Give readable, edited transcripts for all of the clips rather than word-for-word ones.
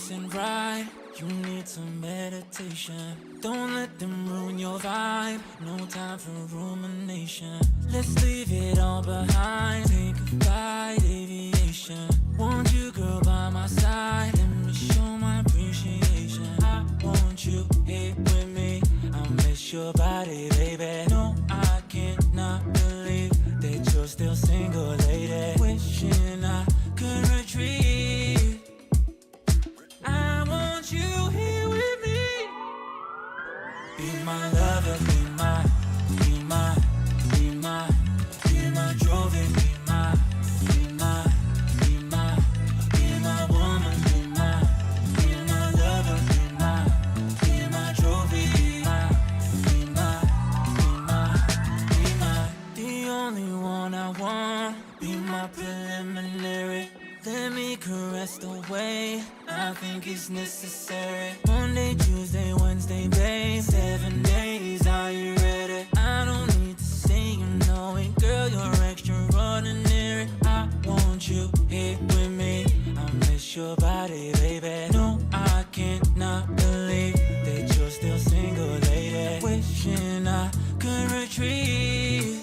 isn't right. You need some meditation. Don't let them ruin your vibe. No time for rumination. Let's leave it all behind. Take a flight, aviation. Want you, girl, by my side. Let me show my appreciation. I want you here with me. I miss your body, baby. No, I cannot believe that you're still single, lady. Wishing I could retreat. I want you here with me. Be my lover, be my, be my, be my, be my trophy, be my, be my, be my, be my woman, be my lover, be my trophy, be my, be my, be my, the only one I want. Be my preliminary. Let me caress the way I think it's necessary. Monday, Tuesday, Wednesday, babe. 7 days, are you ready? I don't need to say you know it. Girl, you're extraordinary. I want you here with me. I miss your body, baby. No, I cannot believe that you're still single, lady. Wishing I could retreat.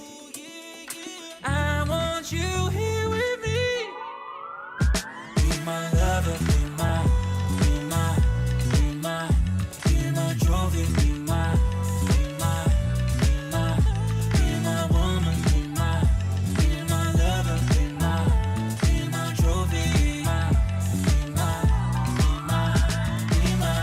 I want you here with me. Be my lover, be my, be my, be my, be my trophy, be my, be my, be my, be my woman, be my lover, be my trophy, be my, be my, be my,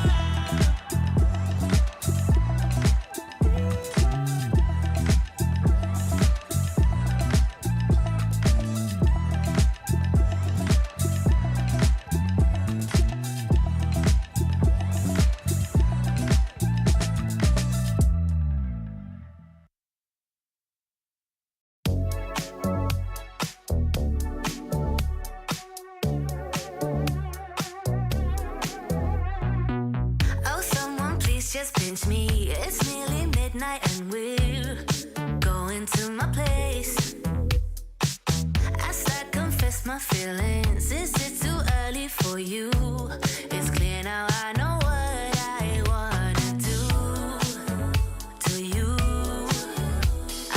Oh, someone please just pinch me. It's nearly midnight and we're going to my place. I start confess my feelings. Is it too early for you? It's clear now I know what I wanna do to you.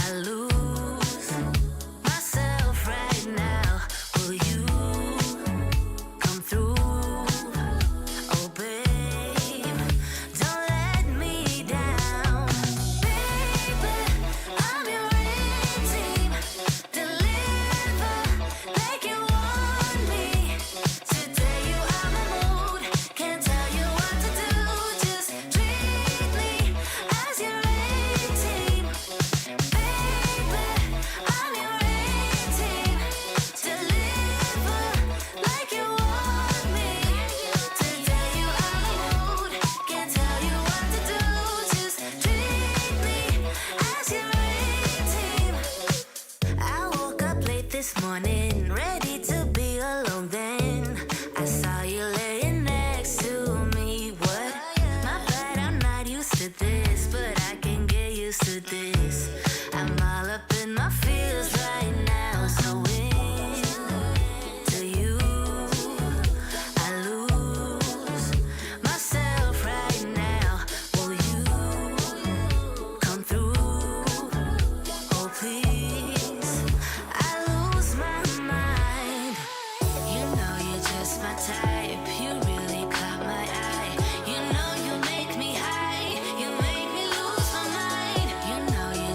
I lose myself right now. Will you come through? Oh, babe, don't let me down. Baby, I'm your A-team. Deliver like you want me. Today you are my mood. Can't tell you what to do. Just treat me as your A-team. Baby, I'm your A-team. Deliver like you want me. Today you are my mood. Can't tell you what to do. Just treat me as your A-team. I woke up late this morning, ready to be alone then. I saw you laying next to me. What? My bad, I'm not used to this, but I can get used to this. I'm all up in my feels right now, so into you I lose myself right now. Will you come through? Oh, please. I lose my mind. You know you're just my type. You really caught my eye. You know you make me high. You make me lose my mind. You know you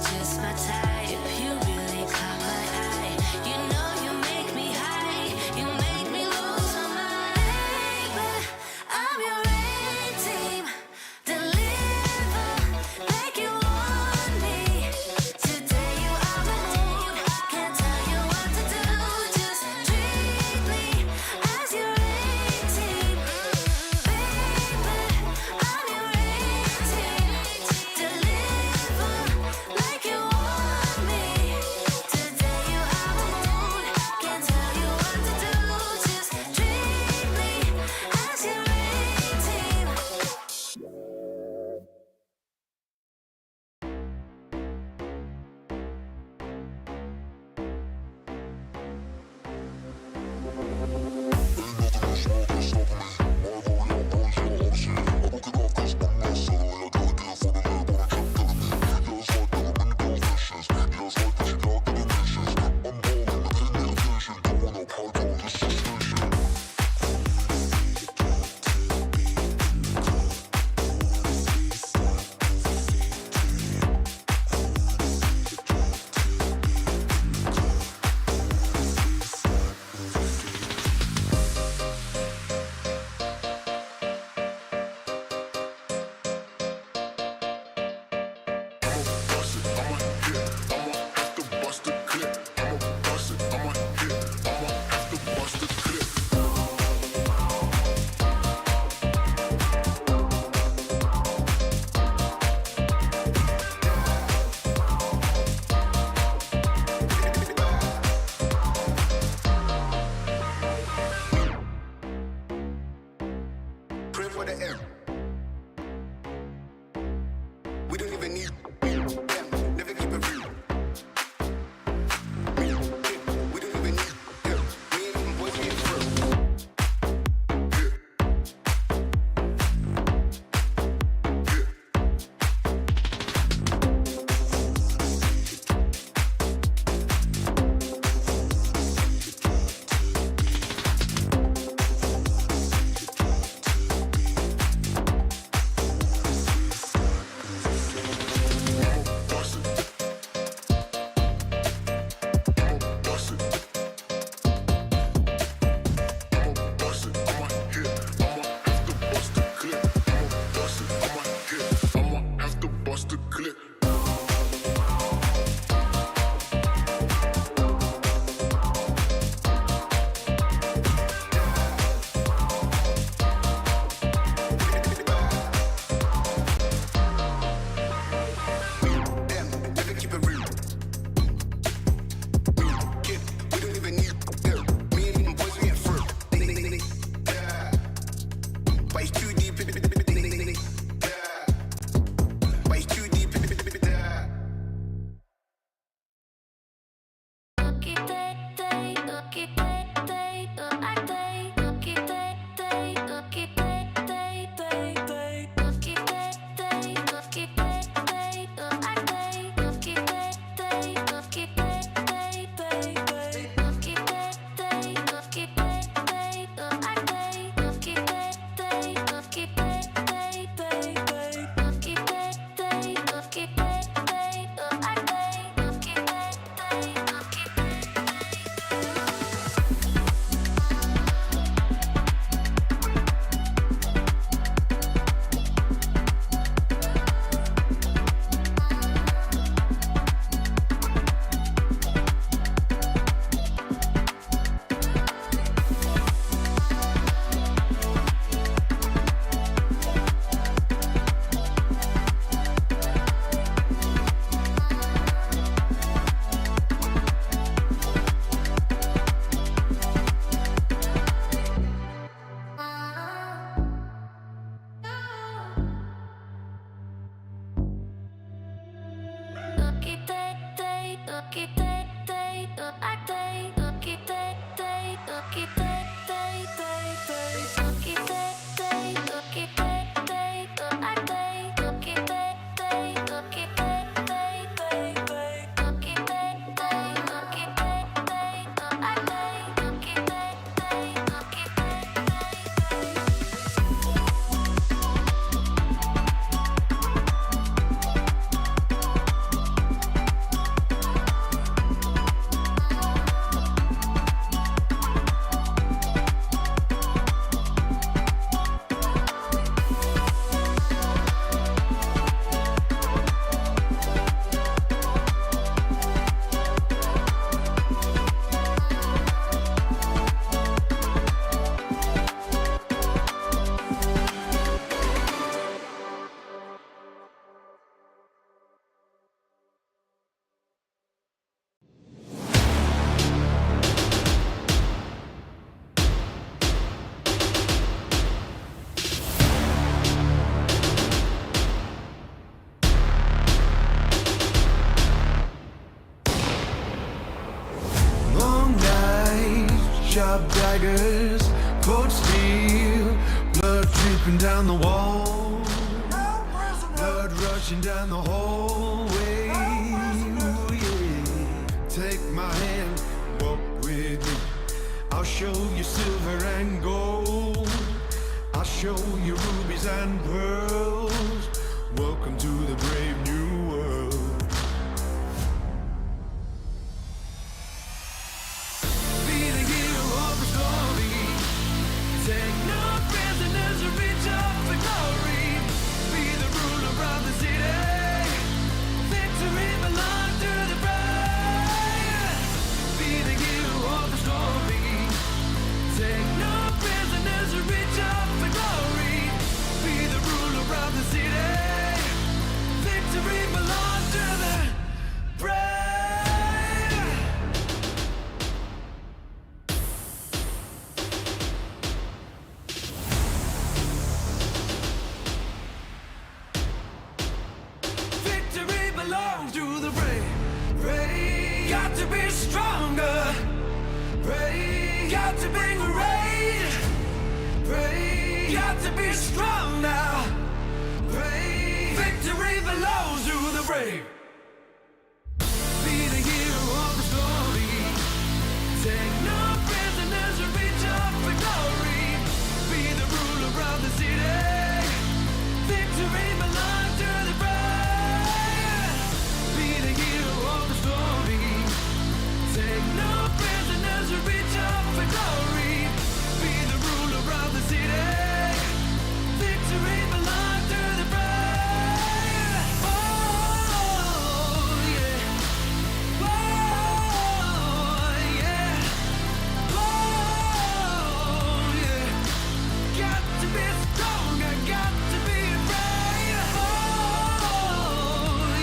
sharp daggers, cold steel, blood dripping down the wall, blood rushing down the hallway. Ooh, yeah. Take my hand, walk with me. I'll show you silver and gold. I'll show you rubies and pearls. Welcome to the brave new world. Be the hero of the story. Take no prisoners or reach up for glory. Be the ruler of the city. Victory belongs to the brave. Be the hero of the story. Take no prisoners or reach up for glory. Be the ruler of the city. Victory belongs to the brave. Victory belongs to the brave. Brave. Got to be stronger. Brave. Got to be great. Brave. Got to be strong now. Brave. Victory belongs to the brave. Be the hero of the story. Take no prisoners or reach up for glory. Be the ruler of the city. Victory belongs to the brave. Be the hero of the story. Take no prisoners or reach up for glory. Be the ruler of the city. Victory belongs to the brave. Oh, yeah. Oh, yeah. Oh, yeah. Got to be strong, I got to be brave. Oh,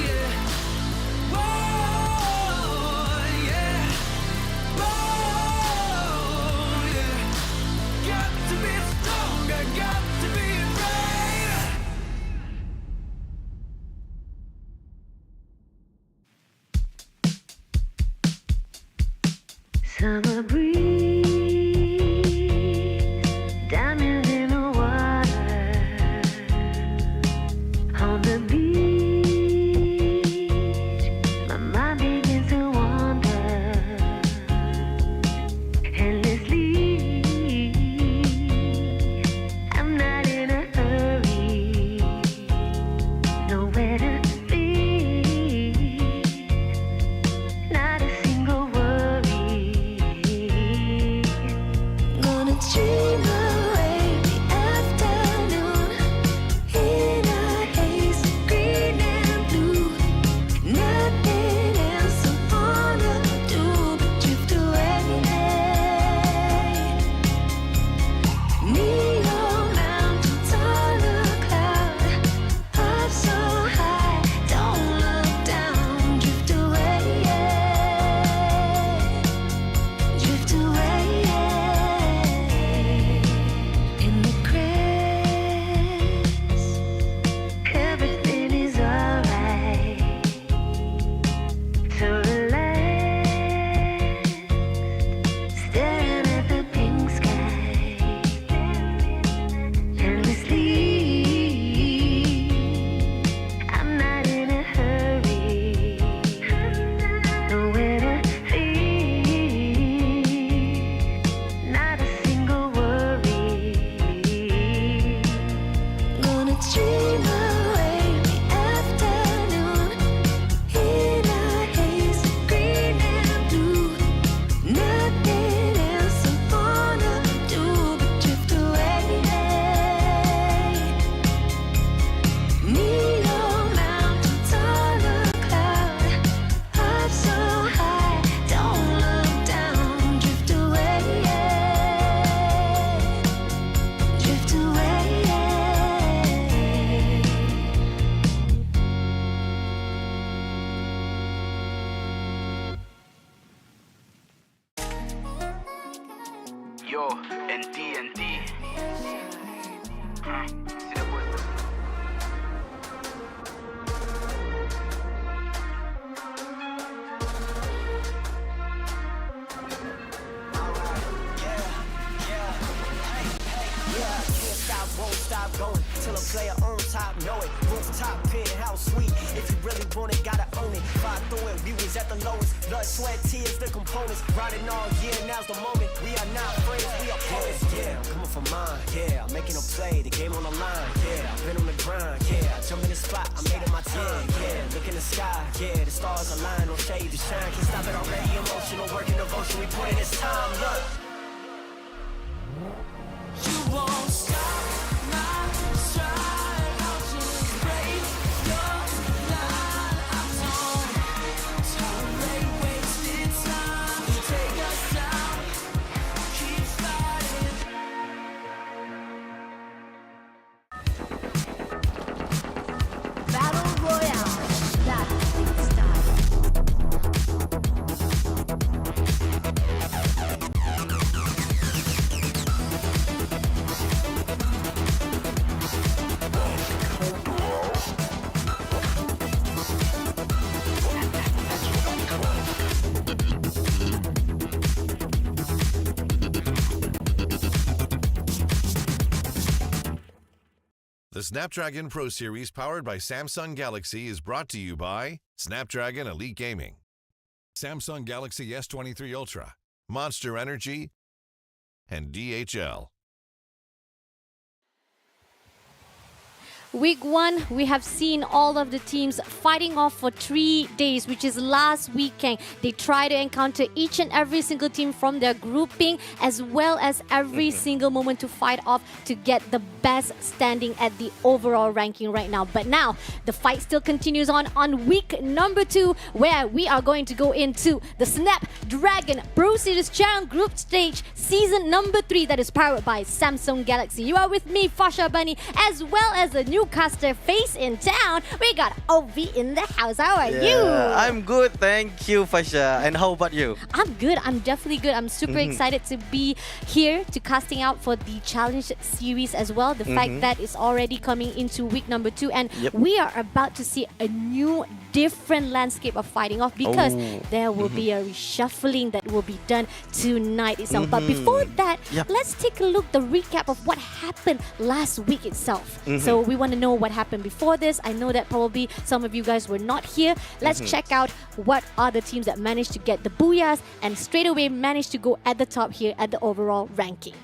yeah. Oh, yeah. Oh, yeah. Got to be strong, I got to be brave. Summer breeze, diamonds in the water, on the beach, my mind begins to wander, endlessly. I'm not in a hurry, nowhere to be, not a single worry. Gonna dream away the afternoon in a haze of green and blue. Nothing else I wanna do but drift away. Neon mountains on a cloud, up so high, don't look down. Drift away, drift away. In the grass, everything is alright. So relax, staring at the pink sky, endlessly. I'm not in a hurry, nowhere to be, not a single worry. Gonna dream away the afternoon in a haze of green and blue. Nothing else I wanna do but drift away. Neon mountains on a cloud, up so high, don't look down. Drift away, drift away. Yo, NT. Sila puesto. till a player on top know it. Rooftop, penthouse suite. If you really want it, gotta own it. Fly through it, we was at the lowest. Blood, sweat, tears, the components. Riding all year, now's the moment. We are not friends, we are opponents. Yeah, I'm coming for mine. Yeah, I'm making a play, the game on the line. Yeah, I've been on the grind. Yeah, I jump in the spot, I made it my time. Yeah, look in the sky. Yeah, the stars align, no shade to shine. Can't stop it already. Emotional work and devotion, we put in this time. Look. You won't stop my stride. I'll just break your line. I don't tolerate wasted time. Take us down, keep fighting. Battle Royale. That's style. The Snapdragon Pro Series powered by Samsung Galaxy is brought to you by Snapdragon Elite Gaming, Samsung Galaxy S23 Ultra, Monster Energy, and DHL. Week 1, we have seen all of the teams fighting off for 3 days, which is last weekend. They try to encounter each and every single team from their grouping, as well as every single moment to fight off to get the best standing at the overall ranking right now. But now, the fight still continues on week number 2, where we are going to go into the Snapdragon Pro Series Challenge Group Stage Season number 3 that is powered by Samsung Galaxy. You are with me, Fasha Bunny, as well as the newcaster face in town. We got OV in the house. How are you? I'm good, thank you, Fasha. And how about you? I'm good. I'm definitely good. I'm super excited to be here to casting out for the challenge series as well. The fact that it's already coming into week number 2, and we are about to see a new, different landscape of fighting off, because there will be a reshuffling that will be done tonight itself. But before that, let's take a look, the recap of what happened last week itself. So we want to know what happened before this. I know that probably some of you guys were not here. Let's check out what are the teams that managed to get the booyahs and straight away managed to go at the top here at the overall ranking.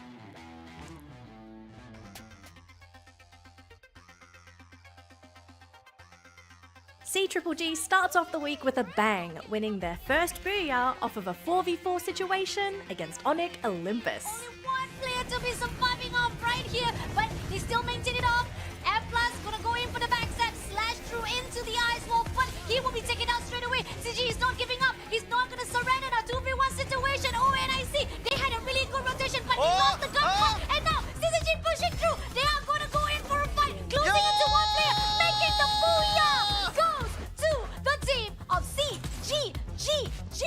C-Triple-G starts off the week with a bang, winning their first booyah off of a 4v4 situation against Onyx Olympus. Only one player to be surviving off right here, but they still maintain it off. F+ gonna go in for the backstab, slash through into the ice wall, but he will be taken out straight away. CG is not giving up. He's not gonna surrender now. 2v1 situation. Oh, and I see they had a really good rotation, but he lost the gun. And now CG pushing through. They are gonna go in for a fight, closing into one player, making the booyah. Goes to the team of CGGG.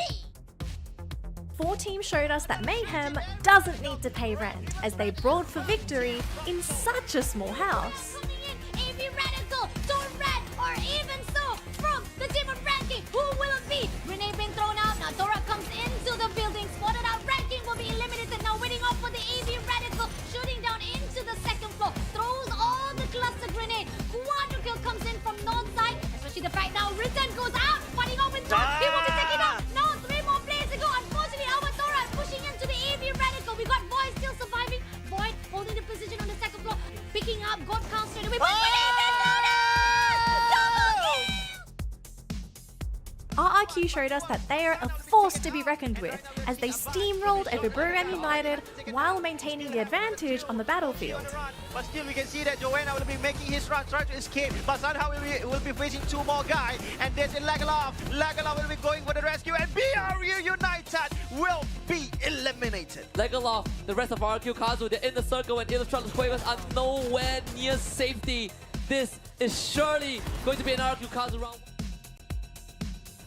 4 teams showed us that Mayhem doesn't need to pay rent, as they brawled for victory in such a small house. AB Radical, Torred, or even so from the team of Ranking. Who will it be? Grenade being thrown out. Now Terra comes into the building, spotted out. Ranking will be eliminated. Now waiting off for the AB Radical, shooting down into the second floor. Throws all the cluster grenade. Quadrukill comes in from north side, especially the fact now Return goes out, fighting off with Tom. He will be taken out. Now 3 more players to go. Unfortunately, our Torra pushing into the AB Radical. We got Void still surviving. Void holding the position on the second floor, picking up God Count straight away. RRQ showed us that they are a force to be reckoned with, as they steamrolled over Bermuda United while maintaining the advantage on the battlefield. But still we can see that Joanna will be making his run, trying to escape, but somehow he will be facing 2 more guys, and there's Legalov. Legalov will be going for the rescue, and BRU United will be eliminated. Legalov, the rest of RRQ Kazu, they're in the circle, and Illustrator's Quavers are nowhere near safety. This is surely going to be an RRQ Kazu round.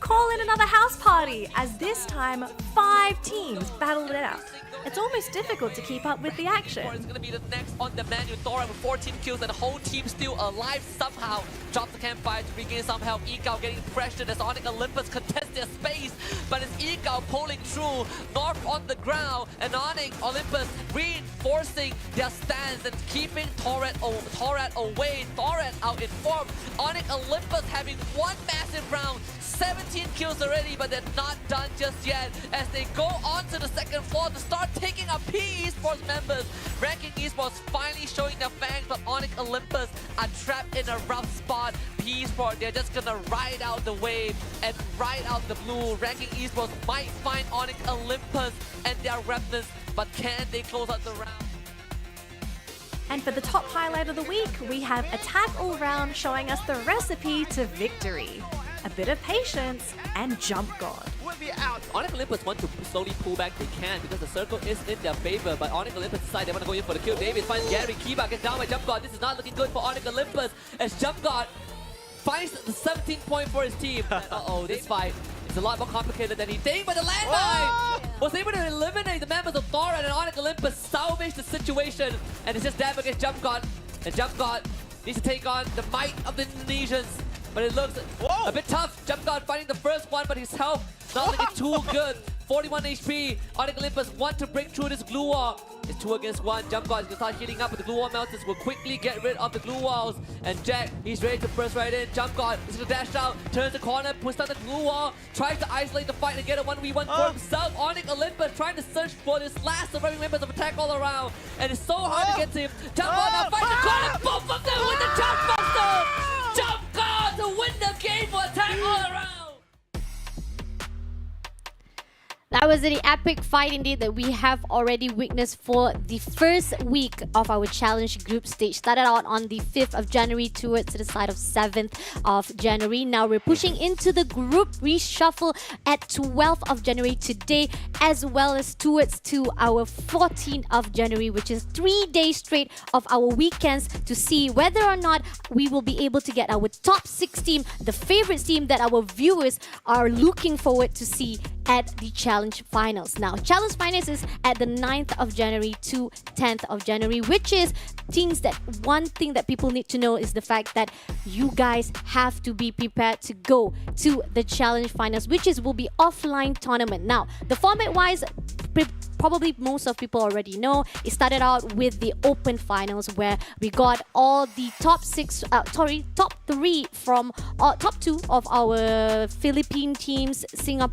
Call in another house party, as this time 5 teams battled it out. It's almost difficult to keep up with the action. It's going to be the next on the menu. Thora with 14 kills and the whole team still alive somehow. Drops the campfire to regain some health. Egao getting pressured as Onyx Olympus contest their space. But it's Egao pulling through. North on the ground. And Onyx Olympus reinforcing their stance and keeping Torret away. Torret out in form. Onyx Olympus having one massive round. 17 kills already, but they're not done just yet as they go on to the second floor to start taking up PE Esports members. Ranking Esports finally showing their fangs, but Onyx Olympus are trapped in a rough spot. PE Esports, they're just gonna ride out the wave and ride out the blue. Ranking Esports might find Onyx Olympus and their remnants, but can they close out the round? And for the top highlight of the week, we have Attack All Round showing us the recipe to victory. A bit of patience and jump god. Will be out. Onyx Olympus want to slowly pull back, they can because the circle is in their favor, but Onyx Olympus decide they want to go in for the kill. David finds Gary, Kiba gets down by Jump God. This is not looking good for Onyx Olympus as Jump God finds the 17th point for his team. Uh-oh, this fight is a lot more complicated than he think, but the landmine was able to eliminate the members of Thora, and Onyx Olympus salvage the situation, and it's just damage against Jump God, and Jump God needs to take on the might of the Indonesians. But it looks a bit tough. Jump God finding the first one, but his health not looking too good. 41 HP. Onyx Olympus want to break through this glue wall. It's 2 against 1. Jump God is going to start heating up with the glue wall melters. Will quickly get rid of the glue walls. And Jack, he's ready to burst right in. Jump God is going to dash out, turns the corner, puts down the glue wall, tries to isolate the fight and get a 1v1 for himself. Onyx Olympus trying to search for this last surviving members of Attack All Around. And it's so hard to get to him. Jump God now finds the corner. Both of them with the Jump Buster. Jump God to win the game for Attack All Around. That was an epic fight indeed that we have already witnessed for the first week of our challenge group stage. Started out on the 5th of January towards the side of 7th of January. Now we're pushing into the group reshuffle at 12th of January today, as well as towards to our 14th of January, which is 3 days straight of our weekends to see whether or not we will be able to get our top 6 team, the favorite team that our viewers are looking forward to see at the Challenge Finals. Now, Challenge Finals is at the 9th of January to 10th of January, which is things that one thing that people need to know is the fact that you guys have to be prepared to go to the Challenge Finals, which is will be offline tournament. Now, the format-wise, probably most of people already know, it started out with the Open Finals where we got all the top 3 from top 2 of our Philippine teams,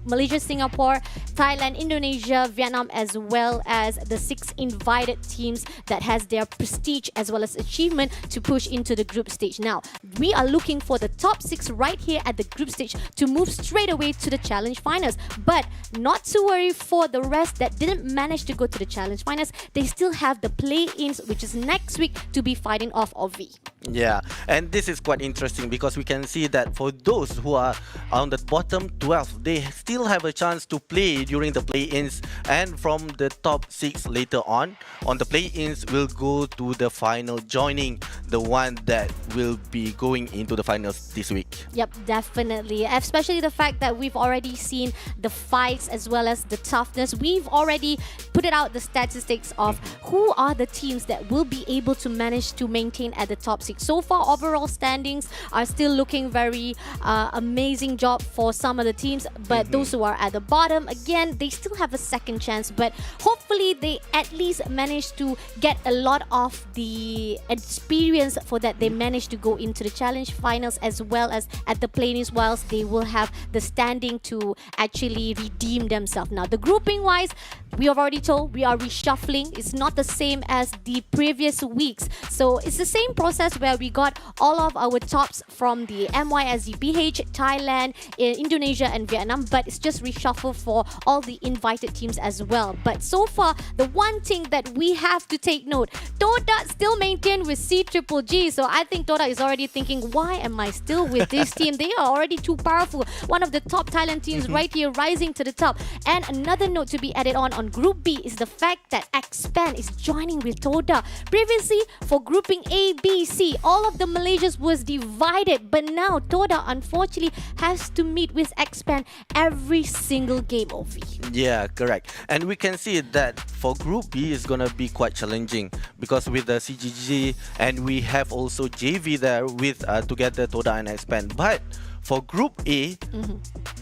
Malaysia, Singapore, Thailand, Indonesia, Vietnam, as well as the 6 invited teams that has their prestige as well as achievement to push into the group stage. Now, we are looking for the top 6 right here at the group stage to move straight away to the Challenge Finals. But not to worry for the rest that didn't manage to go to the Challenge Finals. They still have the play-ins, which is next week, to be fighting off Ovi. Yeah, and this is quite interesting because we can see that for those who are on the bottom 12, they still have a chance to play during the play-ins, and from the top 6 later on the play-ins will go to the final, joining the one that will be going into the finals this week. Yep, definitely. Especially the fact that we've already seen the fights as well as the toughness. We've already put it out the statistics of who are the teams that will be able to manage to maintain at the top 6. So far, overall standings are still looking very amazing job for some of the teams, but those who are at the bottom, again, they still have a second chance, but hopefully they at least manage to get a lot of the experience for that they manage to go into the Challenge Finals as well as at the play-ins, whilst they will have the standing to actually redeem themselves. Now, the grouping wise, we have already told we are reshuffling. It's not the same as the previous weeks, so it's the same process where we got all of our tops from the MYSDPH, Thailand, Indonesia and Vietnam, but it's just reshuffle for all the invited teams as well. But so far, the one thing that we have to take note, Toda still maintained with C-Triple-G, so I think Toda is already thinking, why am I still with this team? They are already too powerful. One of the top Thailand teams right here rising to the top. And another note to be added on Group B is the fact that Xpan is joining with Toda. Previously, for grouping A, B, C, B, all of the Malaysians was divided, but now Toda unfortunately has to meet with Expand every single game, Ovi. Yeah, correct. And we can see that for Group B is gonna be quite challenging because with the CGG and we have also JV there with together Toda and Expand. But for Group A,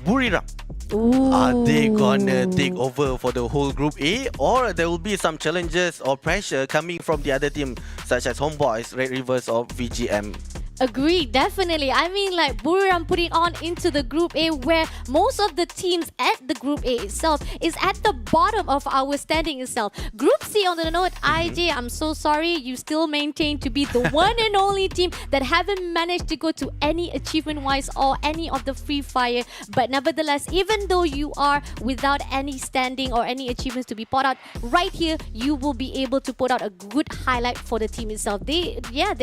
Buriram, are they gonna take over for the whole Group A, or there will be some challenges or pressure coming from the other team such as Homeboys, Red Rivers or VGM? Agreed, definitely. I mean, like Buriram putting on into the Group A, where most of the teams at the Group A itself is at the bottom of our standing itself. Group C, on the note, IJ, I'm so sorry, you still maintain to be the one and only team that haven't managed to go to any achievement-wise or any of the Free Fire. But nevertheless, even though you are without any standing or any achievements to be put out, right here, you will be able to put out a good highlight for the team itself. They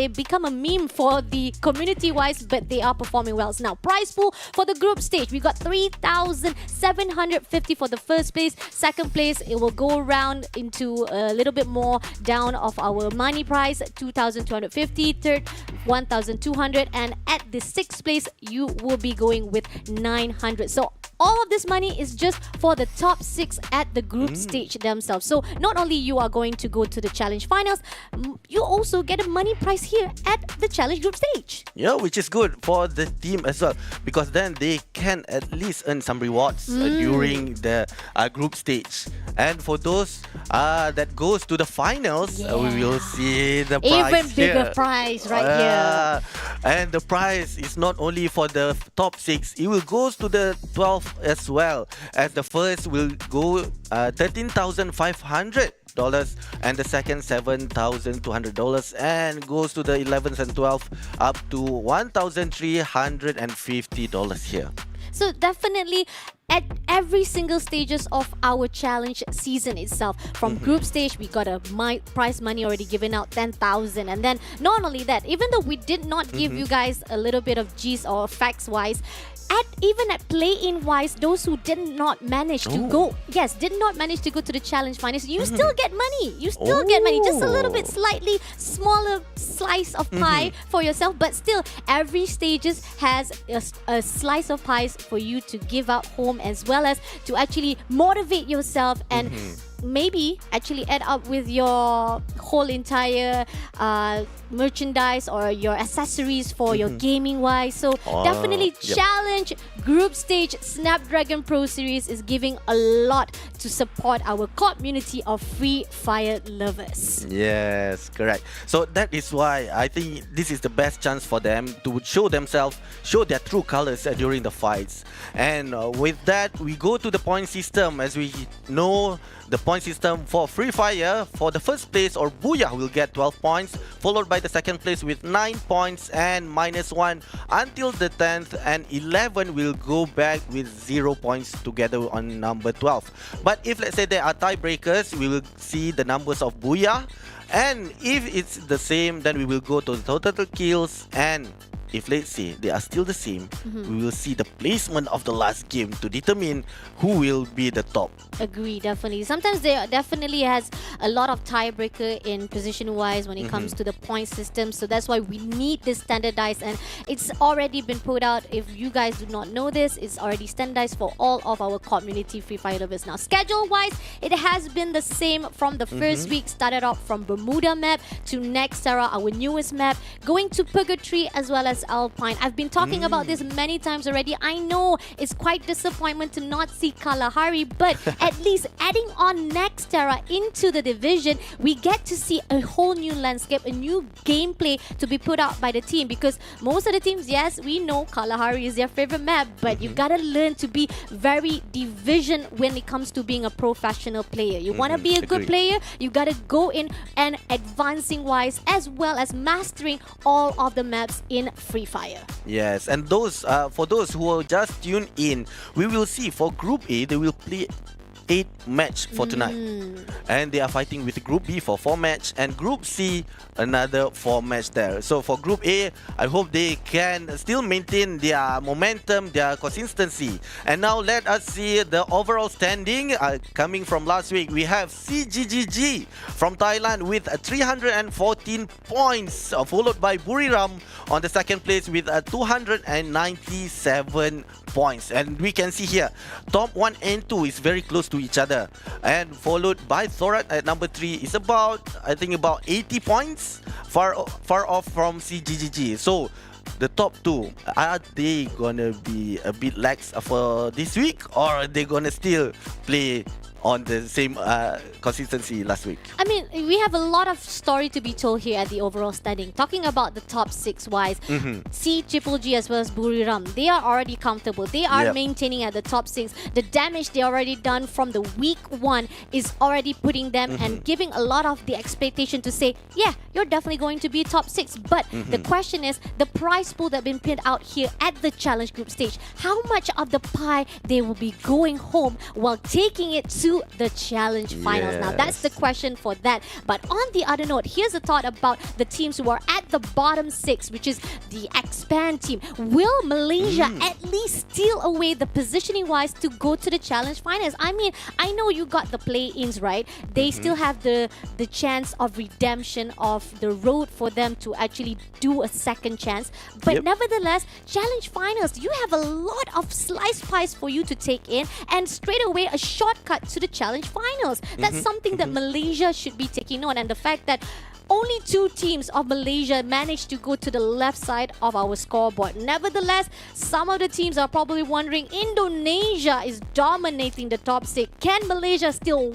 become a meme for the community-wise, but they are performing well. Now, prize pool for the group stage, we got 3,750 for the first place. Second place, it will go around into a little bit more down of our money prize, 2,250. Third, 1,200. And at the sixth place, you will be going with 900. So all of this money is just for the top 6 at the group stage themselves. So not only you are going to go to the challenge finals, you also get a money prize here at the challenge group stage. Yeah, which is good for the team as well, because then they can at least earn some rewards during the group stage. And for those that goes to the finals, we will see the prize even bigger here. Prize right here. And the prize is not only for the top 6, it will goes to the 12 as well. As the first will go $13,500. And the second $7,200, and goes to the 11th and 12th up to $1,350 here. So definitely at every single stages of our challenge season itself, from group stage we got a prize money already given out, 10,000, and then not only that, even though we did not give you guys a little bit of G's or facts wise, even at play-in wise, those who did not manage to go to the challenge finals, you still get money. You still get money, just a little bit slightly smaller slice of pie for yourself, but still every stages has a slice of pies for you to give out home, as well as to actually motivate yourself and maybe actually add up with your whole entire merchandise or your accessories for your gaming wise. So definitely challenge group stage Snapdragon Pro Series is giving a lot to support our community of Free Fire lovers. Yes, correct. So that is why I think this is the best chance for them to show themselves, show their true colors during the fights. And with that, we go to the point system. As we know, the point system for Free Fire, for the first place or Booyah will get 12 points, followed by the second place with 9 points and -1 until the 10th, and 11 will go back with 0 points together on number 12. But if let's say there are tiebreakers, we will see the numbers of Booyah, and if it's the same, then we will go to the total kills, and if let's say they are still the same, we will see the placement of the last game to determine who will be the top. Agree, definitely. Sometimes there definitely has a lot of tiebreaker in position-wise when it comes to the point system. So that's why we need this standardized, and it's already been put out. If you guys do not know this, it's already standardized for all of our community Free Fire lovers. Now, schedule-wise, it has been the same from the first week. Started off from Bermuda map to next Terra, our newest map, going to Purgatory as well as Alpine. I've been talking about this many times already. I know it's quite disappointment to not see Kalahari, but at least adding on next Terra into the division, we get to see a whole new landscape, a new gameplay to be put out by the team. Because most of the teams, yes, we know Kalahari is their favorite map, but you gotta learn to be very division when it comes to being a professional player. You want to be a good player, you gotta go in and advancing wise as well as mastering all of the maps in Free Fire. Yes, and those for those who are just tuned in, we will see for Group A, they will play 8 match for tonight. And they are fighting with Group B for 4 match and Group C another 4 match there. So for Group A, I hope they can still maintain their momentum, their consistency. And now let us see the overall standing coming from last week. We have CGGG from Thailand with 314 points, followed by Buriram on the second place with 297 points. And we can see here, top 1 and 2 is very close to each other. And followed by Thorat at number 3 is about, I think about 80 points far off from CGGG. So the top 2, are they gonna be a bit lax for this week, or are they gonna still play on the same consistency last week? I mean, we have a lot of story to be told here at the overall standing. Talking about the top 6 wise, CGGG as well as Buriram, they are already comfortable. They are maintaining at the top 6. The damage they already done from the week 1 is already putting them and giving a lot of the expectation to say, yeah, you're definitely going to be top 6. But the question is, the prize pool that been pinned out here at the challenge group stage, how much of the pie they will be going home while taking it to the challenge finals? Now that's the question for that. But on the other note, here's a thought about the teams who are at the bottom 6, which is the Expand team. Will Malaysia at least steal away the positioning wise to go to the challenge finals? I mean, I know you got the play-ins, right? They still have the chance of redemption of the road for them to actually do a second chance. But nevertheless, challenge finals, you have a lot of sliced pies for you to take in, and straight away a shortcut to the challenge finals. That's something that Malaysia should be taking on. And the fact that only 2 teams of Malaysia managed to go to the left side of our scoreboard. Nevertheless, some of the teams are probably wondering, Indonesia is dominating the top 6. Can Malaysia steal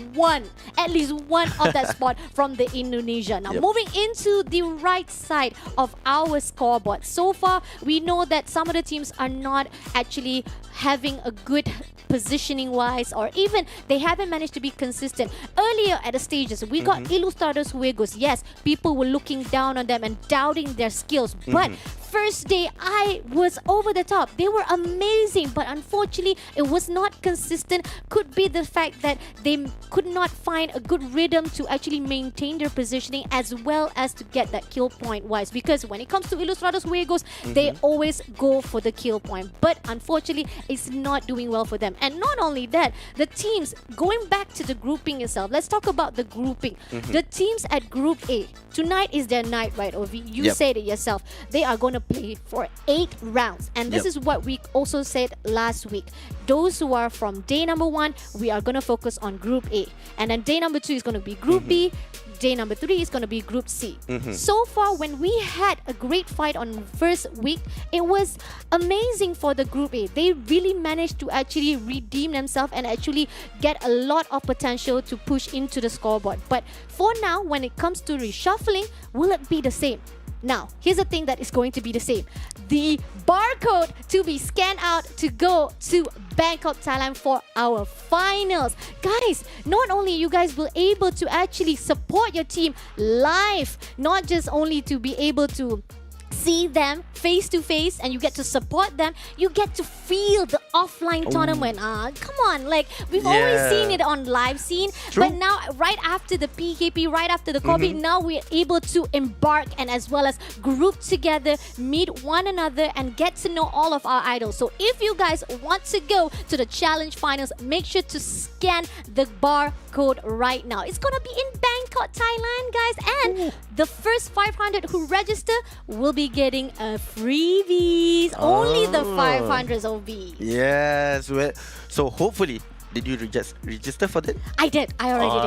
at least one of that spot from the Indonesia? Now, moving into the right side of our scoreboard. So far, we know that some of the teams are not actually having a good positioning wise, or even they haven't managed to be consistent. Earlier at the stages, we got Ilustrados Juegos. Yes, people were looking down on them and doubting their skills. But first day, I was over the top. They were amazing, but unfortunately, it was not consistent. Could be the fact that they could not find a good rhythm to actually maintain their positioning as well as to get that kill point wise. Because when it comes to Ilustrados Juegos, they always go for the kill point. But unfortunately, it's not doing well for them. And not only that, the teams, going back to the grouping itself, let's talk about the grouping. The teams at Group A, tonight is their night, right, Ovi? You said it yourself. They are going to play for 8 rounds. And this is what we also said last week. Those who are from day number 1, we are going to focus on Group A. And then day number 2 is going to be Group B. Day number 3 is going to be Group C. So far, when we had a great fight on first week, it was amazing for the Group A. They really managed to actually redeem themselves and actually get a lot of potential to push into the scoreboard. But for now, when it comes to reshuffling, will it be the same? Now, here's the thing that is going to be the same. The barcode to be scanned out to go to Bangkok, Thailand for our finals. Guys, not only you guys will able to actually support your team live, not just only to be able to see them face to face and you get to support them, you get to feel the offline tournament. Come on, like we've always seen it on live scene. But now right after the PKP, right after the COVID, now we're able to embark and as well as group together, meet one another and get to know all of our idols. So if you guys want to go to the challenge finals, make sure to scan the barcode right now. It's gonna be in Bangkok, Thailand, guys, and the first 500 who register will be getting a freebies. Only the 500s will be. Yes. Well, so hopefully, did you just register for that? I did. I already did.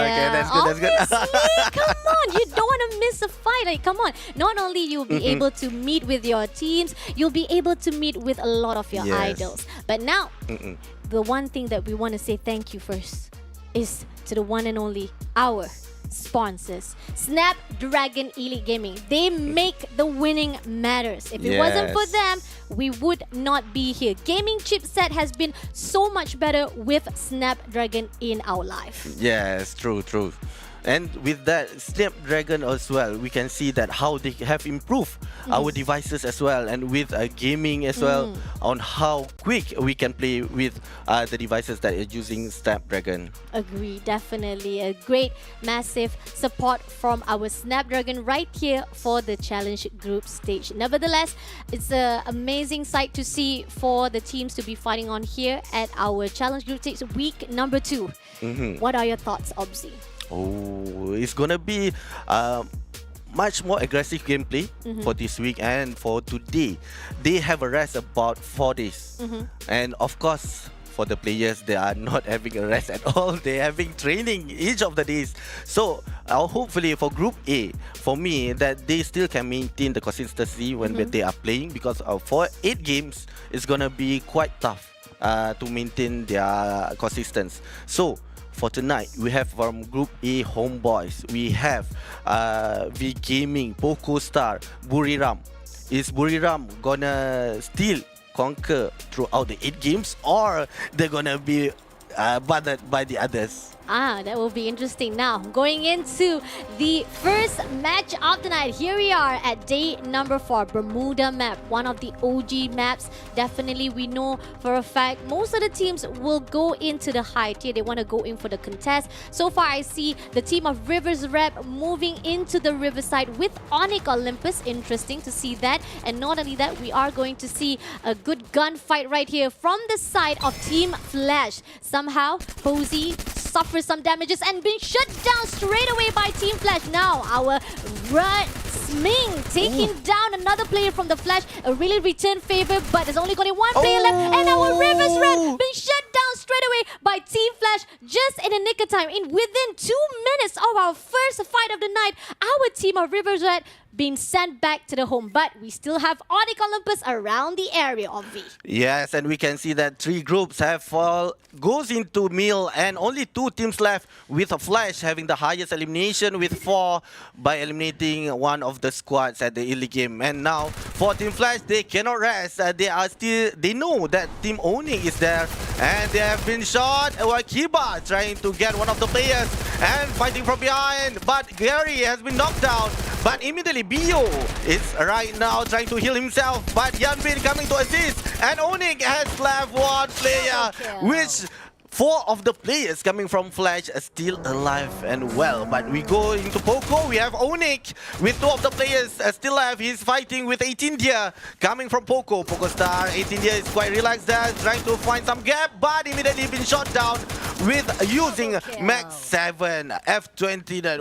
Okay, that's good. Obviously, come on. You don't want to miss a fight. Like, come on. Not only you'll be able to meet with your teams, you'll be able to meet with a lot of your idols. But now, the one thing that we want to say thank you first is to the one and only our sponsors, Snapdragon Elite Gaming. They make the winning matters. If it wasn't for them, we would not be here. Gaming chipset has been so much better with Snapdragon in our life. Yes, true. And with that, Snapdragon as well, we can see that how they have improved our devices as well, and with gaming as well, on how quick we can play with the devices that are using Snapdragon. Agree, definitely. A great, massive support from our Snapdragon right here for the challenge group stage. Nevertheless, it's an amazing sight to see for the teams to be fighting on here at our challenge group stage week number 2. What are your thoughts, Obzi? Oh, it's gonna be much more aggressive gameplay for this week, and for today they have a rest about 4 days, and of course for the players, they are not having a rest at all. They're having training each of the days. So hopefully for Group A, for me, that they still can maintain the consistency when they are playing, because for 8 games it's gonna be quite tough to maintain their consistency. So for tonight, we have from Group A Homeboys, we have V Gaming, Poco Star, Buriram. Is Buriram gonna still conquer throughout the 8 games, or they're gonna be bothered by the others? That will be interesting. Now, going into the first match of the night, here we are at day number 4, Bermuda map, one of the OG maps. Definitely, we know for a fact most of the teams will go into the high tier. They want to go in for the contest. So far, I see the team of Rivers Rep moving into the Riverside with Onyx Olympus. Interesting to see that. And not only that, we are going to see a good gunfight right here from the side of Team Flash. Somehow, Posey suffers some damages and being shut down straight away by Team Flash. Now our Sming taking down another player from the Flash. A really return favor, but there's only going to be one player left, and our Rivers Red being shut down straight away by Team Flash just in the nick of time. In within 2 minutes of our first fight of the night, our team of Rivers Red being sent back to the home, but we still have Onyx Olympus around the area of V. Yes, and we can see that 3 groups have goes into Mill, and only 2 teams left, with a Flash having the highest elimination with 4 by eliminating one of the squads at the early game. And now for Team Flash, they cannot rest. They know that Team Onyx is there, and they have been shot. Kiba trying to get one of the players and fighting from behind, but Gary has been knocked down. But immediately Bio is right now trying to heal himself, but Yanbin coming to assist, and Onyx has left one player, which 4 of the players coming from Flash are still alive and well. But we go into Poco. We have Onyx with 2 of the players still alive. He's fighting with 18 Dia coming from Poco. Poco Star, 18 Dia is quite relaxed there, trying to find some gap, but immediately been shot down with using Max 7 F20. That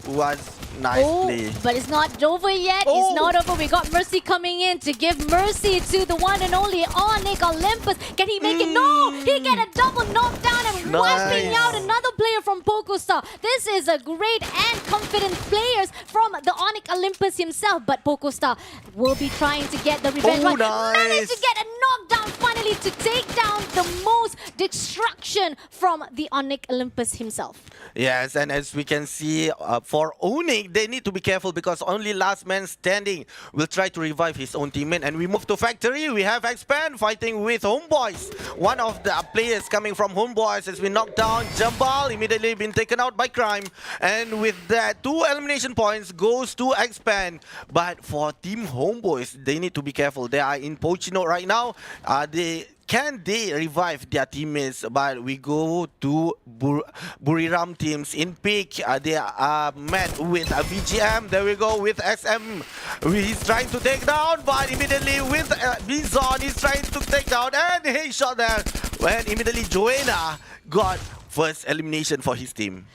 was nicely. But it's not over yet. It's not over. We got Mercy coming in to give mercy to the one and only Onyx Olympus. Can he make it? No! He get a double knockdown and wiping out another player from PocoStar. This is a great and confident players from the Onyx Olympus himself. But PocoStar will be trying to get the revenge. Managed to get a knockdown finally to take down the most destruction from the Onyx Olympus himself. Yes, and as we can see, for Onyx, they need to be careful, because only last man standing will try to revive his own teammate. And we move to Factory. We have Expand fighting with Homeboys. One of the players coming from Homeboys has been knocked down. Jambal immediately been taken out by Crime. And with that, 2 elimination points goes to Expand. But for Team Homeboys, they need to be careful. They are in Pochino right now. Can they revive their teammates? But we go to Buriram teams in peak. They are met with a VGM. There we go with SM. He's trying to take down, but immediately with Bizon, he's trying to take down, and he shot there. When immediately Joanna got first elimination for his team.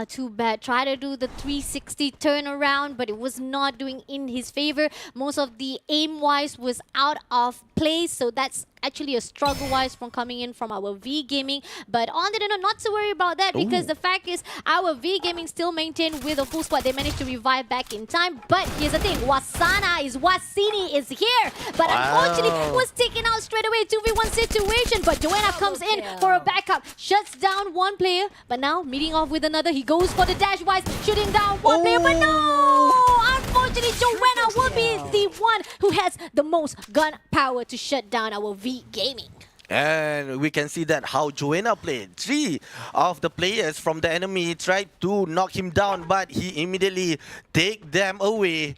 Too bad. Try to do the 360 turnaround, but it was not doing in his favor. Most of the aim-wise was out of place, so that's actually a struggle-wise from coming in from our V Gaming. But on the note, not to worry about that, because the fact is our V Gaming still maintained with a full squad. They managed to revive back in time. But here's the thing, Wasini is here, but unfortunately was taken out straight away. 2v1 situation, but Joanna comes in for a backup, shuts down one player, but now meeting off with another. He goes for the dash wise, shooting down one player, but no! Unfortunately, Joanna will be the one who has the most gun power to shut down our V Gaming. And we can see that how Joanna played. 3 of the players from the enemy tried to knock him down, but he immediately take them away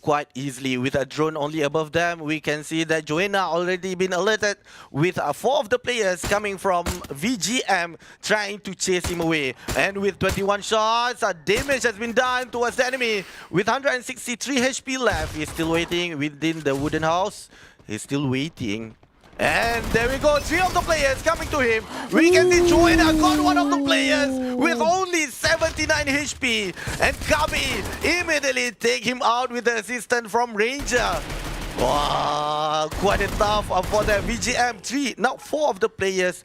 quite easily with a drone only above them. We can see that Joanna already been alerted with 4 of the players coming from VGM trying to chase him away. And with 21 shots, damage has been done towards the enemy. With 163 HP left, he's still waiting within the wooden house. He's still waiting. And there we go, 3 of the players coming to him. We can see Joanna got one of the players with only 79 HP. And Kabi immediately take him out with the assistance from Ranger. Wow, quite a tough for the VGM 3. Now 4 of the players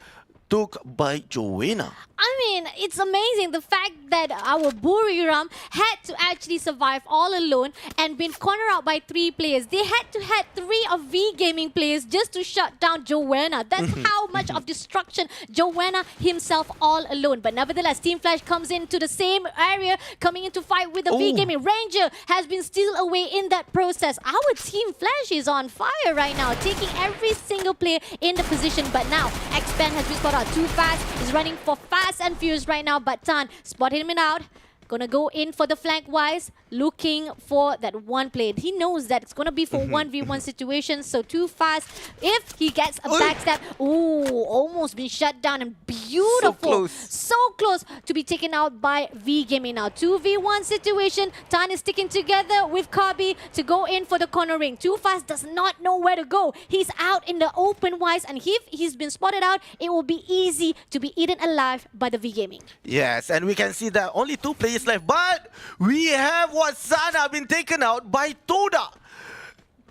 took by Joanna. I mean, it's amazing the fact that our Buriram had to actually survive all alone and been cornered out by 3 players. They had to have 3 of V Gaming players just to shut down Joanna. That's how much of destruction Joanna himself all alone. But nevertheless, Team Flash comes into the same area, coming in to fight with the V Gaming. Ranger has been steal away in that process. Our Team Flash is on fire right now, taking every single player in the position. But now, Xpan has been spotted out. Too Fast is running for fast and furious right now, but Tan spotted him out. Gonna go in for the flank wise, looking for that one play. He knows that it's gonna be for 1v1 situation, so Too Fast, if he gets a backstab, almost been shut down, and beautiful. So close to be taken out by V Gaming now. 2v1 situation, Tan is sticking together with Kabi to go in for the cornering. Too Fast does not know where to go. He's out in the open wise, and if he's been spotted out, it will be easy to be eaten alive by the V Gaming. Yes, and we can see that only 2 players left, but we have Wasana been taken out by Toda,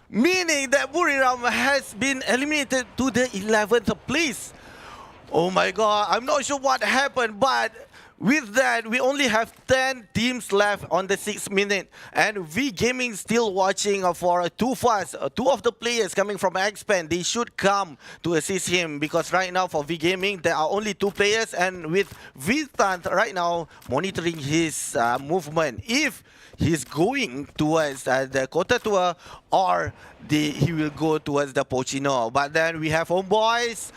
meaning that Buriram has been eliminated to the 11th place. Oh my god, I'm not sure what happened, but with that, we only have 10 teams left on the 6th minute. And V Gaming still watching for Too Fast. 2 of the players coming from Xpan, they should come to assist him. Because right now for V Gaming, there are only 2 players. And with V-Tant right now monitoring his movement. If he's going towards the Kota Tour or he will go towards the Pochino. But then we have Homeboys.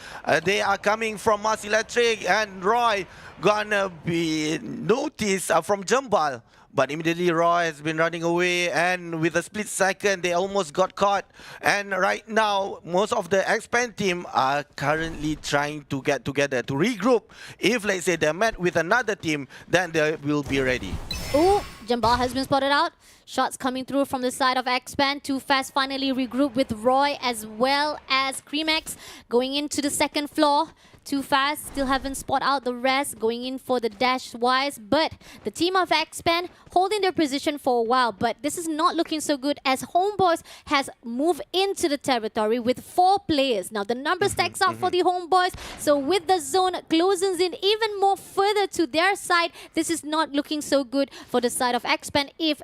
They are coming from Mars Electric, and Roy gonna be noticed from Jambal. But immediately Roy has been running away, and with a split second, they almost got caught. And right now, most of the Xpan team are currently trying to get together to regroup. If, let's say, they're met with another team, then they will be ready. Oh, Jambal has been spotted out. Shots coming through from the side of Xpan. Too Fast finally regroup with Roy as well as Creamex going into the 2nd floor. Too Fast still haven't spotted out the rest, going in for the dash wise, but the team of Xpan holding their position for a while, but this is not looking so good as Homeboys has moved into the territory with 4 players. Now the number stacks up for the Homeboys, so with the zone closing in even more further to their side, this is not looking so good for the side of Xpan if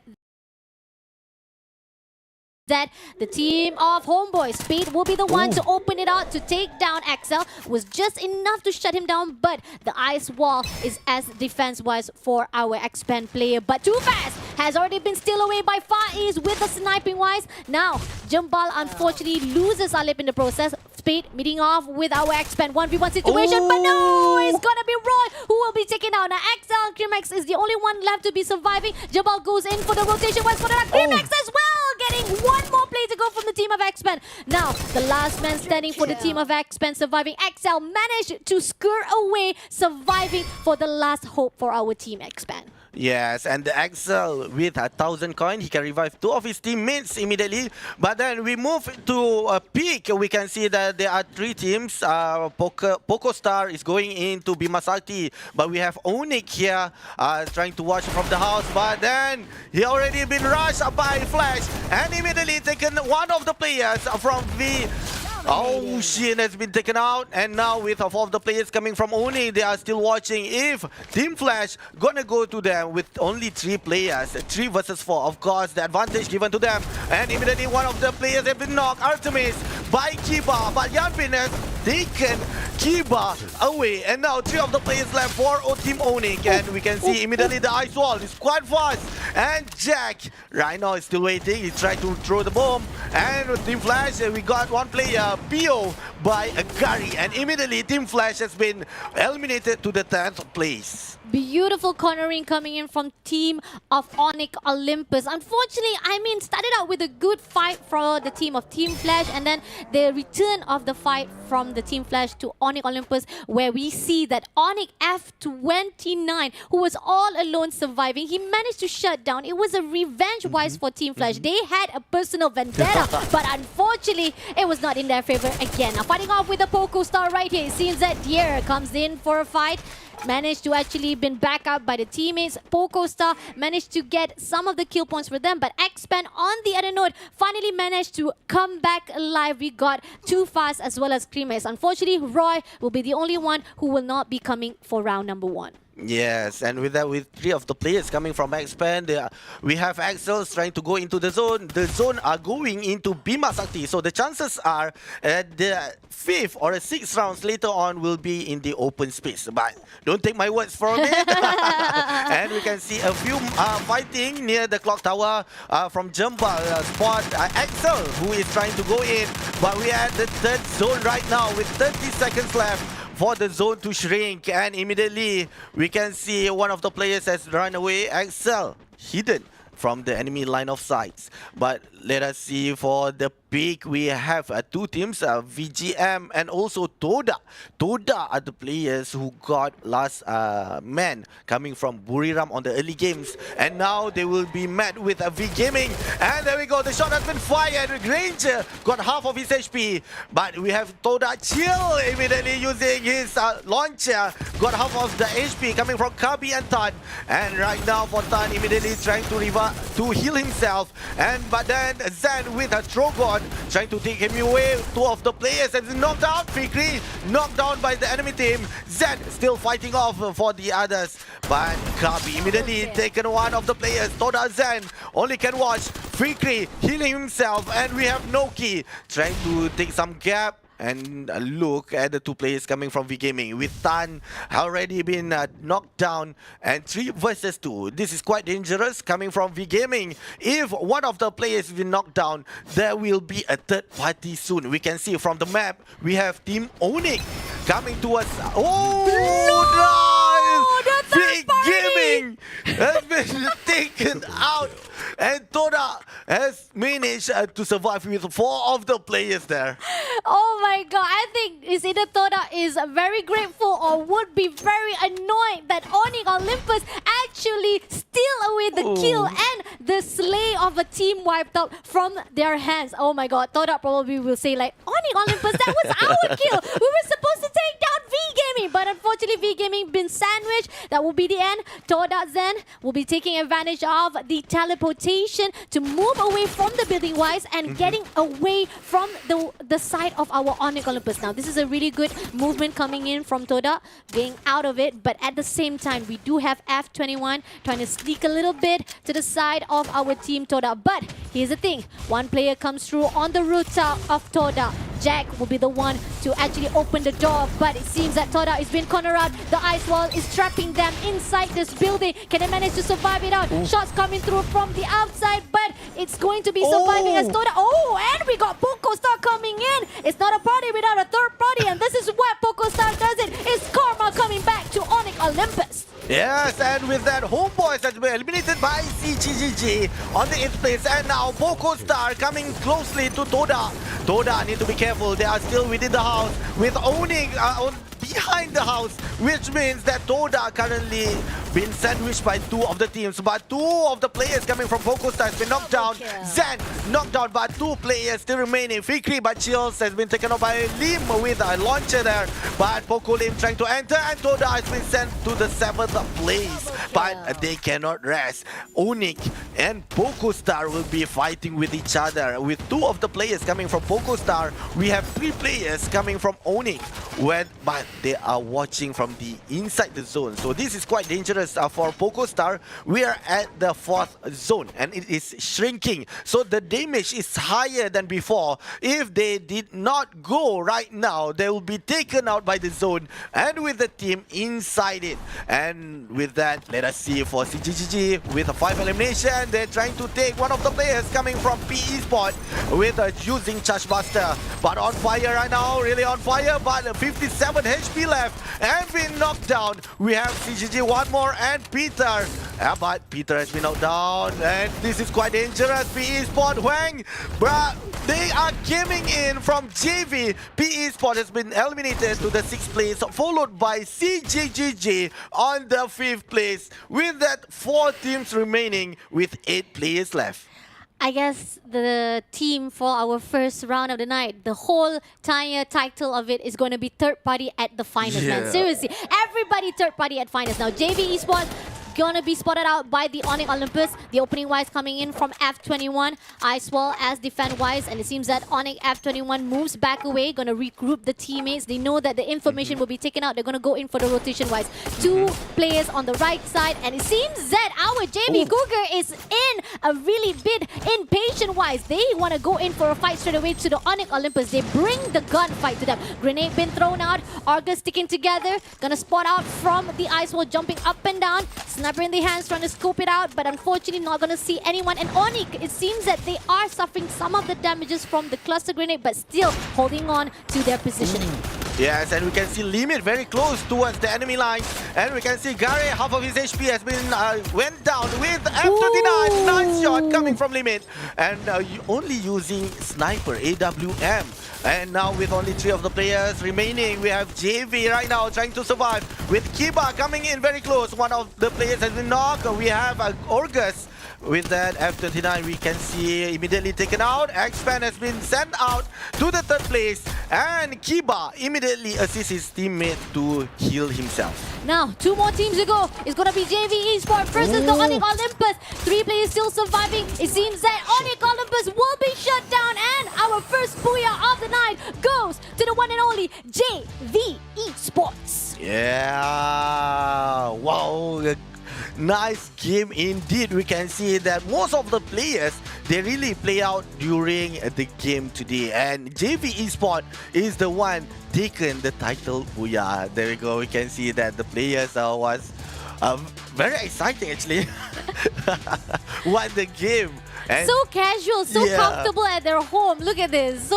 that the team of Homeboys, Speed will be the one to open it out to take down Axel. Was just enough to shut him down, but the ice wall is as defense-wise for our Xpan player. But Too Fast has already been steal away by Far East with the sniping-wise. Now, Jambal unfortunately loses Alip in the process. Speed meeting off with our Xpan 1v1 situation, but no, it's gonna be Roy who will be taken out. Now, Axel and Creamex is the only one left to be surviving. Jambal goes in for the rotation-wise for the Creamex as well, getting one more play to go from the team of Xpan. Now, the last man standing for the team of Xpan surviving. Axel managed to skirt away, surviving for the last hope for our team Xpan. Yes, and the Axel with 1,000 coin, he can revive 2 of his teammates immediately. But then we move to a peak. We can see that there are 3 teams. Poco Star is going into Bimasati, but we have Onyx here trying to watch from the house. But then he already been rushed by Flash and immediately taken one of the players from V. Oh, Shin has been taken out, and now with 4 of the players coming from Oni, they are still watching if Team Flash gonna go to them with only 3 players, 3 versus 4. Of course, the advantage given to them, and immediately one of the players have been knocked, Artemis, by Kiba, but Yanpin has taken Kiba away, and now 3 of the players left for Team Onyx, and we can see immediately the ice wall is quite fast, and Jack right now is still waiting. He tried to throw the bomb, and with Team Flash, we got one player, Pio, by Gary, and immediately Team Flash has been eliminated to the 10th place. Beautiful cornering coming in from team of Onyx Olympus. Unfortunately, started out with a good fight for the team of Team Flash, and then the return of the fight from the Team Flash to Onyx Olympus, where we see that Onyx F29, who was all alone surviving, he managed to shut down. It was a revenge-wise for Team Flash. They had a personal vendetta, but unfortunately, it was not in their favor again. Now, fighting off with the Poco Star right here. It seems that Dier comes in for a fight. Managed to actually been back up by the teammates. Poco Star managed to get some of the kill points for them, but X-Pen on the other note finally managed to come back alive. We got Too Fast as well as Creamex. Unfortunately, Roy will be the only one who will not be coming for round number 1. Yes, and with that, with 3 of the players coming from X-Pen, we have Axel trying to go into the zone. The zone are going into Bima Sakti, so the chances are the 5th or 6th rounds later on will be in the open space. But don't take my words from it. And we can see a few fighting near the clock tower from Jumba spot. Axel, who is trying to go in, but we are at the 3rd zone right now with 30 seconds left for the zone to shrink, and immediately we can see one of the players has run away. Axel hidden from the enemy line of sights. But let us see for the pick. We have 2 teams, VGM and also Toda. Toda are the players who got last man coming from Buriram on the early games, and now they will be met with a V Gaming. And there we go, the shot has been fired. Ranger got half of his HP, but we have Toda chill immediately using his launcher, got half of the HP coming from Kabi and Tan. And right now for Tan immediately trying to heal himself, but then Zen with a Trogon trying to take him away. 2 of the players has been knocked out. Fikri knocked down by the enemy team. Zen still fighting off for the others, but Kabi immediately taken one of the players. Toda Zen only can watch. Fikri healing himself, and we have Noki trying to take some gap. And look at the 2 players coming from V Gaming, with Tan already been knocked down, and 3 versus 2. This is quite dangerous coming from V Gaming. If one of the players has been knocked down, there will be a 3rd party soon. We can see from the map, we have Team Onyx coming to us. V Gaming has been taken out, and Toda has managed to survive with 4 of the players there. Oh my god, I think is either Toda is very grateful or would be very annoyed that Onyx Olympus actually steal away the kill and the slay of a team wiped out from their hands. Oh my god, Toda probably will say like, Onyx Olympus, that was our kill. We were supposed to take down V Gaming, but unfortunately V Gaming been sandwiched. That will be the end. Toda Zen will be taking advantage of the teleportation to move away from the building wise and getting away from the side of our Onyx Olympus. Now this is a really good movement coming in from Toda, getting out of it, but at the same time we do have F21 trying to sneak a little bit to the side of our team Toda. But here's the thing, one player comes through on the rooftop of Toda. Jack will be the one to actually open the door, but it seems that Toda is being cornered out. The ice wall is trapping them inside this building. Can they manage to survive it out? Shots coming through from the outside, but it's going to be surviving as Toda. And we got Poco Star coming in. It's not a party without a 3rd party, and this is why Poco Star does it. It's Karma coming back to Onyx Olympus. Yes, and with that, Homeboys has been eliminated by CGGG on the 8th place, and now Poco Star coming closely to Toda. Toda need to be careful, they are still within the house with owning behind the house, which means that Toda currently been sandwiched by 2 of the teams, but 2 of the players coming from Poco Star has been knocked down. Zen knocked down, but 2 players still remaining. Fikri but Chills has been taken off by Lim with a launcher there, but Poco Lim trying to enter, and Toda has been sent to the 7th place, but they cannot rest. Onyx and Poco Star will be fighting with each other. With 2 of the players coming from Poco Star, we have 3 players coming from Onyx. but they are watching from the inside the zone. So this is quite dangerous for PocoStar. We are at the 4th zone and it is shrinking. So the damage is higher than before. If they did not go right now, they will be taken out by the zone and with the team inside it. And with that, let us see for CGGG with a 5 elimination. They're trying to take one of the players coming from PE Sport with using Charge Buster. But on fire right now, really on fire, but 57 HP left and been knocked down. We have CGG one more and Peter. But Peter has been knocked down and this is quite dangerous. PE Sport, Huang, bruh, they are coming in from JV. PE Sport has been eliminated to the 6th place, followed by CGGG on the 5th place. With that, 4 teams remaining with 8 players left. I guess the team for our first round of the night, the whole entire title of it is going to be third party at the finals, man. Seriously, everybody third party at finals. Now, JV Esports gonna be spotted out by the Onyx Olympus. The opening wise coming in from F21, as well as defend wise, and it seems that Onyx F21 moves back away, gonna regroup the teammates. They know that the information will be taken out. They're gonna go in for the rotation wise. 2 players on the right side, and it seems that our JV Cougar is in a really bit impatient wise. They want to go in for a fight straight away to the Onyx Olympus. They bring the gunfight to them. Grenade been thrown out, Argus sticking together, gonna spot out from the ice wall, jumping up and down. Sniper in the hands, trying to scope it out, but unfortunately not going to see anyone. And Onyx, it seems that they are suffering some of the damages from the cluster grenade, but still holding on to their positioning. Yes, and we can see Limit very close towards the enemy line. And we can see Gary, half of his HP has been went down with F39. Nice shot coming from Limit. And only using Sniper, AWM. And now with only 3 of the players remaining, we have JV right now trying to survive. With Kiba coming in very close. One of the players has been knocked. We have Orgus. With that F29, we can see immediately taken out. X-Fan has been sent out to the 3rd place. And Kiba immediately assists his teammate to heal himself. Now, 2 more teams to go. It's going to be JV Esports versus the Onyx Olympus. 3 players still surviving. It seems that Onyx Olympus will be shut down. And our first booyah of the night goes to the one and only JV Esports. Yeah, wow. Nice game indeed. We can see that most of the players, they really play out during the game today. And JV Esports is the one taken the title. Booyah. There we go. We can see that the players was very exciting actually. What the game. And so casual, so comfortable at their home. Look at this.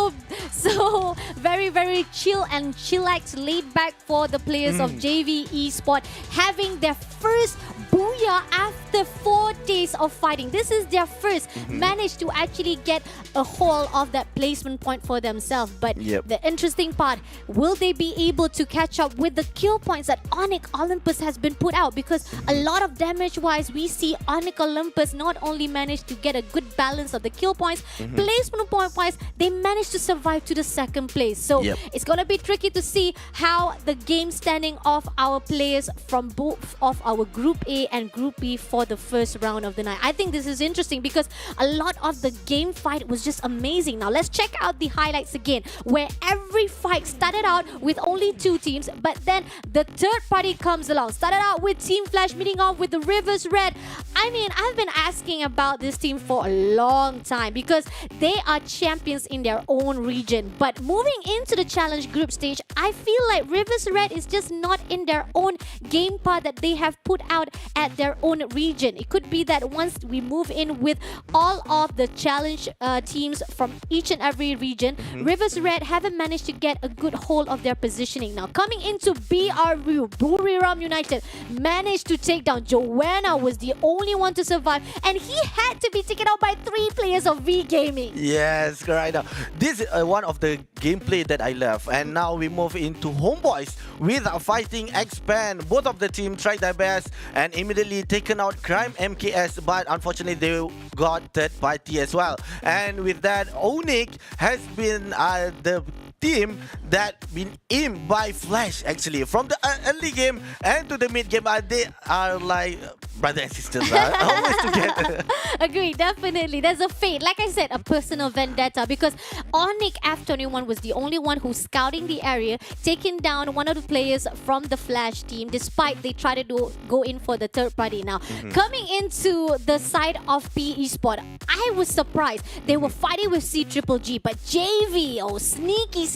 So very, very chill and chillax, laid back for the players of JV Esports, having their first booyah after 4 days of fighting. This is their first. Managed to actually get a hold of that placement point for themselves. But the interesting part, will they be able to catch up with the kill points that Onyx Olympus has been put out? Because a lot of damage-wise, we see Onyx Olympus not only managed to get a good balance of the kill points, placement point-wise, they managed to survive to the 2nd place. So it's going to be tricky to see how the game standing of our players from both of our Group A and Group B for the first round of the night. I think this is interesting because a lot of the game fight was just amazing. Now let's check out the highlights again, where every fight started out with only 2 teams, but then the 3rd party comes along. Started out with Team Flash meeting off with the Rivers Red. I mean, I've been asking about this team for a long time because they are champions in their own region. But moving into the challenge group stage, I feel like Rivers Red is just not in their own game part that they have put out at their own region. It could be that once we move in with all of the challenge teams from each and every region, Rivers Red haven't managed to get a good hold of their positioning. Now coming into BRU, Buriram United managed to take down. Joanna was the only one to survive, and he had to be taken out by 3 players of V Gaming. Yes, right now. This is one of the gameplay that I love. And now we move into Homeboys with fighting Expand. Both of the team tried their best and immediately taken out Crime MKS, but unfortunately they got 3rd party as well. And with that, Onyx has been the team that been aimed by Flash actually from the early game and to the mid game. They are like Brother and sisters are always together. Agree, definitely. There's a fate. Like I said, a personal vendetta because Onyx F21 was the only one who's scouting the area, taking down one of the players from the Flash team, despite they try to go in for the third party. Now, coming into the side of P Esports, I was surprised. They were fighting with C Triple G, but JV, oh sneaky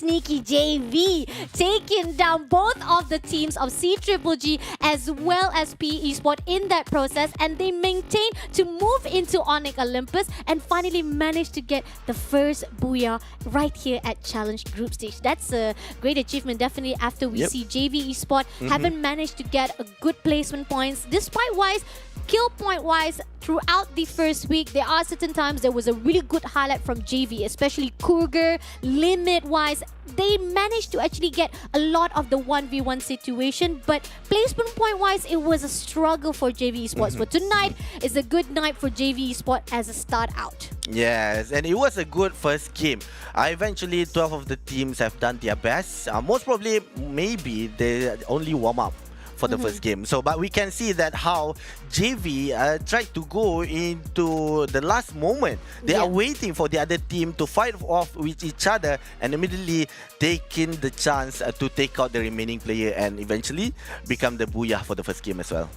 JV, taking down both of the teams of C Triple G as well as P Esports in that process, and they maintained to move into Onyx Olympus and finally managed to get the first booyah right here at Challenge Group Stage. That's a great achievement, definitely, after we see JV Esports haven't managed to get a good placement points. Despite wise, kill point wise, throughout the first week, there are certain times there was a really good highlight from JV, especially Cougar, limit wise. They managed to actually get a lot of the 1v1 situation, but placement point wise, it was a struggle for JV Esports. But tonight is a good night for JV Esports as a start out. Yes, and it was a good first game. Eventually, 12 of the teams have done their best. Most probably, maybe they only warm up for the first game. So, but we can see that how JV tried to go into the last moment. They are waiting for the other team to fight off with each other and immediately taking the chance to take out the remaining player and eventually become the booyah for the first game as well.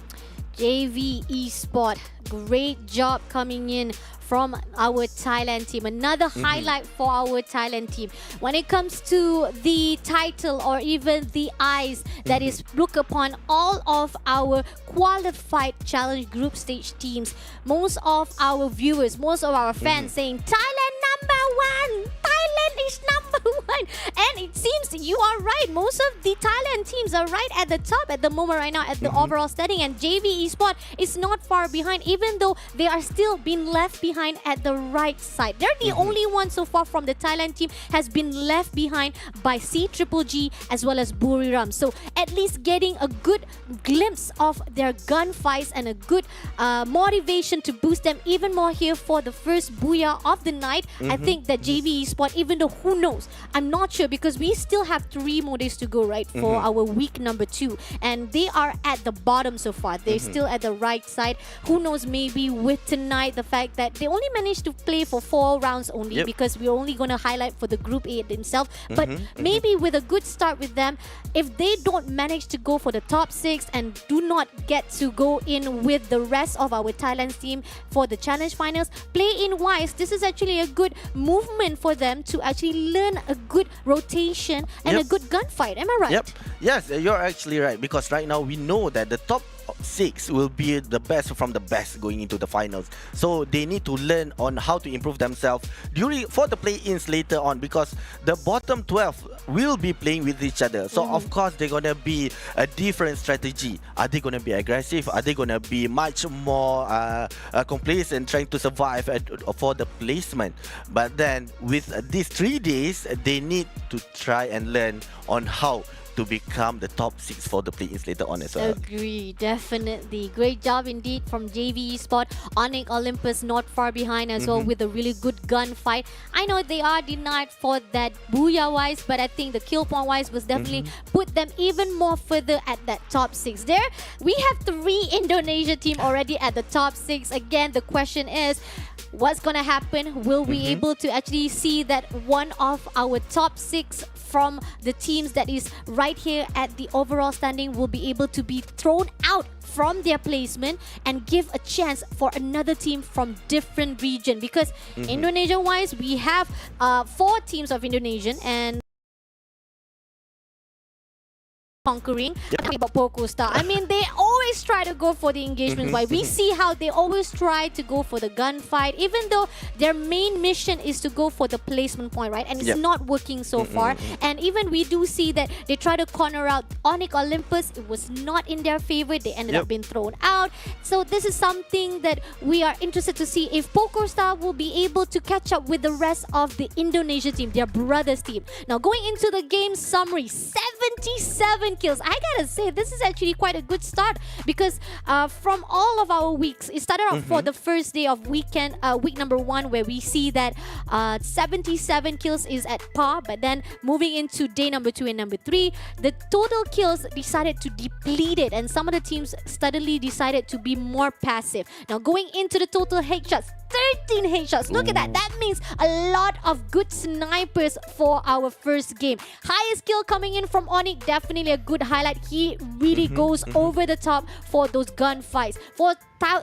JV Esports, great job coming in from our Thailand team. Another highlight for our Thailand team. When it comes to the title or even the eyes that is look upon all of our qualified challenge group stage teams, most of our viewers, most of our fans saying Thailand number 1! Thailand is number 1! And it seems you are right. Most of the Thailand teams are right at the top at the moment right now at the overall standing, and JV Esports is not far behind, even though they are still being left behind at the right side. They're the only one so far from the Thailand team has been left behind by C Triple G as well as Buriram. So at least getting a good glimpse of their gunfights and a good motivation to boost them even more here for the first booyah of the night. I think that JV Esports, even though who knows, I'm not sure because we still have 3 more days to go, right, for our week number 2, and they are at the bottom so far. They're still at the right side. Who knows, maybe with tonight, the fact that they only managed to play for 4 rounds only because we're only going to highlight for the group A themselves, but maybe with a good start with them, if they don't manage to go for the top 6 and do not get to go in with the rest of our Thailand team for the challenge finals, play in wise, this is actually a good movement for them to actually learn a good rotation and a good gunfight. Am I right? Yes, you're actually right, because right now we know that the top 6 will be the best from the best going into the finals. So they need to learn on how to improve themselves for the play-ins later on, because the bottom 12 will be playing with each other. So of course they're gonna be a different strategy. Are they gonna be aggressive? Are they gonna be much more complacent, trying to survive for the placement? But then with these 3 days, they need to try and learn on how to become the top 6 for the play-ins later on as well. Agree, definitely. Great job indeed from JV Esports. Onyx Olympus not far behind as well with a really good gunfight. I know they are denied for that booyah wise, but I think the kill point wise was definitely put them even more further at that top 6. There, we have 3 Indonesia team already at the top 6. Again, the question is, what's gonna happen? Will we able to actually see that one of our top 6 from the teams that is right here at the overall standing will be able to be thrown out from their placement and give a chance for another team from different region? Because Indonesia wise, we have 4 teams of Indonesian and conquering. Talking about PocoStar, I mean, they always try to go for the engagement. Why we see how they always try to go for the gunfight, even though their main mission is to go for the placement point, right? And it's not working so far. And even we do see that they try to corner out Onyx Olympus. It was not in their favor. They ended up being thrown out. So this is something that we are interested to see if PocoStar will be able to catch up with the rest of the Indonesia team, their brothers team. Now going into the game summary, 77 kills. I gotta say, this is actually quite a good start because from all of our weeks, it started off for the first day of week number 1, where we see that 77 kills is at par, but then moving into day number 2 and number 3, the total kills decided to deplete it, and some of the teams steadily decided to be more passive. Now going into the total headshots, 13 headshots. Look at that. That means a lot of good snipers for our first game. Highest kill coming in from Onyx, definitely a good highlight. He really goes over the top for those gunfights.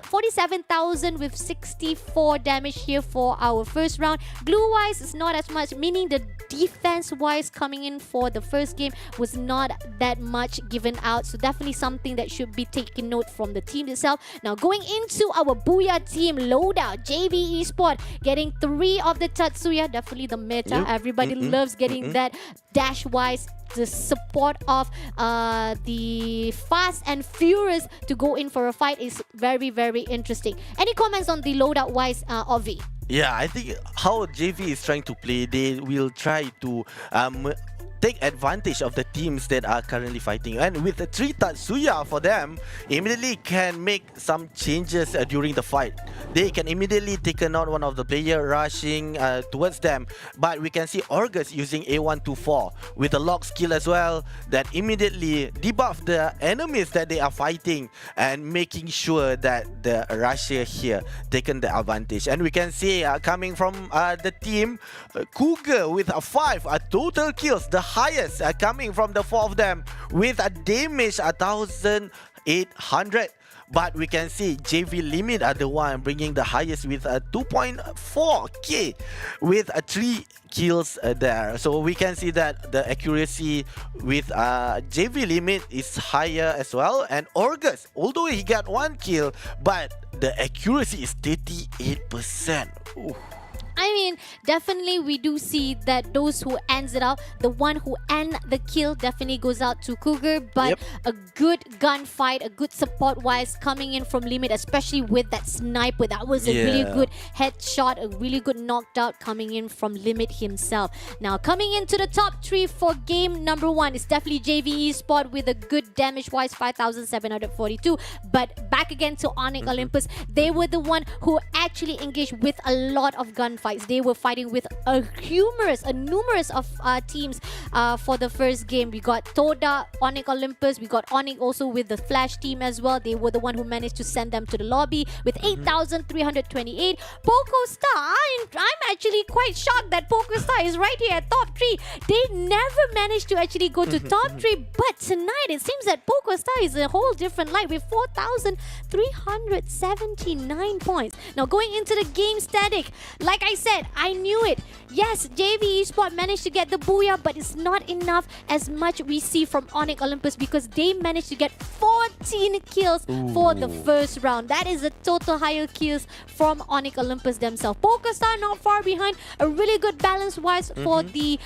47,000 with 64 damage here for our first round. Glue-wise, is not as much, meaning the defense-wise coming in for the first game was not that much given out. So definitely something that should be taken note from the team itself. Now going into our Booyah team loadout, JV Esports getting 3 of the Tatsuya. Definitely the meta. Everybody loves getting that dash-wise. The support of the Fast and Furious to go in for a fight is very, very interesting. Any comments on the loadout wise, Ovi? Yeah, I think how JV is trying to play, they will try to take advantage of the teams that are currently fighting, and with the 3 Tatsuya for them, immediately can make some changes during the fight. They can immediately take out one of the player rushing towards them, but we can see August using A124 with a lock skill as well that immediately debuff the enemies that they are fighting and making sure that the rusher here taken the advantage. And we can see coming from the team Cougar with 5 total kills, the highest coming from the 4 of them with a damage 1,800. But we can see JV Limit are the one bringing the highest with a 2.4k with 3 kills there. So we can see that the accuracy with JV Limit is higher as well. And August, although he got 1 kill, but the accuracy is 38%. Ooh. I mean, definitely we do see that those who ends it out, the one who end the kill definitely goes out to Cougar, but a good gunfight, a good support-wise coming in from Limit, especially with that sniper. That was a really good headshot, a really good knocked out coming in from Limit himself. Now, coming into the top 3 for game number 1 is definitely JV Esports with a good damage-wise, 5,742. But back again to Onyx Olympus, they were the one who actually engaged with a lot of gunfights. They were fighting with a numerous of teams for the first game. We got Toda, Onyx Olympus, we got Onyx also with the Flash team as well. They were the one who managed to send them to the lobby with 8,328. Poco Star, I'm actually quite shocked that Poco Star is right here at top 3. They never managed to actually go to top 3, but tonight it seems that Poco Star is a whole different light with 4,379 points. Now going into the game static, like I said, I knew it. Yes, JV Esports managed to get the booyah, but it's not enough as much we see from Onyx Olympus because they managed to get 14 kills for the first round. That is the total higher kills from Onyx Olympus themselves. PokerStar not far behind. A really good balance-wise for the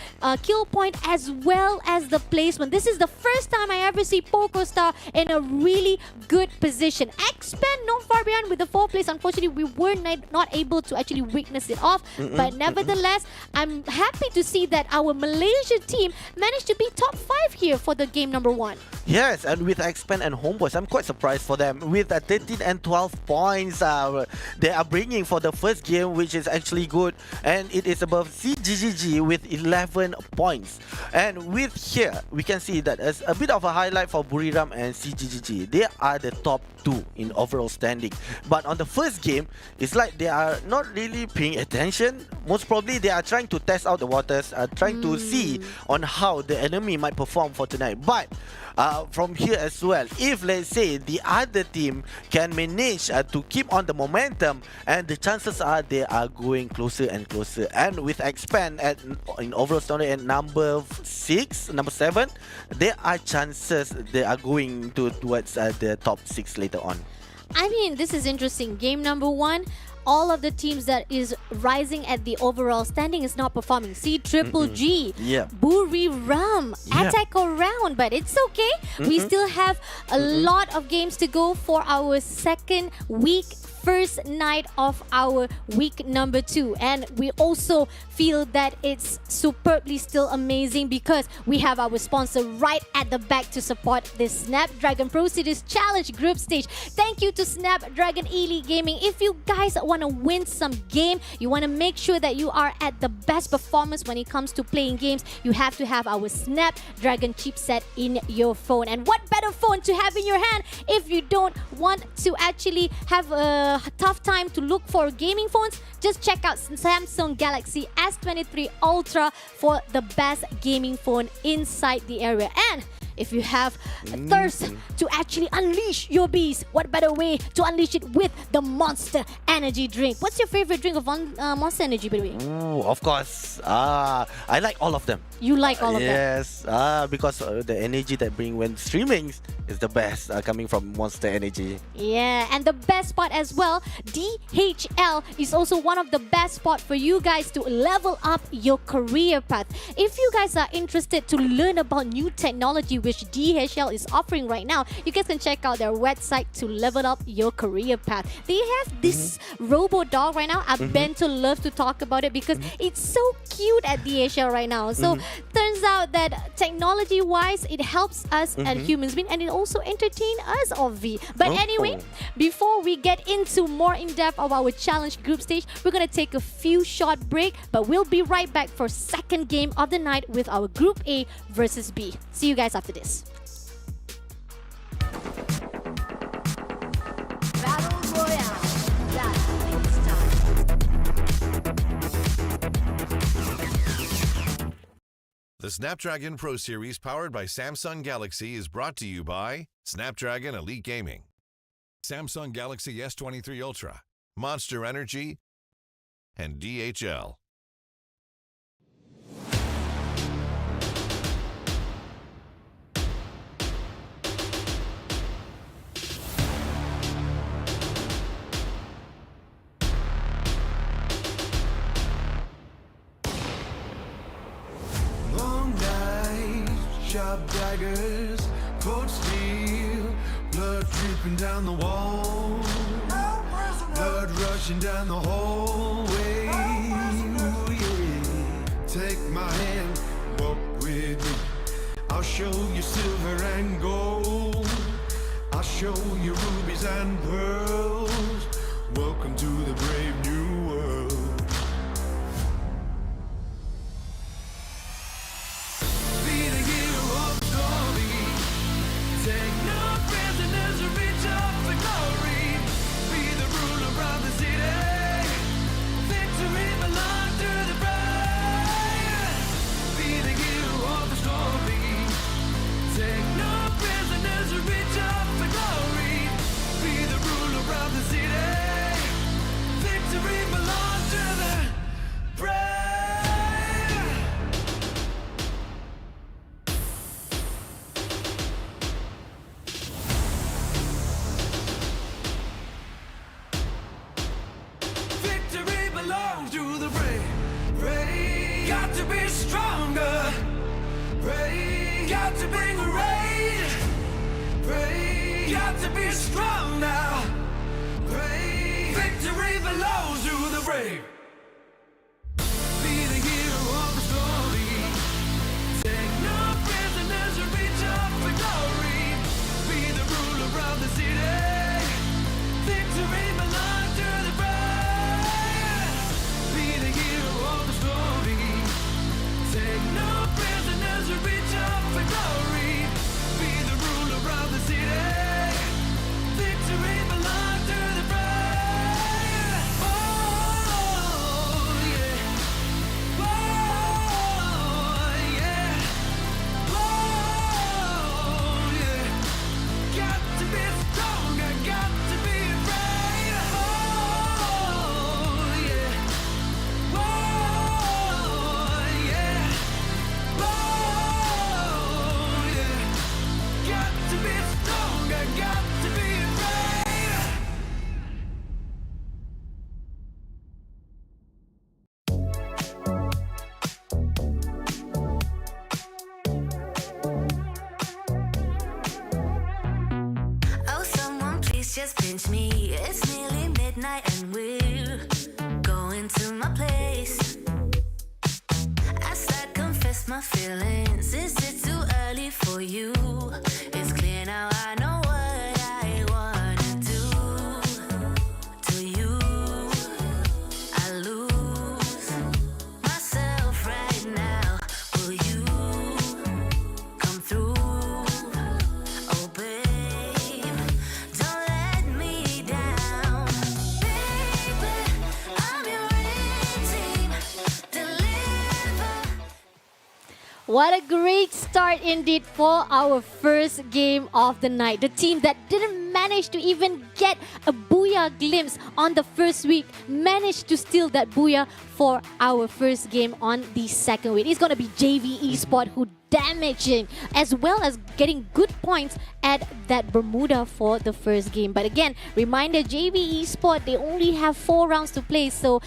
kill point as well as the placement. This is the first time I ever see PokerStar in a really good position. Xpen not far behind with the 4th place. Unfortunately, we were not able to actually witness it off. But nevertheless, I'm happy to see that our Malaysia team managed to be top 5 here for the game number 1. Yes, and with Xpen and Homeboys, I'm quite surprised for them. With 13 and 12 points they are bringing for the first game, which is actually good. And it is above CGGG with 11 points. And with here, we can see that as a bit of a highlight for Buriram and CGGG. They are the top 2 in overall standing. But on the first game, it's like they are not really paying attention. Most probably, they are trying to test out the waters, trying to see on how the enemy might perform for tonight. But from here as well, if let's say the other team can manage to keep on the momentum, and the chances are they are going closer and closer. And with Xpen in overall standing at number 7, there are chances they are going towards the top 6 later on. I mean, this is interesting. Game number 1, all of the teams that is rising at the overall standing is not performing. See, Triple G, Buriram, Attack around, but it's okay. We still have a lot of games to go for our second week first night of our week number 2. And we also feel that it's superbly still amazing because we have our sponsor right at the back to support this Snapdragon Pro Series Challenge group stage. Thank you to Snapdragon Elite Gaming. If you guys want to win some game, you want to make sure that you are at the best performance when it comes to playing games, you have to have our Snapdragon chipset in your phone. And what better phone to have in your hand if you don't want to actually have a tough time to look for gaming phones? Just check out Samsung Galaxy S23 Ultra for the best gaming phone inside the area. And if you have a thirst to actually unleash your beast, what better way to unleash it with the Monster Energy drink? What's your favorite drink of Monster Energy, by the way? Ooh, of course. I like all of them. You like all of them? Yes, because the energy that bring when streaming is the best coming from Monster Energy. Yeah, and the best part as well, DHL is also one of the best spot for you guys to level up your career path. If you guys are interested to learn about new technology which DHL is offering right now, you guys can check out their website to level up your career path. They have this robo dog right now. Bento loves to talk about it because it's so cute at DHL right now. So turns out that technology wise, it helps us as humans being, and it also entertain us, Ovi. But anyway, before we get into more in depth of our challenge group stage, we're gonna take a few short break, but we'll be right back for second game of the night with our Group A versus B. See you guys after this. Battle Royale. That's time. The Snapdragon Pro Series powered by Samsung Galaxy is brought to you by Snapdragon Elite Gaming, Samsung Galaxy S23 Ultra, Monster Energy, and DHL. Long nights, sharp daggers, cold steel, blood dripping down the wall, blood rushing down the hallway. Ooh, yeah. Take my hand, walk with me. I'll show you silver and gold. I'll show you rubies and pearls. Welcome to the brave new world. Be the hero of the story. Take no prisoners and reach up for glory. Be the ruler of the city. Victory belongs to the brave. Be the hero of the story. Take no prisoners and reach up for glory. Be the ruler of the city. Victory belongs to the brave. Victory belongs to the brave. Brave. Got to be stronger. Brave. Got to bring a rage. Brave. Got to be strong now. Brave. Victory belongs to the brave. Be the hero of the story. Take no prisoners and reach up for glory. Be the ruler of the city. Victory belongs to the brave. Be the hero of the story. Take no prisoners and reach up for glory. Be the ruler of the city. Victory belongs to the brave. Oh, yeah. Oh, yeah. Oh, yeah. Got to be stronger, got to be brave. Oh, yeah. Oh, yeah. Oh, yeah. Got to be stronger, got to be brave. Oh, someone please just pinch me. It's nearly midnight midnight and we're going to my place. I start confess my feelings. Is it too early for you? It's clear now I know what I wanna do to you. I lose myself right now. Will you come through? Oh babe, don't let me down. Baby, I'm your team. Deliver. What a great start indeed for our first game of the night. The team that didn't manage to even get a booyah glimpse on the first week managed to steal that booyah for our first game on the second week. It's going to be JV Esports who damaging as well as getting good points at that Bermuda for the first game. But again, reminder, JV Esports, they only have 4 rounds to play, so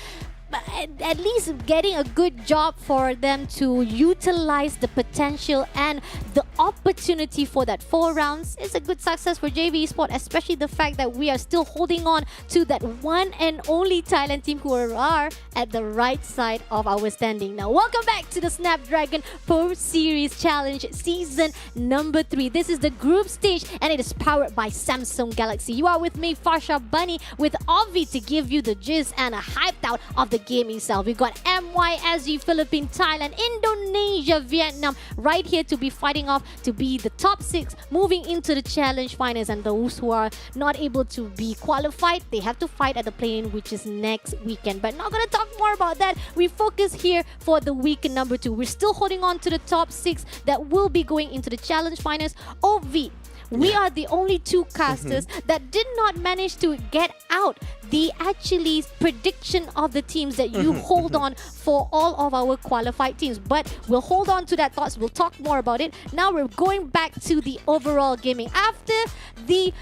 at least getting a good job for them to utilize the potential and the opportunity for that 4 rounds is a good success for JV Esports, especially the fact that we are still holding on to that one and only Thailand team who are at the right side of our standing. Now, welcome back to the Snapdragon Pro Series Challenge Season number 3. This is the group stage and it is powered by Samsung Galaxy. You are with me, Farsha Bunny, with Ovi to give you the gist and a hyped out of the game itself. We've got MYSG, Philippines, Thailand, Indonesia, Vietnam right here to be fighting off to be the top 6 moving into the challenge finals, and those who are not able to be qualified, they have to fight at the play-in, which is next weekend. But not gonna talk more about that. We focus here for the week number 2. We're still holding on to the top 6 that will be going into the challenge finals. OV, we are the only 2 casters that did not manage to get out the actually prediction of the teams that you hold on for all of our qualified teams. But we'll hold on to that thoughts. We'll talk more about it. Now we're going back to the overall gaming. After the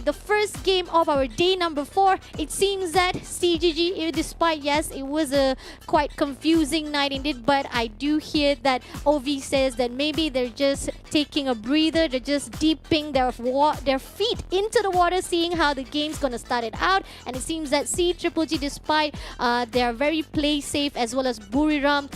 the first game of our day number 4, it seems that CGG, despite, yes, it was a quite confusing night indeed, but I do hear that OV says that maybe they're just taking a breather, they're just dipping their feet into the water, seeing how the game's gonna start it out. And it seems that CGG, despite they are very play safe, as well as Buriram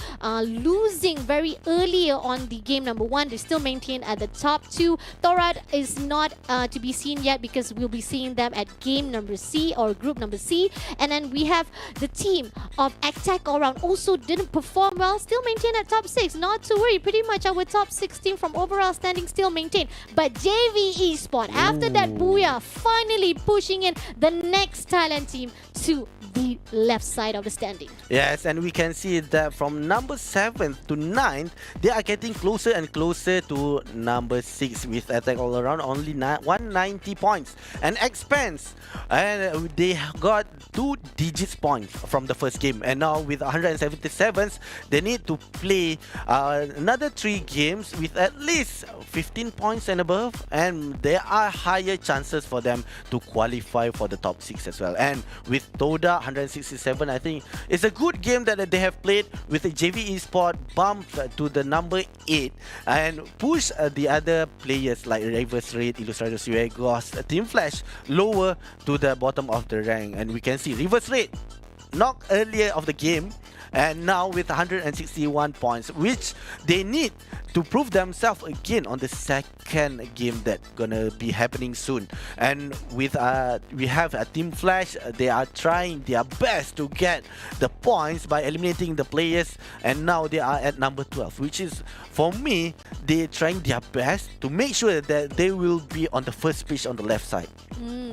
losing very earlier on the game number 1, they still maintain at the top 2. Thorad is not to be seen yet because we'll be seeing them at game number C or group number C. And then we have the team of Attack All Round also didn't perform well, still maintain at top 6. Not to worry, pretty much our top 16 from overall standing still maintained. But JV Esports, after that booyah, finally pushing in the next Thailand team to the left side of the standing. Yes, and we can see that from number 7th to 9th, they are getting closer and closer to number 6 with Attack All Around, only 190 points. And Expanse, and they got 2 digits points from the first game. And now with 177s, they need to play another 3 games with at least 15 points and above. And there are higher chances for them to qualify for the top 6 as well. And with Toda 167, I think it's a good game that they have played with the JV Esports bumped to the number 8 and push the other players like Reverse Raid, Illustrator Ghost, Team Flash lower to the bottom of the rank. And we can see Reverse Raid knocked earlier of the game, and now with 161 points, which they need to prove themselves again on the second game that gonna be happening soon. And with we have a Team Flash, they are trying their best to get the points by eliminating the players, and now they are at number 12, which is, for me, they're trying their best to make sure that they will be on the first pitch on the left side.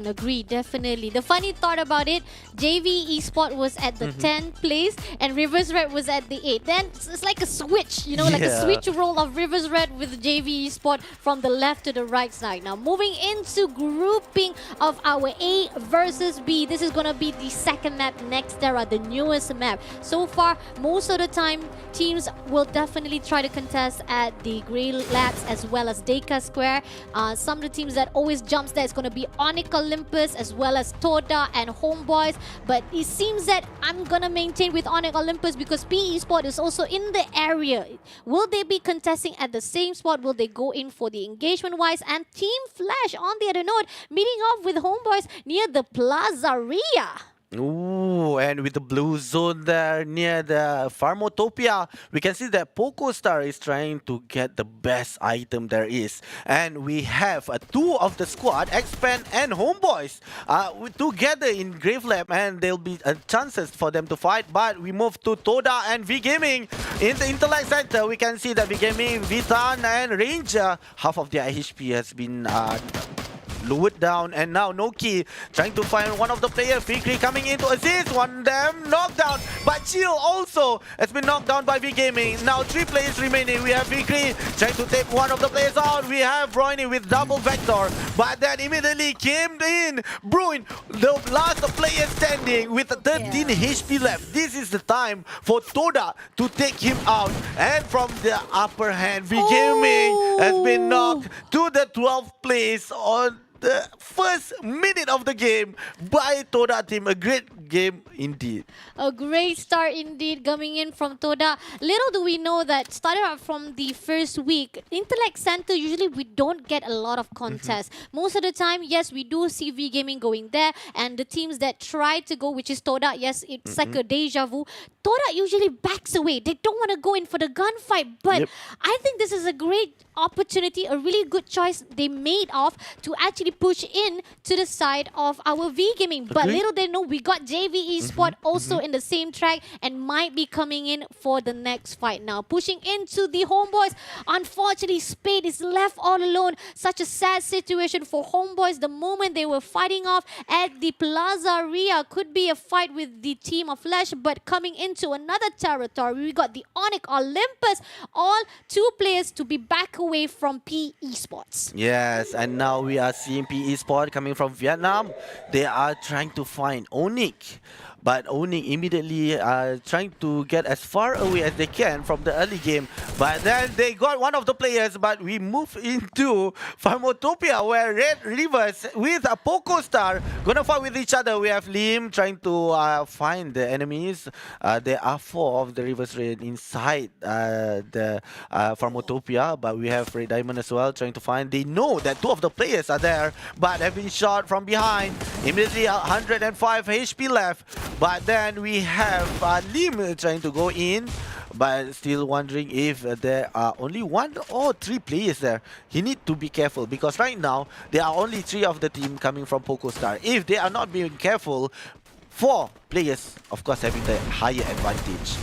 Agree, definitely. The funny thought about it, JV Esports was at the 10th place and Reverse Red was at the 8th. Then it's like a switch, you know, like a switch roll of Reverse Red with JV Esports from the left to the right side. Now, moving into grouping of our A versus B. This is going to be the second map, next Terra, the newest map. So far, most of the time, teams will definitely try to contest at the Grey Labs as well as Deka Square. Some of the teams that always jumps there is going to be Onyx Olympus as well as Toda and Homeboys. But it seems that said, I'm gonna maintain with Onyx Olympus because PE Sport is also in the area. Will they be contesting at the same spot? Will they go in for the engagement-wise? And Team Flash on the other note, meeting off with Homeboys near the Plazaria. Ooh, and with the blue zone there near the Pharmotopia, we can see that PocoStar is trying to get the best item there is. And we have two of the squad, Xpan and Homeboys, together in Grave Lab, and there'll be chances for them to fight. But we move to Toda and V Gaming. In the Intellect Center, we can see that V Gaming, Vitan and Ranger, half of their HP has been lowered down, and now Noki trying to find one of the players. Fikri coming in to assist, one of them knocked down, but Chill also has been knocked down by V Gaming. Now 3 players remaining. We have Fikri trying to take one of the players out. We have Royne with double vector, but then immediately came in Bruin, the last player standing with 13 HP left. This is the time for Toda to take him out, and from the upper hand, V Gaming has been knocked to the 12th place on the first minute of the game by Toda team. A great game indeed. A great start indeed coming in from Toda. Little do we know that started out from the first week, Intellect Center, usually we don't get a lot of contests. Most of the time, yes, we do see V Gaming going there, and the teams that try to go, which is Toda, yes, it's like a deja vu. Toda usually backs away. They don't want to go in for the gunfight, but I think this is a great opportunity, a really good choice they made of to actually push in to the side of our V Gaming. But little they know, we got JV Esports also in the same track and might be coming in for the next fight now. Pushing into the Homeboys. Unfortunately, Spade is left all alone. Such a sad situation for Homeboys. The moment they were fighting off at the Plazaria, could be a fight with the team of Flash, but coming into another territory, we got the Onyx Olympus. All 2 players to be back away from PE Esports. Yes, and now we are seeing PE Sport coming from Vietnam. They are trying to find Onyx, but Onyx immediately trying to get as far away as they can from the early game. But then they got one of the players, but we move into Pharmotopia where Red Rivers with a PocoStar gonna fight with each other. We have Lim trying to find the enemies. There are 4 of the Rivers Red inside the Pharmotopia, but we have Red Diamond as well trying to find. They know that 2 of the players are there, but have been shot from behind. Immediately 105 HP left. But then we have Lim trying to go in, but still wondering if there are only 1 or 3 players there. He need to be careful because right now there are only 3 of the team coming from PocoStar. If they are not being careful, 4 players, of course, having the higher advantage.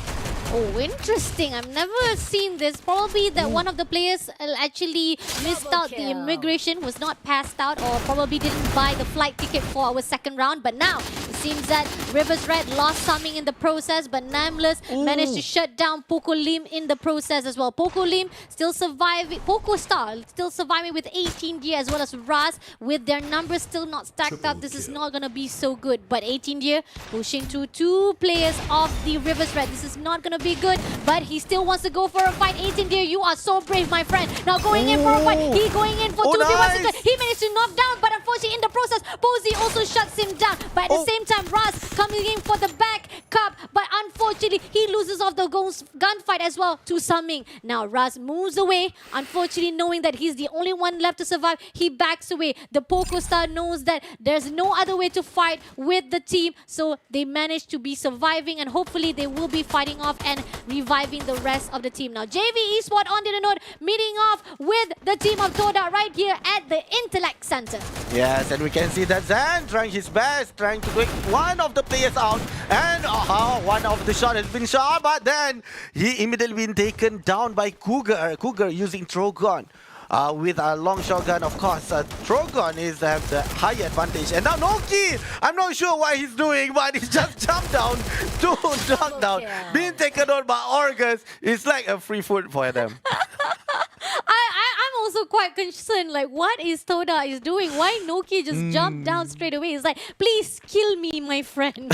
Oh, interesting. I've never seen this. Probably that one of the players actually missed out the immigration, was not passed out, or probably didn't buy the flight ticket for our second round. But now, it seems that Rivers Red lost something in the process, but Nameless managed to shut down Poco Lim in the process as well. Poco Lim still surviving, PocoStar still surviving with 18 gear, as well as Raz with their numbers still not stacked up. This is not going to be so good. But 18 gear pushing to 2 players of the Rivers Red. This is not going to be good, but he still wants to go for a fight. 18 dear, you are so brave, my friend. Now going in for a fight. He going in for 2v1. He managed to knock down, but unfortunately in the process, Posey also shuts him down. But at the same time, Raz coming in for the back cup, but unfortunately he loses off the gunfight as well to Summing. Now Raz moves away, unfortunately knowing that he's the only one left to survive. He backs away. The PocoStar knows that there's no other way to fight with the team, so they manage to be surviving, and hopefully they will be fighting off and reviving the rest of the team. Now JV Esports on the note, meeting off with the team of Toda right here at the Intellect Center. Yes, and we can see that Zan trying his best, trying to take one of the players out, and one of the shot has been shot, but then he immediately been taken down by Cougar. Cougar using Trogon. With a long shotgun, of course, Trogon is have the higher advantage. And now Noki, I'm not sure what he's doing, but he just jumped down to knockdown, being taken on by Orgus. It's like a free food for them. I'm also quite concerned. Like, what is Toda is doing? Why Noki just jumped down straight away? It's like, please kill me, my friend.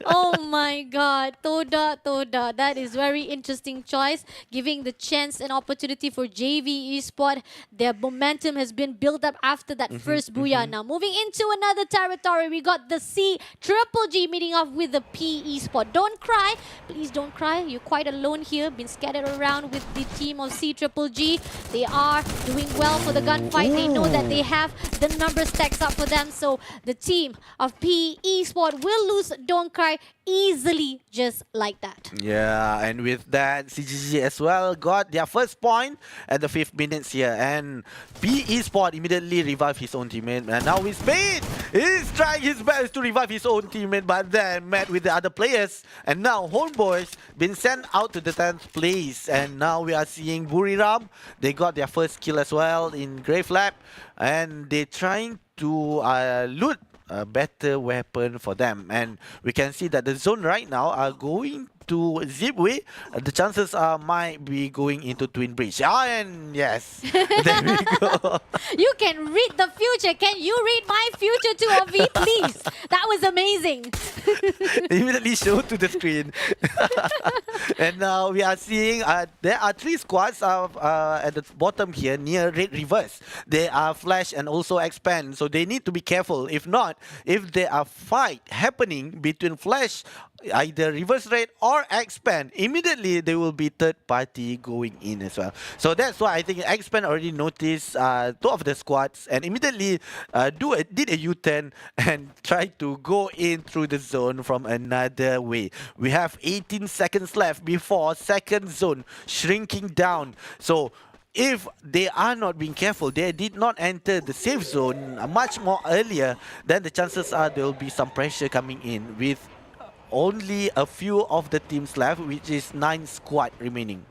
Oh my God, Toda. That is very interesting choice, giving the chance and opportunity for JV Esport. Their momentum has been built up after that first booyah. Now, moving into another territory, we got the C Triple G meeting off with the P Esport. Don't cry, please don't cry. You're quite alone here. Been scattered around with the team of C Triple G. They are doing well for the gunfight. They know that they have the number stacks up for them. So the team of P Esport will lose Don't Cry easily, just like that. Yeah, and with that, CGG as well got their first point at the 5th minutes here. And P Esport immediately revived his own teammate. And now with Spade, he's trying his best to revive his own teammate, but then met with the other players. And now Homeboys been sent out to the 10th place. And now we are seeing Buriram. They got their first kill as well in Grave Lab. And they're trying to loot a better weapon for them, and we can see that the zone right now are going to Zipway. The chances are might be going into Twin Bridge. And yes, there we go. You can read the future. Can you read my future too, Avi, please? That was amazing. Immediately show to the screen. And now we are seeing there are 3 squads at the bottom here near Red Reverse. They are Flash and also Expand, so they need to be careful. If not, if there are fight happening between Flash, either Reverse Red or Expand, immediately there will be third party going in as well. So that's why I think Expand already noticed 2 of the squads and immediately did a U-turn and tried to go in through the zone from another way. We have 18 seconds left before second zone shrinking down. So if they are not being careful, they did not enter the safe zone much more earlier, then the chances are there will be some pressure coming in with only a few of the teams left, which is 9 squad remaining.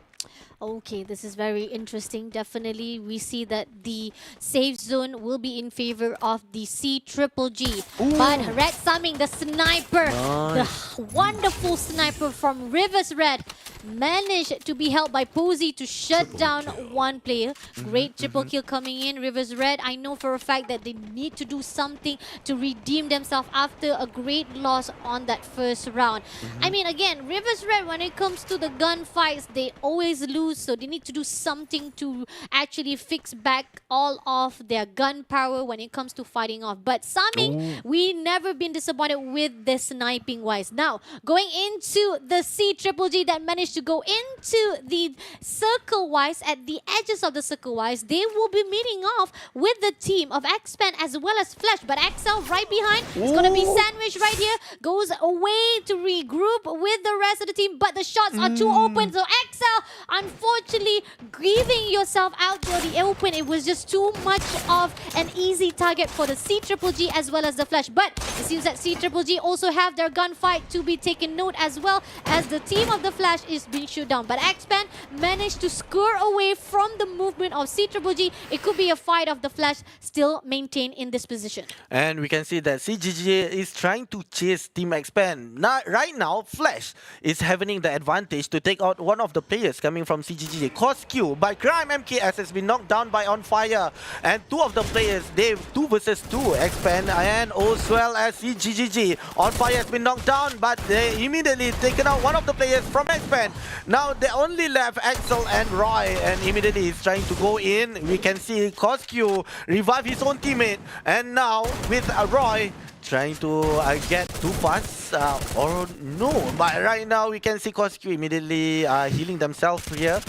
Okay, this is very interesting. Definitely, we see that the safe zone will be in favor of the C Triple G. But Red Summing, the sniper, the wonderful sniper from Rivers Red, managed to be held by Posey to shut down one player. Great triple kill coming in. Rivers Red, I know for a fact that they need to do something to redeem themselves after a great loss on that first round. I mean, again, Rivers Red, when it comes to the gunfights, they always lose. So they need to do something to actually fix back all of their gun power when it comes to fighting off. But Saming, we never been disappointed with the sniping wise. Now, going into the C Triple G that managed to go into the circle wise, at the edges of the circle wise, they will be meeting off with the team of Expand as well as Flash. But Axel right behind is going to be sandwiched right here, goes away to regroup with the rest of the team, but the shots are too open. So Axel, unfortunately, giving yourself out to the open, it was just too much of an easy target for the C Triple G as well as the Flash. But it seems that C Triple G also have their gunfight to be taken note as well, as the team of the Flash is being shut down. But X-Pan managed to score away from the movement of C Triple G. It could be a fight of the Flash still maintained in this position. And we can see that CGG is trying to chase Team Expand. Now, right now, Flash is having the advantage to take out one of the players coming from CGG. Cosq by Crime MKS has been knocked down by On Fire. And 2 of the players, they 2 versus 2, Expand and as well as CGG. On Fire has been knocked down, but they immediately taken out one of the players from Expand. Now they only left Axel and Roy, and immediately he's trying to go in. We can see Cosq revive his own teammate, and now with Roy trying to get too fast or no, but right now we can see Cosq immediately healing themselves here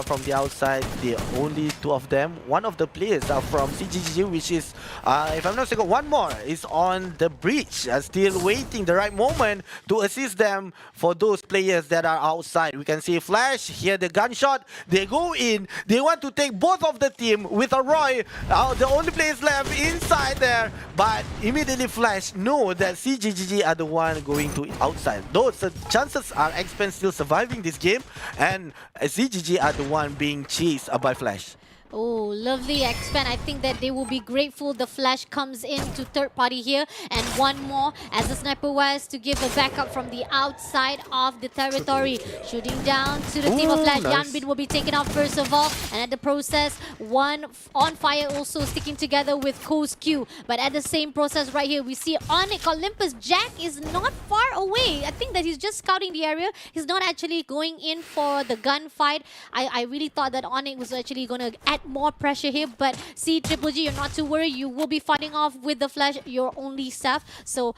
from the outside. The only 2 of them, one of the players are from CGG, which is if I'm not mistaken, one more is on the bridge, still waiting the right moment to assist them for those players that are outside. We can see Flash here, the gunshot, they go in, they want to take both of the team with a Roy, the only players left inside there, but immediately Flash know that CGG are the one going to outside. Those chances are Expand still surviving this game, and CGG are the one being chased by Flash. Oh, lovely expand. I think that they will be grateful the flash comes in to third party here. And one more as the sniper was to give a backup from the outside of the territory. Shooting down to the team of Flash. Nice. Yanbin will be taken out first of all. And at the process, one on fire also sticking together with Coast Q. But at the same process right here, we see Onyx Olympus. Jack is not far away. I think that he's just scouting the area. He's not actually going in for the gunfight. I really thought that Onyx was actually going to add more pressure here. But see, Triple G, you're not too worried. You will be fighting off with the Flash. You're only safe. So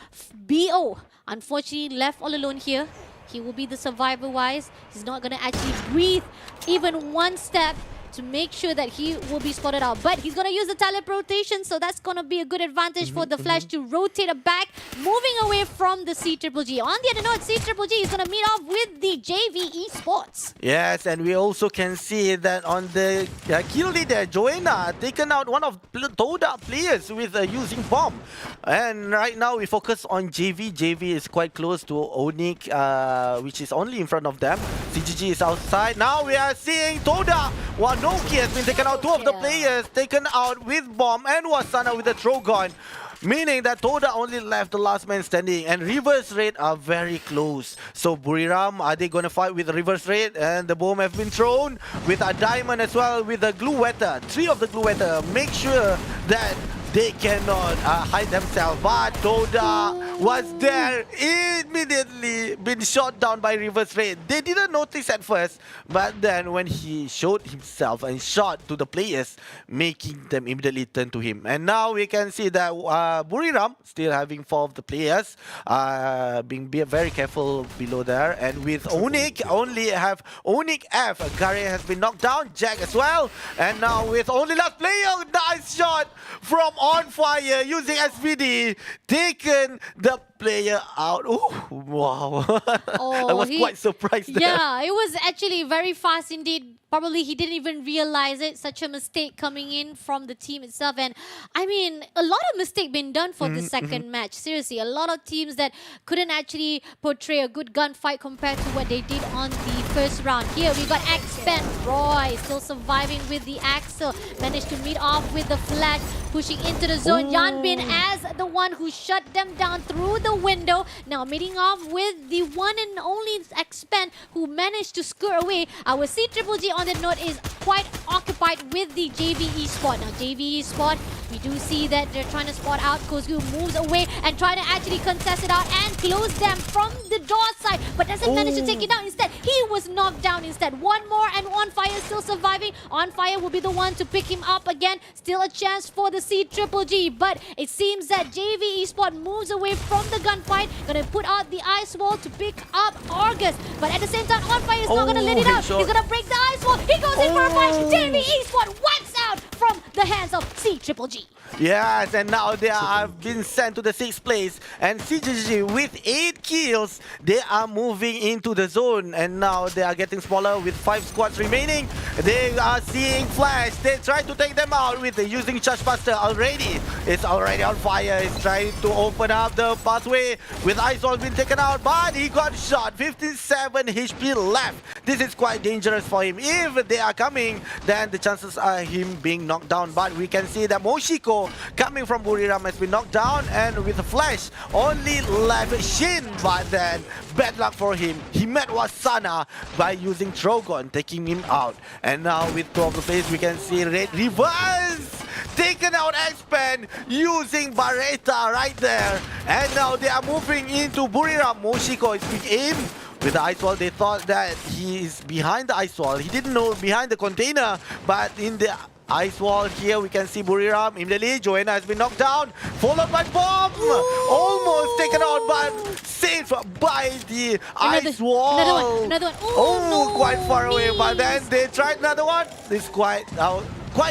BO, unfortunately, left all alone here. He will be the survivor-wise. He's not going to actually breathe even one step to make sure that he will be spotted out. But he's going to use the teleportation, so that's going to be a good advantage for the Flash to rotate it back, moving away from the C Triple G. On the other note, C Triple G is going to meet off with the JV Esports. Yes, and we also can see that on the kill leader, Joanna taken out one of Toda players with using bomb. And right now we focus on JV. JV is quite close to Onyx, which is only in front of them. CGG is outside. Now we are seeing Toda. Wanoki has been taken out. Two of the players taken out with bomb and Wasana with the Trogon. Meaning that Toda only left the last man standing, and Reverse Raid are very close. So Buriram, are they going to fight with Reverse Raid? And the bomb have been thrown with a diamond as well with the glue wetter. 3 of the glue wetter. Make sure that they cannot hide themselves. But Toda was there, immediately been shot down by Reverse Raid. They didn't notice at first, but then when he showed himself and shot to the players, making them immediately turn to him. And now we can see that Buriram still having 4 of the players, being very careful below there. And with Onyx, only have Onyx F. Gary has been knocked down, Jack as well. And now with only last player, nice shot from On Fire using SVD, taken the player out. Oh, wow. I was quite surprised there. Yeah, it was actually very fast indeed. Probably he didn't even realize it. Such a mistake coming in from the team itself. And I mean, a lot of mistake been done for the second match. Seriously, a lot of teams that couldn't actually portray a good gunfight compared to what they did on the first round. Here we got X-Pen. Roy still surviving with the Axel. Managed to meet off with the Flash, pushing into the zone. Yanbin as the one who shut them down through the window. Now meeting off with the one and only X-Pen who managed to skirt away. Our C Triple G on that note is quite occupied with the JV Esport. Now JV Esport, we do see that they're trying to spot out. Kozgu moves away and trying to actually contest it out and close them from the door side, but doesn't manage to take it down. Instead, he was knocked down instead. One more and On Fire still surviving. On Fire will be the one to pick him up again. Still a chance for the C Triple G, but it seems that JV Esport moves away from the gunfight. Gonna put out the ice wall to pick up Argus, but at the same time, On Fire is not gonna let it out. He's gonna break the ice wall. He goes in for a fight. JV Esport wipes out from the hands of C Triple G. Yes, and now they have been sent to the 6th place. And CGG with 8 kills, they are moving into the zone. And now they are getting smaller with 5 squads remaining. They are seeing Flash. They try to take them out with using Chargebuster already. It's already on fire. He's trying to open up the pathway with Ice Wall being taken out. But he got shot. 57 HP left. This is quite dangerous for him. If they are coming, then the chances are him being knocked down. But we can see that Moshiko coming from Buriram has been knocked down, and with the Flash only left Shin, but then bad luck for him. He met Wasana by using Trogon, taking him out. And now with 2 of the players, we can see Red Reverse taken out X-Pen using Barretta right there. And now they are moving into Buriram. Moshiko is big aim. With the ice wall, they thought that he is behind the ice wall. He didn't know behind the container, but in the ice wall here we can see Buriram immediately. Joanna has been knocked down, followed by Bomb. Almost taken out, but saved by the ice wall. Another one. Oh, no, quite far away. miss. But then they tried another one. It's quite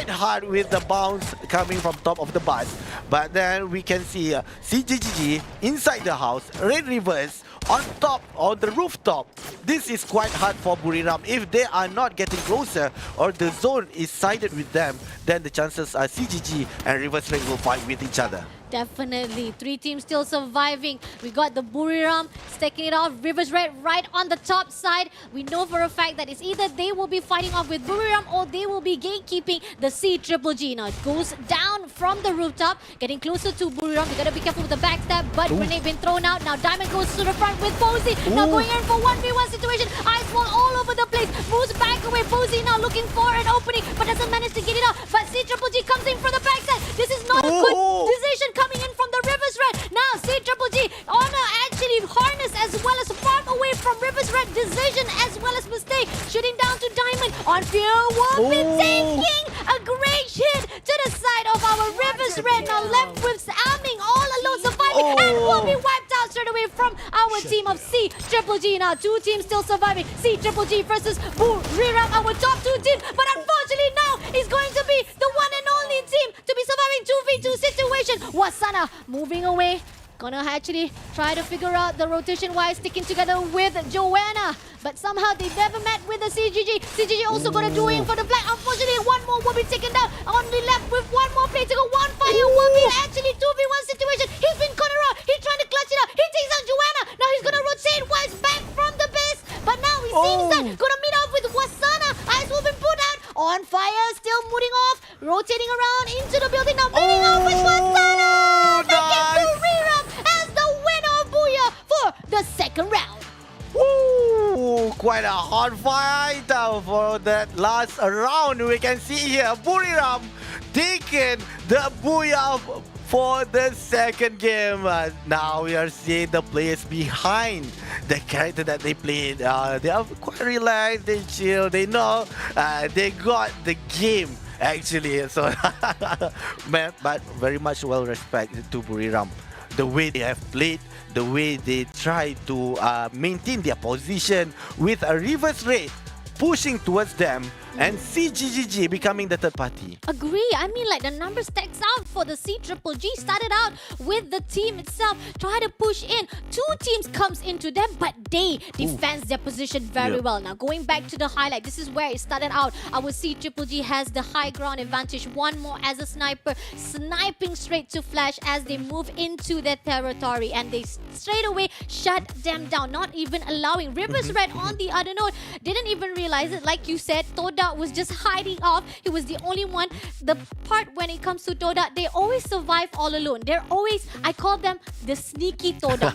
hard with the bounce coming from top of the bus. But then we can see CGG inside the house, Red Reverse on top, on the rooftop. This is quite hard for Buriram. If they are not getting closer or the zone is sided with them, then the chances are CGG and Reverse Ring will fight with each other. Definitely. 3 teams still surviving. We got the Buriram stacking it off. Rivers Red right on the top side. We know for a fact that it's either they will be fighting off with Buriram or they will be gatekeeping the C-Triple-G. Now it goes down from the rooftop, getting closer to Buriram. We gotta be careful with the backstab, but grenade been thrown out. Now Diamond goes to the front with Posey. Now going in for 1v1 situation. Ice wall all over the place. Moves back away. Posey now looking for an opening, but doesn't manage to get it out. But C-Triple-G comes in for the backstab. This is not a good decision coming in from the Rivers Red. Now C-Triple-G on a actually harness as well as far away from Rivers Red. Decision as well as mistake. Shooting down to Diamond on Fear will be taking a great hit to the side of our Rivers Red. Now left with Amming all alone surviving and will be wiped out straight away from our team of C-Triple-G. Now 2 teams still surviving. C-Triple-G versus Buriram, our top 2 teams. But unfortunately now is going to be the one and only team to be surviving 2v2 situation. Wasana moving away. Gonna actually try to figure out the rotation wise, sticking together with Joanna. But somehow they never met with the CGG. CGG also gonna do in for the flag. Unfortunately, one more will be taken down. Only left with one more play to go. One fire will be actually 2v1 situation. He's been cornered out. He's trying to clutch it out. He takes out Joanna. Now he's gonna rotate wise back from the base. But now he seems that gonna meet up with Wasana. Eyes will be put out. On fire, still moving off. Rotating around into the building. Now meeting up with Wasana. Making Buriram as the winner of Booyah for the second round. Woo! Quite a hot fight for that last round. We can see here Buriram taking the Booyah for the second game. Now we are seeing the players behind the character that they played. They are quite relaxed, they chill, they know they got the game actually. So, man, but very much well respected to Buriram. The way they have played, the way they try to maintain their position with a reverse rate pushing towards them and CGGG becoming the third party. Agree. I mean, like the number stacks out for the C-Triple-G. Started out with the team itself. Try to push in. 2 teams comes into them, but they defends their position very well. Now, going back to the highlight, this is where it started out. Our C-Triple-G has the high ground advantage. One more as a sniper, sniping straight to Flash as they move into their territory. And they straight away shut them down, not even allowing Rivers Red on the other note. Didn't even realize it. Like you said, Toda was just hiding off. He was the only one. The part when it comes to Toda, they always survive all alone. They're always, I call them the sneaky Toda.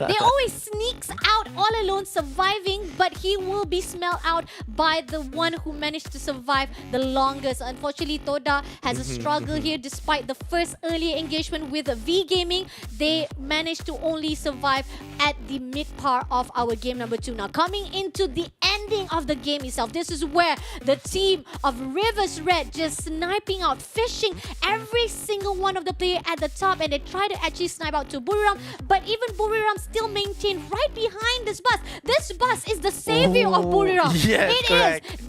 They always sneaks out all alone, surviving, but he will be smelled out by the one who managed to survive the longest. Unfortunately, Toda has a struggle here despite the first early engagement with V Gaming. They managed to only survive at the mid part of our game number 2. Now, coming into the ending of the game itself, this is where the team of Rivers Red just sniping out, fishing every single one of the player at the top, and they try to actually snipe out to Buriram, but even Buriram still maintained right behind this bus. This bus is the savior of Buriram. Yes, it correct. is.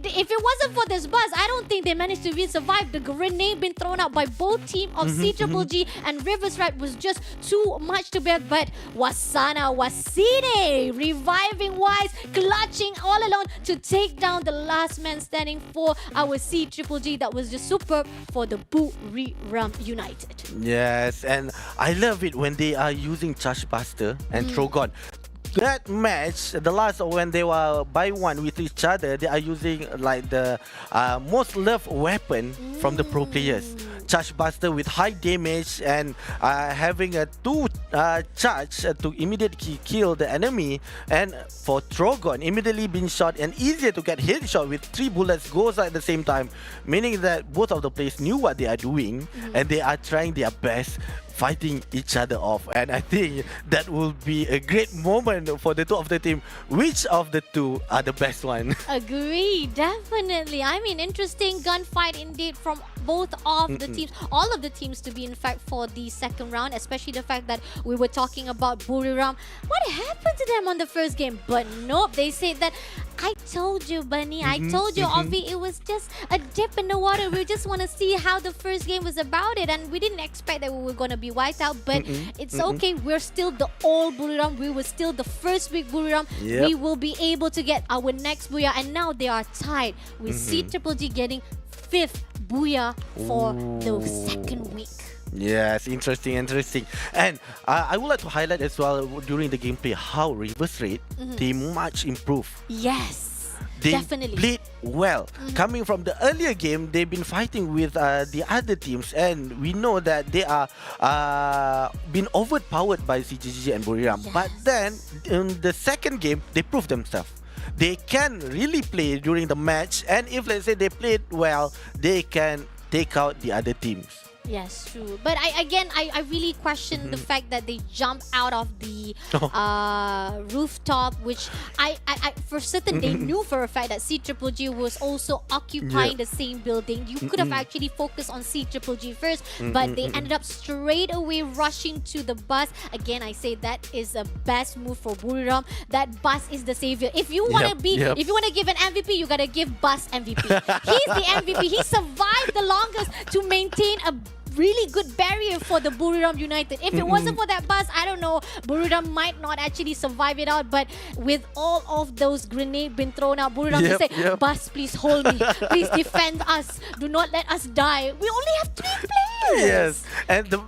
If it wasn't for this bus, I don't think they managed to even survive. The grenade been thrown out by both team of C-Triple-G and Rivers Red was just too much to bear. But Wasana Wasine reviving wise, clutching all alone to take down the last man standing for our C-Triple-G. That was just superb for the Buriram United. Yes, and I love it when they are using Charge Buster and Trogon. That match, the last when they were by one with each other, they are using like the most loved weapon from the pro players. Charge Buster with high damage and having a 2 charge to immediately kill the enemy, and for Trogon immediately being shot and easier to get headshot with 3 bullets goes at the same time, meaning that both of the players knew what they are doing and they are trying their best fighting each other off. And I think that will be a great moment for the 2 of the team. Which of the 2 are the best one? Agree, definitely. I mean, interesting gunfight indeed from both of the teams, all of the teams to be in fact for the second round, especially the fact that we were talking about Buriram. What happened to them on the first game? But nope, they said that, I told you, Bunny, I told you, Ovi, it was just a dip in the water. We just want to see how the first game was about it, and we didn't expect that we were going to be wiped out, but it's okay. We're still the old Buriram. We were still the first big Buriram. We will be able to get our next Booyah, and now they are tied with C-Triple-G getting 5th Booyah for the second week. Yes, interesting. And I would like to highlight as well during the gameplay how reverse rate they much improve. Yes, They definitely. played well. Coming from the earlier game, they've been fighting with the other teams, and we know that they are been overpowered by CGG and Buriram. Yes. But then in the second game, they proved themselves. They can really play during the match, and if let's say they played well, they can take out the other teams. Yes, true. But I really question the fact that they jump out of the rooftop, which I for certain they knew for a fact that C-Triple-G was also occupying the same building. You could have actually focused on C-Triple-G first, but they ended up straight away rushing to the bus. Again, I say that is the best move for Buriram. That bus is the savior. If you want to if you want to give an MVP, you gotta give Bus MVP. He's the MVP. He survived the longest to maintain a really good barrier for the Buriram United. If it wasn't for that bus, I don't know, Buriram might not actually survive it out. But with all of those grenades been thrown out, Buriram just say, Bus, please hold me. Please defend us. Do not let us die. We only have 3 players. Yes, and the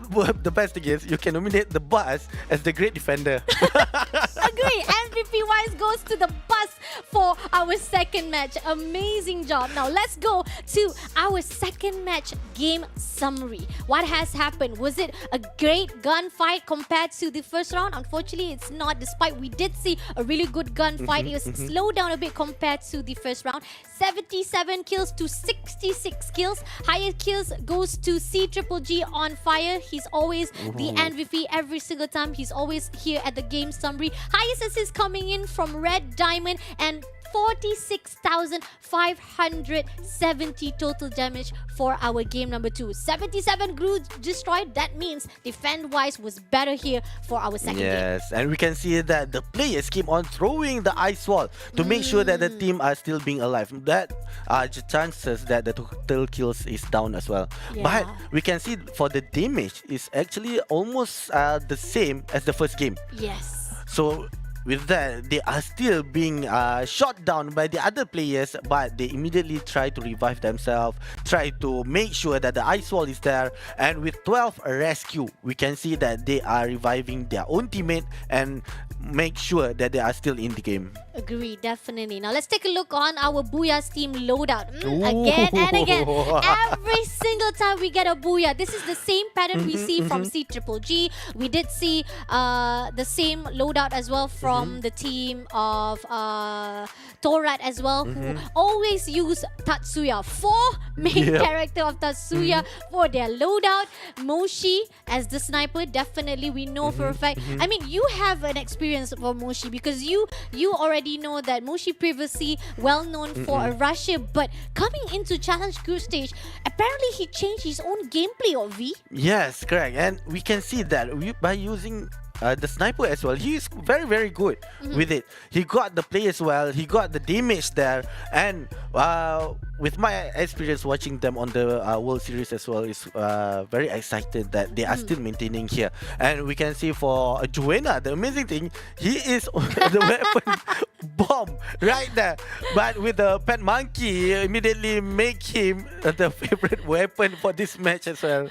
best thing is you can nominate the bus as the great defender. Agree. MVP wise goes to the bus for our second match. Amazing job. Now let's go to our second match game summary. What has happened? Was it a great gunfight compared to the first round? Unfortunately, it's not. Despite we did see a really good gunfight, it was slowed down a bit compared to the first round. 77 kills to 66 kills. Highest kills goes to C-Triple-G on fire. He's always the MVP every single time. He's always here at the game summary. Highest assists coming in from Red Diamond and 46,570 total damage for our game number 2. 77 grew destroyed. That means defend-wise was better here for our second game. Yes, and we can see that the players keep on throwing the ice wall to make sure that the team are still being alive. That the chances that the total kills is down as well. But we can see for the damage is actually almost the same as the first game. Yes. So with that, they are still being shot down by the other players, but they immediately try to revive themselves, try to make sure that the ice wall is there. And with 12 rescue, we can see that they are reviving their own teammate and make sure that they are still in the game. Agree, definitely. Now let's take a look on our Booyah's team loadout. Again and again. Every single time we get a Booyah, this is the same pattern we see from C-Triple-G. We did see the same loadout as well from the team of Torat as well, who always use Tatsuya. 4 main character of Tatsuya for their loadout. Moshi as the sniper, definitely we know for a fact. I mean, you have an experience for Moshi because you already know that Moshi previously well known for a rusher, but coming into challenge group stage, apparently he changed his own gameplay of V. Yes, correct. And we can see that by using the sniper as well, he is very, very good with it. He got the play as well, he got the damage there, and with my experience watching them on the World Series as well, is very excited that they are still maintaining here. And we can see for Joanna, the amazing thing, he is the weapon bomb right there, but with the pet monkey immediately make him the favorite weapon for this match as well.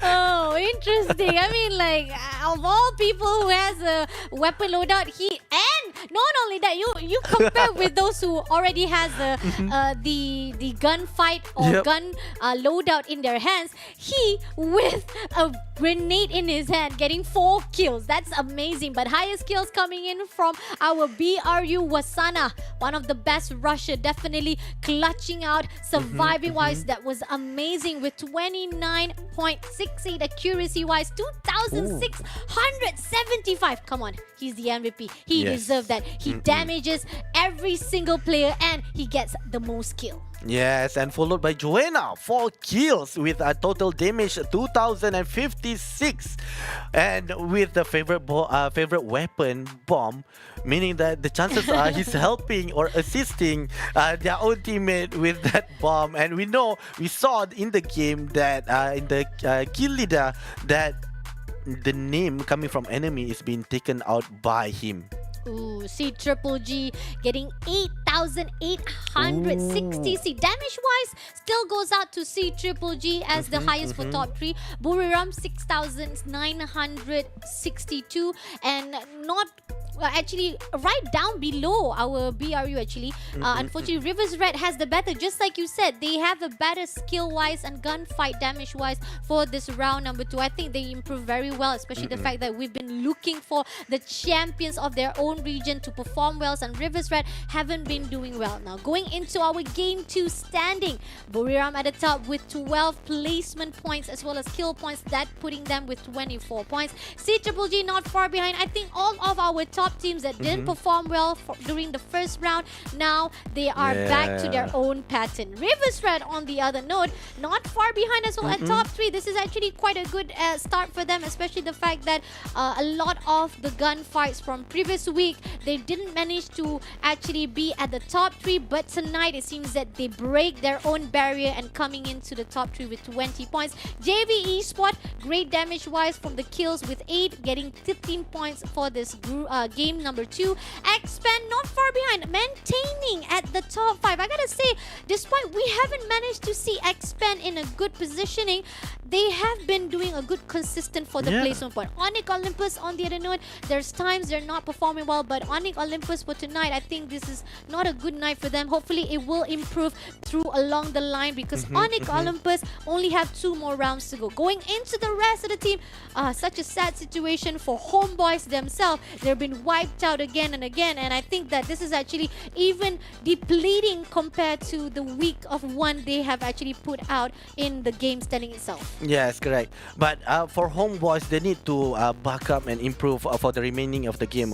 Oh, interesting. I mean, like, of all people who has a weapon loadout, and not only that, you compare with those who already has the gunfight or gun loadout in their hands, he with a grenade in his hand getting 4 kills. That's amazing. But highest kills coming in from our BRU Wasana, one of the best rusher, definitely clutching out, surviving wise. That was amazing with 29.68 accuracy wise, 2,675. Come on, he's the MVP. He deserved that. He damages every single player and he gets the most kill. Yes, and followed by Joanna, 4 kills with a total damage 2,056, and with the favorite weapon bomb, meaning that the chances are he's helping or assisting their own teammate with that bomb. And we saw in the game that in the kill leader that the name coming from enemy is being taken out by him. Ooh, Ooh, see Triple G getting 8,860. See, damage-wise, still goes out to see Triple G as the highest for top 3. Buriram 6,962, and not actually right down below our BRU actually. Unfortunately, Rivers Red has the better, just like you said, they have a better skill-wise and gunfight damage-wise for this round number 2. I think they improved very well, especially the fact that we've been looking for the champions of their own region to perform well, and Rivers Red haven't been doing well. Now, going into our game 2 standing, Buriram at the top with 12 placement points as well as kill points, that putting them with 24 points. CGG not far behind. I think all of our top teams that didn't perform well during the first round, now they are back to their own pattern. Rivers Red, on the other note, not far behind as well at top 3. This is actually quite a good start for them, especially the fact that a lot of the gunfights from previous week, they didn't manage to actually be at the top 3, but tonight it seems that they break their own barrier and coming into the top 3 with 20 points. JV Esports, great damage wise from the kills with 8, getting 15 points for this game number 2. Xpan not far behind, maintaining at the top 5. I gotta say, despite we haven't managed to see Xpan in a good positioning, they have been doing a good consistent for the placement point. Onyx Olympus, on the other note, there's times they're not performing well, but Onyx Olympus for tonight, I think this is not a good night for them. Hopefully it will improve through along the line, because Onyx Olympus only have 2 more rounds to go. Going into the rest of the team, such a sad situation for Homeboys themselves. They've been wiped out again and again, and I think that this is actually even depleting compared to the week of 1 they have actually put out in the game standing itself. Yes, correct. But for Homeboys, they need to back up and improve for the remaining of the game.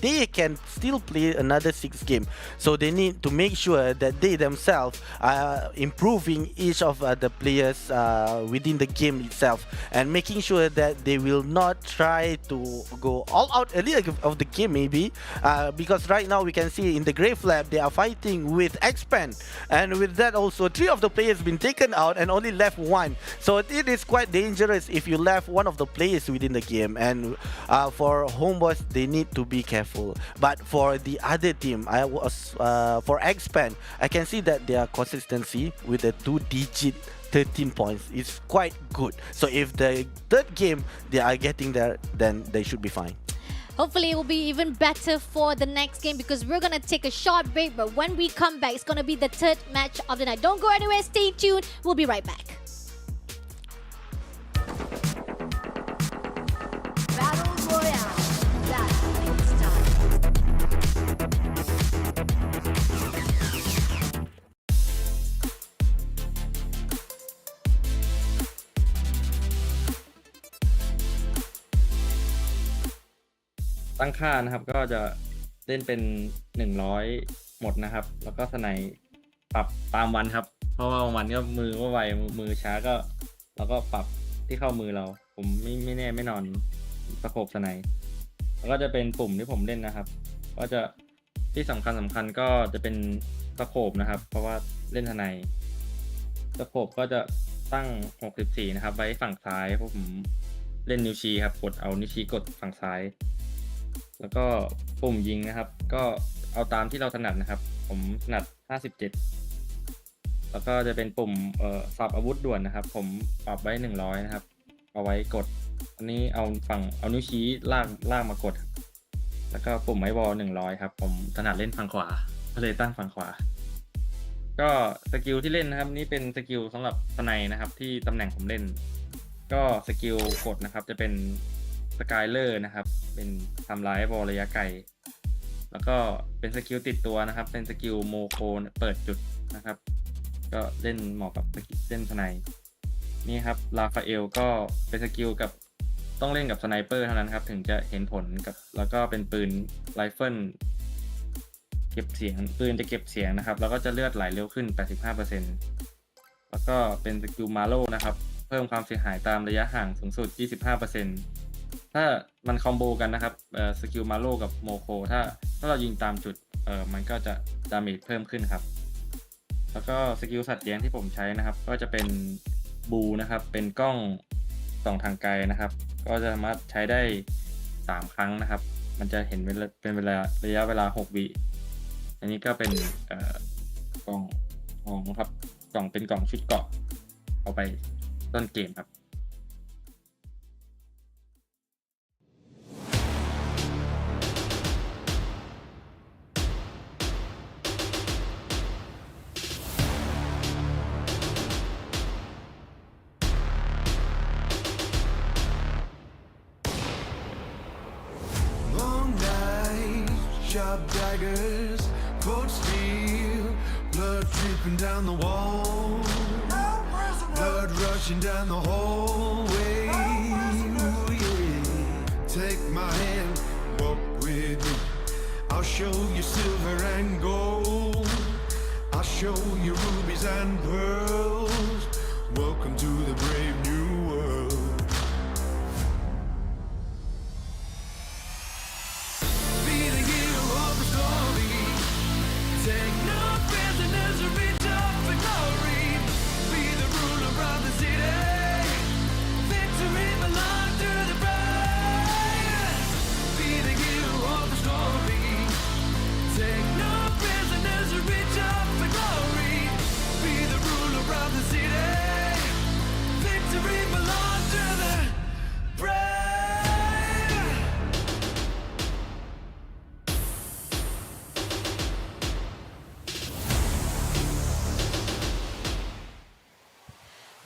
They can still play another 6 games, so they need to make sure that they themselves are improving each of the players within the game itself, and making sure that they will not try to go all out early of the game maybe, because right now we can see in the Grave Lab they are fighting with Xpan, and with that also 3 of the players been taken out and only left 1. So it is quite dangerous if you left one of the players within the game, and for Homeboys they need to be careful. But for the other team, for Xpan, I can see that their consistency with the 2-digit 13 points is quite good. So if the third game they are getting there, then they should be fine. Hopefully it will be even better for the next game, because we're going to take a short break, but when we come back, it's going to be the 3rd match of the night. Don't go anywhere, stay tuned. We'll be right back. Battle Royale. That's it's time.ตั้งค่านะครับก็จะเล่นเป็น100หมดนะครับแล้วก็สไนปรับตามวันครับเพราะว่าบางวันก็มือว่าไวมือช้าก็เราก็ปรับที่เข้ามือเราผมไม่แน่ไม่นอนประกบสไนแล้วก็จะเป็นปุ่มที่ผมเล่นนะครับก็จะที่สำคัญก็จะเป็นประกบนะครับเพราะว่าเล่นสไนประกบก็จะตั้ง64นะครับไว้ฝั่งซ้ายเพราะผมเล่นนิ้วชี้ครับกดเอานิ้วชี้กดฝั่งซ้ายแล้วก็ปุ่มยิงนะครับก็เอาตามที่เราถนัดนะครับผมถนัด57แล้วก็จะเป็นปุ่มสับอาวุธด่วนนะครับผมปรับไว้100นะครับเอาไว้กดอันนี้เอานิ้วชี้ลากมากดแล้วก็ปุ่มไม้บอล100ครับผมถนัดเล่นฝั่งขวาก็เลยตั้งฝั่งขวาก็สกิลที่เล่นนะครับนี่เป็นสกิลสำหรับสไนนะครับที่ตำแหน่งผมเล่นก็สกิลกดนะครับจะเป็นสกายเลอร์นะครับเป็นทำร้ายบอลระยะไกลแล้วก็เป็นสกิลติดตัวนะครับเป็นสกิลโมโคเปิดจุดนะครับก็เล่นเหมาะกับเล่นสไนนี่ครับลาฟาเอลก็เป็นสกิลกับต้องเล่นกับสไนเปอร์เท่านั้นครับถึงจะเห็นผลกับแล้วก็เป็นปืนไรเฟิลเก็บเสียงปืนจะเก็บเสียงนะครับแล้วก็จะเลือดไหลเร็วขึ้น 85% แล้วก็เป็นสกิลมาโลนะครับเพิ่มความเสียหายตามระยะห่างสูงสุด 25%ถ้ามันคอมโบกันนะครับสกิลมาโลกับโมโคถ้าเรายิงตามจุดมันก็จะดาเมจเพิ่มขึ้นครับแล้วก็สกิลสัตว์เลี้ยงที่ผมใช้นะครับก็จะเป็นบูนะครับเป็นกล้องส่องทางไกลนะครับก็จะสามารถใช้ได้3ครั้งนะครับ มันจะเห็นเป็นเวลาระยะเวลา6 วิอันนี้ก็เป็นกล่องของครับกล่องเป็นกล่องชุดเกราะเอาไปต้นเกมครับ Long nights, sharp daggers, cold steel, blood dripping down the wall, blood rushing down the hallway. Ooh, yeah. Take my hand, walk with me. I'll show you silver and gold. I'll show you rubies and pearls. Welcome to the brave new world. Be the hero of the story. Take no prisoners or reach up for glory. Be the ruler of the city. Victory belongs to the brave. Be the hero of the story. Take no prisoners or reach up for glory. Be the ruler of the city. Victory belongs to the brave.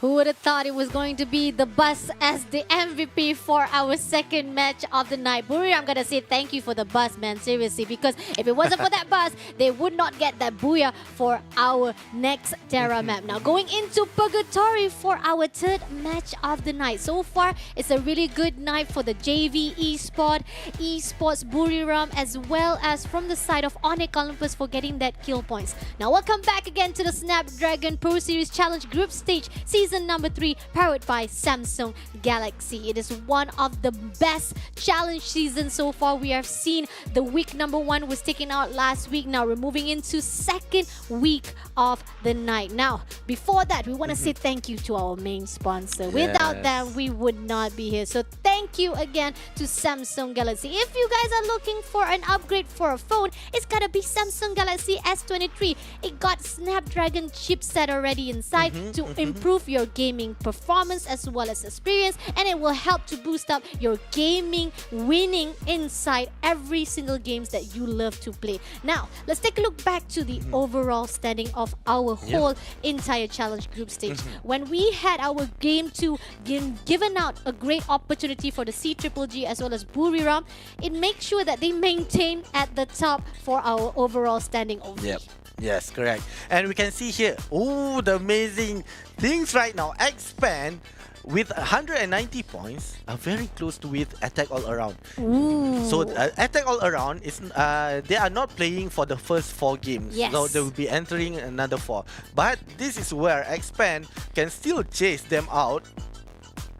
Who would have thought it was going to be the bus as the MVP for our second match of the night? Buri, I'm going to say thank you for the bus, man. Seriously, because if it wasn't for that bus, they would not get that booyah for our next Terra map. Now, going into Purgatory for our third match of the night. So far, it's a really good night for the JV Esports Buriram, as well as from the side of Onyx Olympus for getting that kill points. Now, welcome back again to the Snapdragon Pro Series Challenge Group Stage, Season number 3, powered by Samsung Galaxy. It is one of the best challenge seasons so far. We have seen the week number 1 was taken out last week. Now we're moving into second week of the night. Now, before that, we want to say thank you to our main sponsor. Without them, we would not be here. So thank you again to Samsung Galaxy. If you guys are looking for an upgrade for a phone, it's gotta be Samsung Galaxy S23. It got Snapdragon chipset already inside to improve your gaming performance as well as experience, and it will help to boost up your gaming winning inside every single games that you love to play. Now, let's take a look back to the overall standing of our whole entire challenge group stage. When we had our game 2 given out a great opportunity for the CGGG as well as Buriram, it makes sure that they maintain at the top for our overall standing overall. Yes, correct. And we can see here, oh, the amazing things right now. Expand with 190 points are very close to with Attack All Around. So Attack All Around is they are not playing for the first 4 games. So they will be entering another 4. But this is where Expand can still chase them out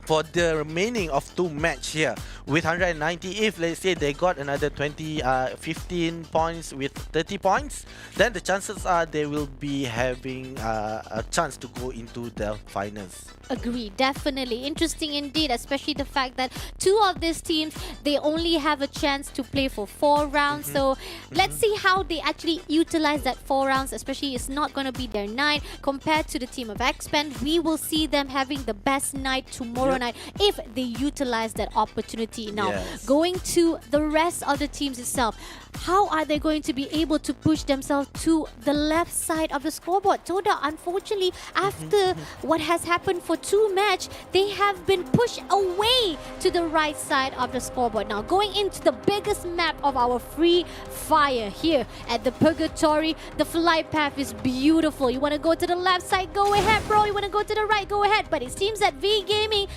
for the remaining of 2 match here with 190. If let's say they got another 15 points with 30 points, then the chances are they will be having a chance to go into the finals. Agree, definitely. Interesting indeed, especially the fact that 2 of these teams, they only have a chance to play for 4 rounds. So let's see how they actually utilize that 4 rounds, especially it's not going to be their night compared to the team of Expand. We will see them having the best night tomorrow night if they utilize that opportunity. Now, going to the rest of the teams itself, how are they going to be able to push themselves to the left side of the scoreboard? Toda, unfortunately, after what has happened for 2 match, they have been pushed away to the right side of the scoreboard. Now, going into the biggest map of our free fire here at the Purgatory, the flight path is beautiful. You want to go to the left side? Go ahead, bro. You want to go to the right? Go ahead. But it seems that JV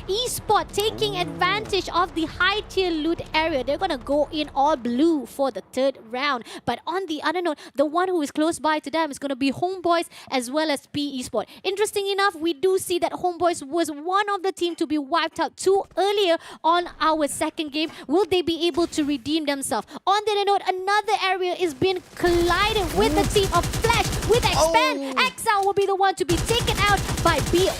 Esports taking advantage of the high tier loot area. They're gonna go in all blue for the 3rd round. But on the other note, the one who is close by to them is gonna be Homeboys as well as P Esports. Interesting enough, we do see that Homeboys was one of the team to be wiped out too earlier on our second game. Will they be able to redeem themselves? On the other note, another area is being collided with the team of Flash with Expand. Exile will be the one to be taken out by Beal.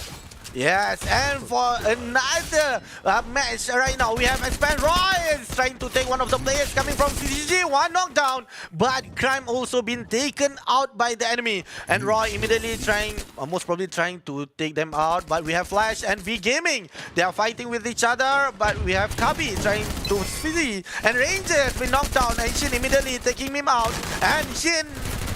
Yes, and for another match right now, we have Expand Roy is trying to take one of the players coming from CCG. One knockdown, but Crime also been taken out by the enemy. And Roy immediately trying, most probably trying to take them out. But we have Flash and V Gaming. They are fighting with each other, but we have Kabi trying to see. And Ranger has been knocked down, and Shin immediately taking him out. And Shin,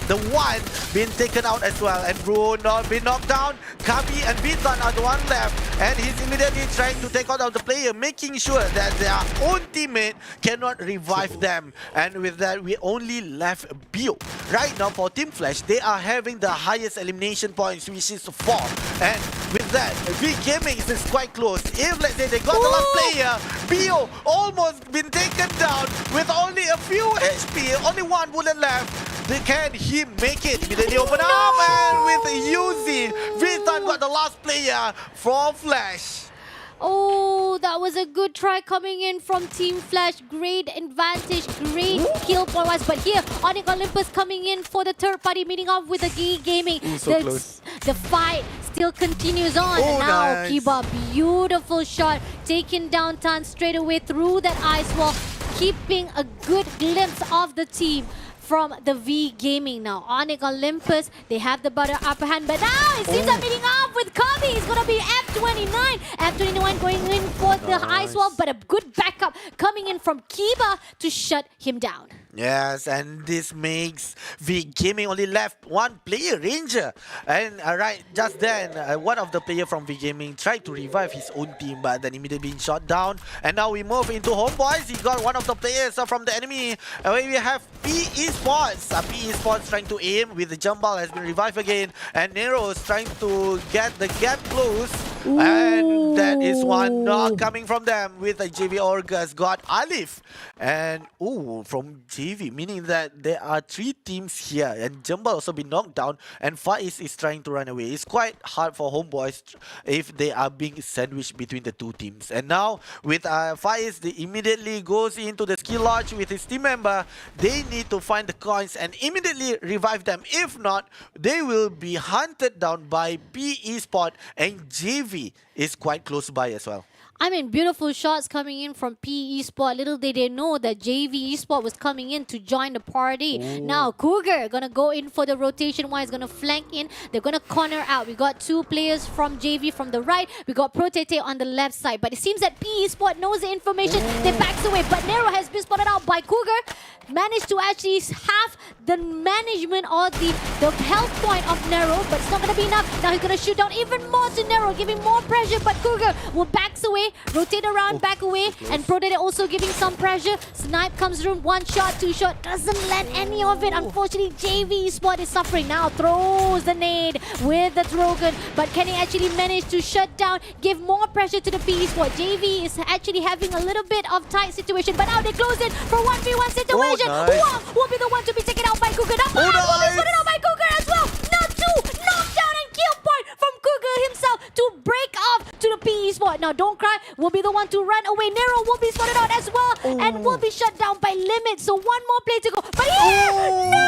the one, been taken out as well, and Bruno been knocked down. Kabi and Vitan are the one left, and he's immediately trying to take out of the player, making sure that their own teammate cannot revive them. And with that, we only left Bio. Right now for Team Flash, they are having the highest elimination points, which is 4. And with that, V Gaming is quite close. If let's say they got the last player, Bio almost been taken down with only a few HP, only one bullet left. Can he make it? Immediately open up, and with Yuzi, Vitan got the last player for Flash. Oh, that was a good try coming in from Team Flash. Great advantage, great kill point wise. But here, Onyx Olympus coming in for the third party, meeting up with the G Gaming. So close. The fight still continues on. Oh, and now nice. Kiba, beautiful shot, taking down Tan straight away through that ice wall, keeping a good glimpse of the team from the V Gaming now. Onyx Olympus, they have the better upper hand, but now it seems they're meeting up with Kabi. It's gonna be F29. F29 going in for the ice wall, but a good backup coming in from Kiba to shut him down. Yes, and this makes V Gaming only left one player, Ranger. And right, just then, one of the player from V Gaming tried to revive his own team, but then immediately being shot down. And now we move into Homeboys. He got one of the players from the enemy. We have P Esports. P Esports trying to aim with the jump ball, has been revived again. And Nero is trying to get the gap close. Ooh. And that is one knock coming from them with a JV Orgas got Alif. And from JV, meaning that there are 3 teams here, and Jumbo also been knocked down, and Faiz is trying to run away. It's quite hard for Homeboys if they are being sandwiched between the 2 teams. And now with Faiz, they immediately goes into the skill lodge with his team member. They need to find the coins and immediately revive them. If not, they will be hunted down by P Esport, and JV is quite close by as well. I mean, beautiful shots coming in from P Esport. Little did they know that JV Esport was coming in to join the party. Now, Cougar gonna go in for the rotation wise, gonna flank in. They're gonna corner out. We got 2 players from JV from the right. We got Protete on the left side. But it seems that P Esport knows the information. They backs away. But Nero has been spotted out by Cougar. Managed to actually have the management or the health point of Nero, but it's not gonna be enough. Now he's gonna shoot down even more to Nero, giving more pressure. But Cougar will backs away, rotate around, back away, and Protete also giving some pressure. Snipe comes through, 1 shot, 2 shot, doesn't land any of it. Unfortunately, JV Spot is suffering. Now throws the nade with the Drogon, but can he actually manage to shut down, give more pressure to the P Spot? JV is actually having a little bit of tight situation, but now they close it for 1v1 situation. Nice. Who will be the one to be taken out by Cougar? Now will be spotted out by Cougar as well. Now 2 knockdown and kill point from Cougar himself to break off to the PE spot. Now don't cry, will be the one to run away. Nero will be spotted out as well and will be shut down by Limit. So 1 more play to go. But here, no!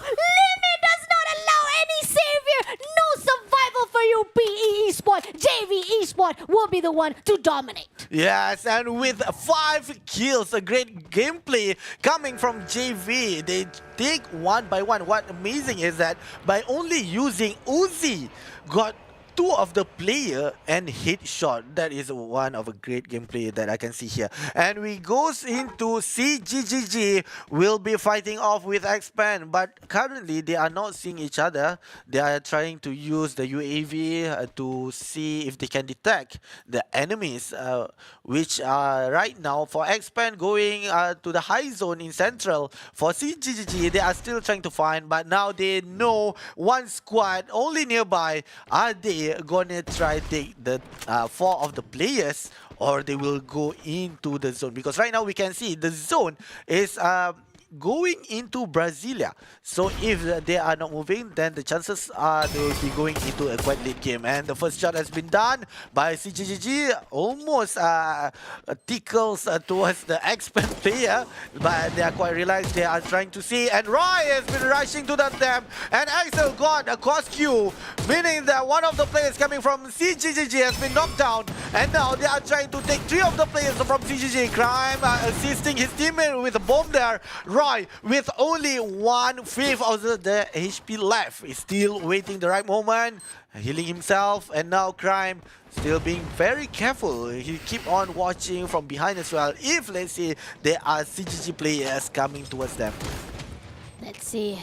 Limit does not allow any savior. No survival for you, PE Esport. JV Esport will be the one to dominate. Yes, and with 5 kills, a great gameplay coming from JV. They take 1 by 1. What amazing is that by only using Uzi, got 2 of the player and headshot. That is one of a great gameplay that I can see here. And we goes into CGGG. Will be fighting off with Expand, but currently they are not seeing each other. They are trying to use the UAV to see if they can detect the enemies, which are right now for Expand going to the high zone in central. For CGGG, they are still trying to find, but now they know 1 squad only nearby. Are they gonna try take the 4 of the players, or they will go into the zone? Because right now we can see the zone is going into Brasilia. So if they are not moving, then the chances are they will be going into a quite late game. And the first shot has been done by CGGG, almost tickles towards the expert player, but they are quite relaxed. They are trying to see, and Roy has been rushing to them, and Axel got a cross queue, meaning that one of the players coming from CGGG has been knocked down, and now they are trying to take 3 of the players from CGG. Crime assisting his teammate with a bomb there. Roy, with only 1/5 of the HP left, is still waiting the right moment, healing himself, and now Crime still being very careful. He keep on watching from behind as well, if let's say there are CGG players coming towards them. Let's see.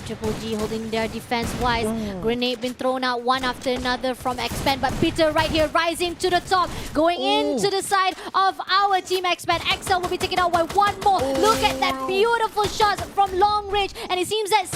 Triple G holding their defense-wise. Grenade been thrown out one after another from Xpen, but Peter right here rising to the top, going into the side of our team Xpen. XL will be taken out by one more. Look at that beautiful shot from long range, and it seems that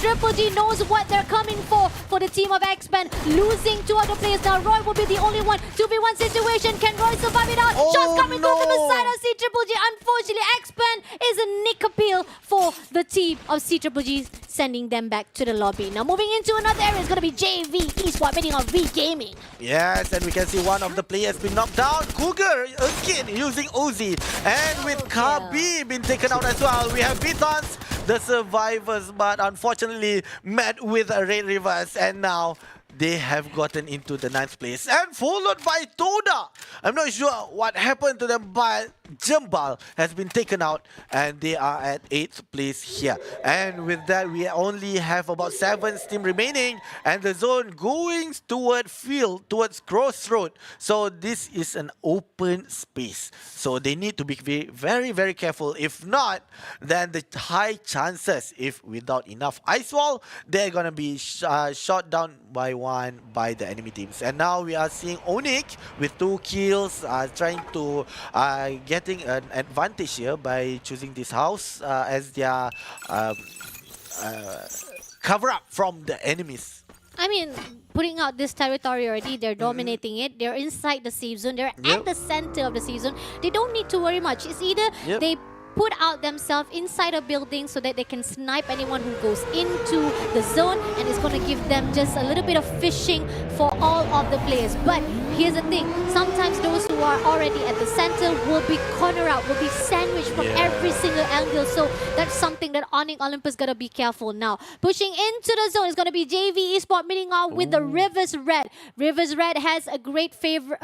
Triple G knows what they're coming for the team of Xpen. Losing 2 other players now. Roy will be the only one. 2v1 situation. Can Roy survive it out? Shots coming through from the side of Triple G. Unfortunately, Xpen is a nick appeal for the team of Triple G, sending them back to the lobby. Now moving into another area is going to be JV Esports meeting on V Gaming. Yes, and we can see one of the players been knocked down. Cougar again using Uzi, and with Kabi been taken out as well. We have Bitons, the survivors, but unfortunately met with a Red Reverse, and now they have gotten into the 9th place and followed by Toda. I'm not sure what happened to them, but Jambal has been taken out and they are at 8th place here. And with that, we only have about 7 team remaining, and the zone going toward field, towards crossroad. So this is an open space. So they need to be very, very careful. If not, then the high chances, if without enough ice wall, they're gonna be shot down by one by the enemy teams. And now we are seeing Onyx with 2 kills, trying to getting an advantage here by choosing this house as their cover up from the enemies. I mean, putting out this territory already, they're dominating it. They're inside the safe zone. They're at the center of the safe zone. They don't need to worry much. It's either they put out themselves inside a building so that they can snipe anyone who goes into the zone, and it's going to give them just a little bit of fishing for all of the players. But here's the thing, sometimes those who are already at the center will be cornered out, will be sandwiched from every single angle. So that's something that Onyx Olympus got to be careful now. Pushing into the zone is going to be JV Esports meeting out with the Rivers Red. Rivers Red has a great favor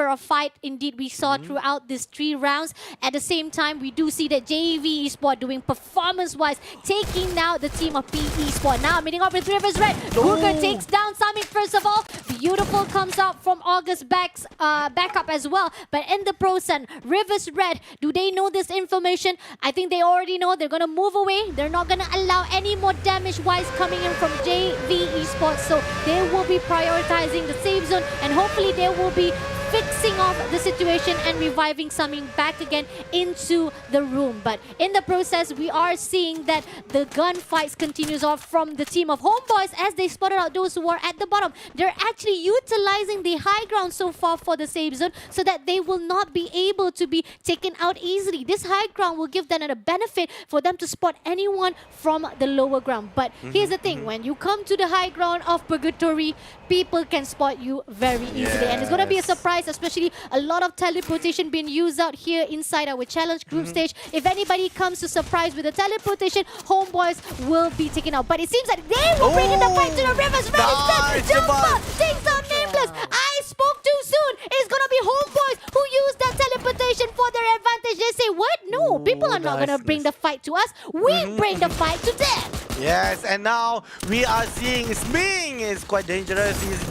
of fight indeed we saw throughout these 3 rounds. At the same time, we do see that JV Esports doing performance-wise, taking now the team of PE Esports. Now meeting up with Rivers Red. Cougar takes down Samik first of all. Beautiful comes out from August backup as well. But in the process, Rivers Red, do they know this information? I think they already know. They're going to move away. They're not going to allow any more damage-wise coming in from JV Esports. So they will be prioritizing the safe zone, and hopefully they will be fixing off the situation and reviving Saming back again into the room. But in the process, we are seeing that the gunfights continues off from the team of Homeboys as they spotted out those who are at the bottom. They're actually utilizing the high ground so far for the safe zone so that they will not be able to be taken out easily. This high ground will give them a benefit for them to spot anyone from the lower ground. But here's the thing, when you come to the high ground of Purgatory, people can spot you very easily. And it's going to be a surprise, especially a lot of teleportation being used out here inside our challenge group stage. If anybody comes to surprise with the teleportation, Homeboys will be taken out. But it seems like they will bring in the fight to the Rivers Red instead. Jumper takes out Nameless. I spoke too soon. It's going to be Homeboys who use that teleportation for their advantage. They say, what? No, people are not going to bring the fight to us. We bring the fight to them. Yes, and now we are seeing Sming is quite dangerous. He's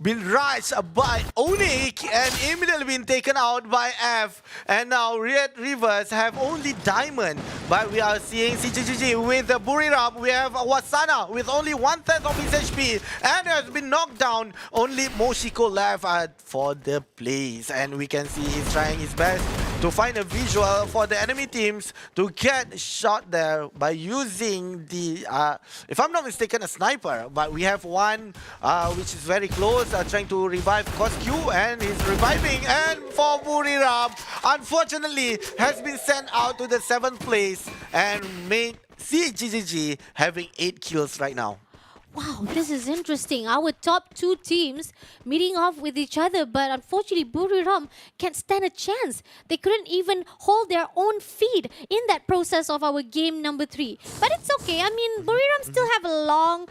been rushed by Onyx and immediately been taken out by F. And now Red Rivers have only Diamond. But we are seeing CGGG with the Buriram. We have Wasana with only 1/3 of his HP and has been knocked down. Only Moshiko left for the plays. And we can see he's trying his best to find a visual for the enemy teams to get shot there by using the, if I'm not mistaken, a sniper. But we have one which is very close, trying to revive Cosq, and he's reviving. And for Buriram, unfortunately, has been sent out to the 7th place and made CGGG having 8 kills right now. Wow, this is interesting. Our top 2 teams meeting off with each other, but unfortunately, Buriram can't stand a chance. They couldn't even hold their own feet in that process of our game number 3. But it's okay. I mean, Buriram still have a long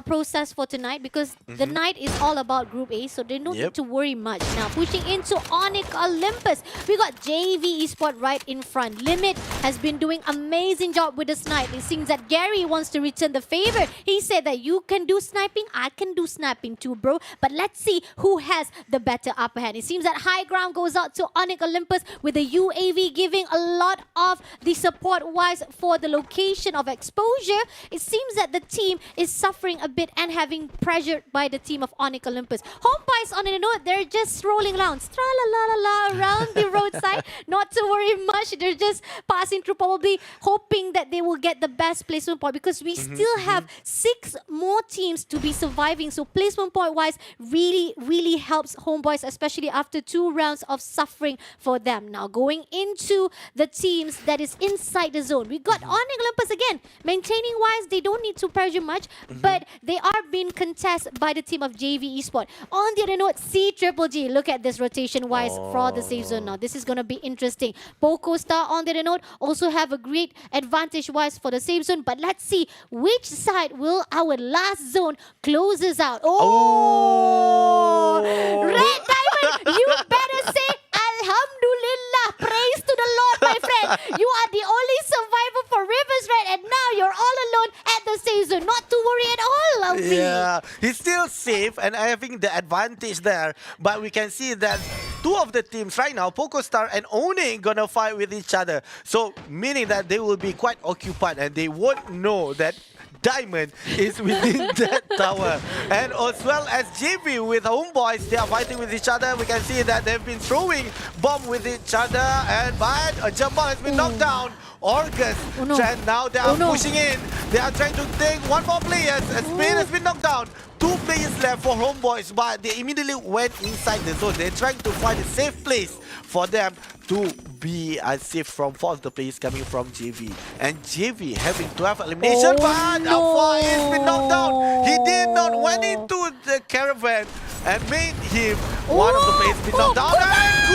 process for tonight because the night is all about Group A, so they don't need to worry much. Now, pushing into Onyx Olympus, we got JV Esports right in front. Limit has been doing amazing job with the snipe. It seems that Gary wants to return the favor. He said that you can do sniping, I can do sniping too, bro. But let's see who has the better upper hand. It seems that high ground goes out to Onyx Olympus with the UAV giving a lot of the support-wise for the location of exposure. It seems that the team is suffering a bit and having pressured by the team of Onyx Olympus. Home Pies on the note, they're just strolling around, tra-la-la-la-la, around the roadside. Not to worry much, they're just passing through, probably hoping that they will get the best placement point because we still have 6 more teams to be surviving. So placement point wise really helps Homeboys, especially after 2 rounds of suffering for them. Now going into the teams that is inside the zone, we got Onyx Olympus again. Maintaining wise, they don't need to pressure much, but they are being contested by the team of JV Esports. On the other note, CGGG, look at this rotation wise for the safe zone now. This is going to be interesting. Poco Star on the other note also have a great advantage wise for the safe zone, but let's see which side will our last zone closes out. Oh! Red Diamond, you better say Alhamdulillah. Praise to the Lord, my friend. You are the only survivor for Rivers Red, and now you're all alone at the safe zone. Not to worry at all, Alfie. Yeah, he's still safe and having the advantage there. But we can see that 2 of the teams right now, PocoStar and One, gonna fight with each other. So meaning that they will be quite occupied and they won't know that Diamond is within that tower. And as well as JV with Homeboys, they are fighting with each other. We can see that they've been throwing bomb with each other, and but a jump ball has been knocked down. August, and now they are pushing in. They are trying to take 1 more player. Spain has been knocked down. 2 players left for Homeboys, but they immediately went inside the zone. They're trying to find a safe place for them to be safe from 4 of the players coming from JV. And JV having 12 elimination, but Alpha has been knocked down. He did not went into the caravan and made him one of the players be knocked down. And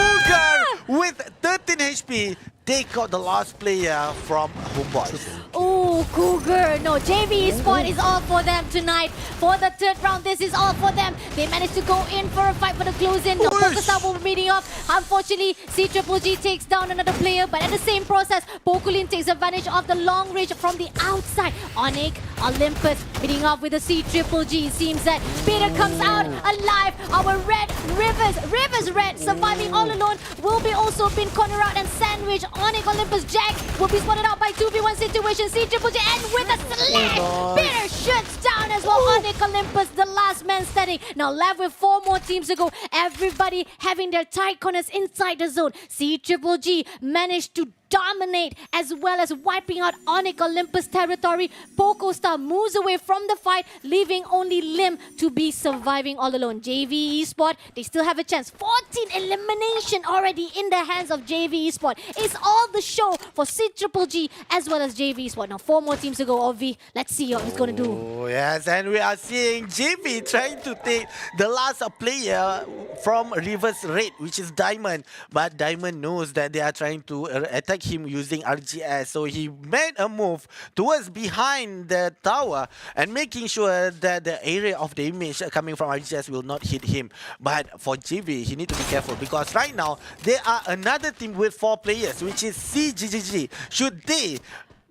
Cougar with 13 HP take out the last player from Homeboys. Oh, Cougar. No, JV Esports is all for them tonight. For the 3rd round, this is all for them. They managed to go in for a fight for the close-in. Now, PocoStar will be meeting up. Unfortunately, CGGG takes down another player, but at the same process, Pokulin takes advantage of the long range from the outside. Onyx Olympus meeting up with the CGGG. Seems that Peter comes out alive. Our red Rivers Red, surviving all alone, will be also being cornered out and sandwiched. Onyx Olympus Jack will be spotted out by 2v1 situation. CGGG and with a slash, Peter shuts down as well. Onyx Olympus, the last man standing. Now left with 4 more teams to go. Everybody having their tight corners inside the zone. CGGG managed to dominate as well as wiping out Onyx Olympus territory. PocoStar moves away from the fight, leaving only Lim to be surviving all alone. JV Esports, they still have a chance. 14 elimination already in the hands of JV Esports. It's all the show for CGGG as well as JV Esports. Now 4 more teams to go, Ovi. Let's see what he's going to do. Oh, yes, and we are seeing JV trying to take the last player from Rivers Red, which is Diamond. But Diamond knows that they are trying to attack him using RGS, so he made a move towards behind the tower and making sure that the area of the image coming from RGS will not hit him. But for JV, he need to be careful because right now there are another team with 4 players, which is CGGG. Should they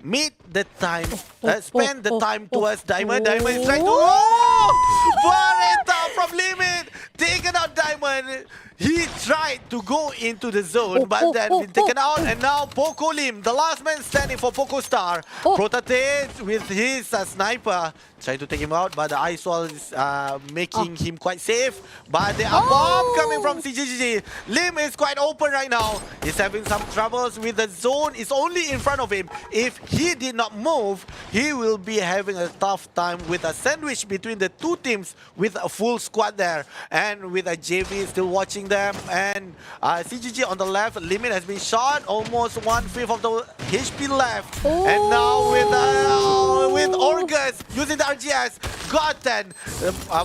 meet the time, spend the time towards Diamond? Diamond is trying to Barretta from Limit taken out Diamond. moment, he tried to go into the zone, but then been taken out. And now Poco Lim, the last man standing for Poco Star. Protate with his sniper, trying to take him out, but the ice wall is making him quite safe. But there are bomb coming from CGG. Lim is quite open right now. He's having some troubles with the zone. It's only in front of him. If he did not move, he will be having a tough time with a sandwich between the two teams with a full squad there. And with a JV still watching them. And CGG on the left, Limit has been shot. Almost 1/5 of the HP left. And now with Orgus using the RGS, gotten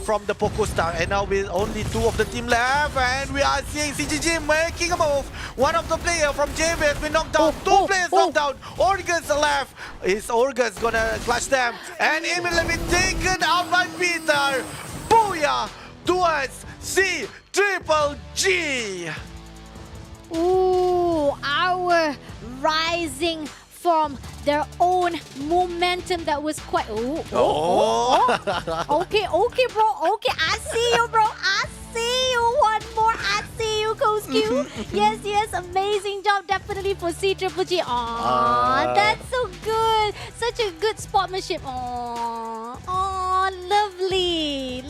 from the Poco Star. And now with only 2 of the team left. And we are seeing CGG making a move. One of the players from JV has been knocked down. 2 players knocked down. Orgus left. Is Orgus gonna clutch them? And immediately taken out by Peter. Booyah towards C-Triple-G. Ooh, our rising from their own momentum that was quite... Okay, bro. Okay, I see you, bro. I see you. One more. I see you, Coach Q. Yes, amazing job definitely for C-Triple-G. Aww, that's so good. Such a good sportsmanship. Aww,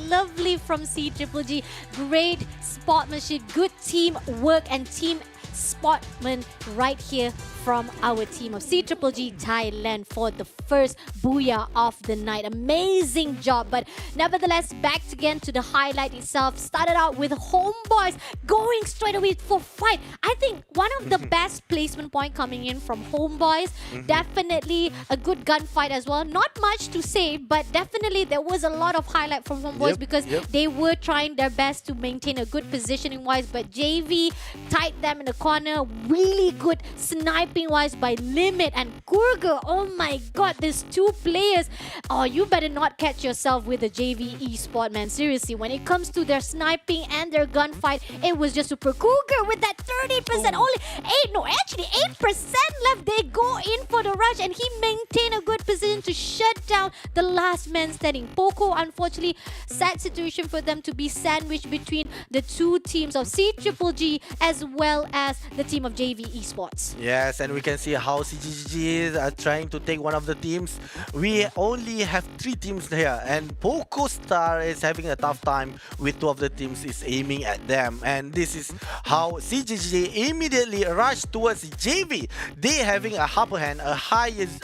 lovely from C-Triple-G. Great sportsmanship, good teamwork and team sportsman right here from our team of C-Triple-G Thailand for the first booyah of the night. Amazing job. But nevertheless, back again to the highlight itself. Started out with Homeboys going straight away for fight. I think one of the best placement point coming in from Homeboys. Definitely a good gunfight as well. Not much to say, but definitely there was a lot of highlight from Homeboys because they were trying their best to maintain a good positioning wise. But JV tied them in the corner. Really good sniping wise by Limit and Kurga. Oh my god, these 2 players. Oh, you better not catch yourself with the JV Esports, man. Seriously, when it comes to their sniping and their gunfight, it was just super. Kurga with that 30%, only 8% left. They go in for the rush and he maintained a good position to shut down the last man standing. Poco, unfortunately, sad situation for them to be sandwiched between the 2 teams of C-Triple-G as well as the team of JV Esports. Yes, and we can see how CGG are trying to take one of the teams. We only have 3 teams here, and Poco Star is having a tough time with 2 of the teams is aiming at them. And this is how CGG immediately rushed towards JV. They having a upper hand, a highest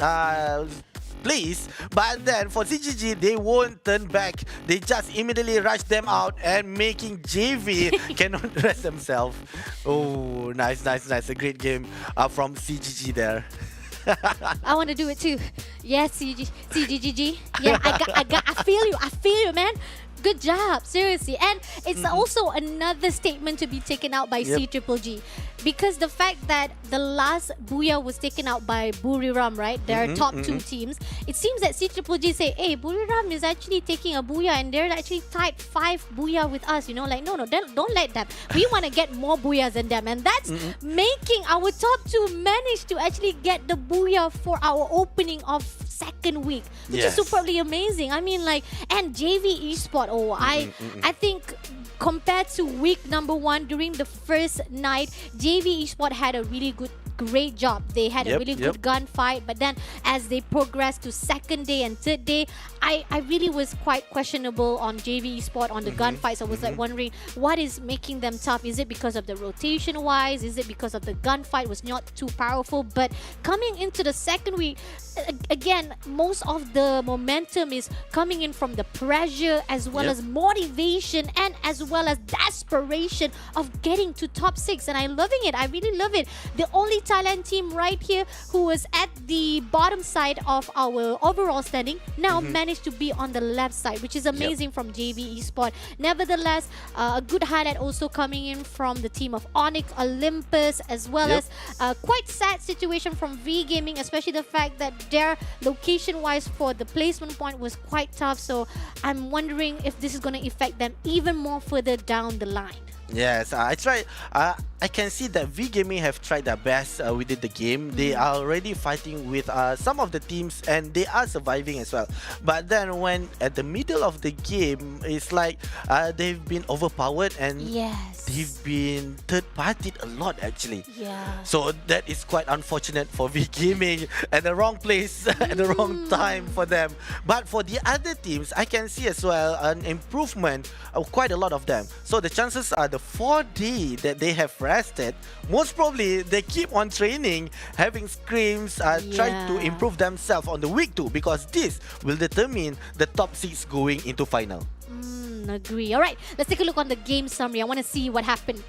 place, but then for CGG they won't turn back. They just immediately rush them out and making JV cannot rest themselves. Oh, nice. A great game from CGG there. I want to do it too. Yes, CGG. Yeah, I feel you, man. Good job, seriously. And it's also another statement to be taken out by C-Triple-G. Because the fact that the last booyah was taken out by Buriram, right? Their top 2 teams. It seems that C-Triple-G say, hey, Buriram is actually taking a booyah and they're actually tied 5 booyah with us. You know, like, no, don't let them. We want to get more booyahs than them. And that's making our top 2 manage to actually get the booyah for our opening of second week. Which is superbly amazing. I mean, like, and JV Esports, I think compared to week number 1 during the first night, JV Esports had a really great job. They had a really good gunfight, but then as they progressed to second day and third day, I really was quite questionable on JV Esports on the gunfights. I was like wondering what is making them tough. Is it because of the rotation wise? Is it because of the gunfight was not too powerful? But coming into the second week, again, most of the momentum is coming in from the pressure as well as motivation and as well as desperation of getting to top 6. And I'm loving it. I really love it. The only Thailand team right here who was at the bottom side of our overall standing now managed to be on the left side, which is amazing from JV Esports. Nevertheless, a good highlight also coming in from the team of Onyx Olympus, as well as quite sad situation from V Gaming, especially the fact that their location wise for the placement point was quite tough. So I'm wondering if this is going to affect them even more further down the line. Yes, I tried. I can see that V Gaming have tried their best within the game. They are already fighting with some of the teams, and they are surviving as well. But then, when at the middle of the game, it's like they've been overpowered and Yes. they've been third-partied a lot actually. Yeah. So that is quite unfortunate for V Gaming at the wrong place at the wrong time for them. But for the other teams, I can see as well an improvement of quite a lot of them. So the chances are the 4 day that they have rested, most probably they keep on training, having scrims, trying to Yeah. improve themselves on the week 2, because this will determine the top 6 going into final. Agree. All right, let's take a look on the game summary. I want to see what happened.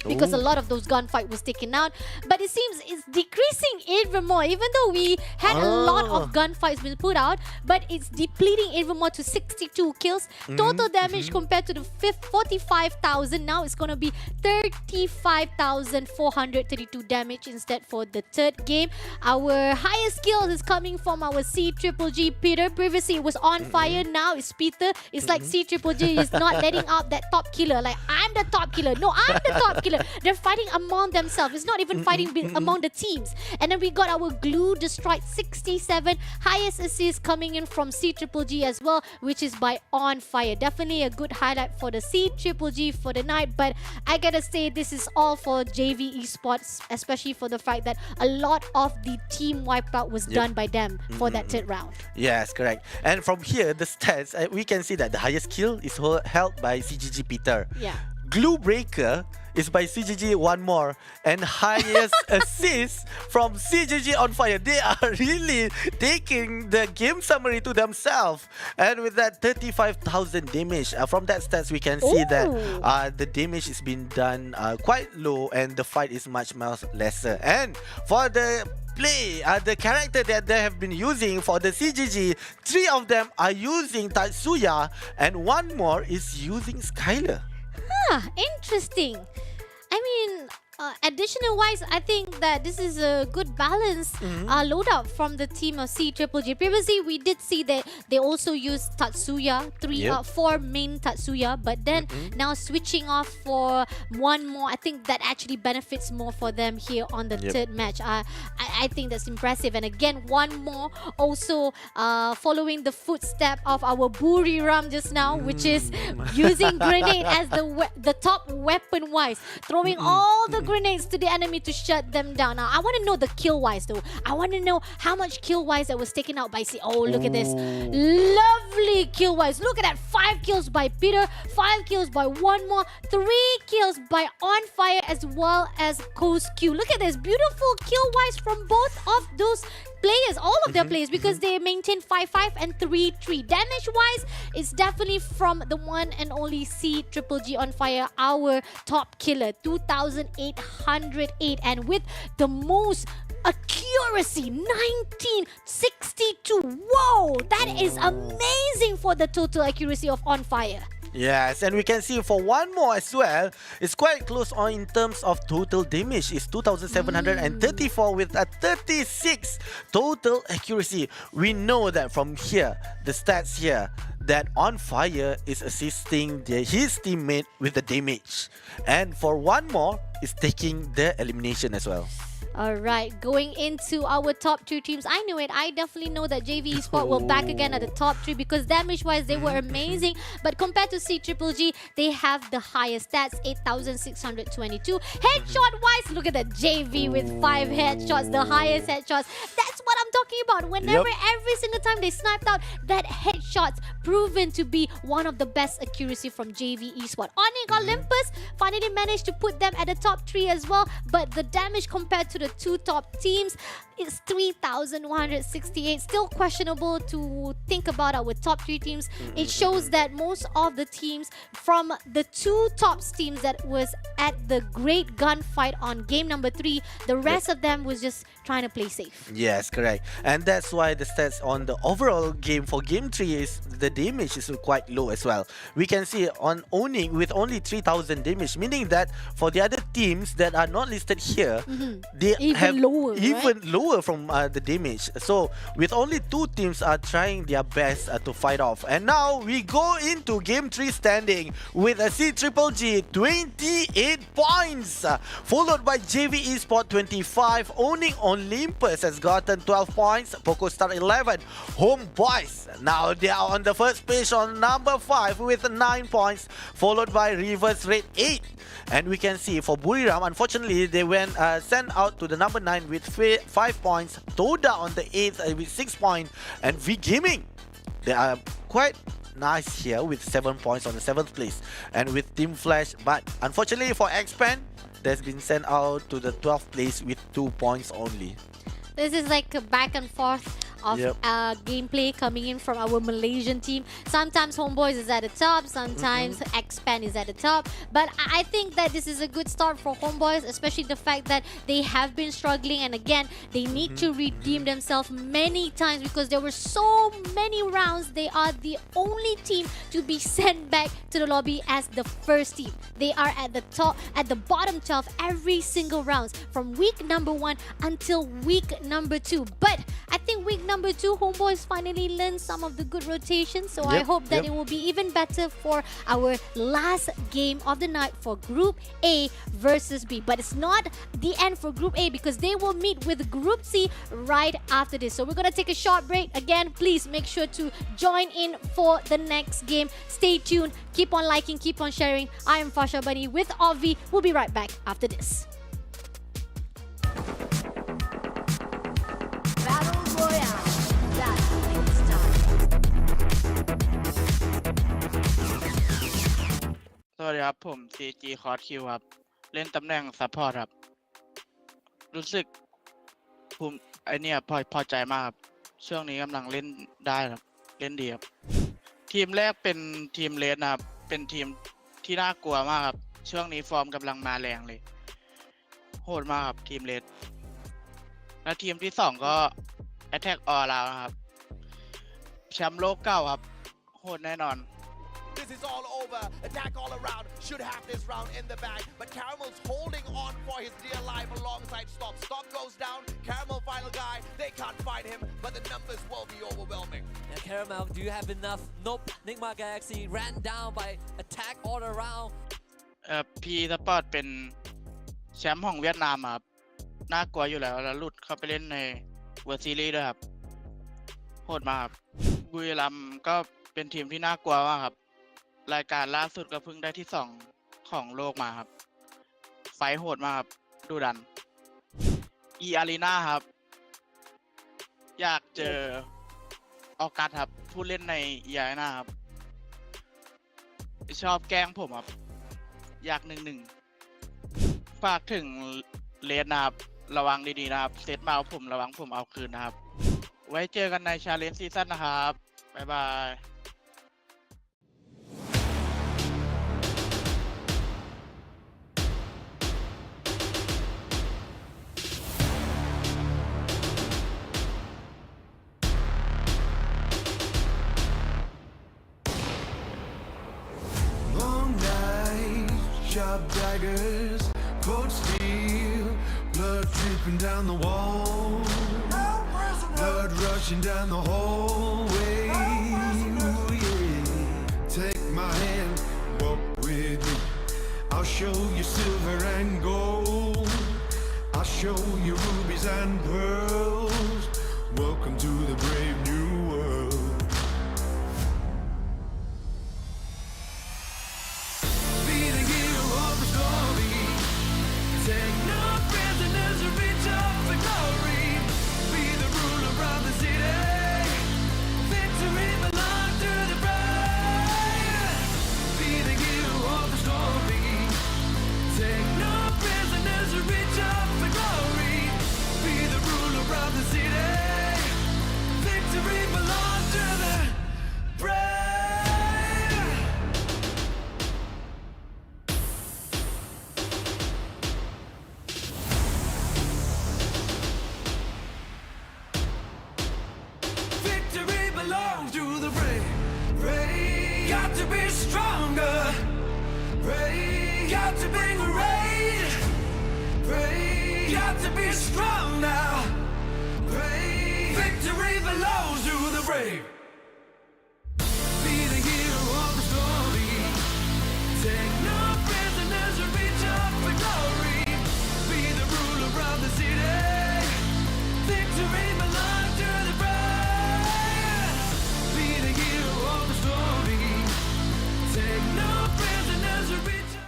Because a lot of those gunfight was taken out, but it seems it's decreasing even more. Even though we had a lot of gunfights being put out, but it's depleting even more to 62 kills. Total damage compared to the 45,000. Now it's gonna be 35,432 damage instead for the third game. Our highest kills is coming from our C Triple G Peter. Previously it was on fire. Now it's Peter. It's like C Triple G is not letting out that top killer. Like, I'm the top killer. No, I'm the top killer. They're fighting among themselves. It's not even fighting among the teams. And then we got our glue destroyed 67. Highest assist coming in from C Triple G as well, which is by On Fire. Definitely a good highlight for the C Triple G for the night. But I gotta say, this is all for JV Esports, especially for the fact that a lot of the team wipeout was done by them for that third round. Yes, correct. And from here, the stats, we can see that the highest kill is held by CGG Peter. Yeah. Glue Breaker is by CGG one more, and highest assist from CGG On Fire. They are really taking the game summary to themselves, and with that 35,000 damage from that stats, we can see that the damage is being done quite low, and the fight is much lesser. And for the the character that they have been using for the CGG, 3 of them are using Tatsuya, and 1 more is using Skylar. Interesting. I mean, additional wise, I think that this is a good balance loadout from the team of C Triple G. Previously, we did see that they also used Tatsuya, 4 main Tatsuya, but then now switching off for 1 more. I think that actually benefits more for them here on the third match. I think that's impressive. And again, 1 more also following the footstep of our Buri Ram just now, which is using grenade as the top weapon wise, throwing all the grenades to the enemy to shut them down. Now, I want to know the kill wise though. I want to know how much kill wise that was taken out by C. Oh, look at this. Lovely kill wise. Look at that. 5 kills by Peter, 5 kills by 1 more, 3 kills by On Fire as well as Coast Q. Look at this. Beautiful kill wise from both of those players, all of their players, because they maintain 5-5 and 3-3. Damage wise, it's definitely from the one and only C Triple G On Fire, our top killer, 2,808, and with the most accuracy, 1962. Whoa, that is amazing for the total accuracy of On Fire. Yes, and we can see for 1 more as well, it's quite close on in terms of total damage. It's 2,734 with a 36 total accuracy. We know that from here, the stats here, that On Fire is assisting his teammate with the damage. And for 1 more, is taking the elimination as well. Alright, going into our top 2 teams. I knew it. I definitely know that JV Esports will back again at the top 3 because damage-wise, they were amazing. But compared to C Triple G, they have the highest stats, 8,622. Headshot-wise, look at that JV with 5 headshots, the highest headshots. That's what I'm talking about. Whenever, every single time they sniped out, that headshots proven to be one of the best accuracy from JV Esports. Onyx Olympus finally managed to put them at the top 3 as well. But the damage compared to the 2 top teams is 3,168. Still questionable to think about our top 3 teams. It shows that most of the teams from the 2 top teams that was at the great gunfight on game number 3, the rest of them was just trying to play safe. Yes, correct. And that's why the stats on the overall game for game 3 is the damage is quite low as well. We can see on owning with only 3,000 damage, meaning that for the other teams that are not listed here, they Even have lower, even lower from the damage. So with only 2 teams are trying their best to fight off. And now we go into game 3 standing with a C-Triple-G 28 points, followed by JV Esports 25. Owning Olympus has gotten 12 points. PocoStar 11. Homeboys, now they are on the first page on number 5 with 9 points, followed by Reverse Red 8. And we can see for Buriram, unfortunately, they went sent out to the number 9 with 5 points. Toda on the 8th with 6 points. And V Gaming, they are quite nice here with 7 points on the 7th place. And with Team Flash, but unfortunately for Xpan, that's been sent out to the 12th place with 2 points only. This is like a back and forth of gameplay coming in from our Malaysian team. Sometimes Homeboys is at the top, sometimes Xpan is at the top. But I think that this is a good start for Homeboys, especially the fact that they have been struggling, and again, they need to redeem themselves many times because there were so many rounds. They are the only team to be sent back to the lobby as the first team. They are at the top, at the bottom 12 every single round from week number 1 until week number 2. But I think week number 2, Homeboys finally learned some of the good rotations. So I hope that it will be even better for our last game of the night for Group A versus B. But it's not the end for Group A because they will meet with Group C right after this. So we're going to take a short break. Again, please make sure to join in for the next game. Stay tuned. Keep on liking, keep on sharing. I am Fasha Bunny with Ovi. We'll be right back after this. Battle Royale. That's when it starts. สวัสดีครับผม CG Cross Q ครับเล่นตำแหน่งซัพพอร์ตครับรู้สึกภูมิพอใจมากครับช่วงนี้กำลังเล่นได้ครับเล่นดีครับทีมแรกเป็นทีมเลสนะครับเป็นทีมที่น่ากลัวมากครับช่วงนี้ฟอร์มกำลังมาแรงเลยโหดมากครับทีมเลสและทีมที่2ก็ Attack All Round ครับแชมป์โลกเก่าครับโหดแน่นอน This is all over. Attack all around. Should have this round in the bag. But Caramel's holding on for his dear life alongside Stock. Stock goes down. Caramel final guy. They can't fight him. But the numbers will be overwhelming. Yeah, Caramel, do you have enough? Nope. Nigma Galaxy ran down by attack all around. พีสปอร์ตเป็นแชมป์ของเวียดนามครับน่ากลัวอยู่แล้วแล้วหลุดเข้าไปเล่นในเวิร์ลด์ซีรีส์ด้วยครับโหดมากครับบุรีรัมย์ก็เป็นทีมที่น่ากลัวมากครับรายการล่าสุดก็เพิ่งได้ที่2ของโลกมาครับไฟโหดมากครับดูดันอารีนาครับอยากเจอออกัสครับผู้เล่นในอารีนาครับชอบแกล้งผมครับอยาก1-1ฝากถึงเลสนะครับระวังดีๆนะครับเซตมาเอาผมระวังผมเอาคืนนะครับไว้เจอกันในชาเลนจ์ซีซั่นนะครับบ๊ายบาย Long nights, sharp daggers, cold steel, blood dripping down the wall, blood rushing down the hallway. Ooh, yeah. Take my hand, walk with me. I'll show you silver and gold. I'll show you rubies and pearls. Welcome to the brave new world. Be the hero of the story. Take no prisoners and reach up for glory. Be the ruler of the city. Victory belongs to the brave. Be the hero of the story. Take no prisoners and reach up for glory. Be the ruler of the city. Victory belongs to bring a raid. Raid. Got to be strong now. Raid. Victory belongs to the brave. Be the hero of the story. Take no prisoners and reach up for glory. Be the ruler of the city. Victory belongs to the brave. Be the hero of the story. Take no prisoners and reach up.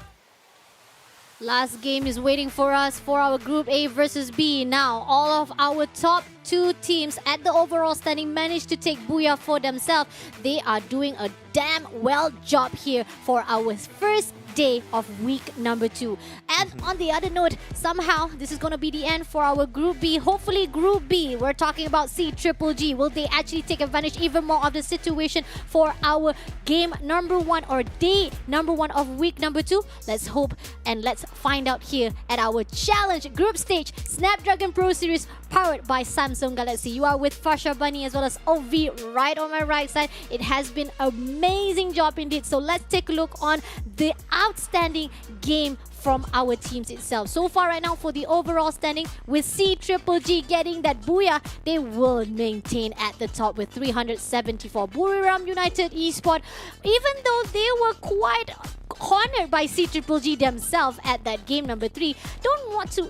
Last game is waiting for us for our Group A versus B. Now, all of our top 2 teams at the overall standing managed to take Booyah for themselves. They are doing a damn well job here for our first day of week number 2. And on the other note, somehow this is going to be the end for our Group B. Hopefully Group B, we're talking about C-Triple-G. Will they actually take advantage even more of the situation for our game number 1 or day number 1 of week number 2? Let's hope and let's find out here at our challenge group stage Snapdragon Pro Series powered by Samsung Galaxy. You are with Fasha Bunny as well as OV right on my right side. It has been an amazing job indeed. So let's take a look on the outstanding game from our teams itself. So far right now for the overall standing, with C-Triple-G getting that Booyah, they will maintain at the top with 374. Buriram United Esports, even though they were quite cornered by C-Triple-G themselves at that game number 3,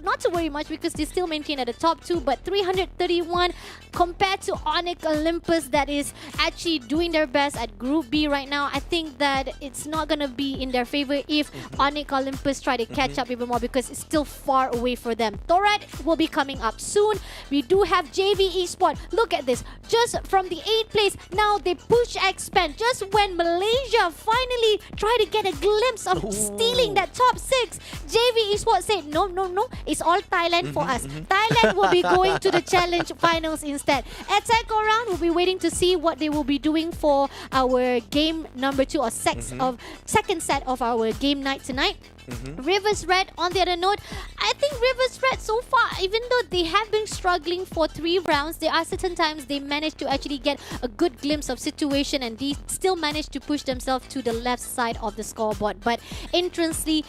not to worry much because they still maintain at the top 2, but 331 compared to Onyx Olympus that is actually doing their best at Group B right now. I think that it's not going to be in their favor if Onyx Olympus try to catch up even more because it's still far away for them. Torad will be coming up soon. We do have JV Esports. Look at this. Just from the 8th place, now they push Expand. Just when Malaysia finally try to get a glimpse of stealing that top 6, JV Esports said, no, it's all Thailand for us. Thailand will be going to the challenge finals instead. Attack Around will be waiting to see what they will be doing for our game number 2 or second set of our game night tonight. Rivers Red, on the other note, I think Rivers Red so far, even though they have been struggling for 3 rounds, there are certain times they manage to actually get a good glimpse of situation and they still manage to push themselves to the left side of the scoreboard. But interestingly,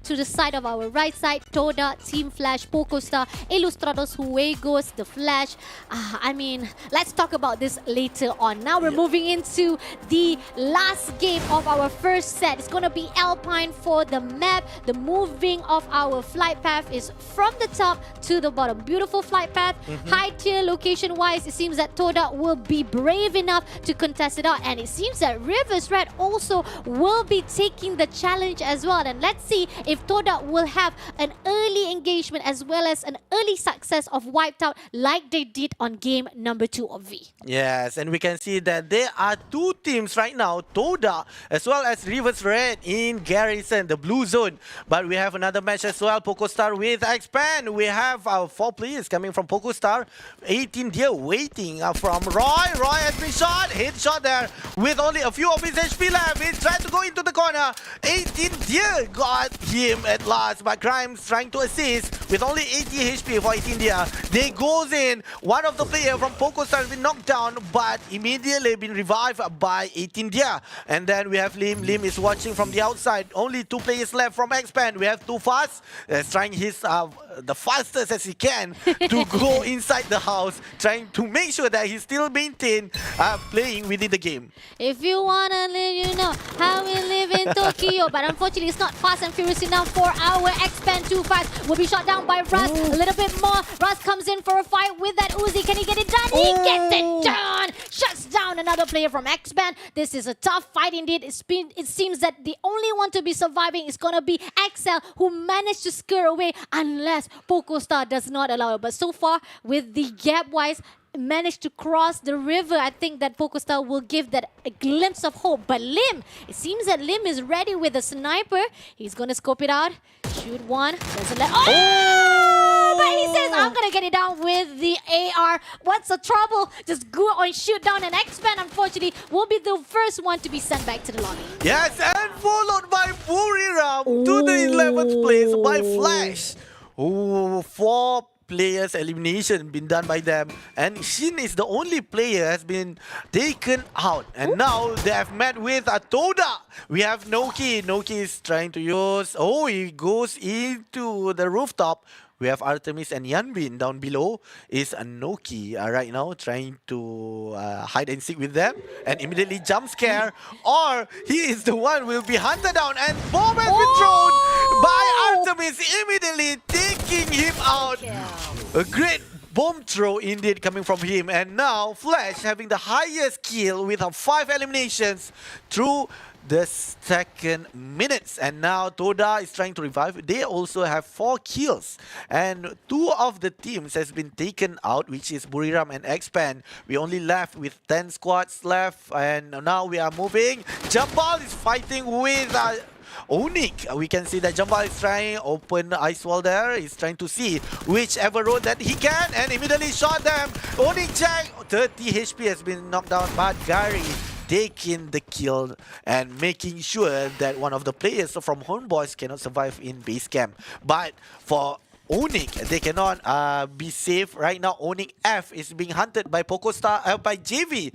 to the side of our right side, Toda, Team Flash, PocoStar, Ilustrados, Huegos, The Flash. I mean, let's talk about this later on. Now we're moving into the last game of our first set. It's going to be Alpine for the map. The moving of our flight path is from the top to the bottom. Beautiful flight path. High tier location wise, it seems that Toda will be brave enough to contest it out, and it seems that Rivers Red also will be taking the challenge as well. And let's see if Toda will have an early engagement as well as an early success of wiped out like they did on game number 2 of V. Yes, and we can see that there are 2 teams right now, Toda as well as Rivers Red in Garrison, the blue zone. But we have another match as well, PocoStar with Expand. We have our 4 players coming from PocoStar. 18 Deer waiting from Roy. Roy has been shot, headshot there with only a few of his HP left. He's trying to go into the corner. 18 Deer got him at last, but Grimes trying to assist with only 80 HP for 18 Deer. They goes in. One of the players from PocoStar has been knocked down, but immediately been revived by 18 Deer. And then we have Lim. Lim is watching from the outside. Only 2 players left from Expand. We have Too Fast trying his the fastest as he can to go inside the house, trying to make sure that he still maintain playing within the game. If you wanna live, you know how we live in Tokyo. But unfortunately, it's not fast and furious enough for our Expand. Too Fast will be shot down by Russ. A little bit more. Russ comes in for a fight with that Uzi. Can he get it done? He gets it done. Shuts down another player from Expand. This is a tough fight indeed. It seems that the only one to be surviving is gonna be Axel, who managed to scare away unless PocoStar does not allow it. But so far, with the gap-wise, managed to cross the river, I think that PocoStar will give that a glimpse of hope. But Lim, it seems that Lim is ready with a sniper. He's gonna scope it out, shoot one, doesn't let. Oh! But he says, I'm gonna get it down with the AR. What's the trouble? Just go and shoot down an Expand. Unfortunately, will be the first one to be sent back to the lobby. Yes, and followed by Buriram to the 11th place by Flash. 4 players elimination been done by them, and Shin is the only player has been taken out. And now they have met with Toda. We have Noki. Noki is trying to use. Oh, he goes into the rooftop. We have Artemis and Yanbin down below. Is Noki right now trying to hide and seek with them and immediately jump scare, or he is the one will be hunted down, and bomb has been thrown by Artemis, immediately taking him out. A great bomb throw indeed coming from him, and now Flash having the highest kill with 5 eliminations through the second minutes. And now Toda is trying to revive. They also have 4 kills, and 2 of the teams has been taken out, which is Buriram and Expand. We only left with 10 squads left, and now we are moving. Jambal is fighting with Onik. We can see that Jambal is trying open the ice wall there. He's trying to see whichever road that he can, and immediately shot them. Onik Jack 30 HP has been knocked down, but Gary taking the kill and making sure that one of the players from Homeboys cannot survive in base camp. But for Onik, they cannot be safe right now. Onik F is being hunted by PocoStar, by JV,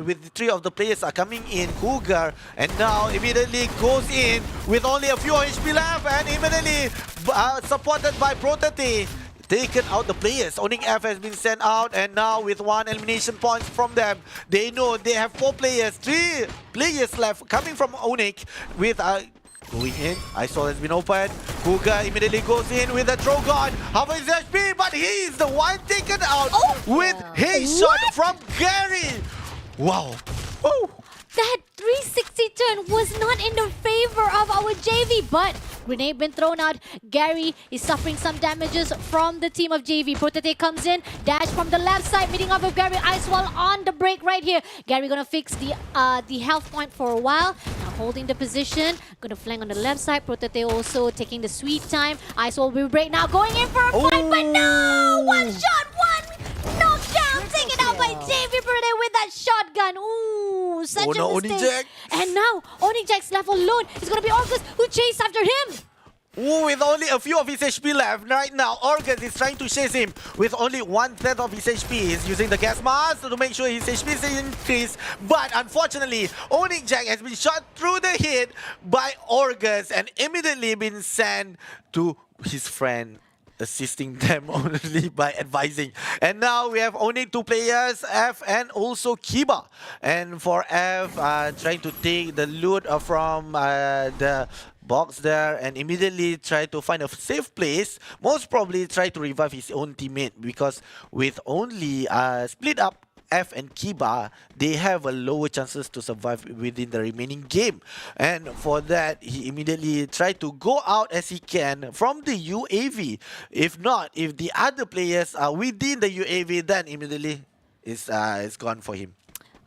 with 3 of the players are coming in. Cougar, and now immediately goes in with only a few HP left, and immediately supported by Protate. Taken out the players. Onik F has been sent out, and now with 1 elimination point from them, they know they have 4 players, 3 players left coming from Onik with going in. Ice wall has been opened. Cougar immediately goes in with a throw gun. Half his HP, but he is the one taken out with his shot from Gary. Wow. Oh. That 360 turn was not in the favor of our JV, but grenade been thrown out. Gary is suffering some damages from the team of JV. Protate comes in, dash from the left side, meeting up with Gary. Ice wall on the break right here. Gary gonna fix the health point for a while. Now holding the position, gonna flank on the left side. Protate also taking the sweet time. Ice wall will break now, going in for a fight, but no! One shot, one knockdown, taken out by JV Protate with that shotgun. Ooh, such a mistake. And now Onik Jack's left alone. It's gonna be August who chase after him. Ooh, with only a few of his HP left right now, August is trying to chase him with only 1/10 of his HP. He's using the gas mask to make sure his HP is increased, but unfortunately, Onik Jack has been shot through the head by August and immediately been sent to his friend, assisting them only by advising. And now we have only 2 players, F and also Kiba. And for F, trying to take the loot from the box there and immediately try to find a safe place. Most probably try to revive his own teammate, because with only split up F and Kiba, they have a lower chances to survive within the remaining game. And for that, he immediately tried to go out as he can from the UAV. If not, if the other players are within the UAV, then immediately it's gone for him.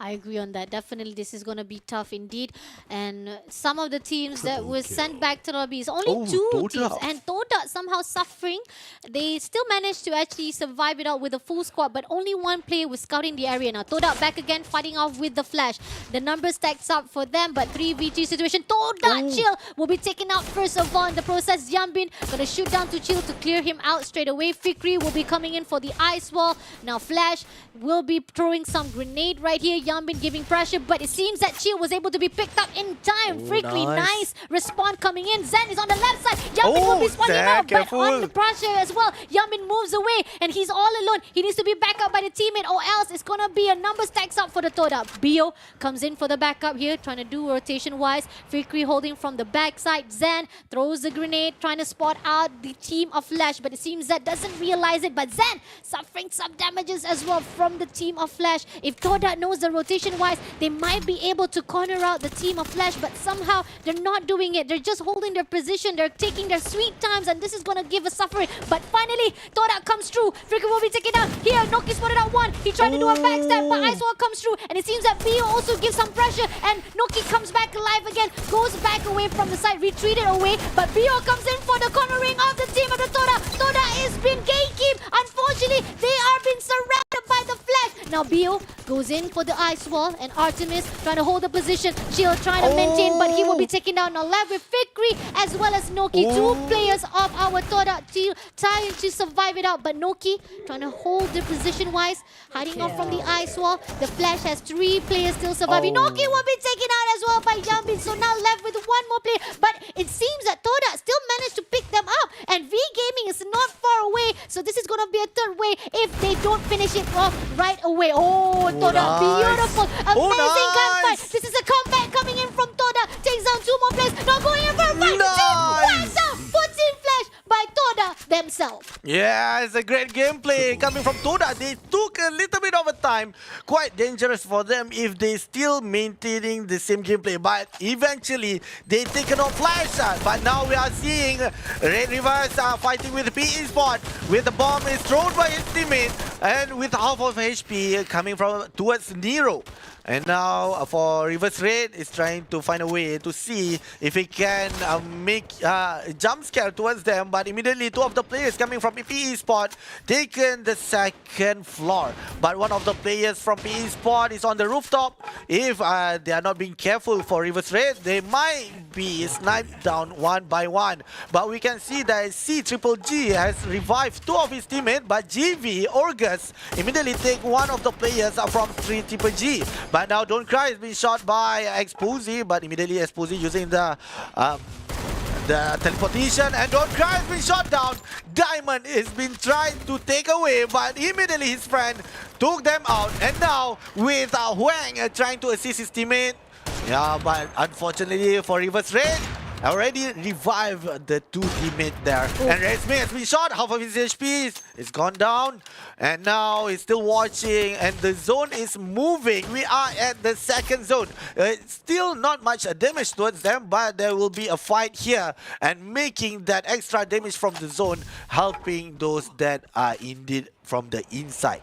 I agree on that. Definitely, this is going to be tough indeed. And some of the teams that were sent back to the lobby is only 2 teams. And Toda somehow suffering. They still managed to actually survive it out with a full squad, but only 1 player was scouting the area. Now Toda back again, fighting off with the Flash. The numbers stacks up for them, but 3v3 situation. Toda Chill will be taken out first of all in the process. Yambin gonna shoot down to Chill to clear him out straight away. Fikri will be coming in for the ice wall. Now Flash will be throwing some grenade right here. Yambin giving pressure, but it seems that Chill was able to be picked up in time. Freaky, nice respawn coming in. Zen is on the left side. Yambin will be spawning out, but on the pressure as well. Yambin moves away, and he's all alone. He needs to be backed up by the teammate, or else it's gonna be a number stacks up for the Toda. Bio comes in for the backup here, trying to do rotation-wise. Freaky holding from the backside. Zen throws the grenade, trying to spot out the team of Flash, but it seems that doesn't realize it. But Zen suffering some damages as well from the team of Flash. If Toda knows the rotation-wise, they might be able to corner out the team of Flash, but somehow they're not doing it. They're just holding their position. They're taking their sweet times, and this is going to give a suffering. But finally, Toda comes through. Freaky will be taken out. Here, Noki spotted out 1. He tried to do a backstab, but Ice Wall comes through, and it seems that Bio also gives some pressure, and Noki comes back alive again, goes back away from the side, retreated away, but Bio comes in for the cornering of the team of the Toda. Toda is being gatekept. Unfortunately, they are being surrounded by the Flash. Now now Bio goes in for the ice wall, and Artemis trying to hold the position. Shield trying to maintain, but he will be taken down. Now left with Fikri as well as Noki. Two players of our Toda team trying to survive it out, but Noki trying to hold the position-wise, hiding off from the ice wall. The Flash has 3 players still surviving. Noki will be taken out as well by Jambin, so now left with 1 more player. But it seems that Toda still managed to pick them up, and V Gaming is not far away, so this is going to be a third way if they don't finish it off right away. Oh, Toda, nice. Beautiful, amazing nice. gunfight. This is a comeback coming in from Toda, takes down 2 more players, now going in for a fight. Nice. Whacked out, puts in Flash by Toda themselves. Yeah, it's a great gameplay coming from Toda. They took a little bit of a time. Quite dangerous for them if they still maintaining the same gameplay. But eventually, they taken off Flash. But now we are seeing Red Reverse fighting with PE Sport. With the bomb is thrown by his teammate. And with half of HP coming from towards Nero. And now for Reverse Red is trying to find a way to see if he can make jump scare towards them. But immediately 2 of the players coming from PE Sport taken the 2nd floor. But one of the players from PE Sport is on the rooftop. If they are not being careful for Reverse Red, they might be sniped down 1 by 1. But we can see that C-Triple-G has revived 2 of his teammates. But GV, Orgus, immediately take 1 of the players from 3-Triple-G. But now Don't Cry has been shot by Exposy, but immediately Exposy using the teleportation, and Don't Cry has been shot down. Diamond has been trying to take away, but immediately his friend took them out. And now with Huang trying to assist his teammate. Yeah, but unfortunately for Reverse Red, already revived the 2 teammates there. And Resme has been shot, half of his HP is gone down. And now he's still watching, and the zone is moving. We are at the 2nd zone. Still not much damage towards them, but there will be a fight here. And making that extra damage from the zone, helping those that are indeed from the inside.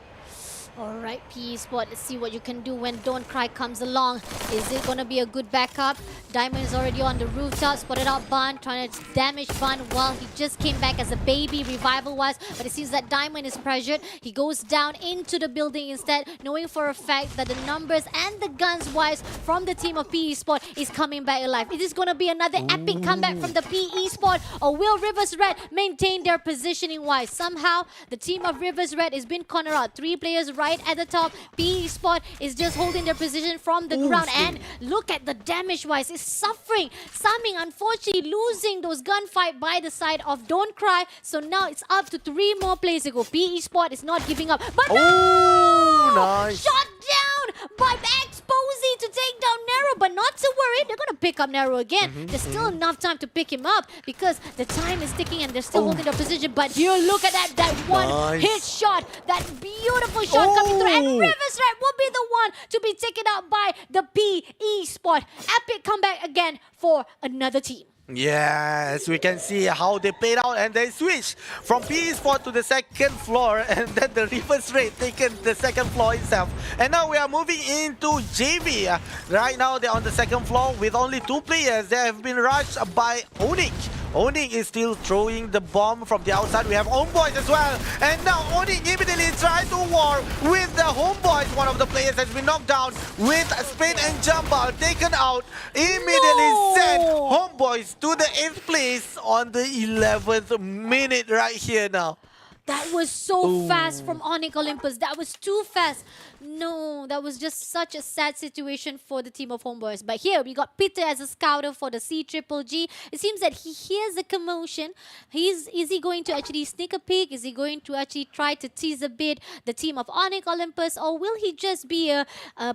Alright, PE Sport, let's see what you can do when Don't Cry comes along. Is it going to be a good backup? Diamond is already on the rooftop, spotted out Ban, trying to damage Ban while he just came back as a baby, revival-wise. But it seems that Diamond is pressured. He goes down into the building instead, knowing for a fact that the numbers and the guns-wise from the team of PE Sport is coming back alive. It is going to be another epic comeback from the PE Sport, or will Rivers Red maintain their positioning-wise? Somehow, the team of Rivers Red has been cornered out. 3 players right at the top. PE Sport is just holding their position from the ground, and look at the damage-wise. It's suffering. Saming unfortunately losing those gunfight by the side of Don't Cry. So now it's up to 3 more players to go. PE Sport is not giving up. But no! Nice. Shot down by Exposy to take down Nero. But not to worry, they're going to pick up Nero again. There's still enough time to pick him up because the time is ticking and they're still holding their position. But here, look at that. That one hit shot. That beautiful shot coming through. And Rivers Red will be the one to be taken out by the PE Sport. Epic comeback again for another team. Yes, we can see how they played out, and they switched from PE Sport to the 2nd floor, and then the Reverse Raid taken the 2nd floor itself. And now we are moving into JV. Right now they're on the 2nd floor with only 2 players. They have been rushed by Onyx. Onyx is still throwing the bomb from the outside. We have Homeboys as well. And now Onyx immediately tries to war with the Homeboys. One of the players has been knocked down with Spin and Jump Ball taken out. Immediately sent Homeboys to the 8th place on the 11th minute right here now. That was so fast from Onyx Olympus. That was too fast. No, that was just such a sad situation for the team of Homeboys. But here, we got Peter as a scouter for the C-Triple-G. It seems that he hears a commotion. Is he going to actually sneak a peek? Is he going to actually try to tease a bit the team of Onyx Olympus? Or will he just be a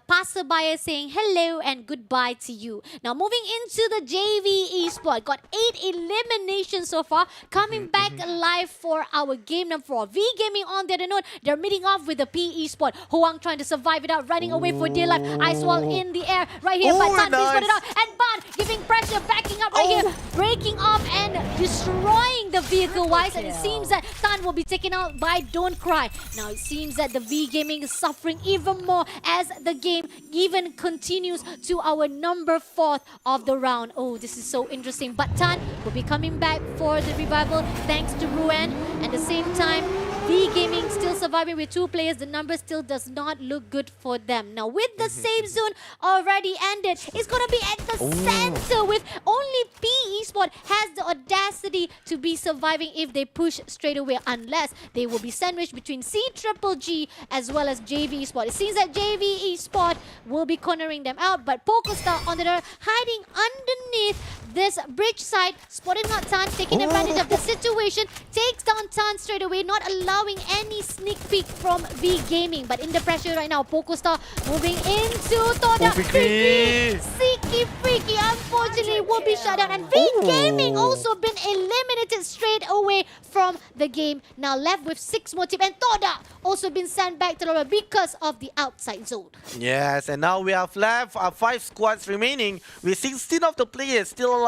passerby saying hello and goodbye to you? Now, moving into the JV Esports. Got 8 eliminations so far. Coming back alive for our game number 4. V Gaming on the other note, they're meeting off with the PE Sport. Huang trying to survive it out, running away for dear life. Ice wall in the air right here, but Tan please put it out. And Ban giving pressure, backing up right here, breaking off and destroying the vehicle wise. And it seems that Tan will be taken out by Don't Cry. Now it seems that the V Gaming is suffering even more as the game even continues to our number 4th of the round. Oh, this is so interesting. But Tan will be coming back for the revival thanks to Ruan. At the same time, V Gaming still surviving with 2 players. The number still does not look good for them. Now, with the save zone already ended, it's going to be at the center with only P Esports has the audacity to be surviving if they push straight away, unless they will be sandwiched between C Triple G as well as JV Esports. It seems that JV Esports will be cornering them out, but PokerStar on the other hiding underneath this bridge side, spotting out Tan, taking advantage of the situation, takes down Tan straight away, not allowing any sneak peek from V Gaming. But in the pressure right now, PokerStar moving into Toda. Siki Freaky, unfortunately, will be shut down. And V Gaming also been eliminated straight away from the game. Now left with 6 more teams. And Toda also been sent back to the road because of the outside zone. Yes, and now we have left 5 squads remaining with 16 of the players still alive.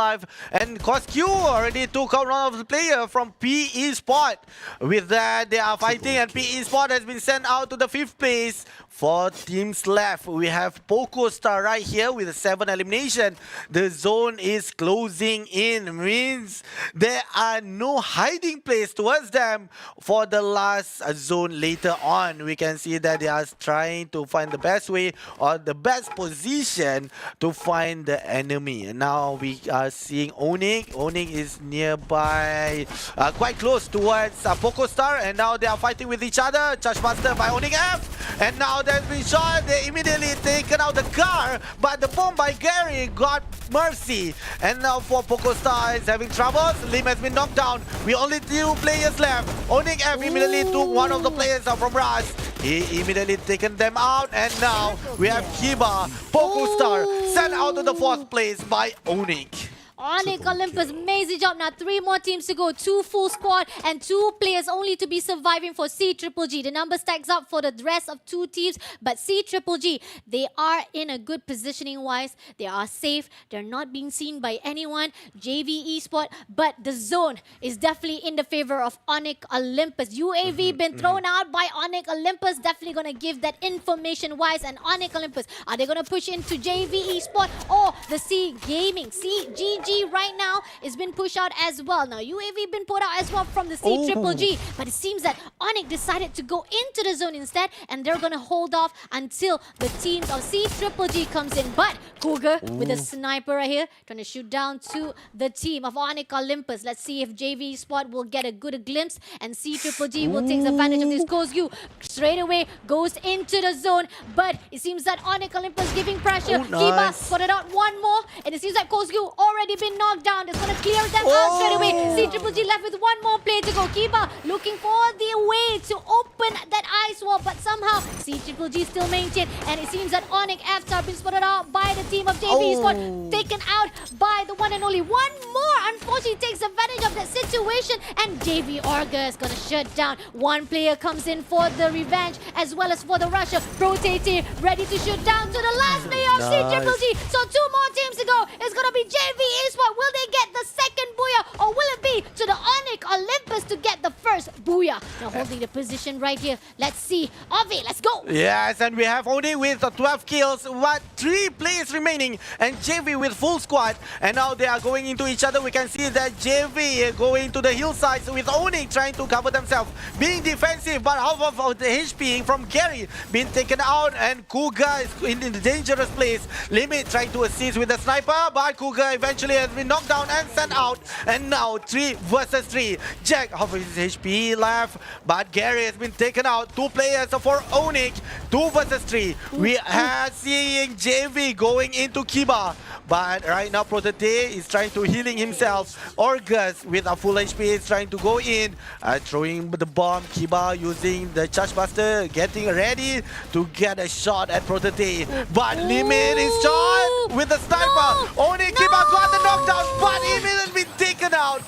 And Cosq already took out one of the players from P Esports. With that, they are fighting, and P Esports has been sent out to the 5th place. 4 teams left. We have PokerStar right here with a 7 elimination. The zone is closing in, means there are no hiding place towards them for the last zone later on. We can see that they are trying to find the best way or the best position to find the enemy. Now we are seeing Onyx. Onyx is nearby, quite close towards PokerStar, and now they are fighting with each other. Chargemaster by Onyx F, and now there's been shot. They immediately taken out the car, but the bomb by Gary got mercy. And now for PokerStar is having troubles. Lim has been knocked down. We only 2 players left. Onyx F immediately took one of the players from Raz. He immediately taken them out, and now we have Kiba. PokerStar sent out to the 4th place by Onyx. Onyx Olympus, amazing job. Now 3 more teams to go. 2 full squad and 2 players only to be surviving for C Triple G. The number stacks up for the rest of 2 teams, but C Triple G, they are in a good positioning wise. They are safe. They're not being seen by anyone. JV Esports, but the zone is definitely in the favor of Onyx Olympus. UAV been thrown out by Onyx Olympus. Definitely going to give that information wise. And Onyx Olympus, are they going to push into JV Esports or the C Gaming? CGG right now is been pushed out as well. Now UAV been put out as well from the C Triple G, but it seems that Onyx decided to go into the zone instead, and they're gonna hold off until the teams of C Triple G comes in. But Cougar with a sniper right here, trying to shoot down to the team of Onyx Olympus. Let's see if JV Spot will get a good glimpse, and C Triple G will take advantage of this. Cosq straight away goes into the zone, but it seems that Onyx Olympus giving pressure. Kiba spotted out one more, and it seems like Cosq already been knocked down. It's going to clear them out straight away. C Triple G left with one more play to go. Kiba looking for the way to open that ice wall, but somehow C Triple G still maintained, and it seems that Onyx F have been spotted out by the team of JV Spot, taken out by the one and only. One more unfortunately takes advantage of that situation, and JV Orga is going to shut down. One player comes in for the revenge as well as for the rusher. Rotating, ready to shoot down to the last player of C Triple G. So 2 more teams to go. It's going to be JV Esports. Will they get the second booyah, or will it be to the Onyx Olympus to get the first booyah? Now holding the position right here. Let's see. Avi, let's go. Yes, and we have only with 12 kills, what 3 players remaining, and JV with full squad. And now they are going into each other. We can see that JV going to the hillsides with Onyx trying to cover themselves, being defensive, but half of the HP from Gary being taken out, and Kuga is in the dangerous place. Limit trying to assist with the sniper, but Kuga eventually has been knocked down and sent out. And now 3 versus 3. Jack, half of his HP left, but Gary has been taken out. 2 players for Onyx. 2 versus 3. We are seeing JV going into Kiba, but right now Protete is trying to healing himself. Orgus with a full HP is trying to go in, throwing the bomb. Kiba using the Charge Buster, getting ready to get a shot at Protete, but Limit is shot with the sniper. Only Kiba got the knockdown, but Limit has been taken out,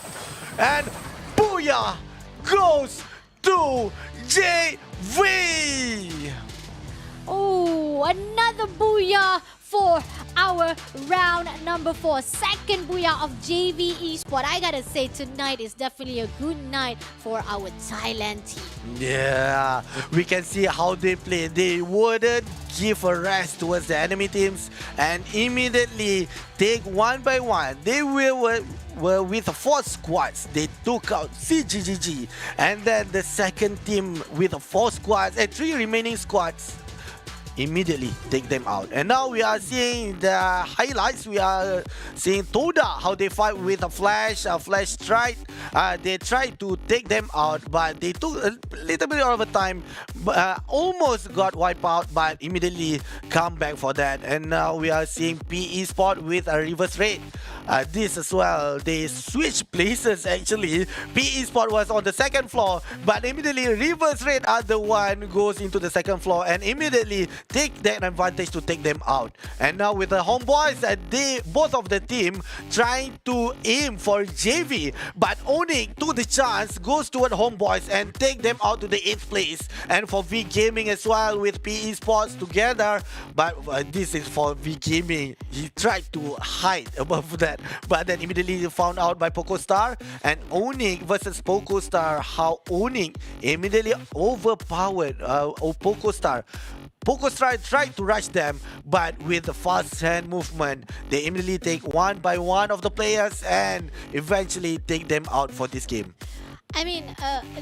and booyah goes to JV. Oh, another booyah for our round number 4, second booyah of JV Esport. I gotta say, tonight is definitely a good night for our Thailand team. Yeah, we can see how they play. They wouldn't give a rest towards the enemy teams and immediately take one by one. They were with 4 squads. They took out CGGG, and then the second team with 4 squads and 3 remaining squads immediately take them out. And now we are seeing the highlights. We are seeing Toda, how they fight with a flash strike. They tried to take them out, but they took a little bit of a time, almost got wiped out, but immediately come back for that. And now we are seeing PE Sport with a reverse raid. This as well, they switched places actually. PE Sport was on the second floor, but immediately reverse raid other one goes into the second floor and immediately take that advantage to take them out. And now with the homeboys, both of the team trying to aim for JV, but Onyx to the chance goes toward homeboys and take them out to the 8th place. And for V Gaming as well with PE Sports together, but this is for V Gaming. He tried to hide above that, but then immediately found out by PocoStar. And Onyx versus PocoStar, how Onyx immediately overpowered PocoStar. PocoStar tried to rush them, but with the fast hand movement, they immediately take one by one of the players and eventually take them out for this game. I mean,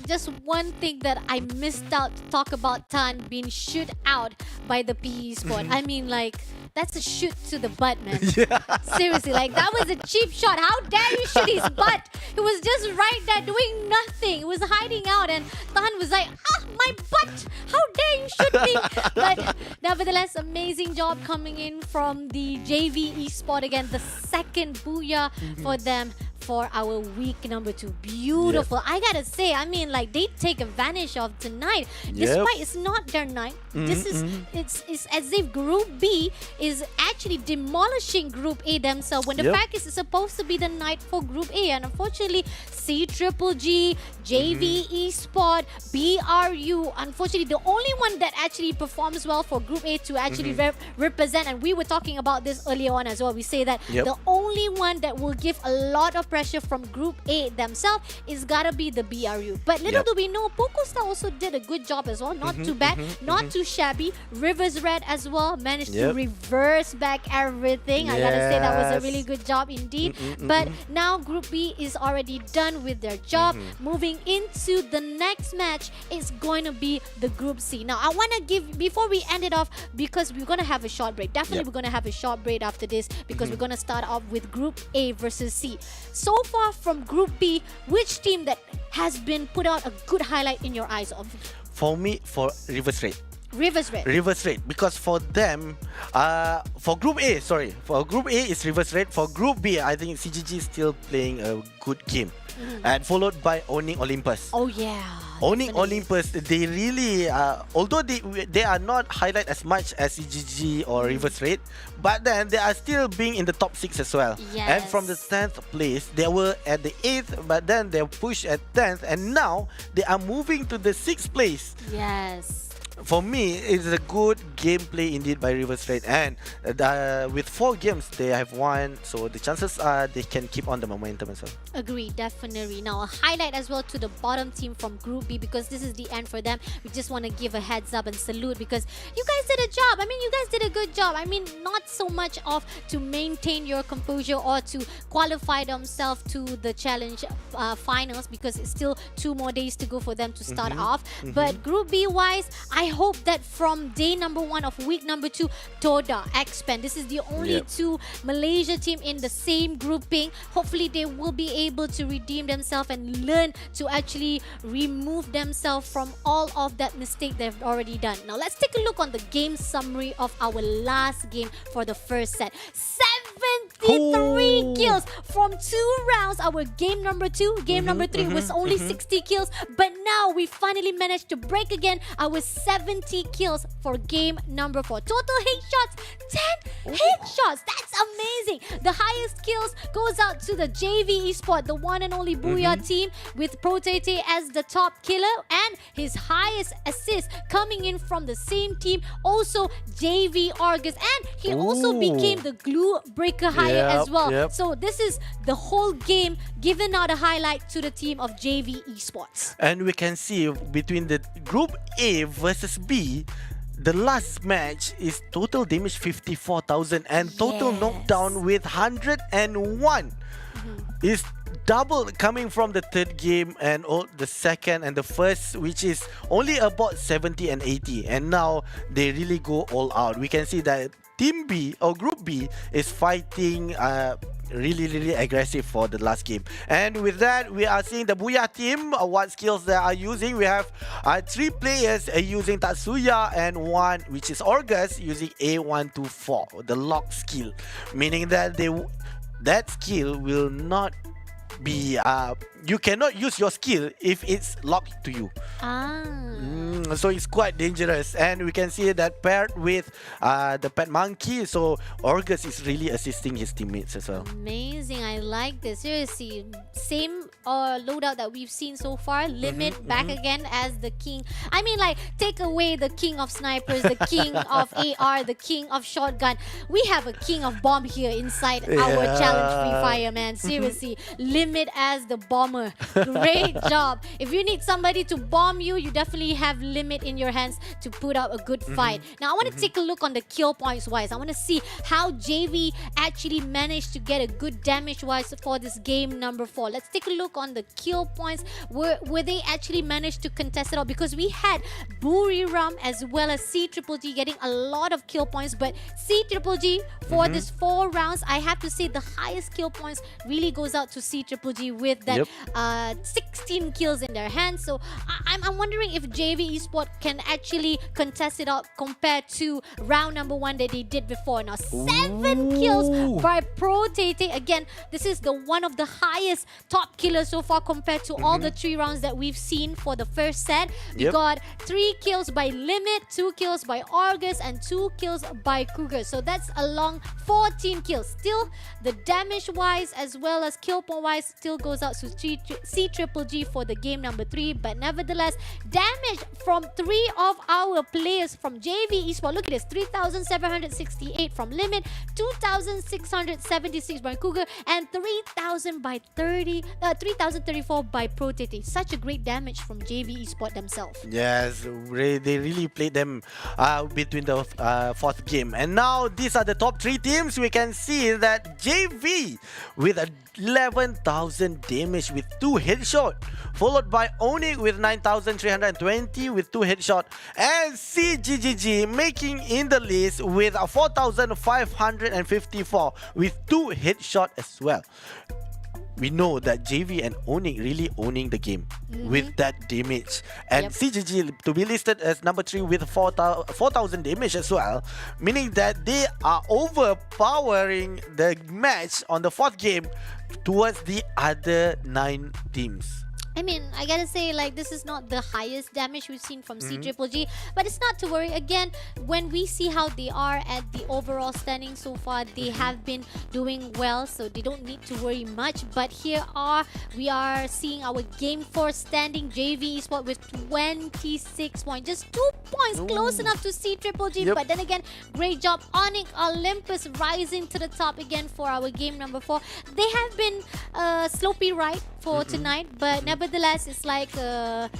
just one thing that I missed out to talk about Tan being shoot out by the PE Sport. I mean, like, that's a shoot to the butt, man. Yeah. Seriously, like, that was a cheap shot. How dare you shoot his butt? It was just right there doing nothing. It was hiding out, and Tan was like, my butt! How dare you shoot me? But nevertheless, amazing job coming in from the JV Esport again. The second booyah for them for our week number 2. Beautiful. I gotta say, I mean, like, they take advantage of tonight. Despite it's not their night. This is it's as if Group B is actually demolishing Group A themselves, when the fact is it's supposed to be the night for Group A. And unfortunately, CGGG, JV Esport, BRU, unfortunately the only one that actually performs well for Group A to actually represent, and we were talking about this earlier on as well, we say that the only one that will give a lot of pressure from Group A themselves is gotta be the BRU. But little do we know, PocoStar also did a good job as well. Not too bad, not too shabby. Rivers Red as well managed to reverse back everything. I gotta say that was a really good job indeed. But now Group B is already done with their job. Moving into the next match is going to be the Group C. Now I want to give, before we end it off, because we're going to have a short break. Definitely we're going to have a short break after this, because we're going to start off with Group A versus C. So far from Group B, which team that has been put out a good highlight in your eyes of? For me, for Reverse Raid. Reverse Raid. Reverse Raid, because for them, for Group A, for Group A is Reverse Raid. For Group B, I think CGG is still playing a good game, and followed by Onyx Olympus. Oh yeah. Onyx Olympus, they really, although they are not highlight as much as CGG or Reverse Raid, but then they are still being in the top 6 as well. Yes. And from the 10th place, they were at the 8th, but then they pushed at 10th, and now they are moving to the 6th place. Yes. For me, it's a good gameplay indeed by Reverse Raid, and with 4 games they have won, so the chances are they can keep on the momentum as well. Agree, definitely. Now a highlight as well to the bottom team from Group B, because this is the end for them. We just want to give a heads up and salute, because you guys did a job. I mean, you guys did a good job. I mean, not so much of to maintain your composure or to qualify themselves to the challenge finals, because it's still 2 more days to go for them to start off. But Group B wise, I hope that from day number 1 of week number 2, Toda, Xpen, this is the only 2 Malaysia team in the same grouping. Hopefully they will be able to redeem themselves and learn to actually remove themselves from all of that mistake they've already done. Now let's take a look on the game summary of our last game for the first set. 73 kills from 2 rounds. Our game number 2, game number 3 was only 60 kills, but now we finally managed to break again our 70 kills for game number 4. Total headshots, 10 headshots. That's amazing. The highest kills goes out to the JV Esports, the one and only Booyah team, with Protete as the top killer, and his highest assist coming in from the same team, also JV Argus, and he also became the glue breaker hire as well. So this is the whole game giving out a highlight to the team of JV Esports. And we can see between the Group A versus B, the last match is total damage 54,000 and total knockdown with 101. Is double coming from the third game and the second and the first, which is only about 70 and 80. And now they really go all out. We can see that Team B or Group B is fighting really aggressive for the last game. And with that, we are seeing the Booyah team, what skills they are using. We have 3 players using Tatsuya and 1 which is Orgus using A124, the lock skill, meaning that that skill will not be you cannot use your skill if it's locked to you. So it's quite dangerous, and we can see that paired with the pet monkey, so Orgus is really assisting his teammates as well. Amazing, I like this. Seriously, same loadout that we've seen so far. Limit back again as the king. I mean, like, take away the king of snipers, the king of AR, the king of shotgun. We have a king of bomb here inside our challenge Free Fire, man. Seriously, Limit as the bomber. Great job. If you need somebody to bomb you, you definitely have Limit in your hands to put up a good fight. Now, I want to take a look on the kill points wise. I want to see how JV actually managed to get a good damage wise for this game number 4. Let's take a look on the kill points. Were they actually managed to contest it all? Because we had Buriram as well as C-Triple-G getting a lot of kill points, but C-Triple-G for this 4 rounds, I have to say the highest kill points really goes out to C-Triple-G with that 16 kills in their hands. So I'm wondering if JV Esports can actually contest it out compared to round number 1 that they did before. Now 7 kills by Protete. Again, this is the one of the highest top killers so far compared to all the 3 rounds that we've seen for the first set. We got 3 kills by Limit, 2 kills by Argus, and 2 kills by Kruger. So that's a long 14 kills. Still, the damage wise as well as kill point wise still goes out to C-Triple-G for the game number 3. But nevertheless, damage from 3 of our players from JV Esports. Look at this, 3,768 from Limit, 2,676 by Cougar, and 3,034 by Protete. Such a great damage from JV Esports themselves. Yes, they really played them between the 4th game. And now these are the top 3 teams. We can see that JV with 11,000 damage with 2 headshot, followed by Onyx with 9,320 with 2 headshot, and CGGG making in the list with 4,554 with 2 headshot as well. We know that JV and Onyx really owning the game with that damage. And CGG to be listed as number 3 with 4,000 damage as well, meaning that they are overpowering the match on the 4th game towards the other 9 teams. I mean, I gotta say, like, this is not the highest damage we've seen from C-Triple-G, but it's not to worry. Again, when we see how they are at the overall standing so far, they have been doing well, so they don't need to worry much. But we are seeing our Game 4 standing, JV Esports with 26 points. Just 2 points close enough to C-Triple-G, but then again, great job. Onyx Olympus rising to the top again for our game number 4. They have been sloppy right for tonight, but nevertheless, it's like a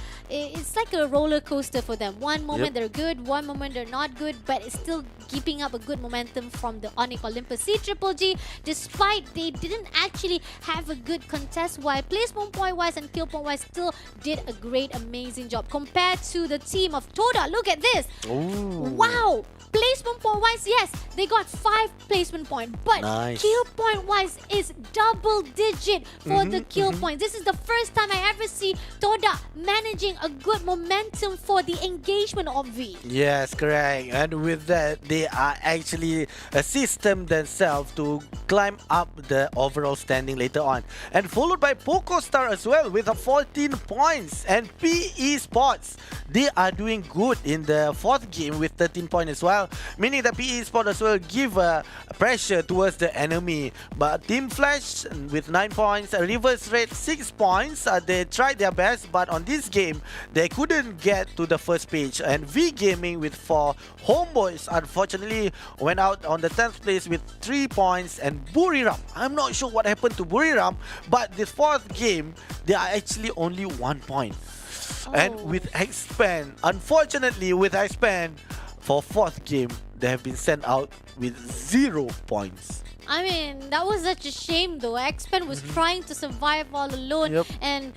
roller coaster for them. One moment they're good, one moment they're not good, but it's still keeping up a good momentum from the Onyx Olympus. C-Triple-G, despite they didn't actually have a good contest wise, placement point wise and kill point wise, still did a great, amazing job compared to the team of Toda. Look at this. Wow. Placement point wise, yes, they got 5 placement point, but kill point wise is double digit for the kill point. points. This is the first time I ever see Toda managing a good momentum for the engagement of V. Yes, correct. And with that, they are actually a system themselves to climb up the overall standing later on. And followed by PocoStar as well with a 14 points. And Esports, they are doing good in the fourth game with 13 points as well. Meaning that Esports as well give pressure towards the enemy. But Team Flash with 9 points, Reverse Red 6 points. They tried their best, but on this game, they couldn't get to the first page. And V Gaming with 4. Homeboys unfortunately went out on the 10th place with 3 points. And Buriram, I'm not sure what happened to Buriram, but this fourth game, they are actually only 1 point. And with Expand, unfortunately with Expand, for fourth game, they have been sent out with 0 points. I mean, that was such a shame though. Expand was trying to survive all alone. And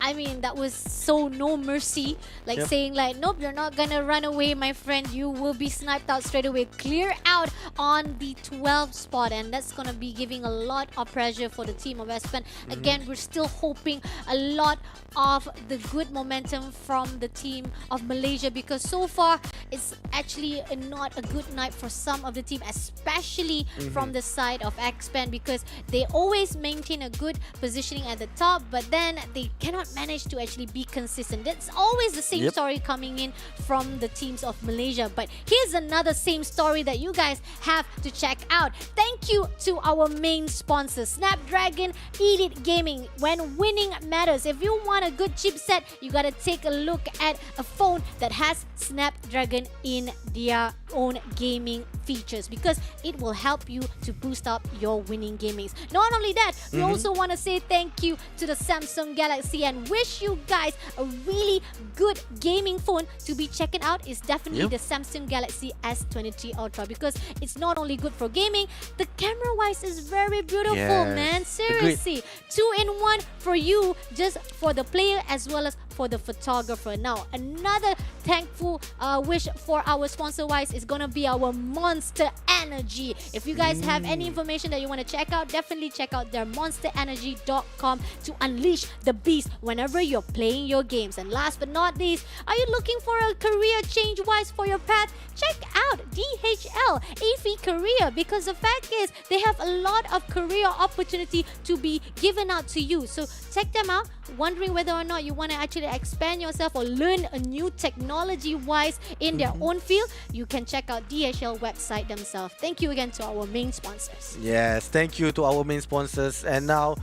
I mean, that was so no mercy. Like saying like, nope, you're not gonna run away, my friend. You will be sniped out straight away. Clear out on the 12th spot. And that's gonna be giving a lot of pressure for the team of Expand. Again, we're still hoping a lot of the good momentum from the team of Malaysia, because so far it's actually not a good night for some of the team, especially from the side of Expand, because they always maintain a good positioning at the top, but then they cannot manage to actually be consistent. That's always the same story coming in from the teams of Malaysia. But here's another same story that you guys have to check out. Thank you to our main sponsor, Snapdragon Elite Gaming. When winning matters, if you want a good chipset, you gotta take a look at a phone that has Snapdragon in their own gaming features, because it will help you to boost up your winning gamings. Not only that, we also want to say thank you to the Samsung Galaxy and wish you guys a really good gaming phone to be checking out. Is definitely the Samsung Galaxy S23 Ultra, because it's not only good for gaming, the camera wise is very beautiful, man. Seriously, 2-in-1 for you, just for the player as well as for the photographer. Now, another thankful wish for our sponsor wise is gonna be our Monster Energy. If you guys have any information that you want to check out, definitely check out their monsterenergy.com to unleash the beast whenever you're playing your games. And last but not least, are you looking for a career change wise for your path? Check out DHL AFI Career, because the fact is they have a lot of career opportunity to be given out to you. So check them out. Wondering whether or not you want to actually expand yourself or learn a new technology wise in their own field, you can check out DHL website themselves. Thank you again to our main sponsors. Yes, thank you to our main sponsors. And now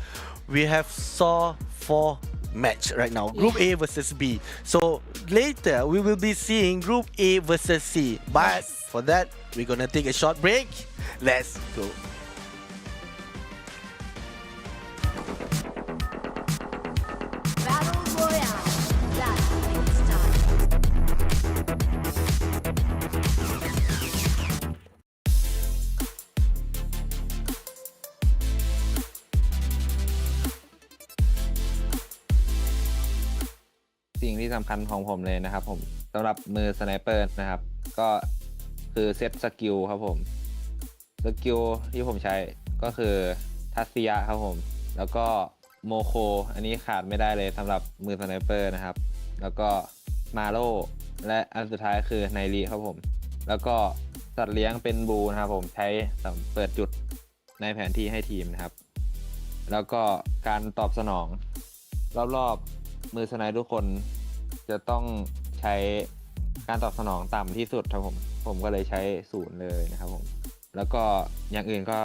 we have saw 4 match right now, Group A versus B. So later we will be seeing Group A versus C, but for that we're gonna take a short break. Let's go. Battle Royale. That's it's time. สิ่งที่สำคัญของผมเลยนะครับผมสำหรับมือสไนเปอร์นะครับก็คือเซตสกิลครับผมสกิลที่ผมใช้ก็คือทัศยะครับผมแล้วก็โมโคอันนี้ขาดไม่ได้เลยสำหรับมือสไนเปอร์นะครับแล้วก็มาโลและอันสุดท้ายคือไนรีครับผมแล้วก็สัตว์เลี้ยงเป็นบูนะครับผมใช้เปิดจุดในแผนที่ให้ทีมนะครับแล้วก็การตอบสนองรอบๆมือสไนทุกคนจะต้องใช้การตอบสนองต่ำที่สุดครับผมก็เลยใช้0เลยนะครับผมแล้วก็อย่างอื่นก็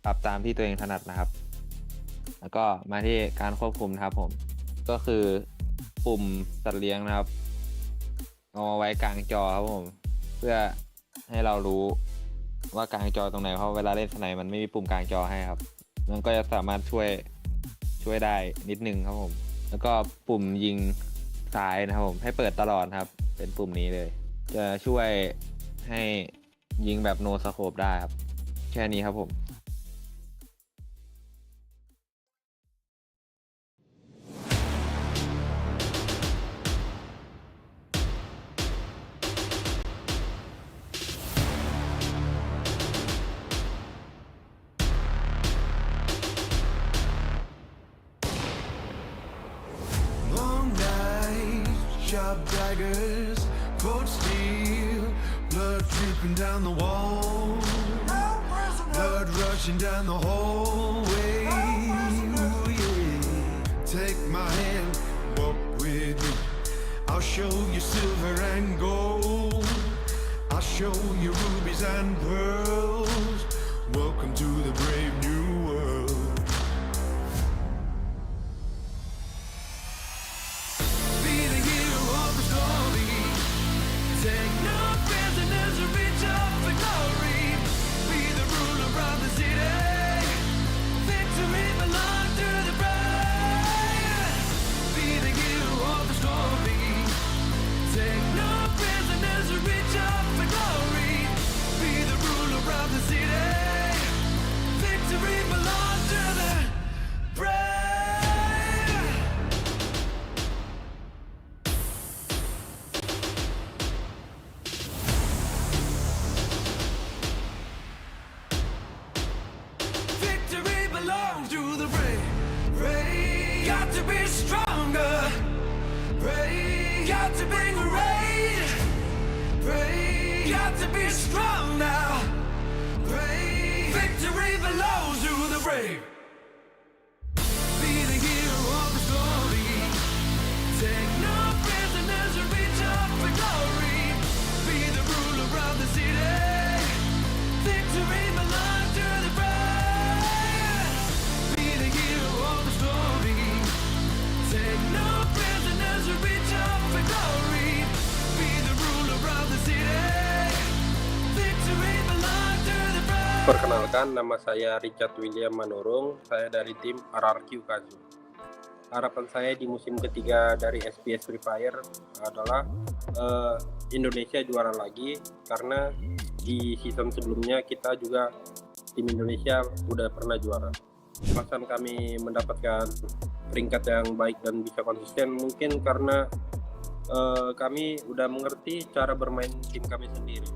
ปรับตามที่ตัวเองถนัดนะครับแล้วก็มาที่การควบคุมนะครับผมก็คือปุ่มสัตว์เลี้ยงนะครับเอามาไว้กลางจอครับผมเพื่อให้เรารู้ว่ากลางจอตรงไหนเพราะเวลาเล่นสไนมันไม่มีปุ่มกลางจอให้ครับมันก็จะสามารถช่วยได้นิดนึงครับผมแล้วก็ปุ่มยิงซ้ายนะครับผมให้เปิดตลอดครับเป็นปุ่มนี้เลยจะช่วยให้ยิงแบบโนสโคปได้ครับแค่นี้ครับผม sharp daggers, cold steel, blood dripping down the wall, blood rushing down the hallway. Ooh, yeah. Take my hand, walk with me. I'll show you silver and gold. I'll show you rubies and pearls. Welcome to the brave new world. Be the hero of the story. Take no prisoners and reach up for glory. Be the ruler of the city. Victory belongs to the brave. Be the hero of the story. Take no prisoners and reach up for glory. Be the ruler of the city. Victory belongs to the brave. Victory belongs to the brave. Brave. Got to be stronger. Brave. Got to be great. Brave. Got to be strong now. Brave. Victory belongs to the brave. Be the hero of the story. Take no prisoners and reach up for glory. Be the ruler of the city. Victory belongs to the brave. Be the hero of the story. Take no prisoners and reach up for glory. Be the ruler of the city. Victory belongs to the brave. Perkenalkan, nama saya Richard William Manurung. Saya dari tim RRQ Kazu. Harapan saya di musim ketiga dari SPS Free Fire adalah Indonesia juara lagi, karena di season sebelumnya kita juga tim Indonesia udah pernah juara. Alasan kami mendapatkan peringkat yang baik dan bisa konsisten mungkin karena kami udah mengerti cara bermain tim kami sendiri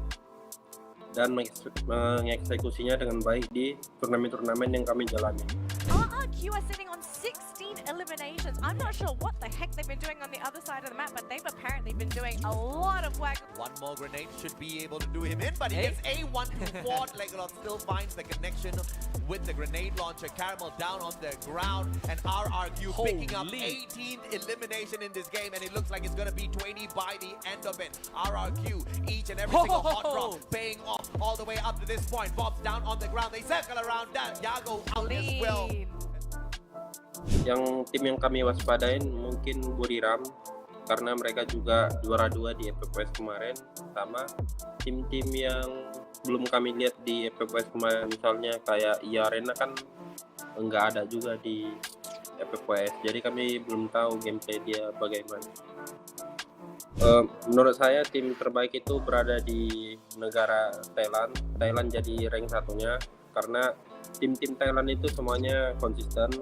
dan mengeksekusinya dengan baik di turnamen-turnamen yang kami jalani. RRQ are sitting on 16 eliminations. I'm not sure what the heck they've been doing on the other side of the map, but they've apparently been doing a lot of work. One more grenade should be able to do him in, but he gets A1 to Ford. Legolas still finds the connection with the grenade launcher. Caramel down on the ground, and RRQ picking up 18th elimination in this game, and it looks like it's going to be 20 by the end of it. RRQ, each and every single hot drop paying off all the way up to this point. Bob's down on the ground. They circle around that. Yago out as well. Yang tim yang kami waspadain mungkin Buriram, karena mereka juga juara 2 di FPPS kemarin, sama tim-tim yang belum kami lihat di FPPS kemarin, misalnya kayak Arena kan nggak ada juga di FPPS, jadi kami belum tahu gameplay dia bagaimana. Menurut saya tim terbaik itu berada di negara Thailand. Thailand jadi rank satunya karena tim-tim Thailand itu semuanya konsisten.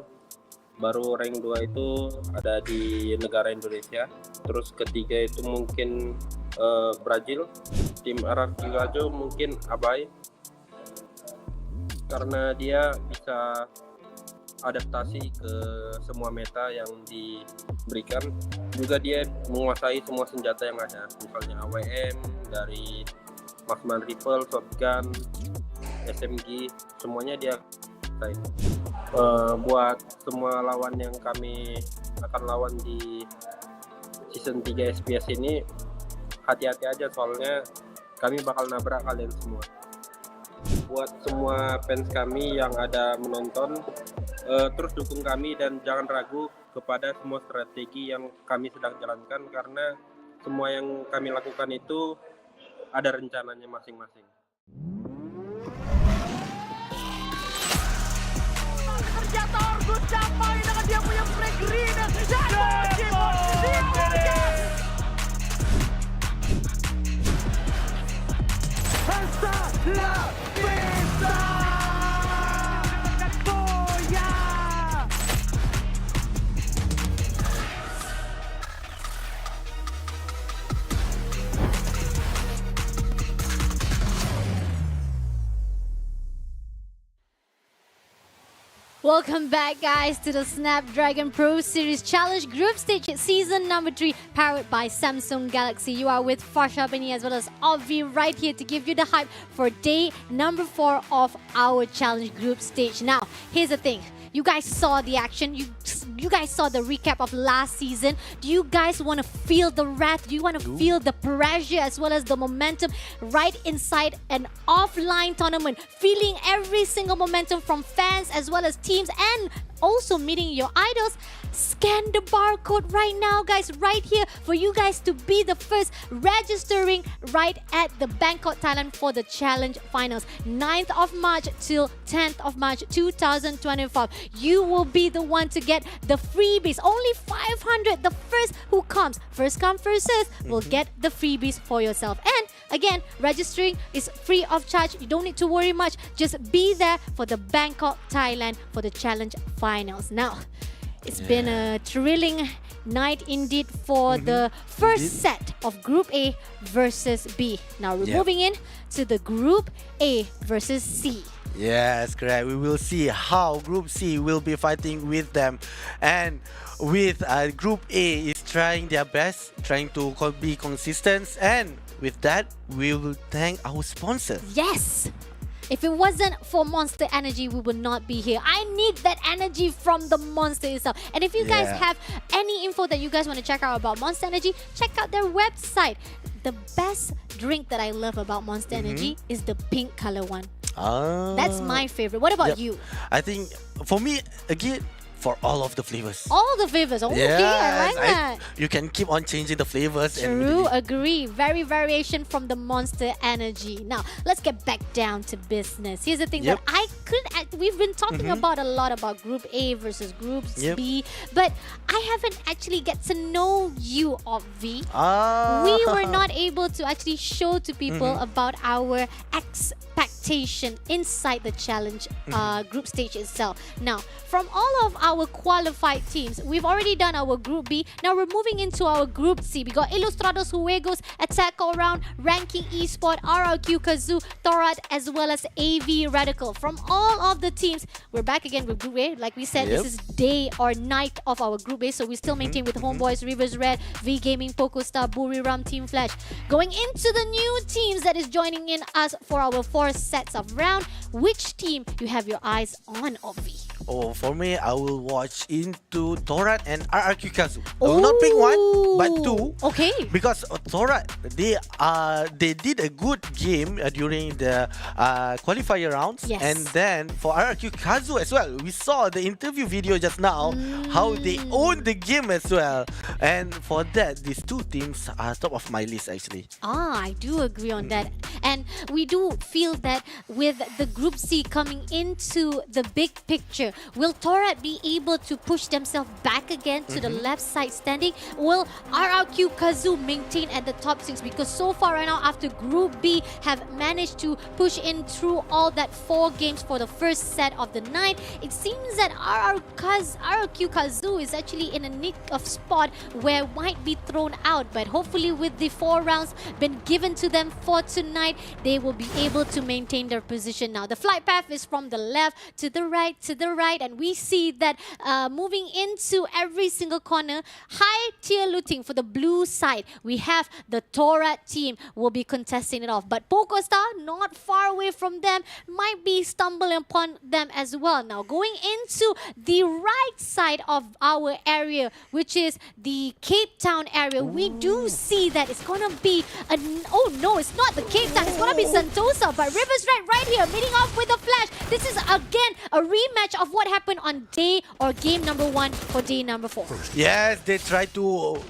Baru rank 2 itu ada di negara Indonesia. Terus ketiga itu mungkin Brazil. Tim RRQ Kajo mungkin Abai, karena dia bisa adaptasi ke semua meta yang diberikan. Juga dia menguasai semua senjata yang ada, misalnya AWM, dari marksman rifle, shotgun, SMG, semuanya dia kuasai. Buat semua lawan yang kami akan lawan di season 3 SPS ini, hati-hati aja, soalnya kami bakal nabrak kalian semua. Buat semua fans kami yang ada menonton, terus dukung kami dan jangan ragu kepada semua strategi yang kami sedang jalankan, karena semua yang kami lakukan itu ada rencananya masing-masing. Ternyata Orgus capai dengan dia punya break green dan Hasta la vista. Welcome back, guys, to the Snapdragon Pro Series Challenge Group Stage Season number 3, powered by Samsung Galaxy. You are with Farsha Bini as well as Obvi right here to give you the hype for day number 4 of our Challenge Group Stage. Now, here's the thing. You guys saw the action. You guys saw the recap of last season. Do you guys want to feel the wrath? Do you want to feel the pressure as well as the momentum right inside an offline tournament? Feeling every single momentum from fans as well as teams and also meeting your idols? Scan the barcode right now, guys, right here for you guys to be the first registering right at the Bangkok, Thailand for the Challenge Finals. 9th of March till 10th of March 2025. You will be the one to get the freebies. Only 500. The first who comes, first come, first serve, will get the freebies for yourself. And again, registering is free of charge. You don't need to worry much. Just be there for the Bangkok, Thailand for the Challenge Finals. Now, it's been a thrilling night indeed for the first set of Group A versus B. Now we're moving in to the Group A versus C. Yes, correct. We will see how Group C will be fighting with them. And with Group A is trying their best, trying to be consistent. And with that, we will thank our sponsors. Yes! If it wasn't for Monster Energy, we would not be here. I need that energy from the Monster itself. And if you guys have any info that you guys want to check out about Monster Energy, check out their website. The best drink that I love about Monster Energy is the pink color one. That's my favorite. What about you? I think for me, again, for all of the flavors. All the flavors. Oh, okay, I like that. You can keep on changing the flavors. True, agree. Very variation from the Monster Energy. Now, let's get back down to business. Here's the thing that I couldn't... We've been talking about a lot about Group A versus Group B, but I haven't actually get to know you, Obvi. We were not able to actually show to people about our expectation inside the challenge group stage itself. Now, from all of our qualified teams, we've already done our Group B. Now we're moving into our Group C. We got Ilustrados, Juegos, Attack All Round, Ranking Esports, RRQ Kazoo, Thorat, as well as AV Radical. From all of the teams, we're back again with Group A. Like we said, this is day or night of our Group A, so we still maintain with Homeboys, Rivers Red, V Gaming, PocoStar, Buriram, Team Flash. Going into the new teams that is joining in us for our 4 sets of round, which team you have your eyes on, Obvi? Oh, for me, I will watch into Thorat and RRQ Kazoo. I will not pick one, but 2. Okay. Because Thorat, they did a good game during the qualifier rounds. Yes. And then for RRQ Kazoo as well, we saw the interview video just now, how they own the game as well. And for that, these 2 teams are top of my list actually. I do agree on that. And we do feel that with the Group C coming into the big picture, will Thorat be able to push themselves back again to the left side standing? Will RRQ Kazoo maintain at the top 6? Because so far right now, after Group B have managed to push in through all that 4 games for the first set of the night, it seems that RRQ Kazoo is actually in a nick of spot where might be thrown out. But hopefully with the 4 rounds been given to them for tonight, they will be able to maintain their position now. The flight path is from the left to the right, and we see that moving into every single corner, high tier looting for the blue side. We have the Thorat team will be contesting it off, but PocoStar not far away from them, might be stumbling upon them as well. Now going into the right side of our area, which is the Cape Town area, we do see that it's gonna be oh no, it's not the Cape Town, it's gonna be Sentosa, but Rivers Red right here meeting off with a flash. This is again a rematch of what happened on day or game number 1 for day number 4. Yes, they try to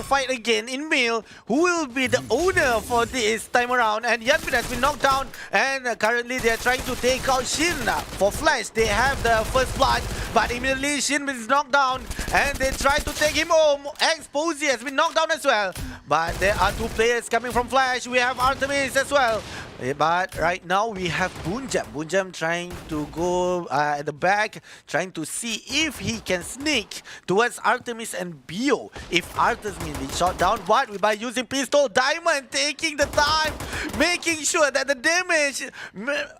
fight again in male. Who will be the owner for this time around? And Yanbin has been knocked down, and currently they are trying to take out Shin. For Flash, they have the first blood, but immediately Shin is knocked down, and they try to take him home. Posey has been knocked down as well, but there are 2 players coming from Flash. We have Artemis as well. But right now we have Bunjam. Bunjam trying to go at the back, trying to see if he can sneak towards Artemis and Bio. If Artemis is shot down, but by using pistol, Diamond taking the time, making sure that the damage,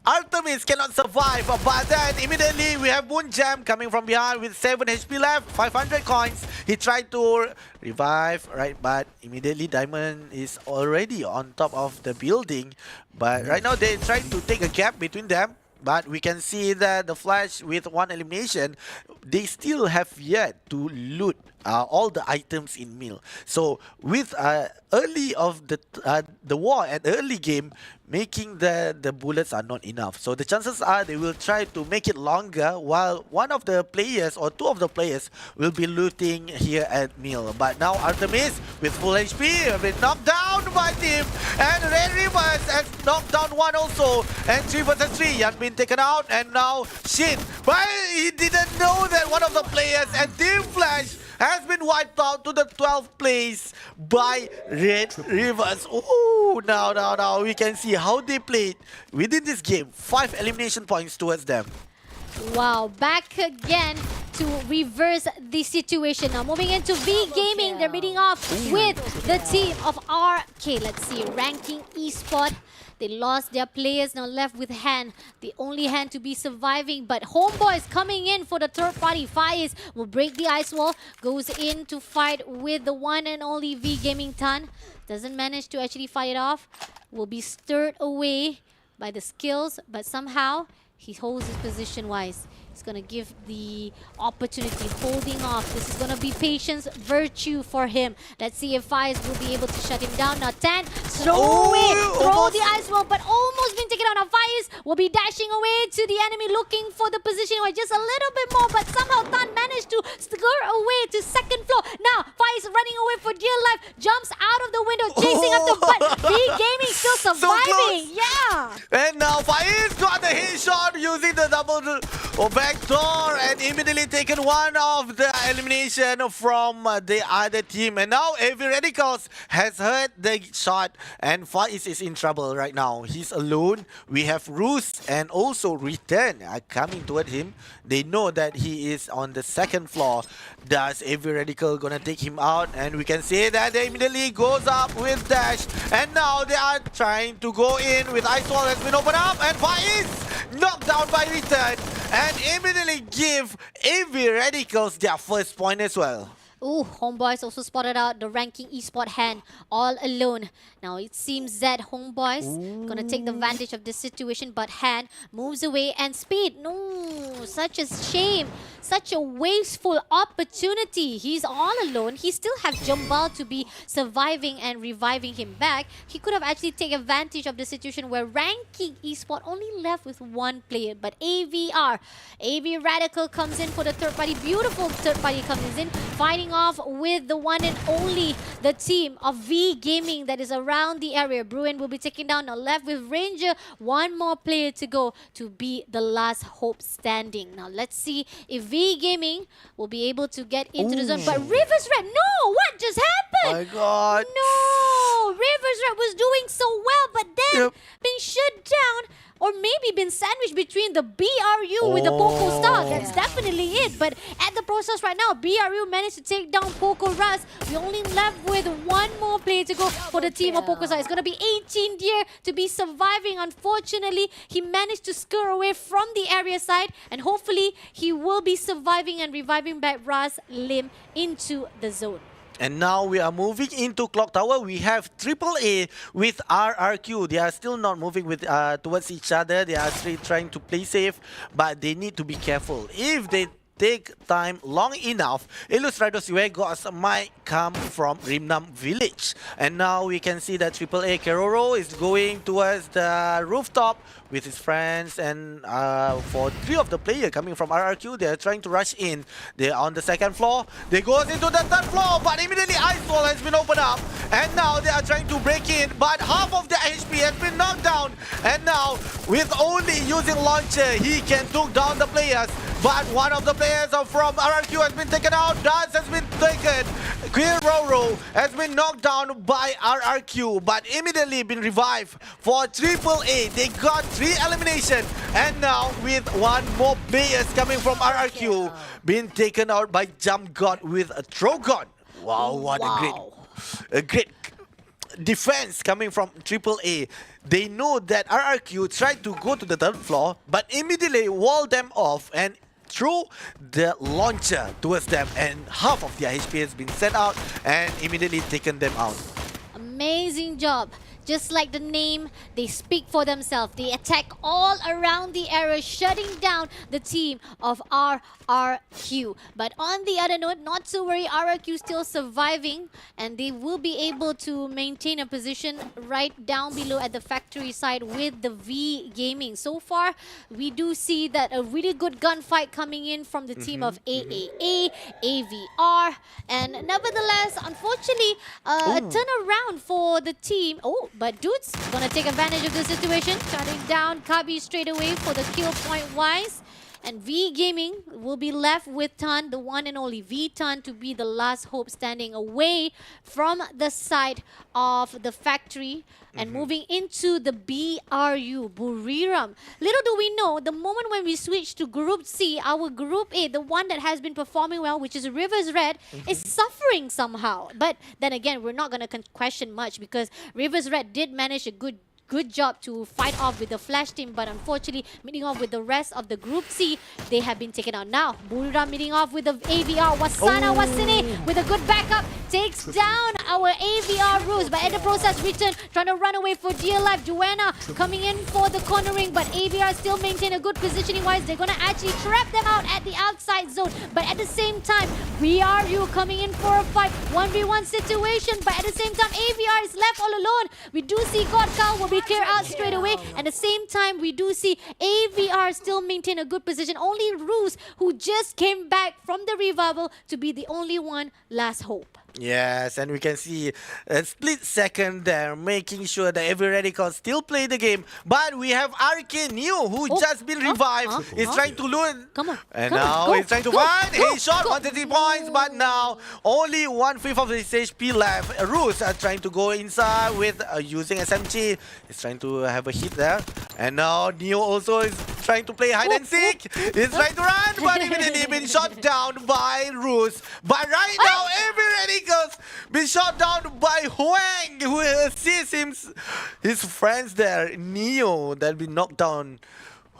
Artemis cannot survive. But then immediately we have Bunjam coming from behind with 7 HP left, 500 coins. He tried to revive, right? But immediately Diamond is already on top of the building. But right now they try to take a gap between them. But we can see that the Flash with 1 elimination, they still have yet to loot all the items in mill. So with early of the war and early game, making the bullets are not enough. So the chances are they will try to make it longer while one of the players or 2 of the players will be looting here at mill. But now Artemis with full HP have been knocked down by team, and Red Rivers has knocked down 1 also, and 3 versus 3 has been taken out, and now shit. But he didn't know that one of the players and Team Flash has been wiped out to the 12th place by Red Rivers. Ooh, now we can see how they played within this game. 5 elimination points towards them. Wow, back again to reverse the situation. Now moving into V Gaming, they're meeting off with the team of RK. Let's see, ranking Esports. They lost their players, now left with Han, the only Han to be surviving. But Homeboys coming in for the third party. Faiz will break the ice wall, goes in to fight with the one and only V Gaming Tan. Doesn't manage to actually fight it off. Will be stirred away by the skills, but somehow he holds his position wise. He's gonna give the opportunity, holding off. This is gonna be patience, virtue for him. Let's see if Faiz will be able to shut him down. Now Tan, throw the ice wall, but almost been taken out. Now Faiz will be dashing away to the enemy, looking for the position where just a little bit more, but somehow Tan managed to skirt away to second floor. Now Faiz running away for dear life, jumps out of the window, chasing up the butt. V Gaming still surviving. Yeah. And now Faiz got the hit shot using the double back door, and immediately taken one of the elimination from the other team. And now AV Radicals has heard the shot, and Faiz is in trouble right now. He's alone. We have Roos and also Return coming toward him. They know that he is on the second floor. Does AV Radical gonna take him out? And we can see that they immediately goes up with Dash, and now they are trying to go in with Ice Wall has been opened up, and Faiz knocked down by Return, and immediately give AV Radicals their first point as well. Ooh, Homeboys also spotted out the ranking Esports Han all alone. Now it seems that Homeboys gonna take the advantage of this situation, but Han moves away, and Speed, no, such a shame. Such a wasteful opportunity. He's all alone. He still has Jambal to be surviving and reviving him back. He could have actually taken advantage of the situation where ranking Esports only left with 1 player. But AV Radical comes in for the third party. Beautiful third party comes in, fighting off with the one and only the team of V Gaming that is around the area. Bruin will be taken down, now left with Ranger. 1 more player to go to be the last hope standing. Now let's see if V Gaming will be able to get into the zone. But Rivers Red, no! What just happened? My God. No! Rivers Red was doing so well, but then being shut down, or maybe been sandwiched between the BRU with the Poco Star. That's definitely it. But at the process right now, BRU managed to take down Poco Ras. We only left with 1 more player to go for the team of Poco Star. It's going to be 18 Deer to be surviving. Unfortunately, he managed to scur away from the area side, and hopefully he will be surviving and reviving back Ras Lim into the zone. And now we are moving into Clock Tower. We have AAA with RRQ. They are still not moving with towards each other. They are still trying to play safe, but they need to be careful. If they take time long enough, Illustrator Suegos might come from Rimnam Village. And now we can see that AAA Keroro is going towards the rooftop with his friends, and for 3 of the players coming from RRQ, they are trying to rush in. They are on the second floor. They go into the third floor, but immediately Ice Wall has been opened up, and now they are trying to break in, but half of the HP has been knocked down, and now with only using launcher, he can took down the players. But one of the players from RRQ has been taken out. Dance has been taken. Queer Roro has been knocked down by RRQ, but immediately been revived for AAA. They got 3 elimination, and now with one more players coming from RRQ, being taken out by Jump God with a throw gun. Wow, what a great defense coming from AAA. They know that RRQ tried to go to the 3rd floor, but immediately walled them off and threw the launcher towards them, and half of their HP has been sent out and immediately taken them out. Amazing job. Just like the name, they speak for themselves. They attack all around the area, shutting down the team of RRQ. But on the other note, not to worry, RRQ still surviving, and they will be able to maintain a position right down below at the factory side with the V Gaming. So far, we do see that a really good gunfight coming in from the team of AAA, AVR, and nevertheless, unfortunately, a turnaround for the team. Oh, but Dude's gonna take advantage of the situation, shutting down Kabi straight away for the kill point wise. And V Gaming will be left with Tan, the one and only V Tan, to be the last hope standing away from the side of the factory and moving into the BRU, Buriram. Little do we know, the moment when we switch to Group C, our Group A, the one that has been performing well, which is Rivers Red, is suffering somehow. But then again, we're not going to question much because Rivers Red did manage a good job to fight off with the Flash team, but unfortunately, meeting off with the rest of the Group C, they have been taken out. Now, Buriram meeting off with the AVR. Wasana Wasine with a good backup takes down our AVR Ruse, but at the process, Return trying to run away for dear life. Joanna coming in for the cornering, but AVR still maintain a good positioning wise. They're gonna actually trap them out at the outside zone, but at the same time, BRU coming in for a fight, 1v1 situation, but at the same time, AVR is left all alone. We do see God Cow will be clear out straight away. At the same time, we do see AVR still maintain a good position. Only Roos, who just came back from the revival, to be the only one last hope. Yes, and we can see a split second there, making sure that every Radical still play the game. But we have RK Neo, who just been revived, is trying to lure. Come on. And now he's trying to find. He shot 130 points, but now only 1/5 of his HP left. Roos are trying to go inside with using SMG. He's trying to have a hit there. And now Neo also is trying to play hide and seek. He's trying to run, but immediately been shot down by Roos. But right now, every Radicals been shot down by Huang, who assists his friends there. Neo that been knocked down.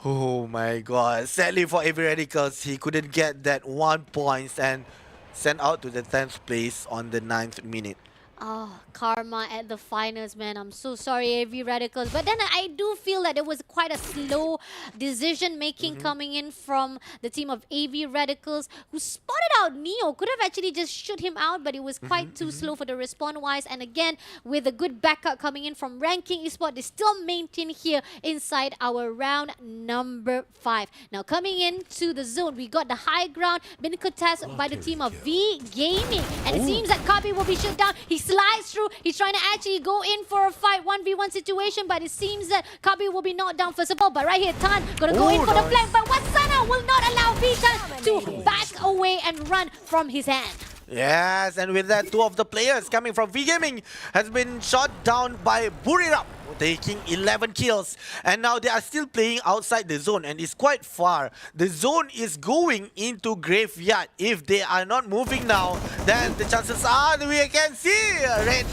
Oh my god. Sadly for every Radicals, he couldn't get that 1 point and sent out to the 10th place on the 9th minute. Oh, karma at the finals, man. I'm so sorry, AV Radicals. But then I do feel that there was quite a slow decision-making coming in from the team of AV Radicals, who spotted out Neo. Could have actually just shoot him out, but it was quite too slow for the respawn-wise. And again, with a good backup coming in from Ranking Esports, they still maintain here inside our round number 5. Now, coming into the zone, we got the high ground, been contested by the team of V Gaming. And it seems that Kabi will be shut down. He slides through. He's trying to actually go in for a fight, 1v1 situation, but it seems that Kabi will be knocked down first of all. But right here, Tan gonna go in for the flank, but Wasana will not allow V-Tan to back away and run from his hand. Yes, and with that, 2 of the players coming from V Gaming has been shot down by Buriram, taking 11 kills. And now they are still playing outside the zone, and it's quite far. The zone is going into Graveyard. If they are not moving now, then the chances are that we can see Red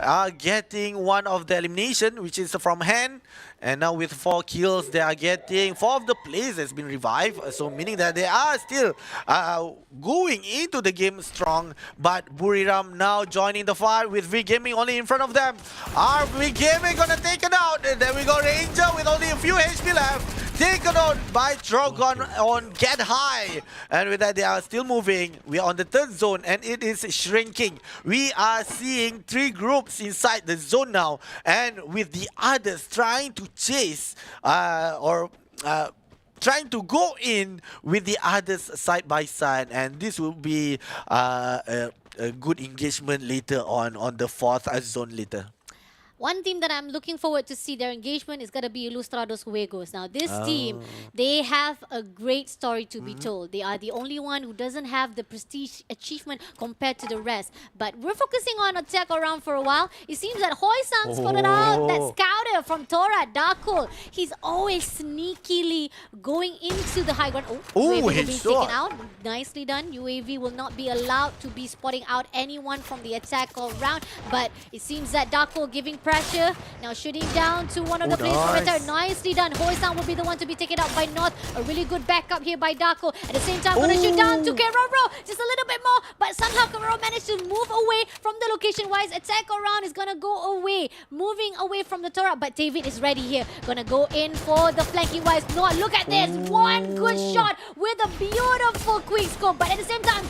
are getting one of the elimination, which is from Hand. And now with 4 kills, they are getting 4 of the players has been revived. So meaning that they are still going into the game strong. But Buriram now joining the fight with V Gaming only in front of them. Are V Gaming gonna take it out? And then we go Ranger with only a few HP left. Taken out by Drogon on Get High. And with that, they are still moving. We are on the 3rd zone and it is shrinking. We are seeing 3 groups inside the zone now. And with the others trying to chase trying to go in with the others side by side. And this will be a good engagement later on the fourth zone later. One team that I'm looking forward to see their engagement is going to be Ilustrados Juegos. Now, this team, they have a great story to be told. They are the only one who doesn't have the prestige achievement compared to the rest. But we're focusing on attack around for a while. It seems that Hoi-san spotted out that scouter from Terra, Darkul. He's always sneakily going into the high ground. UAV will be taken out. Nicely done. UAV will not be allowed to be spotting out anyone from the attack all round. But it seems that Darkul giving pressure. Now shooting down to one of the players from Terra. Nicely done. Hoi-san will be the one to be taken out by North. A really good backup here by Darko. At the same time, going to shoot down to Keroro. Just a little bit more, but somehow Keroro managed to move away from the location-wise. Attack around is going to go away. Moving away from the Terra, but David is ready here. Going to go in for the flanking-wise. North, look at this. One good shot with a beautiful quick scope, but at the same time,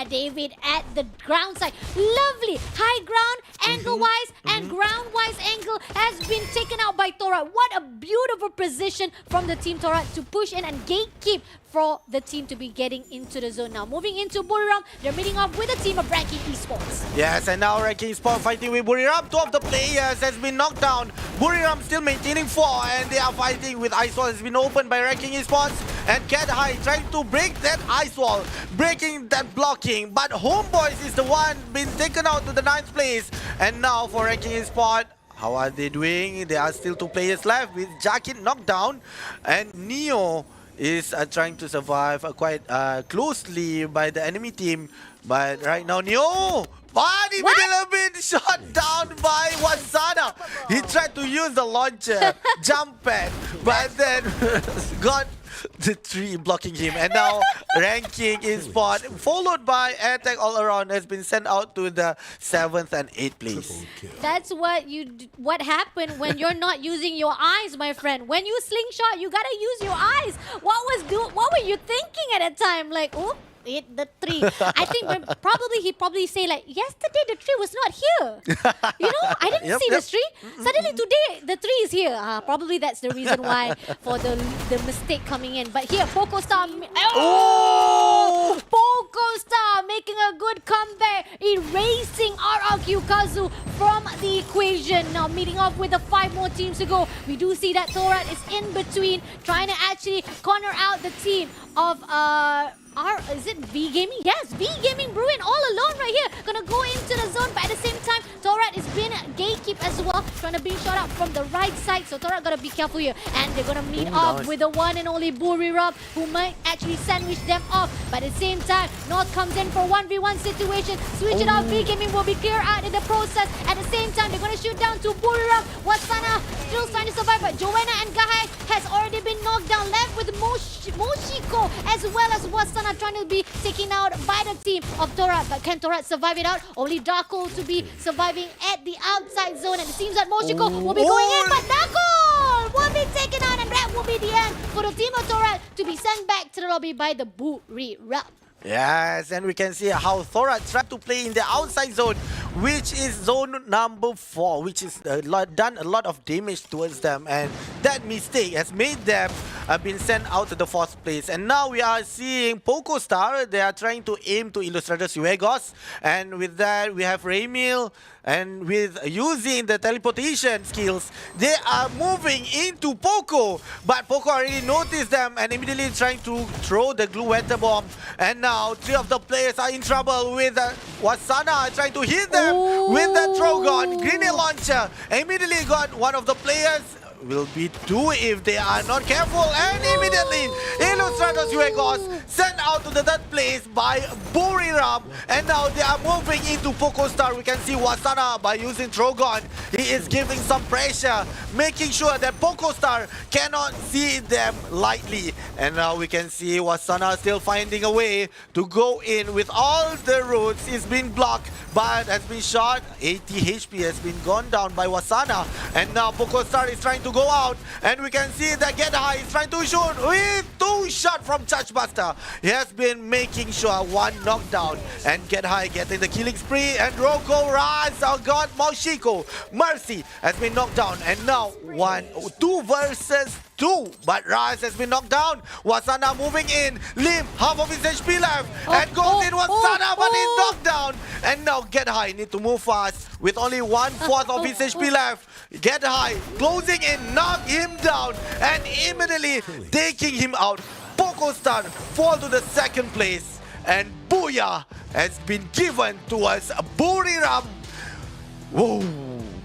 David at the ground side. Lovely. High ground, angle-wise, and ground-wise angle has been taken out by Terra. What a beautiful position from the team Terra to push in and gatekeep for the team to be getting into the zone. Now moving into Buriram, they're meeting up with a team of Ranking Esports. Yes, and now Ranking Esports fighting with Buriram. Two of the players has been knocked down. Buriram still maintaining 4, and they are fighting with ice wall. Has been opened by Ranking Esports, and Get High trying to break that ice wall, breaking that blocking. But Homeboys is the one being taken out to the 9th place. And now for Ranking Esports, how are they doing? There are still 2 players left with Jakin knocked down, and Neo is trying to survive quite closely by the enemy team. But right now, Neo, but immediately been shot down by Wasana. He tried to use the launcher, jump pad, but then got the tree blocking him. And now Ranking Esports, followed by Attack All Around, has been sent out to the 7th and 8th place. That's what happened when you're not using your eyes, my friend. When you slingshot, you gotta use your eyes. What were you thinking at the time? Like, oh, hit the tree. I think he probably say like, yesterday the tree was not here. You know, I didn't see the tree. Suddenly today the tree is here. Probably that's the reason why for the mistake coming in. But here, Poco Star. Poco Star making a good comeback, erasing RRQ Kazu from the equation. Now meeting up with the 5 more teams to go. We do see that Torah is in between, trying to actually corner out the team of is it V Gaming? Yes, V Gaming Bruin all alone right here. Gonna go into the zone, but at the same time, Torat is being gatekeep as well, trying to be shot up from the right side. So Torat gotta be careful here. And they're gonna meet up with the one and only Buriram, who might actually sandwich them off. But at the same time, North comes in for 1v1 situation. Switch it off. V Gaming will be clear out in the process. At the same time, they're gonna shoot down to Buriram. Wasana still trying to survive, but Joanna and Gahai has already been knocked down. Left with Moshiko as well as Wasana trying to be taken out by the team of Torat. But can Torat survive it out? Only Darko to be surviving at the outside zone. And it seems that Moshiko will be going in, but Darko will be taken out, and that will be the end for the team of Torat to be sent back to the lobby by the Buriram. Yes, and we can see how Thora tried to play in the outside zone, which is zone number 4, which is done a lot of damage towards them, and that mistake has made them been sent out to the 4th place. And now we are seeing Poco Star. They are trying to aim to Ilustrados Juegos, and with that we have Raymil, and with using the teleportation skills, they are moving into Poco, but Poco already noticed them and immediately trying to throw the glue weather bomb. And now 3 of the players are in trouble with Wasana trying to hit them with the Trogon grenade launcher. Immediately got one of the players. Will be 2 if they are not careful, and immediately Ilustrados Juegos sent out to the 3rd place by Buriram, and now they are moving into Poco Star. We can see Wasana by using Trogon. He is giving some pressure, making sure that Poco Star cannot see them lightly. And now we can see Wasana still finding a way to go in with all the routes. It's been blocked, but has been shot. 80 HP has been gone down by Wasana, and now Poco Star is trying to go out, and we can see that Get High is trying to shoot with 2 shots from Chargebuster. He has been making sure 1 knockdown, and Get High getting the killing spree, and Roko Raz got Moshiko. Mercy has been knocked down, and now 2 versus 2. But Rise has been knocked down. Wasana moving in. Lim, half of his HP left. And goes in Wasana, but he's knocked down. And now Get High need to move fast with only 1/4 of his HP left. Get High closing in, knock him down, and immediately taking him out. Pokostar fall to the second place. And Booyah has been given towards Buriram. Whoa,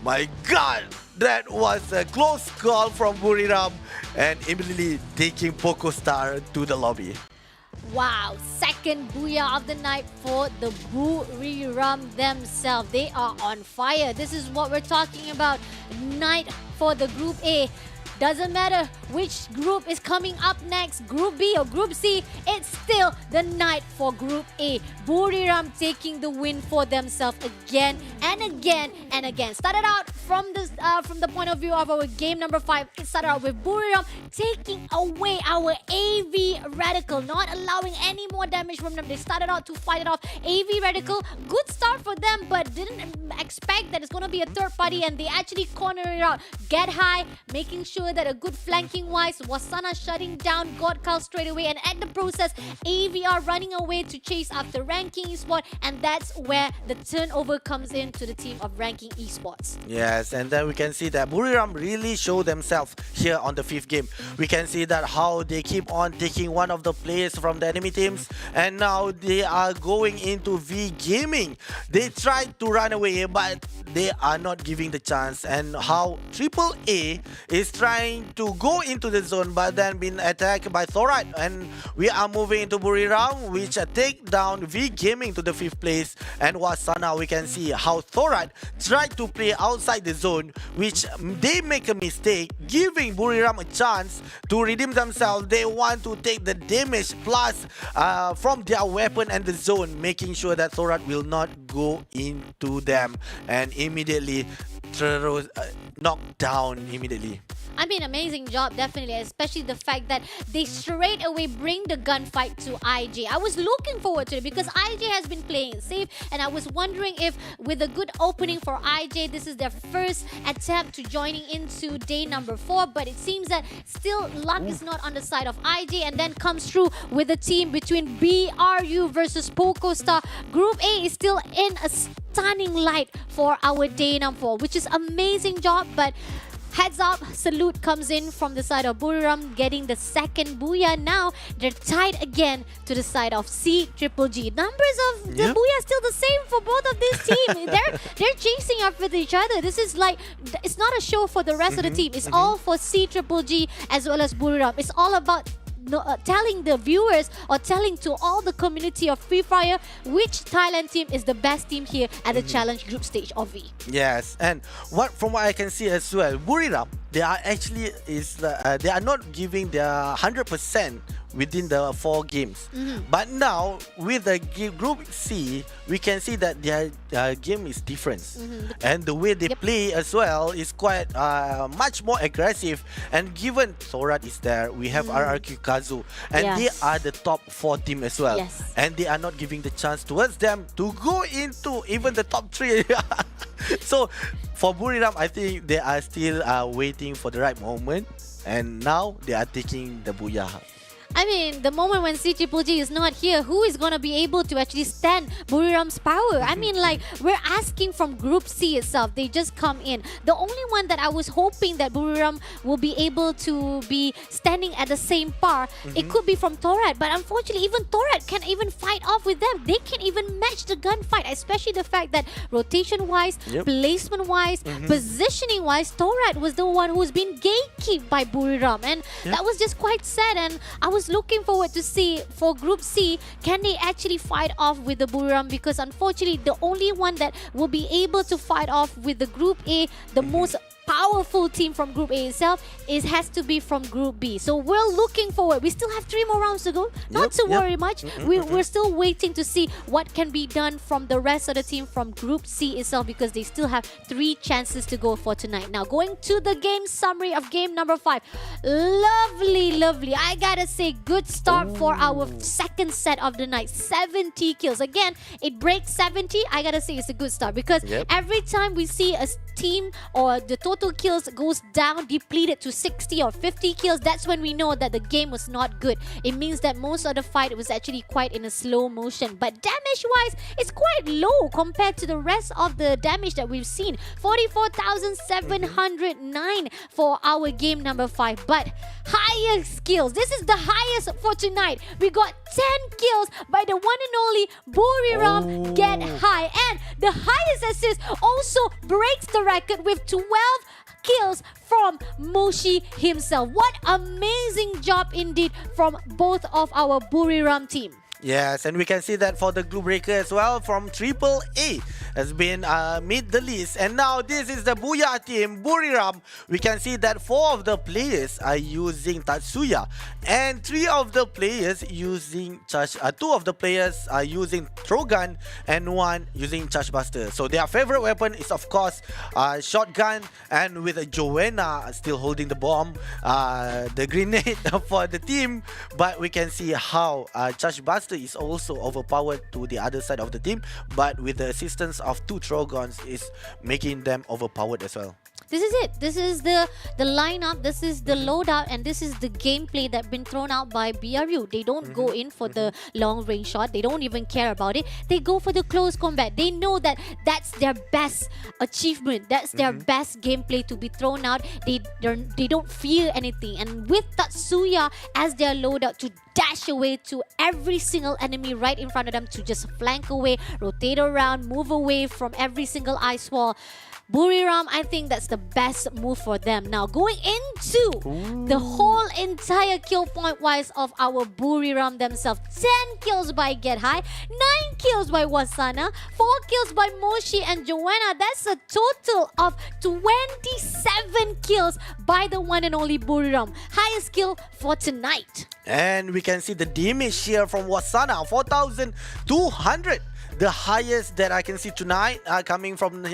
my God. That was a close call from Buriram and immediately taking Pokostar to the lobby. Wow, second booyah of the night for the Buriram themselves. They are on fire. This is what we're talking about. Night for the Group A. Doesn't matter which group is coming up next, Group B or Group C, it's still the night for Group A. Buriram taking the win for themselves again and again and again. Started out from the point of view of our game number 5. It started out with Buriram taking away our AV Radical, not allowing any more damage from them. They started out to fight it off. AV Radical, good start for them, but didn't expect that it's going to be a third party, and they actually corner it out. Get High, making sure that a good flanking wise, Wasana shutting down Godkal straight away, and at the process, AVR running away to chase after Ranking Esports, and that's where the turnover comes in to the team of Ranking Esports. Yes, and then we can see that Buriram really show themselves here on the 5th game. We can see that how they keep on taking one of the players from the enemy teams, and now they are going into V Gaming. They tried to run away, but they are not giving the chance, and how Triple A is trying to go into the zone but then been attacked by Thorat, and we are moving into Buriram, which take down V Gaming to the 5th place. And Wasana, we can see how Thorat tried to play outside the zone, which they make a mistake, giving Buriram a chance to redeem themselves. They want to take the damage plus from their weapon and the zone, making sure that Thorat will not go into them, and immediately knocked down immediately. I mean, amazing job, definitely, especially the fact that they straight away bring the gunfight to IJ. I was looking forward to it because IJ has been playing it safe, and I was wondering if with a good opening for IJ, this is their first attempt to joining into day number 4, but it seems that still luck is not on the side of IJ, and then comes through with a team between BRU versus Pokostar. Group A is still in a stunning light for our day number 4, which is amazing job, but heads up, salute comes in from the side of Buriram, getting the second booyah. Now they're tied again to the side of CGGG. Numbers of the booyah still the same for both of these teams. they're chasing up with each other. This is like, it's not a show for the rest of the team. It's all for CGGG as well as Buriram. It's all about telling the viewers or telling to all the community of Free Fire which Thailand team is the best team here at the challenge group stage of V. Yes, and from what I can see as well, Buriram, they are actually they are not giving their 100% within the 4 games. But now with the group C, we can see that their game is different, and the way they play as well is quite much more aggressive. And given Thorat is there, we have RRQ Kazu, and they are the top 4 team as well, and they are not giving the chance towards them to go into even the top 3. So for Buriram, I think they are still waiting for the right moment, and now they are taking the booyah. I mean, the moment when CGGG is not here, who is going to be able to actually stand Buriram's power? I mean, like, we're asking from Group C itself. They just come in. The only one that I was hoping that Buriram will be able to be standing at the same par, it could be from Thorat. But unfortunately, even Thorat can't even fight off with them. They can't even match the gunfight, especially the fact that rotation-wise, placement-wise, positioning-wise, Thorat was the one who's been gatekept by Buriram. And that was just quite sad. And I was looking forward to see for Group C, can they actually fight off with the Buriram, because unfortunately the only one that will be able to fight off with the Group A, the most powerful team from Group A itself, has to be from Group B. So we're looking forward. We still have 3 more rounds to go. Not to worry much. We're still waiting to see what can be done from the rest of the team from Group C itself, because they still have 3 chances to go for tonight. Now going to the game summary of game number 5. Lovely, lovely. I gotta say, good start for our second set of the night. 70 kills. Again, it breaks 70. I gotta say it's a good start, because every time we see a team or the total kills goes down, depleted to 60 or 50 kills, that's when we know that the game was not good. It means that most of the fight was actually quite in a slow motion. But damage-wise, it's quite low compared to the rest of the damage that we've seen. 44,709 for our game number 5. But higher skills. This is the highest for tonight. We got 10 kills by the one and only Buriram Get High. And the highest assist also breaks the record with 12 kills from Moshi himself. What amazing job indeed from both of our Buriram team. Yes, and we can see that for the Glue Breaker as well from Triple A has been made the list. And now this is the Booyah team, Buriram. We can see that 4 of the players are using Tatsuya and 3 of the players using 2 of the players are using Trogan and 1 using Chargebuster. So their favorite weapon is of course shotgun, and with Joanna still holding the bomb, the grenade for the team. But we can see how Chargebuster is also overpowered to the other side of the team, but with the assistance of 2 Trogons is making them overpowered as well. This is it. This is the lineup. This is the loadout, and this is the gameplay that been thrown out by BRU. They don't go in for the long range shot. They don't even care about it. They go for the close combat. They know that that's their best achievement. That's their best gameplay to be thrown out. They don't fear anything. And with Tatsuya as their loadout to dash away to every single enemy right in front of them, to just flank away, rotate around, move away from every single ice wall. Buriram, I think that's the best move for them. Now, going into the whole entire kill point wise of our Buriram themselves. 10 kills by Get High, 9 kills by Wasana, 4 kills by Moshi and Joanna. That's a total of 27 kills by the one and only Buriram. Highest kill for tonight. And we can see the damage here from Wasana, 4,200. The highest that I can see tonight coming from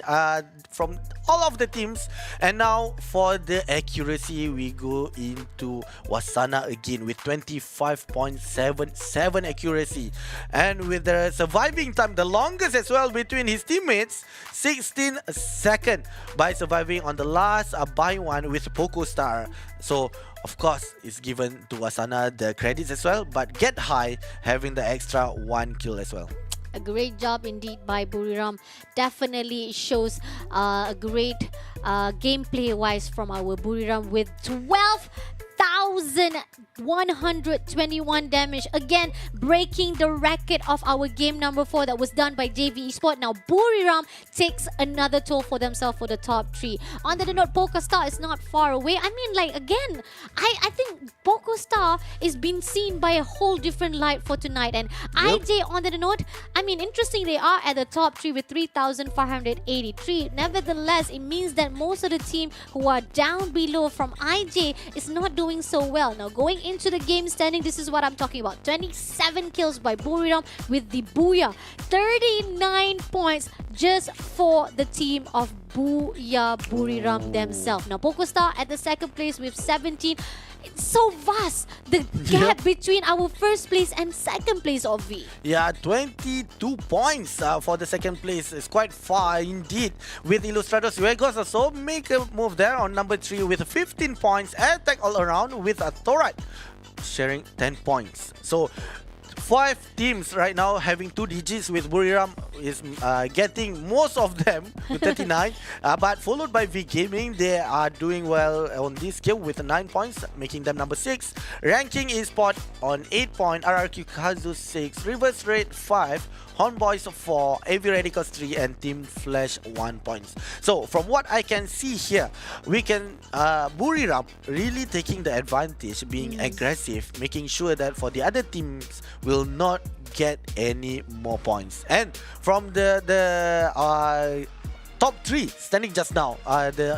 all of the teams. And now for the accuracy, we go into Wasana again with 25.77 accuracy. And with the surviving time, the longest as well between his teammates, 16 seconds by surviving on the last buy one with Poco Star. So of course, it's given to Wasana the credits as well, but Get High having the extra 1 kill as well. A great job indeed by Buriram. Definitely shows a great gameplay wise from our Buriram with 12,121 damage. Again, breaking the record of our game number 4 that was done by JV Esports. Now, Buriram takes another toll for themselves for the top 3. On the note, PokerStar is not far away. I mean, like, again, I think PokerStar is being seen by a whole different light for tonight. And IJ, on the note, I mean, interesting, they are at the top 3 with 3,583. Nevertheless, it means that most of the team who are down below from IJ is not doing so well. Now, going into the game standing, this is what I'm talking about. 27 kills by Buriram with the Booyah. 39 points just for the team of Booyah Buriram themselves. Now, PokerStar at the second place with 17. It's so vast, the gap between our first place and second place of V. Yeah, 22 points for the second place is quite far indeed. With Illustrados Vegas also make a move there on number 3 with 15 points. Attack all around with a Thorat sharing 10 points. So 5 teams right now having 2 digits, with Buriram is getting most of them with 39, but followed by V Gaming. They are doing well on this scale with 9 points, making them number 6. Ranking Esports on 8 points, RRQ Kazu 6, Reverse Rate 5, Hornboys 4, AV Radicals 3, and Team Flash 1 points. So from what I can see here, we can Buriram really taking the advantage, being aggressive, making sure that for the other teams will not get any more points. And from the top 3 standing just now,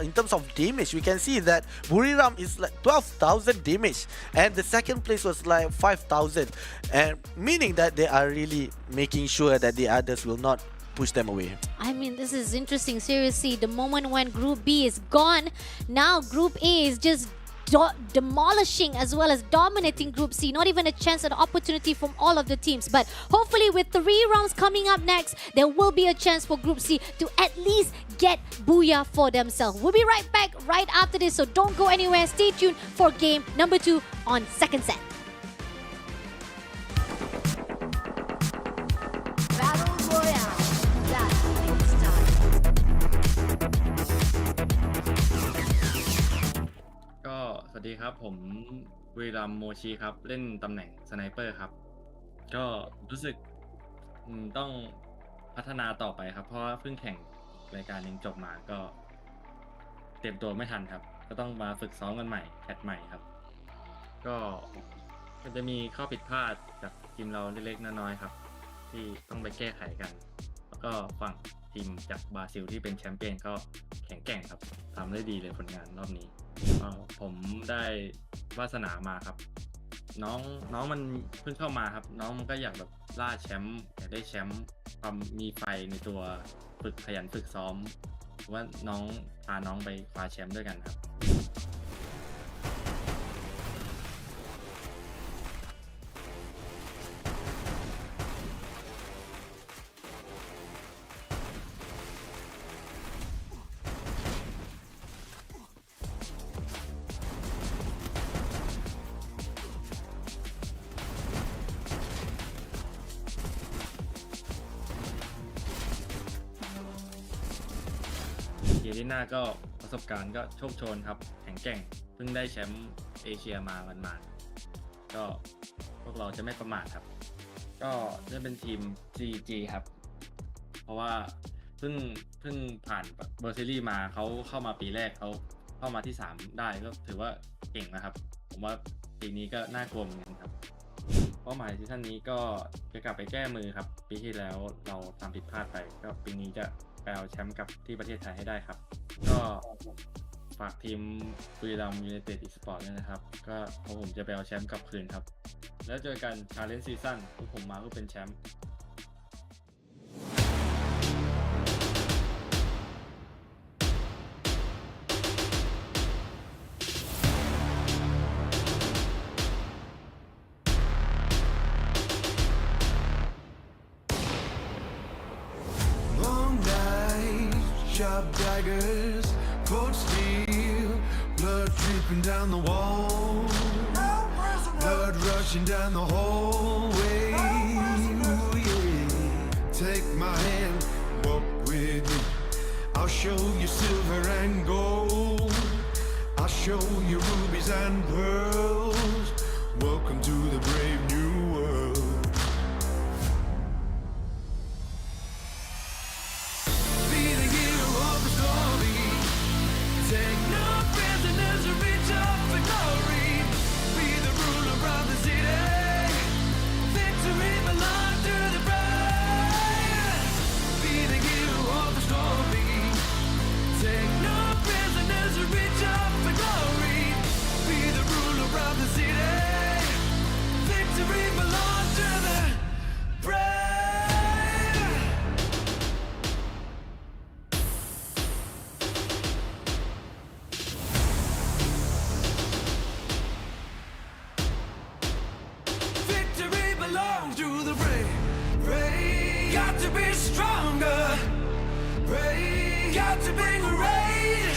in terms of damage, we can see that Buriram is like 12,000 damage, and the second place was like 5,000, and meaning that they are really making sure that the others will not push them away. I mean, this is interesting. Seriously, the moment when Group B is gone, now Group A is just demolishing as well as dominating Group C. Not even a chance at opportunity from all of the teams. But hopefully with 3 rounds coming up next, there will be a chance for Group C to at least get booyah for themselves. We'll be right back right after this, so don't go anywhere. Stay tuned for game number 2 on second set. Battle Royale. That's when it starts. ก็สวัสดีครับผมวีรัมย์โมชิครับเล่นตำแหน่งสไนเปอร์ครับก็รู้สึกต้องพัฒนาต่อไปครับเพราะว่าเพิ่งแข่งรายการยังจบมาก็เตรียมตัวไม่ทันครับก็ต้องมาฝึกซ้อมกันใหม่แคทใหม่ครับก็จะมีข้อผิดพลาดจากทีมเราเล็กๆน้อยๆครับที่ต้องไปแก้ไขกันแล้วก็ฝั่งทีมจากบราซิลที่เป็นแชมเปี้ยนก็แข็งแกร่งครับทำได้ดีเลยผลงานรอบนี้ผมได้วาสนามาครับน้องมันเพิ่งเข้ามาครับน้องมันก็อยากแบบล่าแชมป์อยากได้แชมป์ความมีไฟในตัวฝึกขยันฝึกซ้อมว่าน้องพาน้องไปคว้าแชมป์ด้วยกันครับเยลิน่าก็ประสบการณ์ก็โชคโชนครับแข็งแกร่งเพิ่งได้แชมป์เอเชียมาวันๆก็พวกเราจะไม่ประมาทครับก็จะเป็นทีม GG ครับเพราะว่าเพิ่งผ่านเบอร์ซีรีส์มาเขาเข้ามาปีแรกเขาเข้ามาที่3ได้ก็ถือว่าเก่งนะครับผมว่าปีนี้ก็น่ากลัวเหมือนกันครับเป้าหมายซีซั่นนี้ก็จะกลับไปแก้มือครับปีที่แล้วเราทำผิดพลาดไปก็ปีนี้จะไปเอาแชมป์กับที่ประเทศไทยให้ได้ครับก็ฝากทีมบุรีรัมย์ยูไนเต็ดอีสปอร์ตด้วยนะครับก็ผมจะไปเอาแชมป์กลับคืนครับแล้วเจอกันชาเลนจ์ซีซั่นที่ผมมาเพื่อเป็นแชมป์ Long nights, sharp daggers, cold steel, blood dripping down the wall, blood rushing down the hallway. Ooh, yeah. Take my hand, walk with me. I'll show you silver and gold. I'll show you rubies and pearls. Welcome to the brave new world. Be the hero of the story. Take no prisoners and reach up for glory. Be the ruler of the city. Victory belongs to the brave. Be the hero of the story. Take no prisoners and reach up for glory. Be the ruler of the city. Victory belongs to the brave. Victory belongs to the brave. Brave. Got to be stronger. Brave. Got to be great.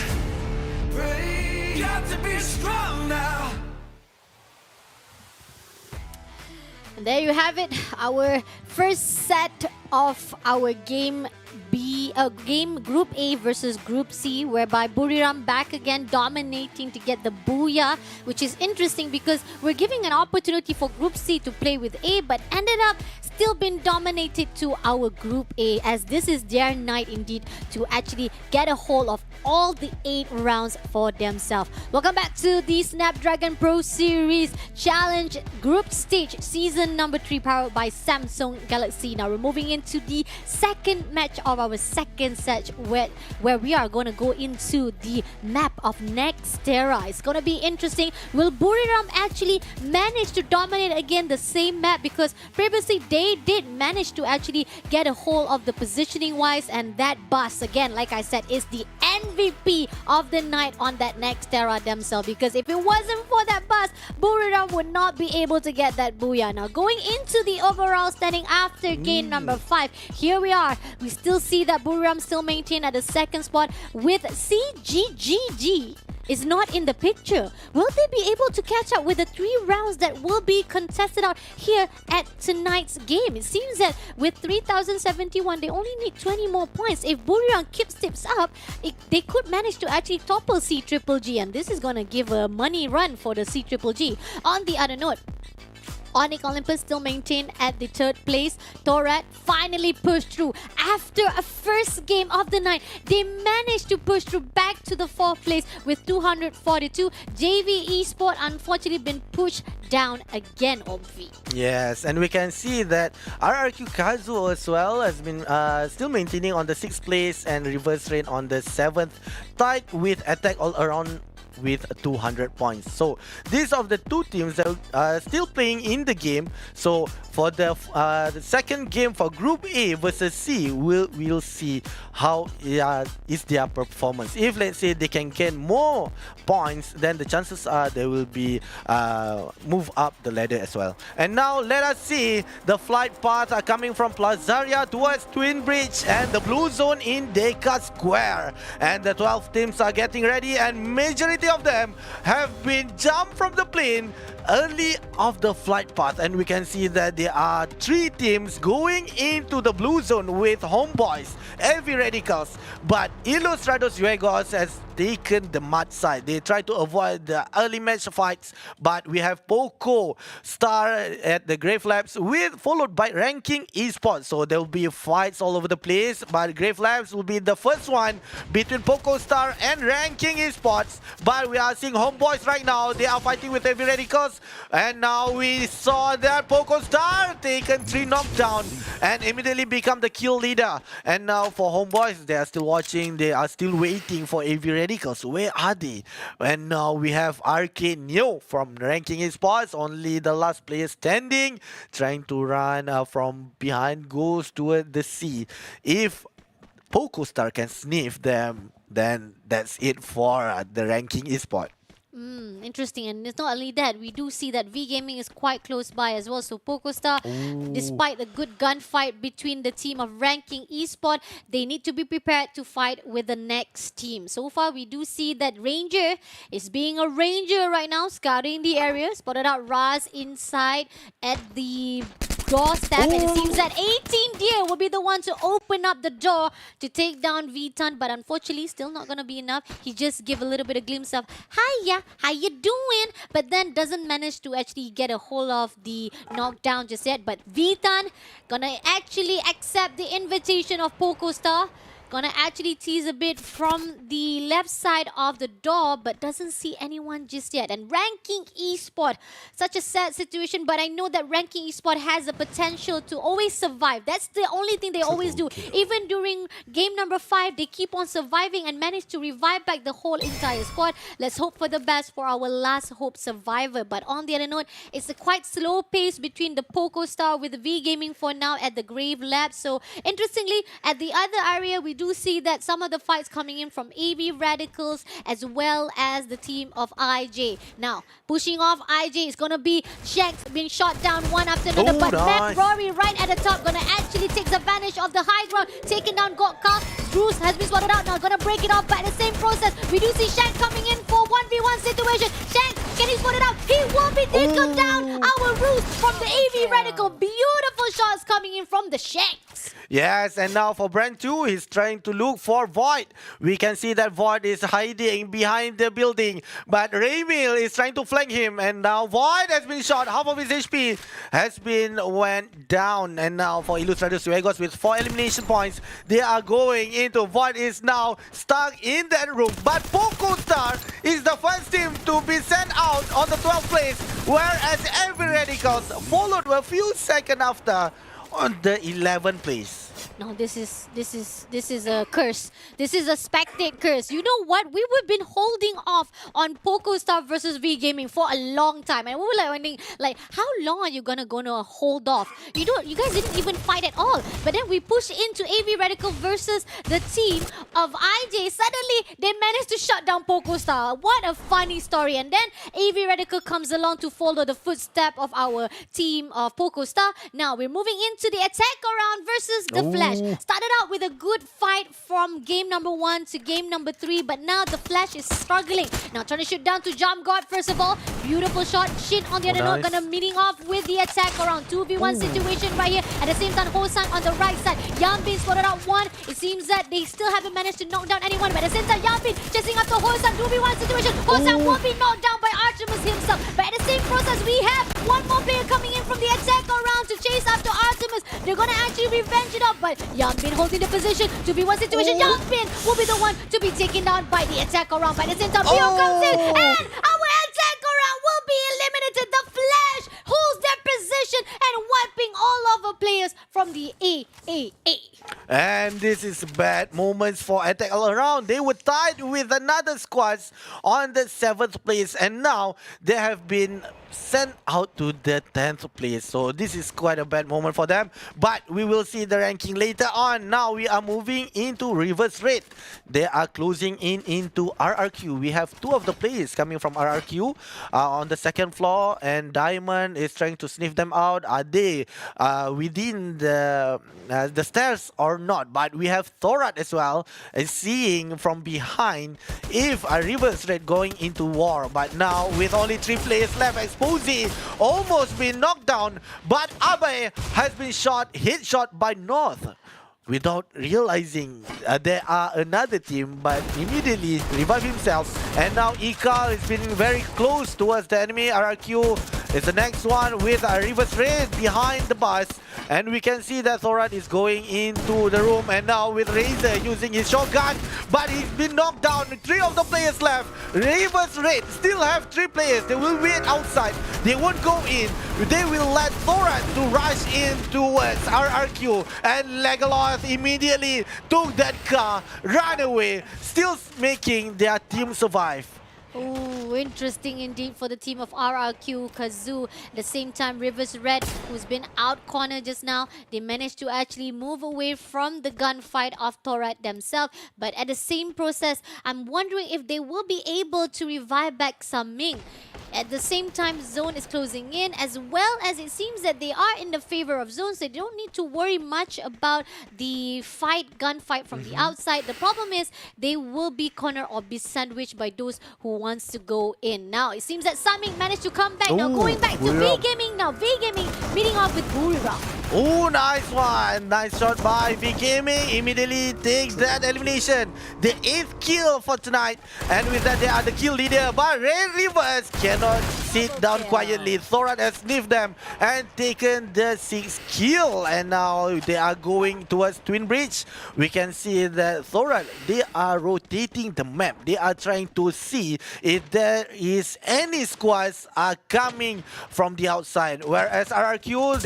Brave. Got to be strong now. And there you have it, our first set of our game Group A versus Group C, whereby Buriram back again dominating to get the booyah, which is interesting because we're giving an opportunity for Group C to play with A, but ended up still been dominated to our Group A, as this is their night indeed to actually get a hold of all the 8 rounds for themselves. Welcome back to the Snapdragon Pro Series Challenge Group Stage Season number 3, powered by Samsung Galaxy. Now we're moving into the second match of our second set, where we are going to go into the map of next Terra. It's going to be interesting. Will Buriram actually manage to dominate again the same map? Because previously they did manage to actually get a hold of the positioning wise, and that bus again, like I said, is the end MVP of the night on that next Terra themselves. Because if it wasn't for that buzz, Buriram would not be able to get that booyah. Now, going into the overall standing after game number 5, here we are. We still see that Buriram still maintained at the second spot with CGGG is not in the picture. Will they be able to catch up with the 3 rounds that will be contested out here at tonight's game? It seems that with 3,071, they only need 20 more points. If Buriram keeps tips up, they could manage to actually topple C-Triple-G, and this is going to give a money run for the C-Triple-G. On the other note, Onyx Olympus still maintained at the 3rd place. Torat finally pushed through. After a first game of the night, they managed to push through back to the 4th place with 242. JV Esports unfortunately been pushed down again, Omfi. Yes, and we can see that RRQ Kazuo as well has been still maintaining on the 6th place and Reverse Rain on the 7th, tied with Attack All Around with 200 points. So these are the 2 teams that are still playing in the game. So for the second game for Group A versus C, we'll see how is their performance. If let's say they can gain more points, then the chances are they will be move up the ladder as well. And now let us see the flight paths are coming from Plazaria towards Twin Bridge and the blue zone in Deka Square. And the 12 teams are getting ready, and majority of them have been jumped from the plane early of the flight path, and we can see that there are 3 teams going into the blue zone with Homeboys, Heavy Radicals, but Ilustrados Juegos has taken the mud side. They try to avoid the early match fights, but we have Poco Star at the Grave Labs followed by Ranking Esports. So there will be fights all over the place, but Grave Labs will be the first one between Poco Star and Ranking Esports. But we are seeing Homeboys right now. They are fighting with Heavy Radicals, and now we saw that Poco Star taken 3 knockdown and immediately become the kill leader. And now for Homeboys, they are still watching. They are still waiting for Heavy Radicals. Where are they? And now we have Arcade Neo from Ranking Esports, only the last player standing, trying to run from behind, goes toward the sea. If Poco Star can sniff them, then that's it for the Ranking Esports. Interesting, and it's not only that, we do see that V Gaming is quite close by as well. So PocoStar, despite a good gunfight between the team of Ranking Esport, they need to be prepared to fight with the next team. So far, we do see that Ranger is being a Ranger right now, scouting the area. Spotted out Raz inside at the doorstep, and it seems that 18 Deer will be the one to open up the door to take down V-Tan, but unfortunately still not gonna be enough. He just give a little bit of glimpse of hiya, how you doing, but then doesn't manage to actually get a hold of the knockdown just yet. But V-Tan gonna actually accept the invitation of PocoStar. Gonna actually tease a bit from the left side of the door, but doesn't see anyone just yet. And Ranking Esport, such a sad situation, but I know that Ranking Esport has the potential to always survive. That's the only thing they always do. Even during game number 5, they keep on surviving and manage to revive back the whole entire squad. Let's hope for the best for our last hope survivor. But on the other note, it's a quite slow pace between the PocoStar with the V Gaming for now at the Grave Lab. So interestingly, at the other area, we do see that some of the fights coming in from AV Radicals as well as the team of IJ. Now, pushing off IJ is going to be Shanks being shot down one after another, but Mac Rory right at the top going to actually take advantage of the high ground, taking down Gotka. Bruce has been spotted out now, going to break it off, but in the same process, we do see Shanks coming in for 1v1 situation. Shanks, can he spot it out? He will be taken down. Our Roos from the AV Radical. Beautiful shots coming in from the Shanks. Yes, and now for Brand 2, he's trying to look for Void. We can see that Void is hiding behind the building, but Raymil is trying to flank him, and now Void has been shot. Half of his HP has been went down, and now for Ilustrados Juegos with 4 elimination points, they are going into Void is now stuck in that room, but PocoStar is the first team to be sent out on the 12th place, whereas Every Radicals followed a few seconds after on the 11th place. No, this is a curse. This is a spectate curse. You know what? We have been holding off on PocoStar versus V Gaming for a long time, and we were like wondering, like, how long are you gonna hold off? You guys didn't even fight at all. But then we pushed into AV Radical versus the team of IJ, suddenly they managed to shut down PocoStar. What a funny story. And then AV Radical comes along to follow the footstep of our team of PocoStar. Now we're moving into the attack round versus the Flash. Started out with a good fight from game number 1 to game number 3, but now the Flash is struggling. Now trying to shoot down to Jump God first of all. Beautiful shot. Shin on the other note, gonna meeting off with the attack around. 2v1 situation right here. At the same time, Hosan on the right side. Yambin spotted out one. It seems that they still haven't managed to knock down anyone. But at the same time, Yambin chasing up the Hosan. 2v1 situation. Hosan will be knocked down by Artemis himself. But at the same process, we have one more player coming in from the attack around to chase after Artemis. They're gonna actually revenge it up. But Yambin holding the position. 2v1 situation. Yambin will be the one to be taken down by the attack around. But at the same time, Pio comes in. And our attack around will be eliminated. The Flash holds their position and wiping all of our players from the AAA. And this is bad moments for Attack All Around. They were tied with another squads on the 7th place, and now they have been sent out to the 10th place. So this is quite a bad moment for them, but we will see the ranking later on. Now we are moving into reverse rate. They are closing in into RRQ. We have 2 of the players coming from RRQ on the 2nd floor, and Diamond is trying to sniff them out. Are they within the stairs or not? But we have Thorat as well, seeing from behind if a reverse rate going into war. But now with only 3 players left, Exposy almost been knocked down, but Abe has been hit shot by North without realizing there are another team, but immediately revive himself. And now Ika is been very close towards the enemy. RRQ is the next one with a reverse raid behind the bus, and we can see that Thorat is going into the room, and now with Razor using his shotgun, but he's been knocked down. 3 of the players left. Reverse raid still have 3 players. They will wait outside. They won't go in. They will let Thorat to rush in towards RRQ, and Legolas immediately took that car, ran away, still making their team survive. Oh, interesting indeed for the team of RRQ. Kazoo, at the same time, Rivers Red, who's been out cornered just now, they managed to actually move away from the gunfight of Thorat themselves. But at the same process, I'm wondering if they will be able to revive back Saming. At the same time, Zone is closing in, as well as it seems that they are in the favor of Zone, so they don't need to worry much about the gunfight from the outside. The problem is they will be cornered or be sandwiched by those who wants to go in. Now, it seems that Saming managed to come back. Now, going back to V Gaming now. V Gaming meeting off with Burira. Oh, nice one. Nice shot by V Gaming. Immediately takes that elimination. The 8th kill for tonight. And with that, they are the kill leader. But Red Rivers cannot sit down quietly. Thorat has sniffed them and taken the 6th kill. And now they are going towards Twin Bridge. We can see that Thorat, they are rotating the map. They are trying to see if there is any squads are coming from the outside. Whereas RRQ,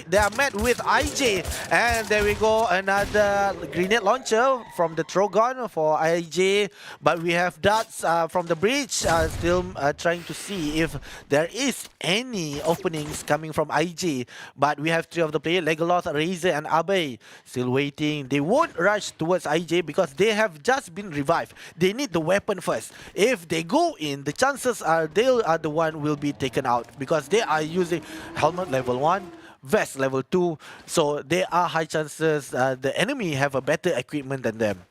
they are met with IJ, and there we go, another grenade launcher from the Trogon for IJ. But we have darts from the bridge, still trying to see if there is any openings coming from IJ. But we have 3 of the players, Legolas, Razor, and Abe, still waiting. They won't rush towards IJ because they have just been revived. They need the weapon first. If they go in, the chances are they are the one will be taken out because they are using helmet level 1, vest level 2, so there are high chances the enemy have a better equipment than them.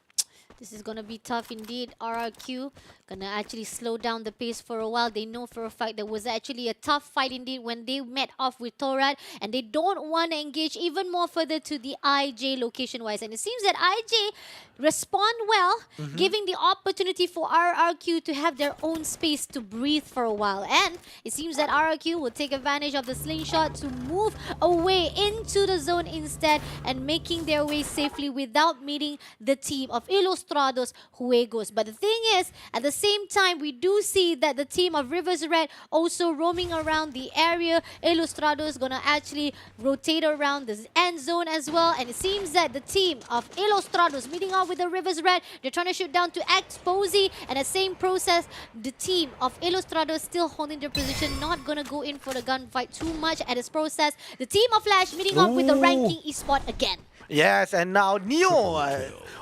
This is going to be tough indeed. RRQ going to actually slow down the pace for a while. They know for a fact there was actually a tough fight indeed when they met off with Thorat, and they don't want to engage even more further to the IJ location-wise. And it seems that IJ respond well, giving the opportunity for RRQ to have their own space to breathe for a while. And it seems that RRQ will take advantage of the slingshot to move away into the zone instead and making their way safely without meeting the team of Ilustrados Juegos. But the thing is, at the same time, we do see that the team of Rivers Red also roaming around the area. Ilustrados is going to actually rotate around the end zone as well. And it seems that the team of Ilustrados meeting up with the Rivers Red, they're trying to shoot down to Exposy. And the same process, the team of Ilustrados still holding their position, not going to go in for the gunfight too much at this process. The team of Flash meeting up with the ranking Esports again. Yes, and now Neo,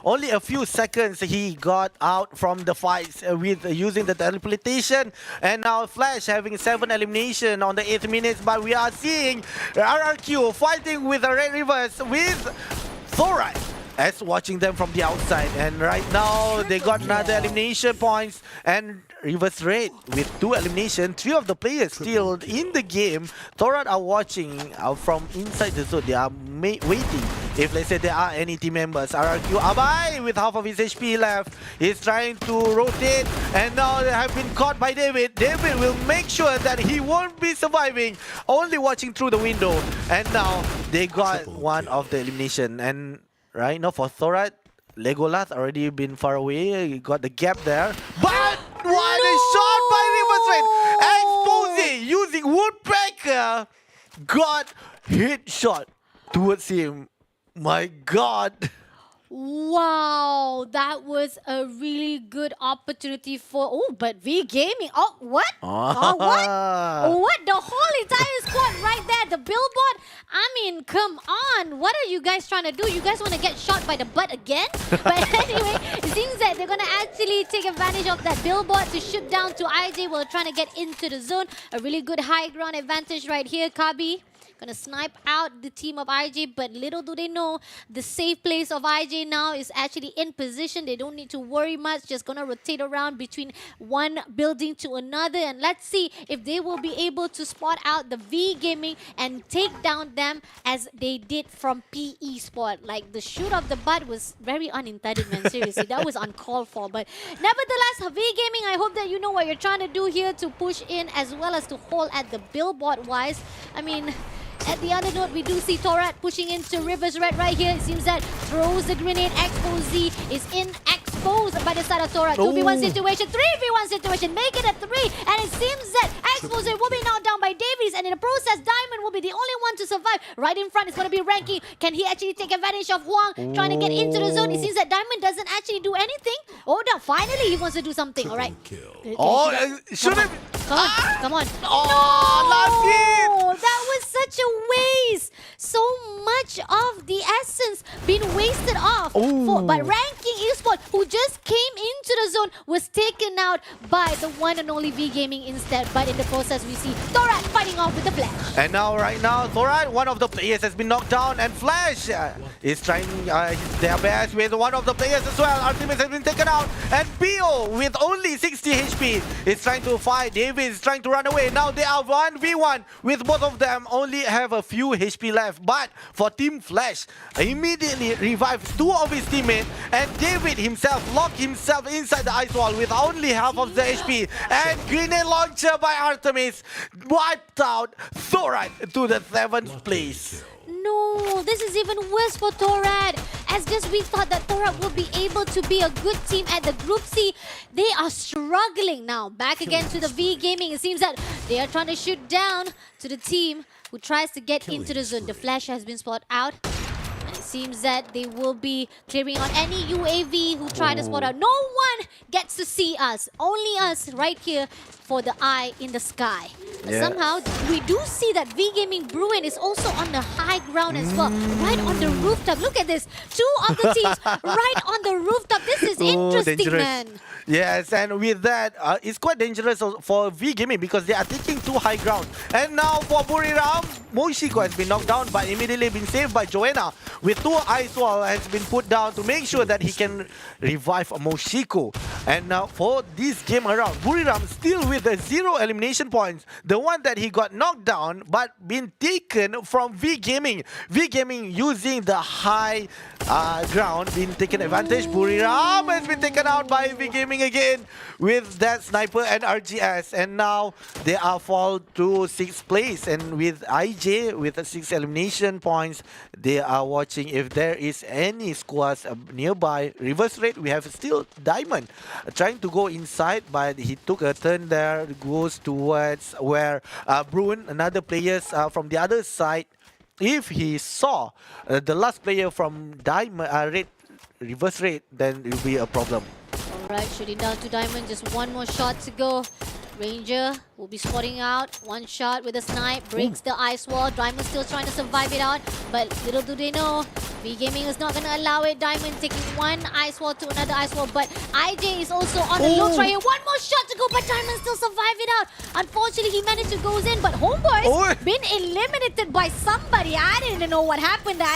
only a few seconds he got out from the fights with using the teleportation, and now Flash having 7 elimination on the 8th minute, but we are seeing RRQ fighting with the Red Rivers with Thorai as watching them from the outside, and right now they got another elimination points, and Reverse Red with 2 elimination, 3 of the players still in the game. Thorat are watching from inside the zone. They are waiting if let's say there are any team members. RRQ Abai with half of his HP left. He's trying to rotate, and now they have been caught by David. David will make sure that he won't be surviving, only watching through the window, and now they got one of the elimination. And right now for Thorat, Legolas already been far away. He got the gap there, but what a shot by Reverse Red! Exposing using Woodpecker, got hit shot towards him. My God. Wow, that was a really good opportunity for... Oh, but V Gaming... Oh, what? What? The whole entire squad right there, the billboard. I mean, come on. What are you guys trying to do? You guys want to get shot by the butt again? But anyway, it seems that they're going to actually take advantage of that billboard to shoot down to IJ while trying to get into the zone. A really good high ground advantage right here, Kabi. Gonna snipe out the team of IJ, but little do they know, the safe place of IJ now is actually in position. They don't need to worry much, just gonna rotate around between one building to another, and let's see if they will be able to spot out the V Gaming and take down them as they did from PE Sport. Like, the shoot of the butt was very unintended, man. Seriously, that was uncalled for. But nevertheless, V Gaming, I hope that you know what you're trying to do here to push in as well as to hold at the billboard wise. I mean, at the other note, we do see Thorat pushing into Rivers Red right here. It seems that throws the grenade. Expo Z is exposed by the side of Thorat. 2v1 situation, 3v1 situation, make it a 3. And it seems that Expo Z will be knocked down by Davies. And in the process, Diamond will be the only one to survive. Right in front is going to be Ranking. Can he actually take advantage of Huang trying to get into the zone? It seems that Diamond doesn't actually do anything. Oh no, finally he wants to do something. All right. Should have... Come on, come on. Oh, last hit! That was such a waste. So much of the essence being wasted off. But Ranking Esports, who just came into the zone, was taken out by the one and only V Gaming instead. But in the process, we see Thorat fighting off with the Flash. And now, right now, Thorat, one of the players has been knocked down, and Flash is trying their best with one of the players as well. Artemis has been taken out, and Pio with only 60 HP is trying to fight. David is trying to run away. Now they are 1v1 with both of them, only have a few HP left. But for Team Flash, immediately revives 2 of his teammates, and David himself locked himself inside the ice wall with only half of the HP. And grenade launcher by Artemis wiped out Thorat to the 7th place. No, this is even worse for Thorat. As just we thought that Thorat will be able to be a good team at the Group C, they are struggling now. Back again to the V Gaming. It seems that they are trying to shoot down to the team who tries to get into the zone. The Flash has been spotted out. And it seems that they will be clearing on any UAV who try to spot out. No one gets to see us. Only us right here for the eye in the sky. Somehow, we do see that V Gaming Bruin is also on the high ground as well. Right on the rooftop. Look at this. 2 of the teams right on the rooftop. This is interesting, dangerous. man. Yes, and with that, it's quite dangerous for V Gaming because they are taking 2 high ground. And now for Buriram, Moshiko has been knocked down but immediately been saved by Joanna with 2 ice wall has been put down to make sure that he can revive Moshiko. And now for this game around, Buriram still with the 0 elimination points. The one that he got knocked down but been taken from V Gaming. V Gaming using the high ground, been taken advantage. Buriram has been taken out by V Gaming again with that sniper and RGS, and now they are fall to 6th place, and with IJ with the 6 elimination points, they are watching if there is any squads nearby. Reverse Red, we have still Diamond trying to go inside, but he took a turn there, goes towards where Bruin, another players from the other side. If he saw the last player from Diamond, Red, Reverse Red, then it will be a problem. Alright, shooting down to Diamond. Just one more shot to go. Ranger will be spotting out. One shot with a snipe. Breaks the ice wall. Diamond still trying to survive it out. But little do they know, V Gaming is not gonna allow it. Diamond taking one ice wall to another ice wall, but IJ is also on the low try. One more shot to go, but Diamond still survived it out. Unfortunately, he managed to go in, but Homeboy's been eliminated by somebody. I didn't know what happened there.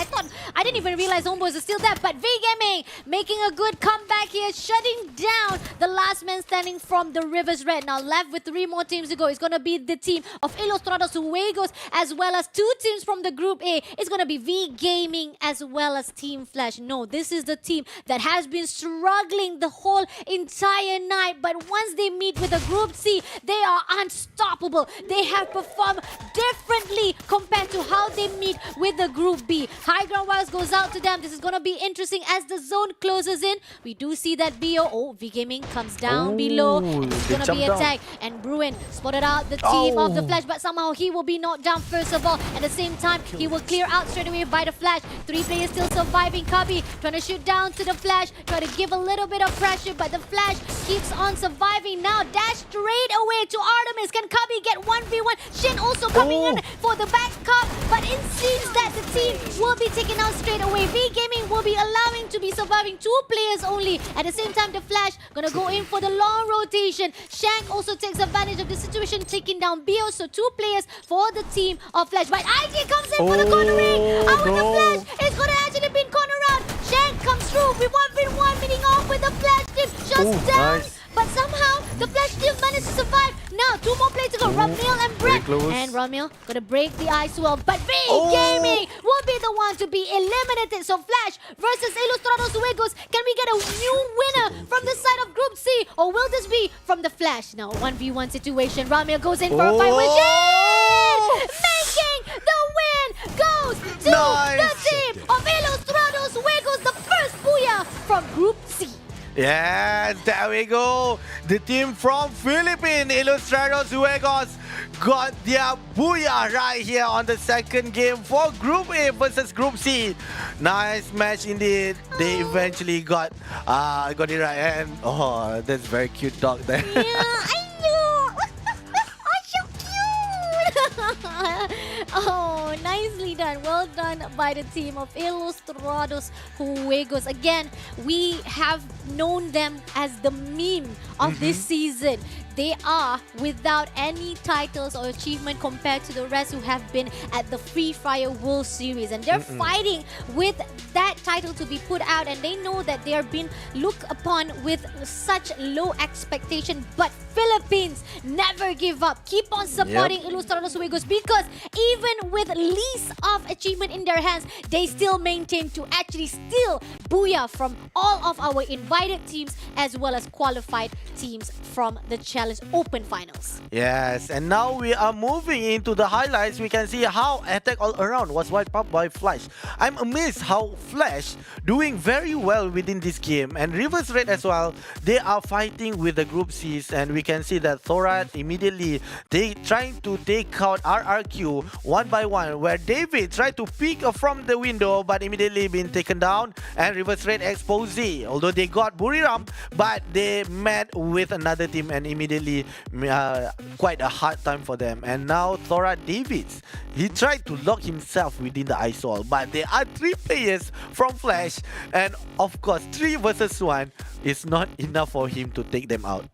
I didn't even realize Homeboys are still there, but V Gaming making a good comeback here, shutting down the last man standing from the Rivers Red. Now left with 3 more teams to go. It's gonna be the team of Ilustrados Juegos, as well as 2 teams from the Group A. It's gonna be V Gaming as well as Team Flash. No, this is the team that has been struggling the whole entire night, but once they meet with the Group C, they are unstoppable. They have performed differently compared to how they meet with the Group B. High ground wires goes out to them. This is gonna be interesting as the zone closes in. We do see that BO. Oh, V Gaming comes down below, and it's gonna be attacked. And Bruin spotted out the team of the Flash, but somehow he will be knocked down first of all. At the same time, he will clear out straight away by the Flash. 3 players still surviving. Kabi trying to shoot down to the Flash, try to give a little bit of pressure, but the Flash keeps on surviving. Now dash straight away to Artemis. Can Kabi get 1v1? Shin also coming in for the backup, but it seems that the team will be taken out straight away. V Gaming will be allowing to be surviving 2 players only. At the same time, the Flash gonna go in for the long rotation. Shank also takes advantage of the situation, taking down Bio. So 2 players for the team of Flash. But IJ comes in for the cornering. Out with the Flash. It's gonna actually be corner out. Shank comes through with 1v1, meeting off with the Flash team. Shuts down. Nice. But somehow, the Flash still managed to survive. Now, 2 more players to go. Ramil and Brett. And Ramil gonna break the ice wall. But V Gaming will be the one to be eliminated. So Flash versus Ilustrados Juegos. Can we get a new winner from the side of Group C? Or will this be from the Flash? Now, 1v1 situation. Ramil goes in for a fight with Shin! Making the win goes to the team of Ilustrados Juegos. The first booyah from Group C. Yes, there we go. The team from Philippines, Ilustrados Juegos, got their booyah right here on the second game for Group A versus Group C. Nice match indeed. They eventually got it right. And oh, that's very cute dog there. Yeah, I know. Oh, so cute. Oh, nicely done. Well done by the team of Ilustrados Juegos. Again, we have known them as the meme of this season. They are without any titles or achievement compared to the rest who have been at the Free Fire World Series. And they're fighting with that title to be put out. And they know that they are being looked upon with such low expectation. But Philippines never give up. Keep on supporting Ilustrados Juegos, because even with least of achievement in their hands, they still maintain to actually steal booyah from all of our invited teams as well as qualified teams from the Challenge Open Finals. Yes, and now we are moving into the highlights. We can see how Attack All Around was wiped out by Flash. I'm amazed how Flash doing very well within this game, and Rivers Red as well. They are fighting with the Group C's, and we can see that Thorat immediately they trying to take out RRQ one by one, where David tried to peek from the window but immediately been taken down, and Rivers Red expose. Although they got Buriram, but they met with another team and immediately quite a hard time for them. And now Thorat Davids, he tried to lock himself within the ice wall, but there are 3 players from Flash, and of course 3 versus 1 is not enough for him to take them out.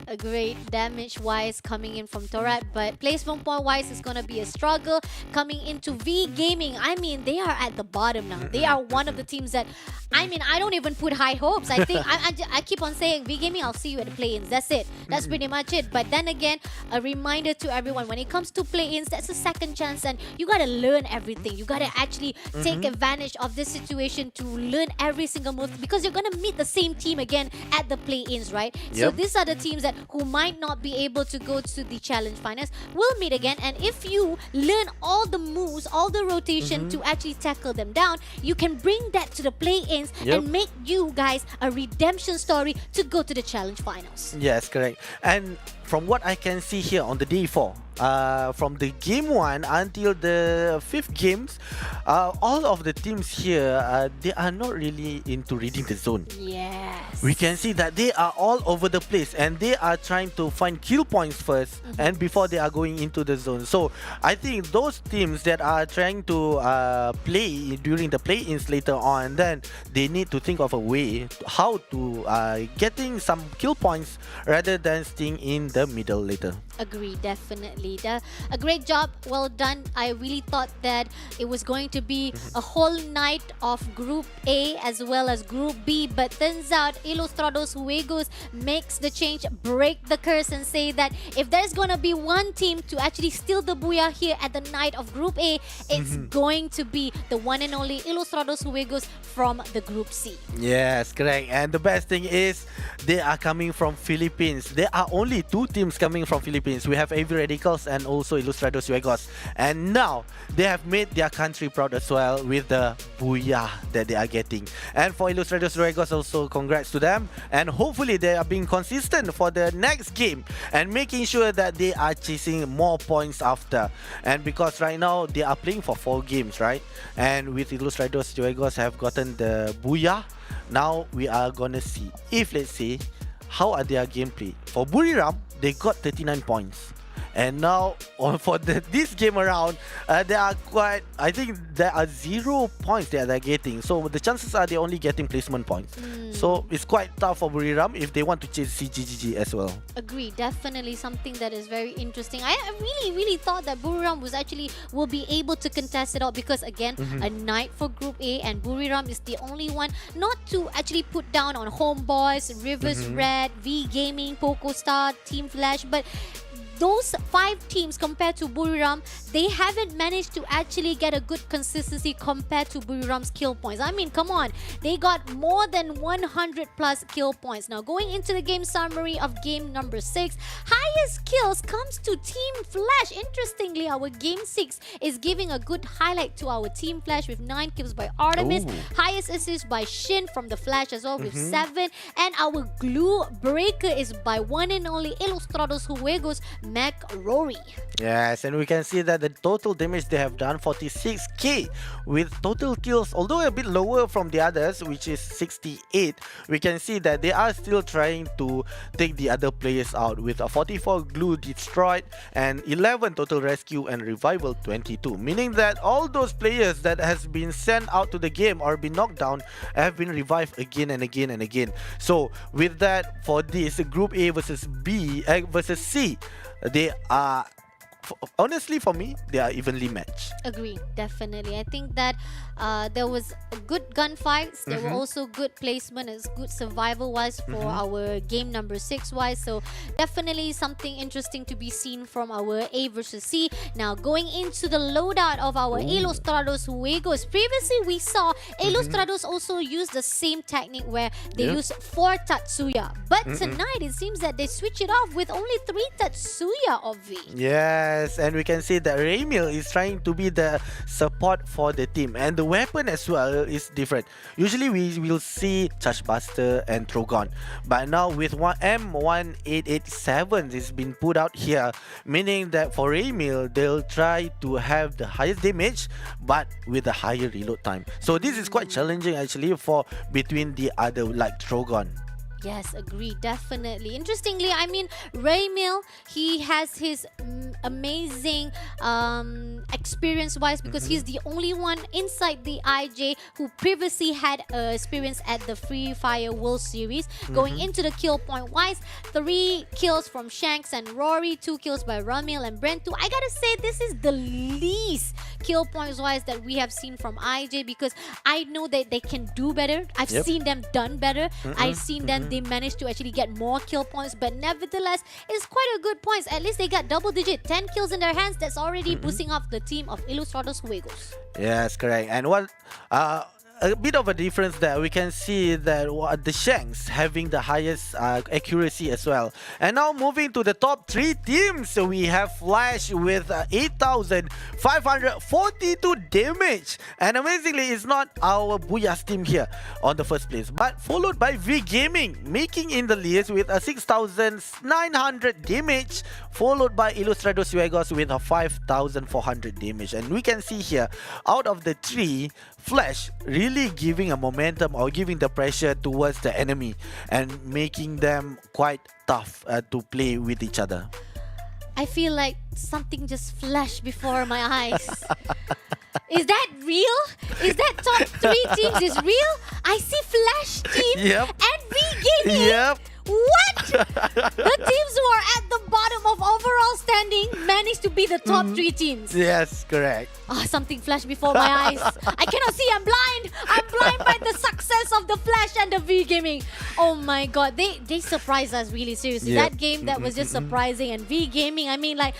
A great damage wise coming in from Thorat, but placement point wise is gonna be a struggle coming into V Gaming. I mean, they are at the bottom now. They are one of the teams that, I mean, I don't even put high hopes. I think I keep on saying, V Gaming, I'll see you at the play-ins. That's it. That's pretty much it. But then again, a reminder to everyone, when it comes to play-ins, that's a second chance, and you gotta learn everything. You gotta actually take advantage of this situation to learn every single move, because you're gonna meet the same team again at the play-ins, right? So these are the teams that who might not be able to go to the challenge finals will meet again. And if you learn all the moves, all the rotation to actually tackle them down, you can bring that to the play-ins and make you guys a redemption story to go to the challenge finals. Yes, correct. And from what I can see here on the day 4, from the game 1 until the 5th games, all of the teams here, they are not really into reading the zone. Yes. We can see that they are all over the place and they are trying to find kill points first and before they are going into the zone. So I think those teams that are trying to play during the play-ins later on, then they need to think of a way how to getting some kill points rather than staying in the middle later. Agree, definitely. A great job, well done. I really thought that it was going to be a whole night of Group A as well as Group B, but turns out Ilustrados Juegos makes the change, break the curse, and say that if there's gonna be one team to actually steal the booyah here at the night of Group A, it's going to be the one and only Ilustrados Juegos from the Group C. Yes, correct. And the best thing is they are coming from Philippines. There are only 2 teams coming from Philippines. We have AV Radicals and also Ilustrados Juegos. And now they have made their country proud as well with the booyah that they are getting. And for Ilustrados Juegos also, congrats to them. And hopefully they are being consistent for the next game and making sure that they are chasing more points after. And because right now they are playing for 4 games, right? And with Ilustrados Juegos have gotten the booyah, now we are gonna see if, let's say, how are their gameplay. For Buriram, they got 39 points. And now for this game around, there are I think there are 0 points that they're getting. So the chances are they're only getting placement points. So it's quite tough for Buriram if they want to chase CGGG as well. Agree, definitely something that is very interesting. I really thought that Buriram will be able to contest it out because again, a night for Group A and Buriram is the only one not to actually put down on Homeboys, Rivers Red, V Gaming, Poco Star, Team Flash, but those 5 teams compared to Buriram, they haven't managed to actually get a good consistency compared to Buriram's kill points. I mean, come on. They got more than 100 plus kill points. Now, going into the game summary of game number 6, highest kills comes to Team Flash. Interestingly, our game 6 is giving a good highlight to our Team Flash with 9 kills by Artemis. Highest assist by Shin from the Flash as well with 7. And our glue breaker is by one and only Ilustrados Juegos, Mac Rory. Yes, and we can see that the total damage they have done 46k with total kills, although a bit lower from the others, which is 68. We can see that they are still trying to take the other players out with a 44 glue destroyed and 11 total rescue and revival 22, meaning that all those players that has been sent out to the game or been knocked down have been revived again and again and again. So with that, for this Group A versus versus C, they are, honestly for me, they are evenly matched. Agree, definitely. I think that there was good gunfights. There were also good placement and good survival wise for our game number 6 wise. So definitely something interesting to be seen from our A versus C. Now going into the loadout of our Ilustrados Juegos. Previously we saw Ilustrados also use the same technique where they use 4 Tatsuya. But tonight it seems that they switch it off with only 3 Tatsuya of V. Yes, and we can see that Raymil is trying to be the support for the team, and the weapon as well is different. Usually we will see Charge Buster and Trogon, but now with M1887 is been put out here, meaning that for Raymil they'll try to have the highest damage but with a higher reload time. So this is quite challenging actually for between the other like Trogon. Yes, agree, definitely. Interestingly, I mean, Raymil, he has his amazing experience-wise because he's the only one inside the IJ who previously had experience at the Free Fire World Series. Going into the kill point-wise, 3 kills from Shanks and Rory, 2 kills by Ramil and Brentu. I gotta say, this is the least kill points-wise that we have seen from IJ because I know that they can do better. I've seen them done better. I've seen them they managed to actually get more kill points, but nevertheless it's quite a good points. At least they got double digit 10 kills in their hands. That's already boosting up the team of Ilustrados Juegos. Yes, correct. And what a bit of a difference there. We can see that the Shanks having the highest accuracy as well. And now moving to the top 3 teams, so we have Flash with 8,542 damage. And amazingly, it's not our Booyah's team here on the first place, but followed by V Gaming, making in the list with a 6,900 damage, followed by Ilustrados Juegos with a 5,400 damage. And we can see here, out of the 3, Flash really giving a momentum or giving the pressure towards the enemy and making them quite tough to play with each other. I feel like something just flashed before my eyes. Is that real? Is that top 3 teams is real? I see Flash team and V Gaming. Yep. What? The teams who are at the bottom of overall standing managed to be the top 3 teams. Yes, correct. Oh, something flashed before my eyes. I cannot see. I'm blind. I'm blind by the success of the Flash and the V Gaming. Oh my god, they surprised us really seriously. That game that was just surprising. And V Gaming, I mean, like,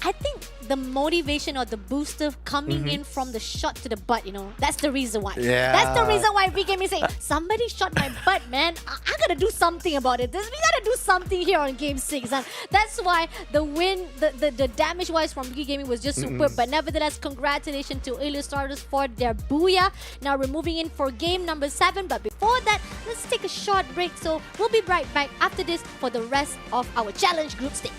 I think the motivation or the booster coming in from the shot to the butt, you know, that's the reason why. That's the reason why V Gaming is saying, somebody shot my butt, man. I gotta do something about it. We gotta do something here on Game 6. And that's why the win, the damage-wise from V Gaming was just superb. But nevertheless, congratulations to Illustratus for their booyah. Now we're moving in for game number 7. But before that, let's take a short break. So we'll be right back after this for the rest of our challenge group stage.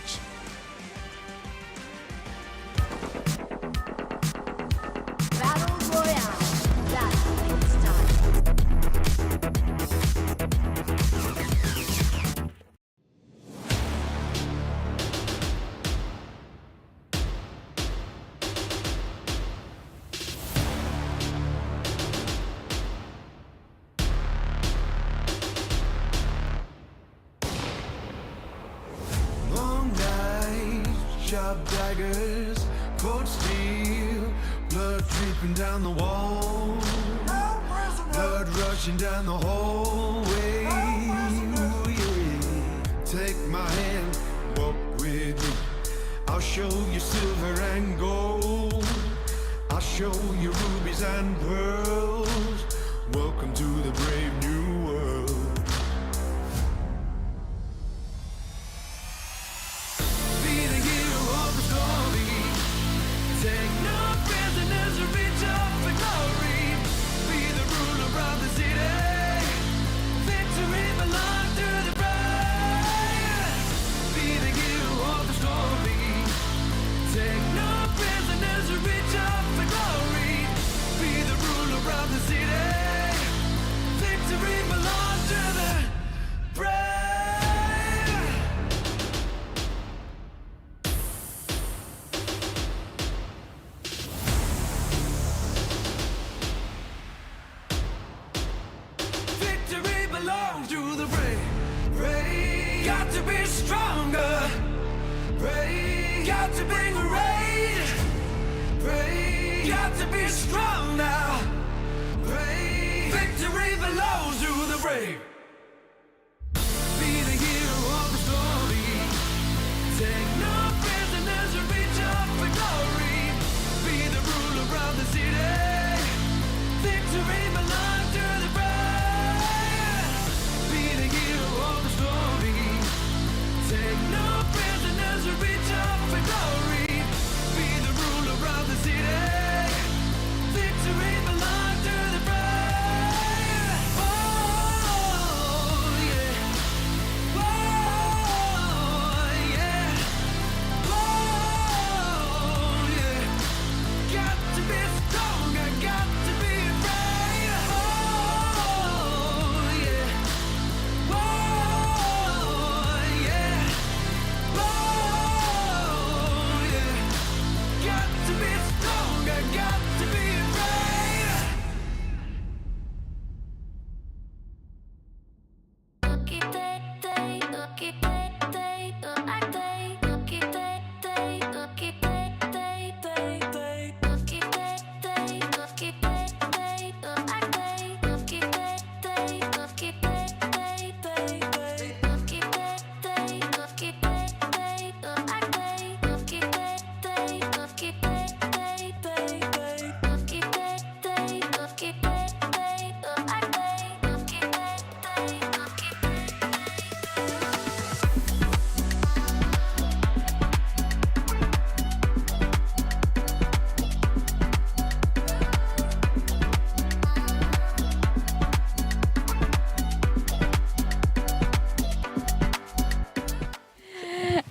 Battle Royale. That's it's time. Long nights, sharp daggers, cold steel, blood dripping down the wall, blood rushing down the hallway. Ooh, yeah. Take my hand, walk with me. I'll show you silver and gold. I'll show you rubies and pearls. Welcome to the brave new world. Be the hero of the story. Take no prisoners, reach up for glory. Be the ruler of the city. Victory belongs to the brave. Be the hero of the story. Take no prisoners, reach up for glory. Be the ruler of the city. Victory belongs to the brave. Victory belongs to the brave. Brave. Got to be stronger. Brave. Got to be great. Brave. Got to be strong now. Brave. Victory belongs to the brave. Be the hero of the story. Take no prisoners, reach up for glory. Be the ruler of the city. Victory belongs to the brave. Be the hero of the story. Take no prisoners, reach up for glory. Be the ruler of the city. Victory belongs to the brave. Oh.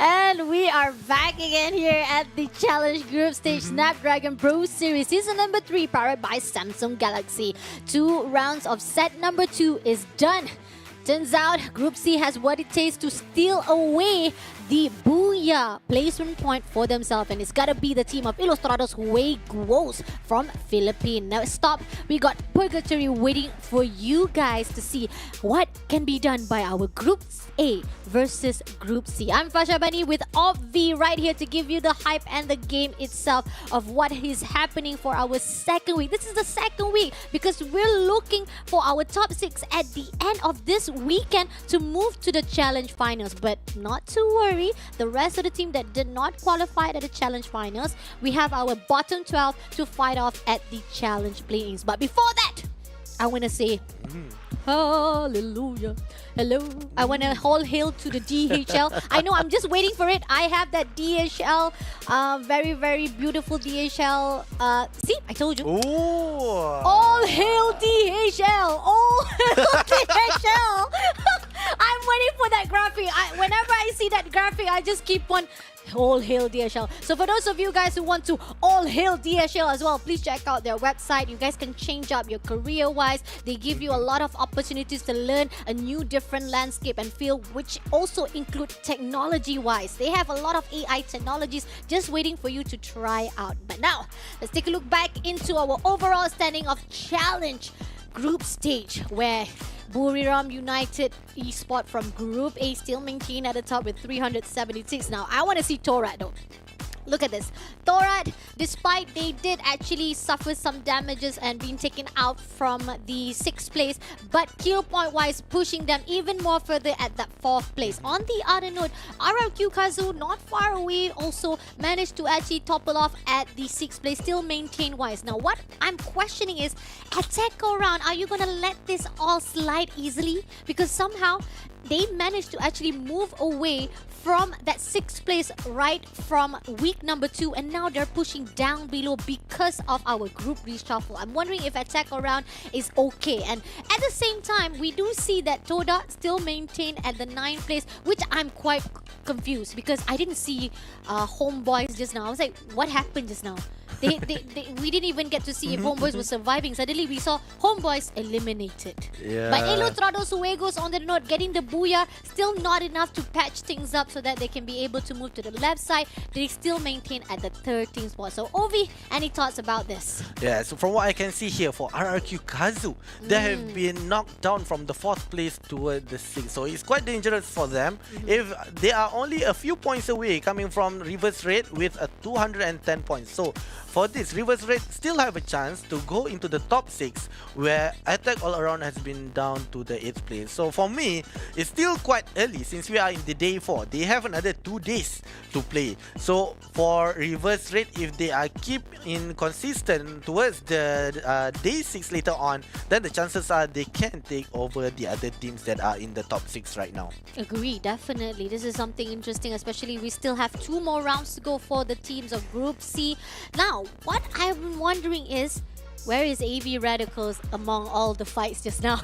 And we are back again here at the Challenge Group Stage Snapdragon Pro Series Season number 3 powered by Samsung Galaxy. 2 rounds of set number 2 is done. Turns out Group C has what it takes to steal away the Booyah placement point for themselves, and it's gotta be the team of Ilustrados Huegos from Philippines. Now stop, we got Purgatory waiting for you guys to see what can be done by our Group A versus Group C. I'm Fasha Bani with Obvi right here to give you the hype and the game itself of what is happening for our second week. This is the second week because we're looking for our top 6 at the end of this weekend to move to the challenge finals. But not to worry, the rest of the team that did not qualify at the challenge finals, we have our bottom 12 to fight off at the challenge play-ins. But before that, I want to say hallelujah. Hello. I want to all hail to the DHL. I know, I'm just waiting for it. I have that DHL, very, very beautiful DHL. See, I told you. Oh. All hail DHL. All hail DHL. I'm waiting for that graphic. Whenever I see that graphic, I just keep on all hail DHL. So for those of you guys who want to all hail DHL as well, please check out their website. You guys can change up your career-wise. They give you a lot of opportunities to learn a new different landscape and field, which also include technology-wise. They have a lot of AI technologies just waiting for you to try out. But now, let's take a look back into our overall standing of challenge group stage, where Buriram United Esports from Group A still maintain at the top with 376. Now, I want to see Torat though. Look at this. Torat, despite they did actually suffer some damages and being taken out from the 6th place, but kill point wise pushing them even more further at that 4th place. On the other note, RRQ Kazu not far away also managed to actually topple off at the 6th place, still maintain wise. Now what I'm questioning is, at Teco round, are you gonna let this all slide easily? Because somehow they managed to actually move away from that 6th place right from week number 2, and now they're pushing down below because of our group reshuffle. I'm wondering if attack around is okay. And at the same time, we do see that Toda still maintain at the 9th place, which I'm quite confused because I didn't see Homeboys just now. I was like, what happened just now? We didn't even get to see if Homeboys were surviving. Suddenly we saw Homeboys eliminated. Yeah. But Ilustrados Huegos on the note, getting the Booyah, still not enough to patch things up so that they can be able to move to the left side. They still maintain at the 13th spot. So Ovi, any thoughts about this? Yeah, so from what I can see here for RRQ Kazu, they have been knocked down from the 4th place toward the 6th. So it's quite dangerous for them. If they are only a few points away coming from reverse rate with a 210 points. So for this, reverse rate still have a chance to go into the top 6, where attack all around has been down to the 8th place. So for me, it's still quite early since we are in the day 4. They have another 2 days to play. So for reverse rate, if they are keep inconsistent towards the day 6 later on, then the chances are they can take over the other teams that are in the top 6 right now. Agree, definitely. This is something interesting, especially we still have 2 more rounds to go for the teams of Group C. Now, what I'm wondering is, where is AV Radicals among all the fights just now?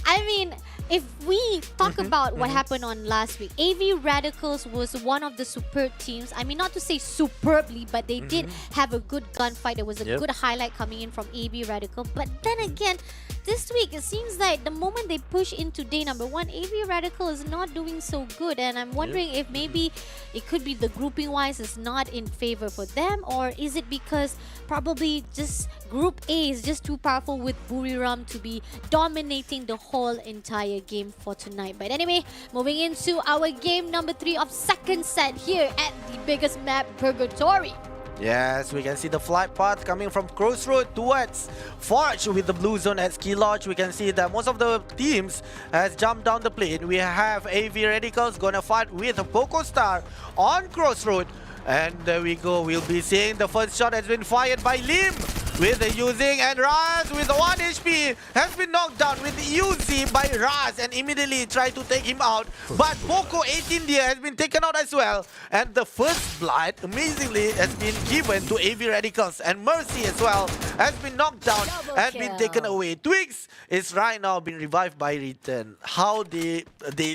I mean, if we talk about what happened on last week, AV Radicals was one of the superb teams. I mean, not to say superbly, but they did have a good gunfight. There was a good highlight coming in from AV Radical. But then again, this week, it seems like the moment they push into day number 1, AV Radical is not doing so good. And I'm wondering if maybe it could be the grouping-wise is not in favor for them, or is it because probably just Group A is just too powerful with Buriram to be dominating the whole entire game for tonight. But anyway, moving into our game number 3 of second set here at the biggest map, Purgatory. Yes, we can see the flight path coming from Crossroad towards Forge with the blue zone at Ski Lodge. We can see that most of the teams has jumped down the plane. We have AV Radicals gonna fight with Poco Star on Crossroad. And there we go. We'll be seeing the first shot has been fired by Lim with the using, and Raz with 1 HP has been knocked down with Uzi by Raz and immediately tried to take him out. But Poco 18 there has been taken out as well. And the first blood amazingly has been given to AV Radicals, and Mercy as well has been knocked down Double and been taken kill. away. Twigs is right now being revived by Return. How they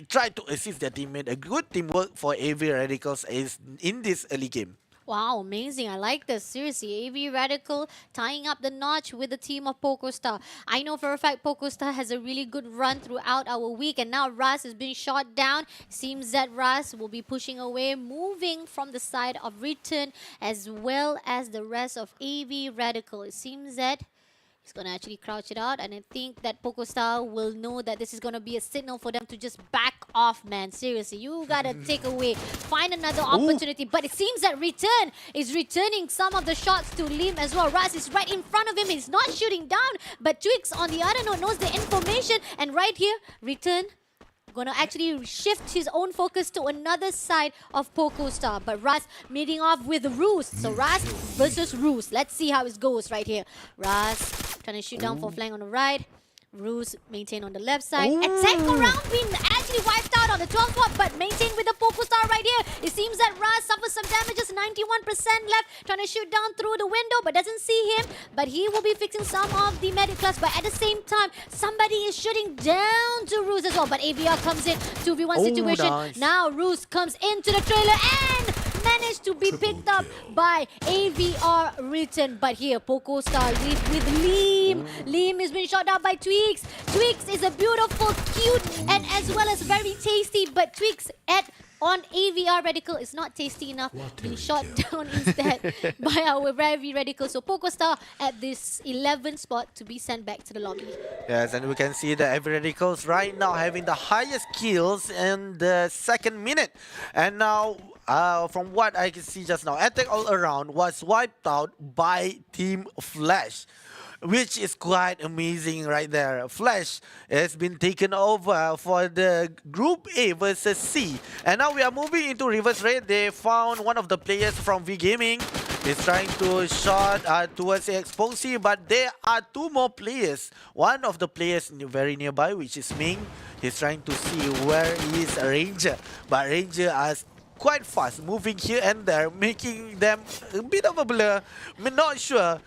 try to assist their teammate. A good teamwork for AV Radicals is in this early game. Wow, amazing. I like this. Seriously, AV Radical tying up the notch with the team of PocoStar. I know for a fact PocoStar has a really good run throughout our week, and now Ras is being shot down. Seems that Ras will be pushing away, moving from the side of Return as well as the rest of AV Radical. It seems that he's going to actually crouch it out, and I think that PocoStar will know that this is going to be a signal for them to just back off, man. Seriously, you got to take away, find another opportunity. But it seems that Return is returning some of the shots to Lim as well. Raz is right in front of him. He's not shooting down, but Twix on the other note knows the information. And right here, Return gonna actually shift his own focus to another side of PocoStar. But Raz meeting off with Roos. So Raz versus Roos. Let's see how it goes right here. Raz trying to shoot down for flank on the right. Roos maintain on the left side. Attack around being actually wiped out on the 12th spot, but maintain with the PocoStar right here. It seems that Raz suffers some damages, 91% left. Trying to shoot down through the window, but doesn't see him. But he will be fixing some of the medic plus. But at the same time, somebody is shooting down to Roos as well. But AVR comes in, 2v1 situation. Nice. Now Roos comes into the trailer and managed to be picked up by AVR Return. But here, PocoStar with Lim. Lim has been shot down by Tweaks. Tweaks is a beautiful, cute, and as well as very tasty. But Tweaks on AVR Radical is not tasty enough, being shot down instead by our Ravi Radical. So PocoStar at this 11th spot to be sent back to the lobby. Yes, and we can see the AV Radicals right now having the highest kills in the second minute. And now, from what I can see just now, Attack All Around was wiped out by Team Flash, which is quite amazing right there. Flash has been taken over for the Group A versus C. And now we are moving into reverse raid. They found one of the players from V Gaming. He's trying to shot towards the Exposy, but there are two more players. One of the players very nearby, which is Ming. He's trying to see where is Ranger, but Ranger has quite fast, moving here and there, making them a bit of a blur. I'm not sure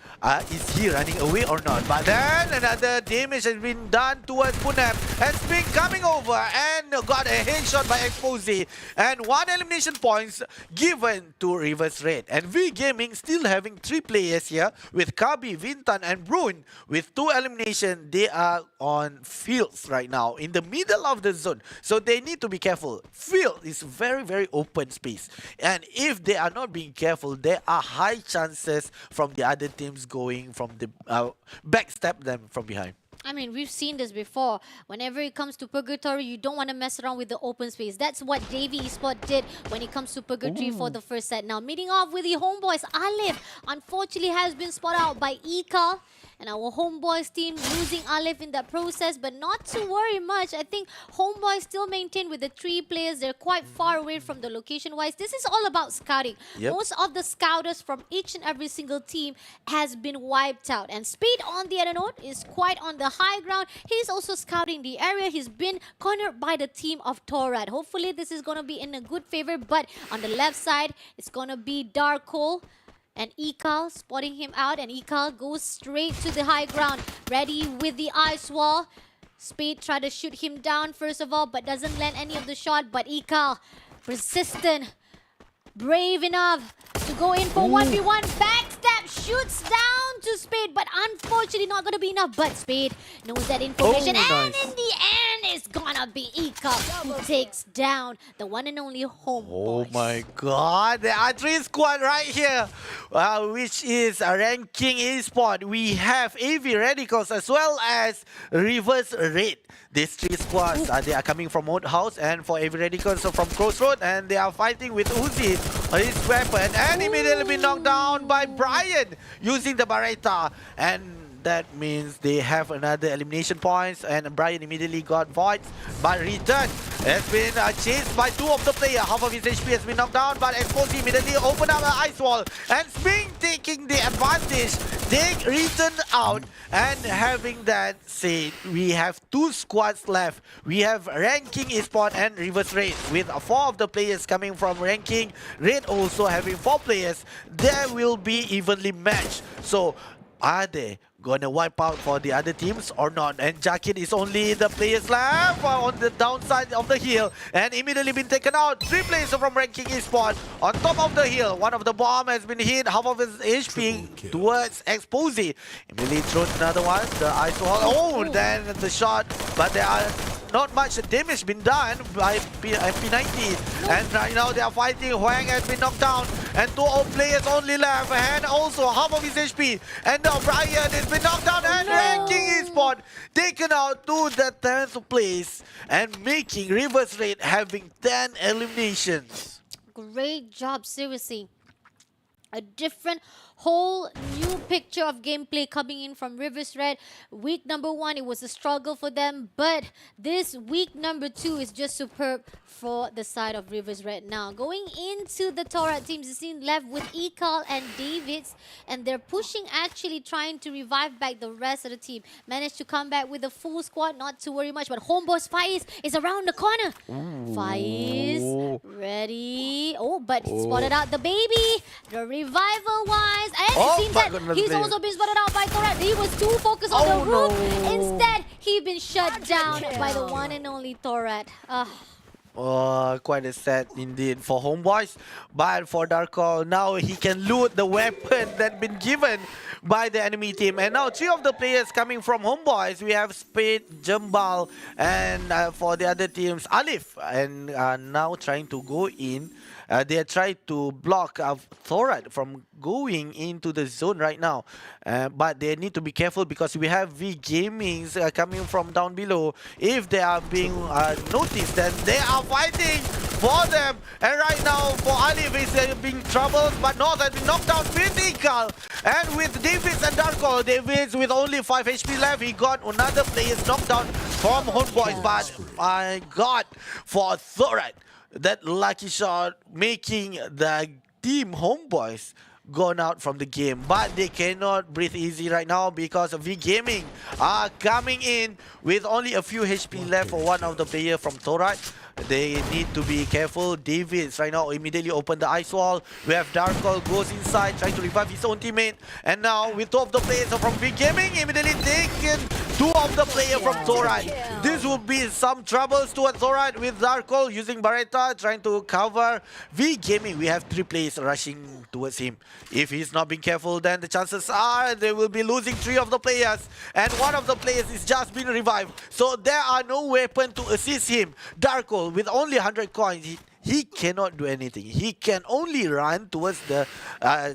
is he running away or not. But then another damage has been done towards Punam. Has been coming over and got a headshot by Exposy. And 1 elimination points given to Reverse Raid. And V Gaming still having 3 players here with Kabi, Vintan and Brune. With 2 elimination, they are on fields right now in the middle of the zone. So they need to be careful. Field is very, very open space, and if they are not being careful, there are high chances from the other teams going from the backstab them from behind. I mean, we've seen this before. Whenever it comes to Purgatory, you don't want to mess around with the open space. That's what Davey Esports did when it comes to Purgatory for the first set. Now, meeting off with the homeboys, Alif unfortunately has been spotted out by Ika. And our Homeboys team losing Alif in that process, but not to worry much. I think Homeboys still maintain with the 3 players. They're quite far away from the location-wise. This is all about scouting. Yep. Most of the scouters from each and every single team has been wiped out. And Speed on the other note is quite on the high ground. He's also scouting the area. He's been cornered by the team of Torad. Hopefully this is going to be in a good favor, but on the left side, it's going to be Darko. And Ikal spotting him out, and Ikal goes straight to the high ground. Ready with the ice wall. Spade tried to shoot him down first of all, but doesn't land any of the shot. But Ikal, persistent, brave enough to go in for 1v1. Backstab, shoots down to Spade, but unfortunately not going to be enough. But Spade knows that information, and in the end, it's gonna be Ika who takes down the one and only Homeboys. Oh my god, there are 3 squad right here, which is a ranking Esports. We have AV Radicals as well as Reverse Raid. These 3 squads, they are coming from Mode House, and for AV Radicals from Crossroad, and they are fighting with Uzi, his weapon, and immediately been knocked down by Brian using the Barretta. And that means they have another elimination points, and Brian immediately got voids. But Return has been chased by 2 of the players. Half of his HP has been knocked down, but Exposy immediately opened up an ice wall. And Spring taking the advantage. They Return out, and having that said, we have 2 squads left. We have Ranking Esports and Reverse Raid with 4 of the players coming from Ranking. Raid also having 4 players. There will be evenly matched. So Are they gonna wipe out for the other teams or not? And Jacket is only the players left on the downside of the hill and immediately been taken out. 3 players from Ranking Esports on top of the hill. One of the bomb has been hit, half of his HP towards Exposy. Immediately thrown another one, the ice wall. Oh, then the shot, but there are not much damage been done by MP90. And right now they are fighting. Huang has been knocked down and 2 players only left and also half of his HP. And now Brian has been knocked down and Ranking Esports taken out to the 10th place and making Reverse Rate having 10 eliminations. Great job, seriously. A different whole new picture of gameplay coming in from Rivers Red. Week number 1, it was a struggle for them, but this week number 2 is just superb for the side of Rivers Red. Now, going into the Torah teams, the scene left with Ekal and Davids, and they're pushing, actually trying to revive back the rest of the team. Managed to come back with a full squad, not to worry much, but Homeboy's Faiz is around the corner. Faiz, ready. Oh, but spotted out the baby. The revival-wise, and it seems that he's also been spotted out by Torah. He was too focused on the roof. Instead, he's been shut down by the one and only Torah. Quite a sad indeed for Homeboys. But for Darko, now he can loot the weapon that's been given by the enemy team. And now 3 of the players coming from Homeboys. We have Spade, Jambal, and for the other teams, Alif. And now trying to go in. They are trying to block Thorat from going into the zone right now. But they need to be careful because we have V Gamings coming from down below. If they are being noticed, then they are fighting for them. And right now, for Alif is being troubled, but North has been knocked down with Ekal. And with Davids and Darko, Davids with only 5 HP left, he got another player knocked down from Homeboys. But my God, for Thorat, that lucky shot making the team Homeboys gone out from the game. But they cannot breathe easy right now because V Gaming are coming in with only a few HP left for one of the players from Thorat. They need to be careful. Davids right now immediately open the ice wall. We have Darkol goes inside trying to revive his own teammate. And now with 2 of the players from V Gaming immediately taken 2 of the players from Thorat. This will be some troubles towards Thorat with Darkol using Barretta trying to cover V Gaming. We have 3 players rushing towards him. If he's not being careful, then the chances are they will be losing 3 of the players. And 1 of the players is just being revived. So there are no weapon to assist him. Darkol with only 100 coins, he cannot do anything. He can only run towards the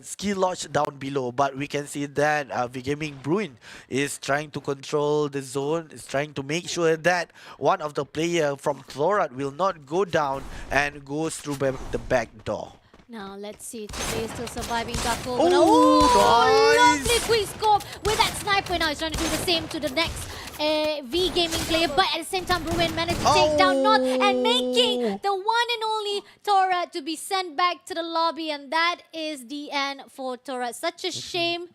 ski lodge down below. But we can see that V-Gaming Bruin is trying to control the zone, is trying to make sure that one of the players from Thorat will not go down and goes through the back door. Now let's see, today is still surviving Darko. Nice! Lovely quick scope with that sniper. Now he's trying to do the same to the next V Gaming player, but at the same time Bruin managed to take down North and making the one and only Torah to be sent back to the lobby, and that is the end for Torah. Such a shame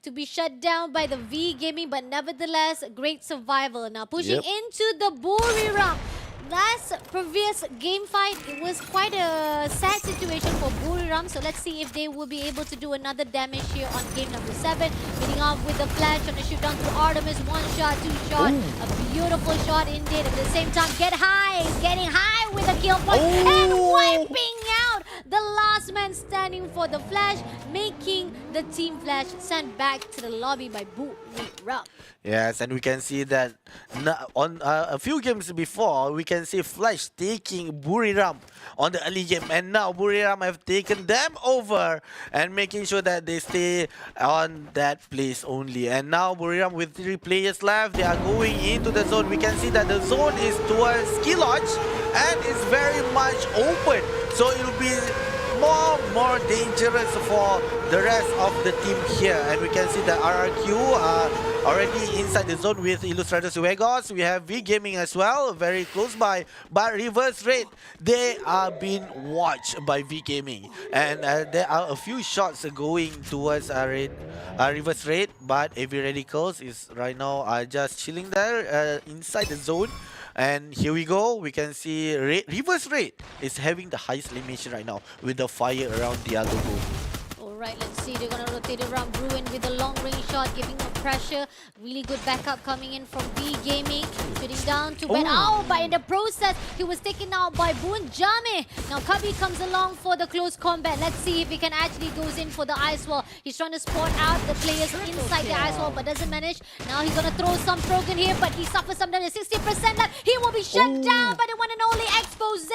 to be shut down by the V Gaming, but nevertheless great survival. Now pushing into the Buriram. Last previous game fight, it was quite a sad situation for Buriram. So let's see if they will be able to do another damage here on game number 7. Leading off with the flash on the shoot down through Artemis. 1 shot, 2 shot. A beautiful shot indeed. At the same time, get high. He's getting high with a kill point. And wiping out the last man standing for the flash. Making the team flash sent back to the lobby by Buriram. Yes, and we can see that on a few games before, we can see Flash taking Buriram on the early game. And now Buriram have taken them over and making sure that they stay on that place only. And now Buriram with 3 players left, they are going into the zone. We can see that the zone is towards Ski Lodge and it's very much open. So it will be more dangerous for the rest of the team here. And we can see that RRQ are already inside the zone with Illustrators Vegos. We have V Gaming as well, very close by. But Reverse Rate, they are being watched by V Gaming. And there are a few shots going towards Reverse Rate. But AV Radicals is right now just chilling there inside the zone. And here we go, we can see Reverse Rate is having the highest elimination right now with the fire around the logo. Alright, let's see. They're gonna rotate around Bruin with a long range shot, giving him pressure. Really good backup coming in from V Gaming. Shooting down to Ben. Oh, but in the process, he was taken out by Boon Jame. Now Kabi comes along for the close combat. Let's see if he can actually goes in for the ice wall. He's trying to spot out the players inside the ice wall, but doesn't manage. Now he's gonna throw some Trogan here, but he suffers some damage. 60% left. He will be shut down by the one and only Expose.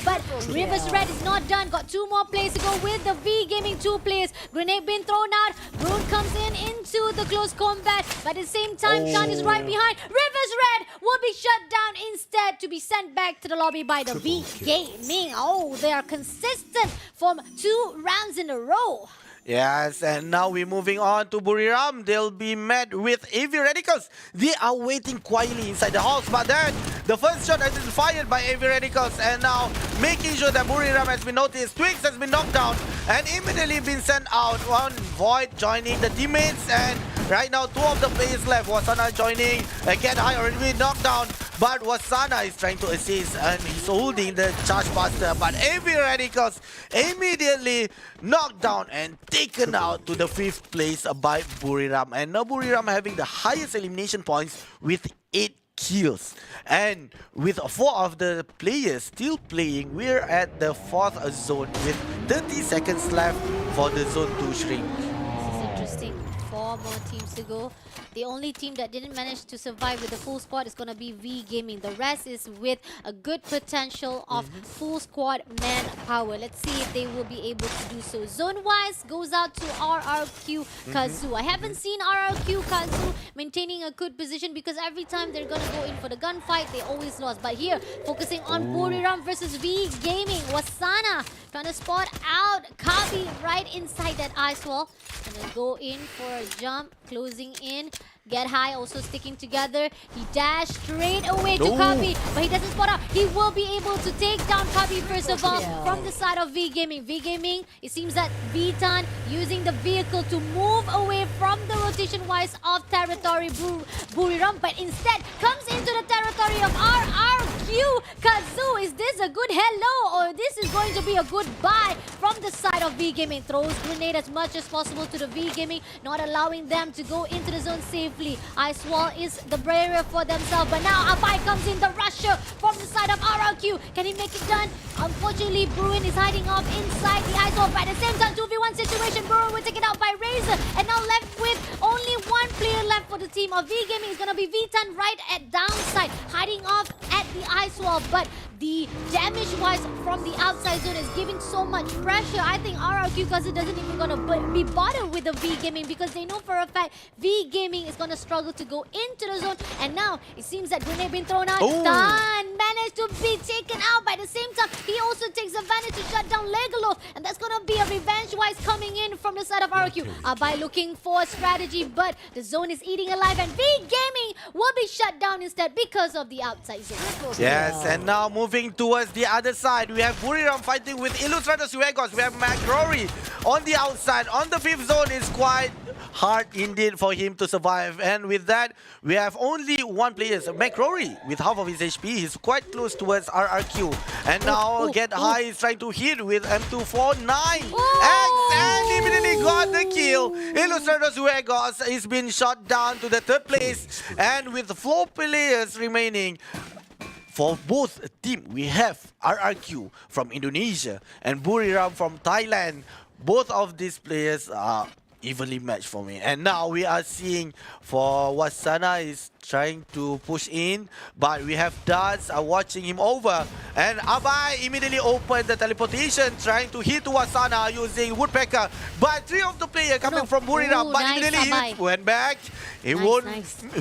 But Rivers Red is not done. Got 2 more players to go with the V Gaming 2 players. Grenade being thrown out. Bruin comes in into the close combat. But at the same time, Sean is right behind. Rivers Red will be shut down instead to be sent back to the lobby by the V Gaming. Oh, they are consistent from 2 rounds in a row. Yes, and now we're moving on to Buriram. They'll be met with AV Radicals. They are waiting quietly inside the house, but then the first shot has been fired by AV Radicals, and now making sure that Buriram has been noticed. Twix has been knocked down and immediately been sent out. One Void joining the teammates, and right now 2 of the players left. Wasana joining. Get High already been knocked down, but Wasana is trying to assist and he's holding the charge buster. But AV Radicals immediately knocked down and taken out to the 5th place by Buriram. And now Buriram having the highest elimination points with 8 kills. And with 4 of the players still playing, we're at the 4th zone with 30 seconds left for the zone 2 shrink. This is interesting. 4 more teams to go. The only team that didn't manage to survive with the full squad is going to be V Gaming. The rest is with a good potential of full squad manpower. Let's see if they will be able to do so. Zone-wise goes out to RRQ Kazu. I haven't seen RRQ Kazu maintaining a good position because every time they're going to go in for the gunfight, they always lost. But here, focusing on Buriram versus V Gaming. Wasana trying to spot out Kabi right inside that ice wall. And then go in for a jump, closing in. Get High also sticking together. He dashed straight away to Kabi, but he doesn't spot out. He will be able to take down Kabi first of all from the side of V Gaming. V Gaming, it seems that Vitan using the vehicle to move away from the rotation-wise of territory Buriram, but instead comes into the territory of RRQ Kazu. Is this a good hello or this is going to be a goodbye from the side of V Gaming? Throws grenade as much as possible to the V Gaming, not allowing them to go into the zone safely. Ice wall is the barrier for themselves, but now Alpine comes in, the rusher from the side of RRQ. Can he make it done? Unfortunately, Bruin is hiding off inside the ice wall. But at the same time, 2v1 situation, Bruin will take it out by Razor, and now left with only 1 player left for the team of V Gaming. Is going to be Vitan right at downside, hiding off at the ice wall, but the damage-wise from the outside zone is giving so much pressure. I think RRQ Kazu doesn't even gonna be bothered with the V Gaming because they know for a fact V Gaming is gonna struggle to go into the zone. And now it seems that grenade being thrown out. Tan managed to be taken out. By the same time, he also takes advantage to shut down Legolos, and that's gonna be a revenge-wise coming in from the side of RRQ. By looking for a strategy, but the zone is eating alive, and V Gaming will be shut down instead because of the outside zone. Yes, and now moving towards the other side, we have Buriram fighting with Illustrator Suegos. We have McRory on the outside. On the 5th zone is quite hard indeed for him to survive. And with that, we have only 1 player, McRory, with half of his HP. He's quite close towards RRQ. And now Get High is trying to hit with M249. And immediately got the kill. Illustrator Suegos is been shot down to the 3rd place. And with 4 players remaining, for both team, we have RRQ from Indonesia and Buriram from Thailand. Both of these players are evenly matched for me. And now we are seeing for Wasana is trying to push in, but we have Daz watching him over. And Abai immediately opened the teleportation, trying to hit Wasana using Woodpecker. But 3 of the players coming from Buriram, but immediately he went back. He won't.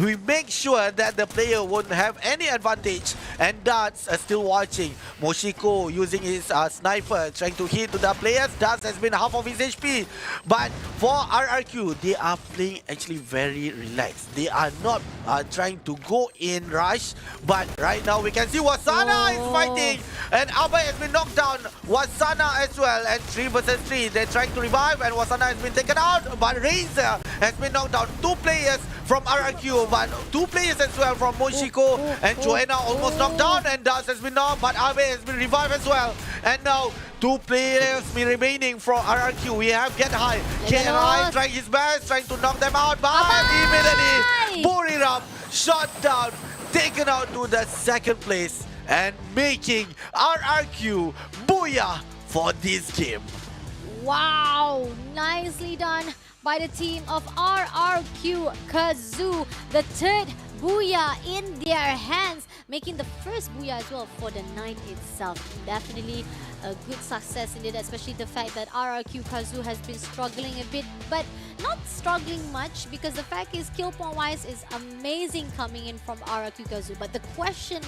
We make sure that the player won't have any advantage. And Daz are still watching. Moshiko using his sniper, trying to hit to the players. Daz has been half of his HP. But for RRQ, they are playing actually very relaxed. They are not trying to go in rush, but right now we can see Wasana is fighting, and Abai has been knocked down. Wasana as well, and 3 versus 3. They're trying to revive, and Wasana has been taken out, but Razor has been knocked down. 2 players from RRQ, but 2 players as well from Moshiko and Joanna almost knocked down, and Daz has been knocked, but Abe has been revived as well. And now 2 players remaining from RRQ. We have Get High. Get High trying his best, trying to knock them out, but immediately Buriram shot down, taken out to the 2nd place, and making RRQ booyah for this game. Wow, nicely done by the team of RRQ Kazoo. The 3rd booyah in their hands, making the first booyah as well for the night itself. Definitely a good success indeed, especially the fact that RRQ Kazoo has been struggling a bit, but not struggling much, because the fact is kill point wise is amazing coming in from RRQ Kazoo. But the question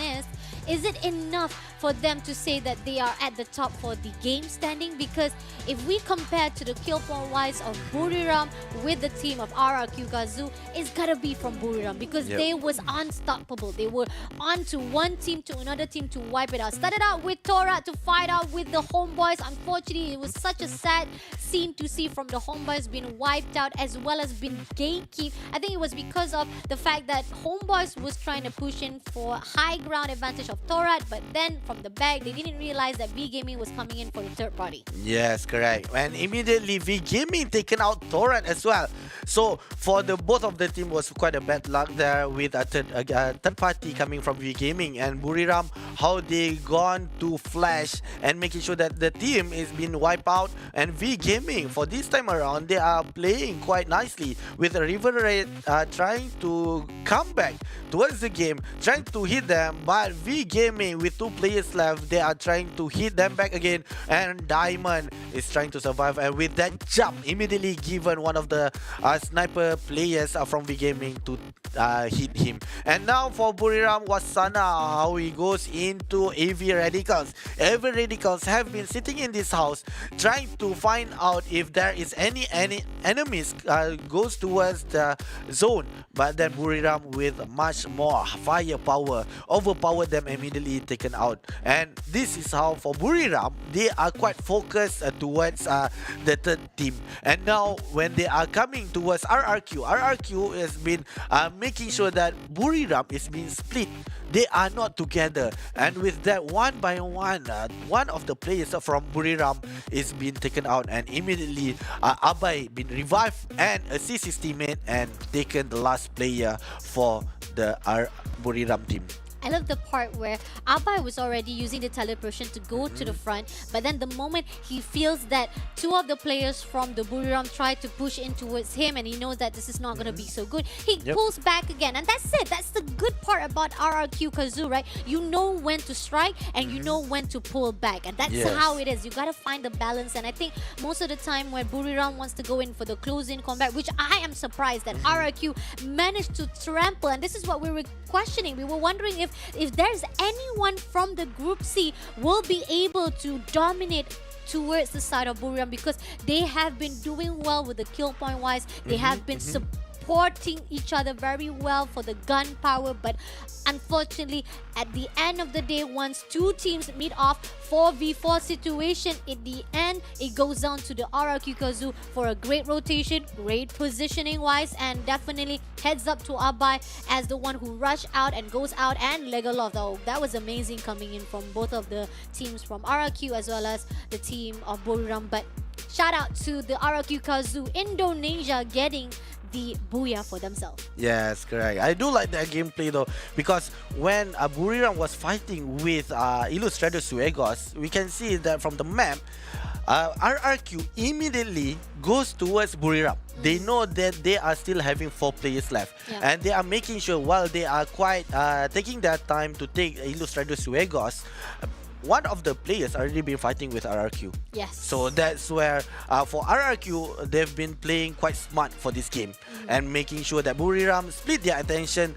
is it enough for them to say that they are at the top for the game standing? Because if we compare to the kill point wise of Buriram with the team of RRQ Kazoo, it's gotta be from Buriram, because they was unstoppable. They were on to one team to another team to wipe it out. Started out with Terra to fight out with the homeboys. Unfortunately, it was such a sad scene to see from the homeboys being wiped out as well as being gatekeep. I think it was because of the fact that homeboys was trying to push in for high ground advantage of Torat, but then from the back they didn't realize that V Gaming was coming in for the 3rd party. Yes, correct. And immediately V Gaming taken out Torrent as well. So for the both of the team was quite a bad luck there, with a third party coming from V Gaming, and Buriram, how they gone to flash and making sure that the team is being wiped out. And V Gaming for this time around, they are playing quite nicely with a River Raid trying to come back towards the game, trying to hit them, but V Gaming with 2 players left, they are trying to hit them back again, and Diamond is trying to survive, and with that jump immediately given one of the sniper players from V Gaming to hit him. And now for Buriram Wasana, how he goes into AV Radicals. AV Radicals have been sitting in this house trying to find out if there is any enemies goes towards the zone, but then Buriram with much more firepower overpowered them, immediately taken out. And this is how for Buriram, they are quite focused towards the 3rd team. And now when they are coming towards RRQ has been making sure that Buriram is being split. They are not together, and with that, one by one, one of the players from Buriram is being taken out, and immediately Abai been revived and assist his teammate and taken the last player for the Buriram team. I love the part where Abai was already using the teleportation to go to the front, but then the moment he feels that 2 of the players from the Buriram try to push in towards him, and he knows that this is not going to be so good, he pulls back again. And that's it. That's the good part about RRQ Kazoo, right? You know when to strike and you know when to pull back, and that's how it is. You got to find the balance. And I think most of the time when Buriram wants to go in for the close-in combat, which I am surprised that RRQ managed to trample, and this is what we were questioning. We were wondering if there's anyone from the Group C will be able to dominate towards the side of Buriram, because they have been doing well with the kill point wise. They have been supporting each other very well for the gun power, but unfortunately at the end of the day, once 2 teams meet off 4v4 situation, in the end it goes down to the RRQ Kazoo for a great rotation, great positioning wise, and definitely heads up to Abai as the one who rushed out and goes out and legal off. Though that was amazing coming in from both of the teams from RRQ as well as the team of Buriram. But shout out to the RRQ Kazoo Indonesia getting the booyah for themselves. Yes, correct. I do like that gameplay though, because when Buriram was fighting with Illustrator Suegos, we can see that from the map, RRQ immediately goes towards Buriram. They know that they are still having 4 players left, and they are making sure while they are quite taking their time to take Illustrator Suegos, one of the players already been fighting with RRQ. Yes. So that's where for RRQ, they've been playing quite smart for this game and making sure that Buriram split their attention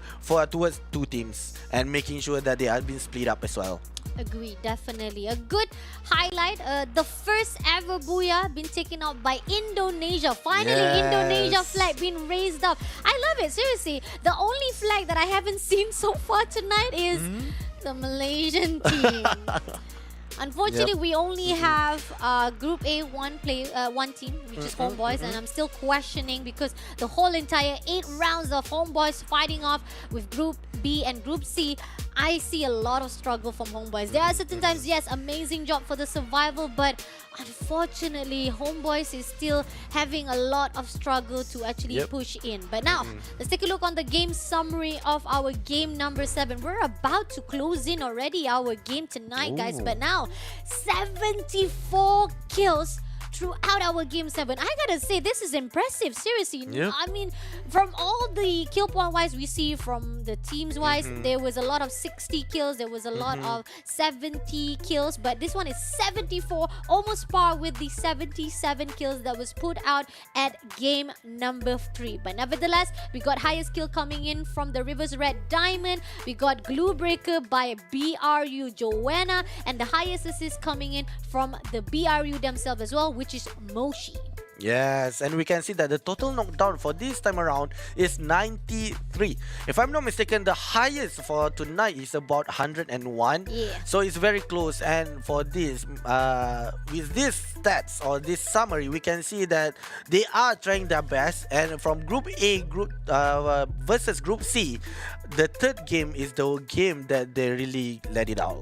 towards 2 teams and making sure that they have been split up as well. Agree, definitely. A good highlight. The first ever booyah been taken out by Indonesia. Finally, Indonesia flag being raised up. I love it, seriously. The only flag that I haven't seen so far tonight is the Malaysian team. Unfortunately, we only have Group A one team, which is Homeboys, and I'm still questioning because the whole entire 8 rounds of Homeboys fighting off with Group B and Group C, I see a lot of struggle from Homeboys. There are certain times, yes, amazing job for the survival, but unfortunately, Homeboys is still having a lot of struggle to actually push in. But now, let's take a look on the game summary of our game number 7. We're about to close in already our game tonight, guys. But now, 74 kills throughout our game 7. I gotta say, this is impressive. Seriously. I mean, from all the kill point wise we see from the teams wise, there was a lot of 60 kills, there was a lot of 70 kills, but this one is 74, almost par with the 77 kills that was put out at game number 3. But nevertheless, we got highest kill coming in from the Rivers Red Diamond. We got Glue Breaker by BRU Joanna, and the highest assist coming in from the BRU themselves as well, which is Moshi. Yes, and we can see that the total knockdown for this time around is 93. If I'm not mistaken, the highest for tonight is about 101. So it's very close. And for this, with these stats or this summary, we can see that they are trying their best. And from Group A versus Group C, the third game is the game that they really let it out.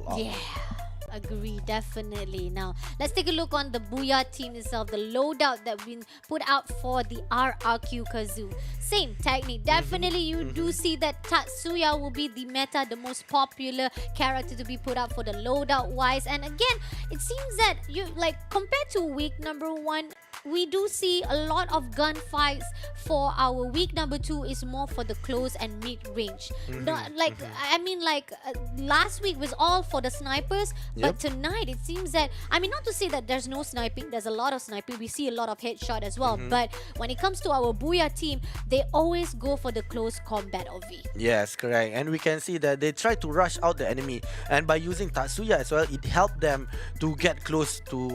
Agree, definitely. Now, let's take a look on the Booyah team itself, the loadout that been put out for the RRQ Kazoo. Same technique. Definitely, you do see that Tatsuya will be the meta, the most popular character to be put out for the loadout wise. And again, it seems that you compared to week number 1, we do see a lot of gunfights. For our week number 2 is more for the close and mid range. Last week was all for the snipers, but tonight it seems that, not to say that there's no sniping, there's a lot of sniping, we see a lot of headshot as well, but when it comes to our Booyah team, they always go for the close combat OV. Yes, correct. And we can see that they try to rush out the enemy, and by using Tatsuya as well, it helped them to get close to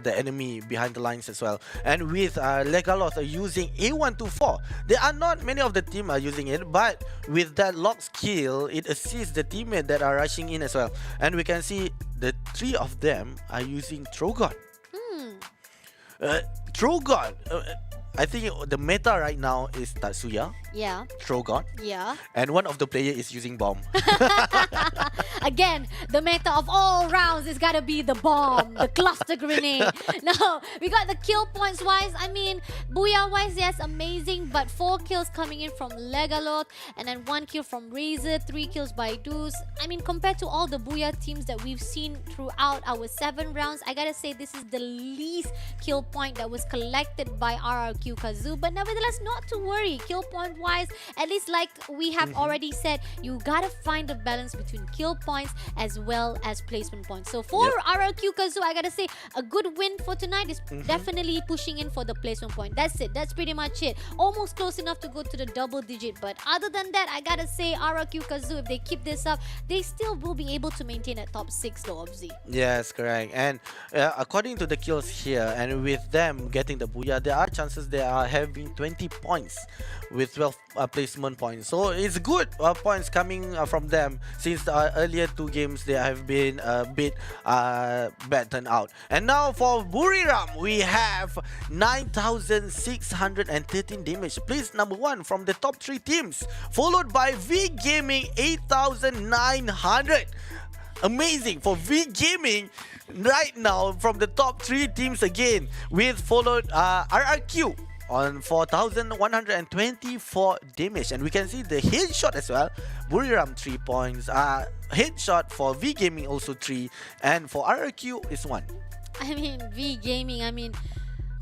the enemy behind the lines as well. And with Legaloth using A124, there are not many of the team are using it, but with that lock skill, it assists the teammate that are rushing in as well. And we can see the 3 of them are using Trogon. Trogon, I think the meta right now is Tatsuya, Trogon, and one of the player is using bomb. Again, the meta of all rounds is gotta be the bomb, the cluster grenade. Now, we got the kill points wise. Booyah wise, yes, amazing, but 4 kills coming in from Legaloth, and then 1 kill from Razor, 3 kills by Deuce. Compared to all the Booyah teams that we've seen throughout our 7 rounds, I gotta say this is the least kill point that was collected by RRQ Kazoo. But nevertheless, not to worry, kill point wise, at least like we have already said, you gotta find the balance between kill points as well as placement points. So for RRQ Kazoo, I gotta say a good win for tonight is definitely pushing in for the placement point. That's it. That's pretty much it. Almost close enough to go to the double digit. But other than that, I gotta say RRQ Kazoo, if they keep this up, they still will be able to maintain that top 6 though, obviously. Yes, correct. And according to the kills here, and with them getting the Booyah, there are chances they are having 20 points with 12 placement points. So it's good points coming from them, since the earlier 2 games they have been a bit bad turnout. And now for Buriram, we have 9,613 damage, placed number 1 from the top 3 teams, followed by V Gaming 8,900. Amazing for V Gaming right now from the top 3 teams again, with followed RRQ on 4,124 damage. And we can see the headshot as well. Buriram 3 points, headshot for V Gaming also 3, and for RRQ is 1. V Gaming,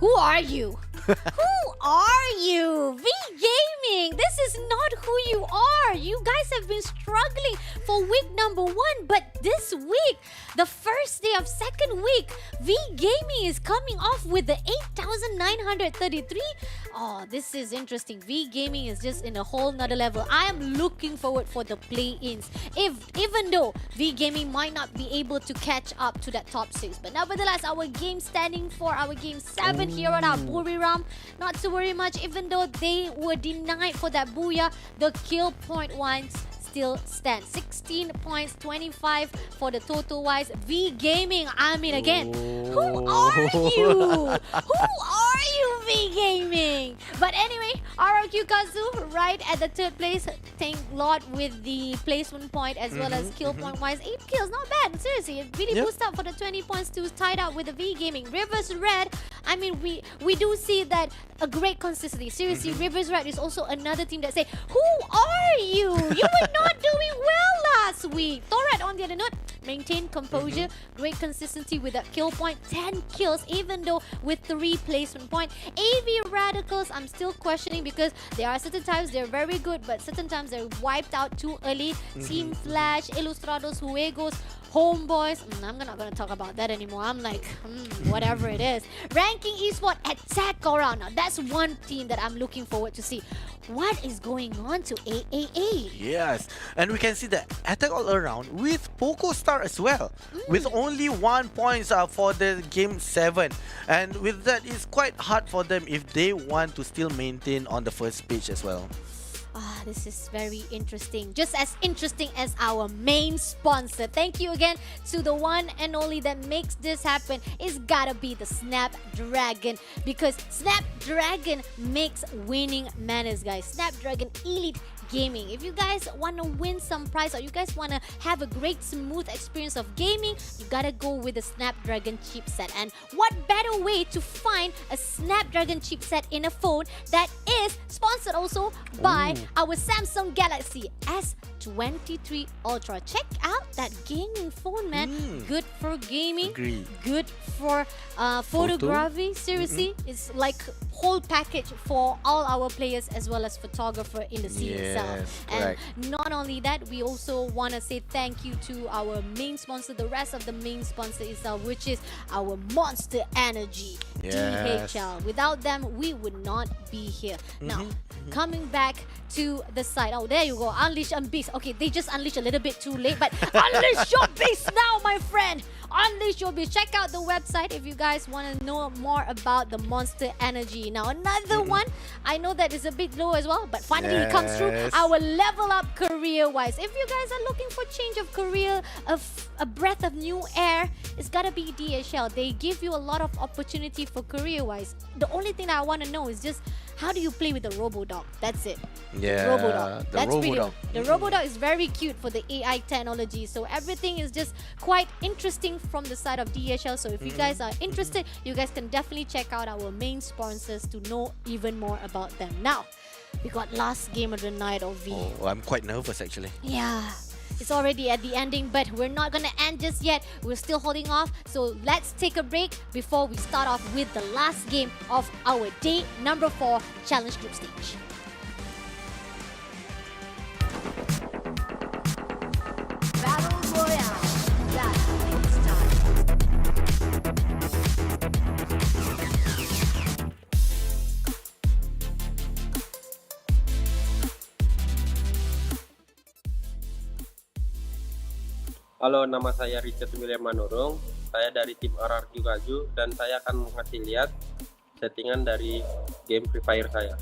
who are you? Who are you? V Gaming, this is not who you are. You guys have been struggling for week number 1, but this week, the first day of second week, V Gaming is coming off with the 8,933. Oh, this is interesting. V Gaming is just in a whole nother level. I am looking forward for the play-ins, even though V Gaming might not be able to catch up to that top 6. But nevertheless, our game standing for our game 7 here on our Buriram, not to worry much, even though they were denied for that Booyah, the kill point ones still stands. 16 points, 25 for the total wise. V Gaming, I mean again, who are you? Who are you, V Gaming? But anyway, RRQ Kazu right at the third place. Thank Lord with the placement point as well as kill point wise. 8 kills, not bad. Seriously, it really boosts up for the 20 points to tied up with the V Gaming. Rivers Red, I mean, we do see that a great consistency. Seriously, Rivers Red is also another team that say, who are you? You were not doing well last week. Thorat, on the other note, maintain composure, great consistency with that kill point, 10 kills, even though with 3 placement point. AV Radicals, I'm still questioning because there are certain times they're very good, but certain times they're wiped out too early. Team Flash, Ilustrados, Juegos, Homeboys, I'm not gonna talk about that anymore. I'm like, whatever it is. Ranking Esports, Attack Around. Now that's one team that I'm looking forward to see. What is going on to AAA? Yes, and we can see the Attack All Around with Poco Star as well, with only 1 point for the game 7. And with that, it's quite hard for them if they want to still maintain on the first page as well. This is very interesting. Just as interesting as our main sponsor. Thank you again to the one and only that makes this happen. It's gotta be the Snapdragon, because Snapdragon makes winning manners, guys. Snapdragon Elite Gaming. If you guys want to win some prize or you guys want to have a great smooth experience of gaming, you gotta go with the Snapdragon chipset. And what better way to find a Snapdragon chipset in a phone that is sponsored also by our Samsung Galaxy S23 Ultra. Check out that gaming phone, man. Good for gaming. Agreed. Good for photography. Seriously, it's like whole package for all our players as well as photographer in the scene itself. And not only that, we also want to say thank you to our main sponsor, the rest of the main sponsor itself, which is our Monster Energy, DHL. Without them, we would not be here. Now, coming back to the side. Oh, there you go. Unleash and Beast. Okay, they just unleashed a little bit too late, but unleash your beast now, my friend. Unleash your beast. Check out the website if you guys want to know more about the Monster Energy. Now, another one, I know that is a bit low as well, but finally it comes through. Our level up career-wise. If you guys are looking for change of career, a breath of new air, it's gotta be DHL. They give you a lot of opportunity for career-wise. The only thing I want to know is just how do you play with the RoboDog? That's it. RoboDog. That's RoboDog. The RoboDog is very cute for the AI technology. So everything is just quite interesting from the side of DHL. So if you guys are interested, you guys can definitely check out our main sponsors to know even more about them. Now, we got last game of the night of V. Oh, I'm quite nervous actually. Yeah. It's already at the ending, but we're not gonna end just yet. We're still holding off. So let's take a break before we start off with the last game of our day number 4 challenge group stage. Battle Royale. It's time. Halo, nama saya Richard William Manurung. Saya dari tim RRQ Kaju dan saya akan mengasih lihat settingan dari game Free Fire saya.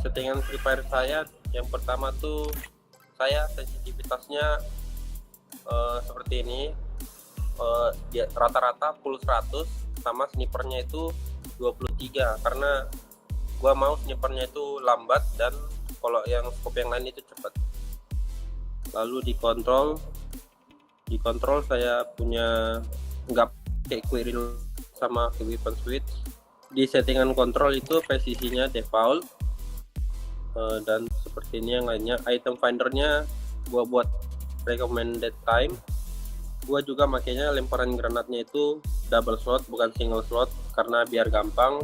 Settingan Free Fire saya yang pertama tuh saya sensitivitasnya seperti ini. Rata-rata full 100 sama snipernya itu 23 karena gua mau snipernya itu lambat dan kalau yang scope yang lain itu cepat. Lalu dikontrol saya punya nggak pakai quick reload sama weapon switch. Di settingan kontrol itu presisinya default dan seperti ini yang lainnya. Item findernya gua buat recommended time. Gua juga makanya lemparan granatnya itu double slot bukan single slot karena biar gampang.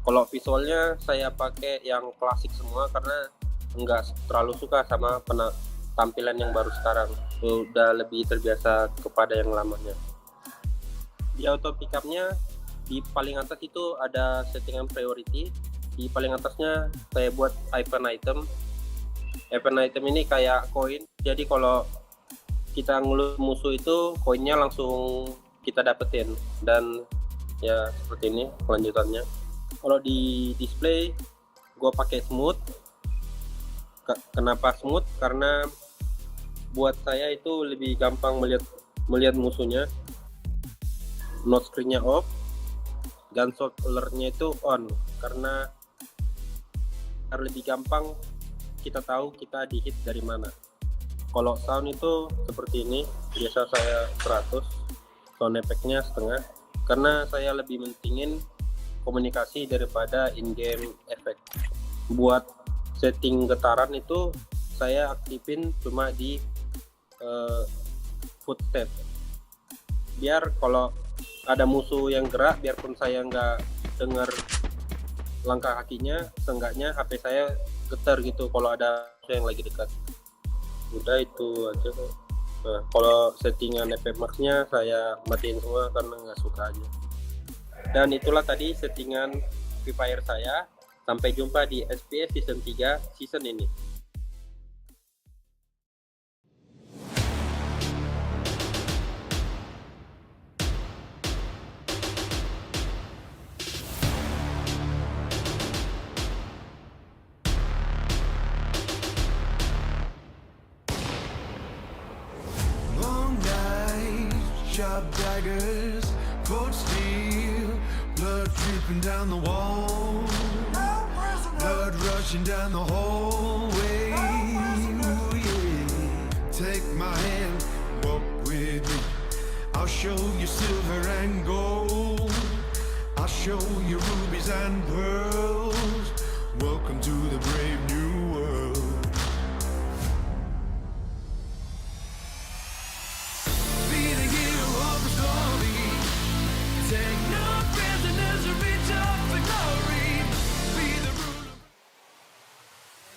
Kalau visualnya saya pakai yang klasik semua karena nggak terlalu suka sama tampilan yang baru sekarang. Udah lebih terbiasa kepada yang lamanya. Di auto pickupnya di paling atas itu ada settingan priority. Di paling atasnya saya buat item. Item ini kayak koin. Jadi kalau kita ngelut musuh itu koinnya langsung kita dapetin dan ya seperti ini kelanjutannya. Kalau di display gue pakai smooth. Kenapa smooth? Karena buat saya itu lebih gampang melihat musuhnya. Node screen-nya off, gunshot alertnya itu on, karena lebih gampang kita tahu kita di hit dari mana. Kalau sound itu seperti ini, biasa saya 100, sound effect-nya setengah, karena saya lebih mentingin komunikasi daripada in-game effect. Buat setting getaran itu saya aktifin cuma di footstep, biar kalau ada musuh yang gerak, biarpun saya nggak dengar langkah kakinya, seenggaknya HP saya getar gitu kalau ada musuh yang lagi dekat. Udah itu aja. Nah, kalau settingan FP Max-nya saya matiin semua karena nggak suka aja. Dan itulah tadi settingan Free Fire saya. Sampai jumpa di SPS Season 3 season ini. Long nights, sharp daggers, cold steel, blood dripping down the wall, blood rushing down the hallway. Ooh, yeah. Take my hand, walk with me. I'll show you silver and gold. I'll show you rubies and pearls. Welcome to the brave new world. Be the hero of the story. Take no prisoners, reach up for glory. Be the ruler.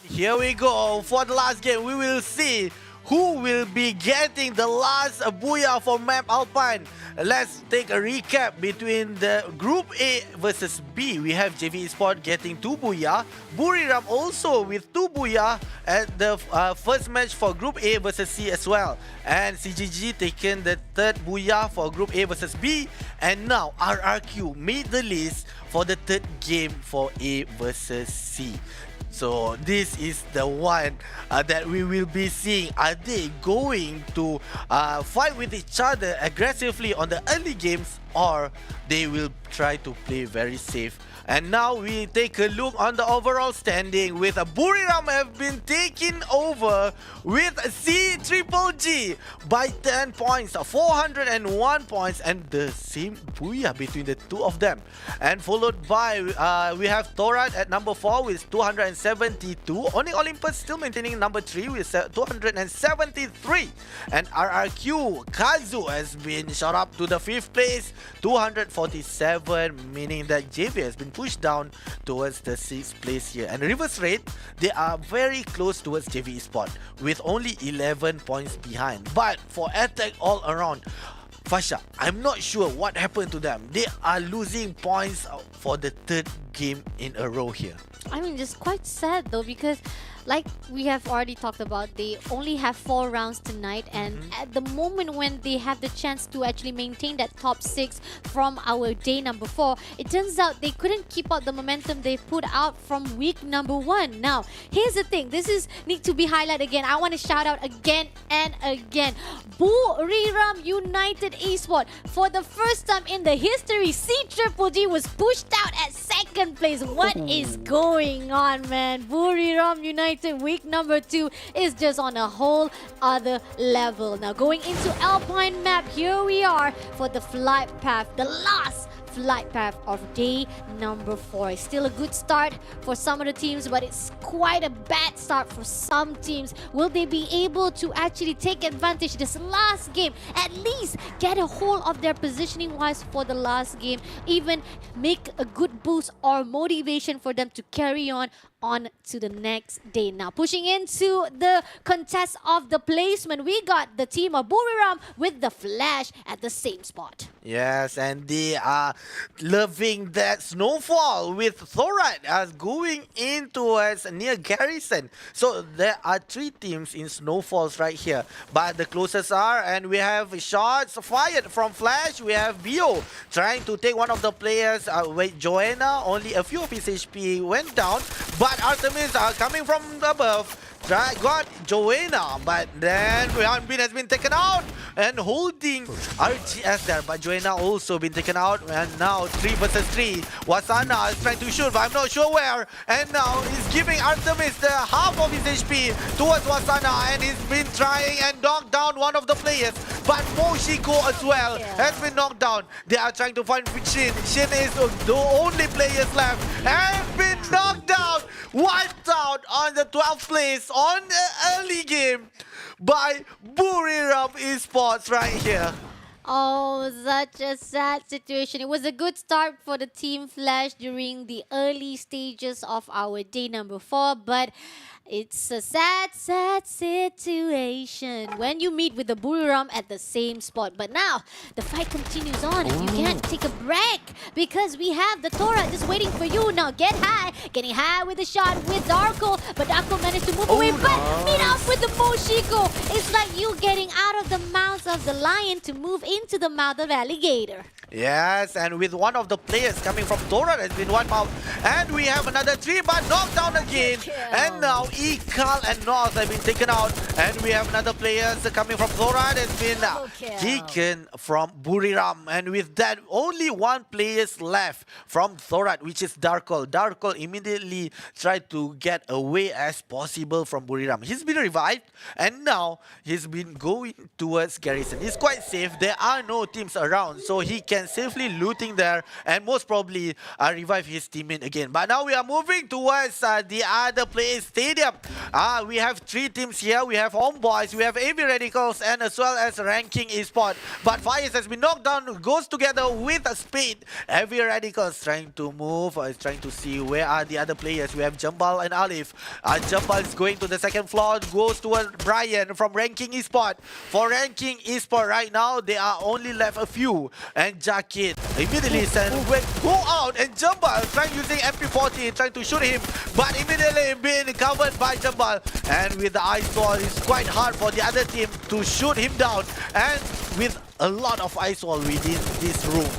Here we go. For the last game, we will see who will be getting the last booyah for map Alpine. Let's take a recap between the Group A versus B. We have JV Esports getting 2 booyah. Buriram also with 2 booyah at the first match for Group A versus C as well. And CGG taken the 3rd booyah for Group A versus B. And now RRQ made the list for the 3rd game for A versus C. So this is the one that we will be seeing. Are they going to fight with each other aggressively on the early games, or they will try to play very safe? And now we take a look on the overall standing with Buriram have been taken over with C-Triple-G by 10 points, 401 points, and the same booyah between the two of them. And followed by, we have Torat at number 4 with 272. Only Olympus still maintaining number 3 with 273. And RRQ, Kazu has been shot up to the 5th place, 247, meaning that JB has been pushed down towards the 6th place here. And reverse rate, they are very close towards JV Esports with only 11 points behind. But for attack all around, Fasha, I'm not sure what happened to them. They are losing points for the 3rd game in a row here. I mean, it's quite sad though, because like we have already talked about, they only have 4 rounds tonight, and at the moment when they have the chance to actually maintain that top 6 from our day number 4, it turns out they couldn't keep up the momentum they put out from week number 1. Now, here's the thing, this is need to be highlighted again. I want to shout out again and again. Buriram United Esports, for the first time in the history, C-Triple-G was pushed out at 2nd place. What is going on, man? Buriram United week number 2 is just on a whole other level. Now going into Alpine map, here we are for the flight path, the last flight path of day number 4. It's still a good start for some of the teams, but it's quite a bad start for some teams. Will they be able to actually take advantage this last game, at least get a hold of their positioning wise for the last game, even make a good boost or motivation for them to carry on to the next day? Now pushing into the contest of the placement, we got the team of Buriram with the Flash at the same spot. Yes, and they are loving that snowfall with Thorat as going in towards near Garrison. So there are 3 teams in snowfalls right here, but the closest are, and we have shots fired from Flash. We have Bio trying to take one of the players. Wait, Joanna, only a few of his HP went down, but Artemis are coming from above, got Joanna, but then Bin has been taken out and holding RGS there, but Joanna also been taken out, and now 3 versus 3. Wasana is trying to shoot, but I'm not sure where, and now he's giving Artemis the half of his HP towards Wasana, and he's been trying and knocked down one of the players, but Moshiko as well has been knocked down. They are trying to find Shin. Shin is the only players left, and been knocked down, wiped out on the 12th place on the early game by Buriram Esports right here. Oh, such a sad situation. It was a good start for the Team Flash during the early stages of our day number 4, but it's a sad, sad situation when you meet with the Buriram at the same spot. But now, the fight continues on and you can't take a break because we have the Terra just waiting for you. Now get high, getting high with the shot with Darko, but Darko managed to move away, but meet up with the Moshiko. It's like you getting out of the mouth of the lion to move into the mouth of alligator. Yes, and with one of the players coming from Terra has been wiped out, and we have another 3, but knocked down again. And now Ikal and North have been taken out, and we have another player coming from Terra has been taken from Buriram, and with that only one player left from Terra, which is Darkol. Darkol immediately tried to get away as possible from Buriram. He's been revived, and now he's been going towards Garrison. He's quite safe. There are no teams around, so he can safely looting there and most probably revive his teammate again. But now we are moving towards the other place stadium. We have 3 teams here. We have Homeboys, we have AV Radicals, and as well as Ranking Esports. But Fires has been knocked down, goes together with a Speed. AV Radicals trying to move, trying to see where are the other players. We have Jambal and Alif. Jambal is going to the second floor, goes towards Brian from Ranking Esports. For Ranking Esports right now, they are only left a few, and Jakit immediately go out, and Jambal trying using MP40 trying to shoot him, but immediately being covered by Jambal, and with the ice wall it's quite hard for the other team to shoot him down, and with a lot of ice wall within this room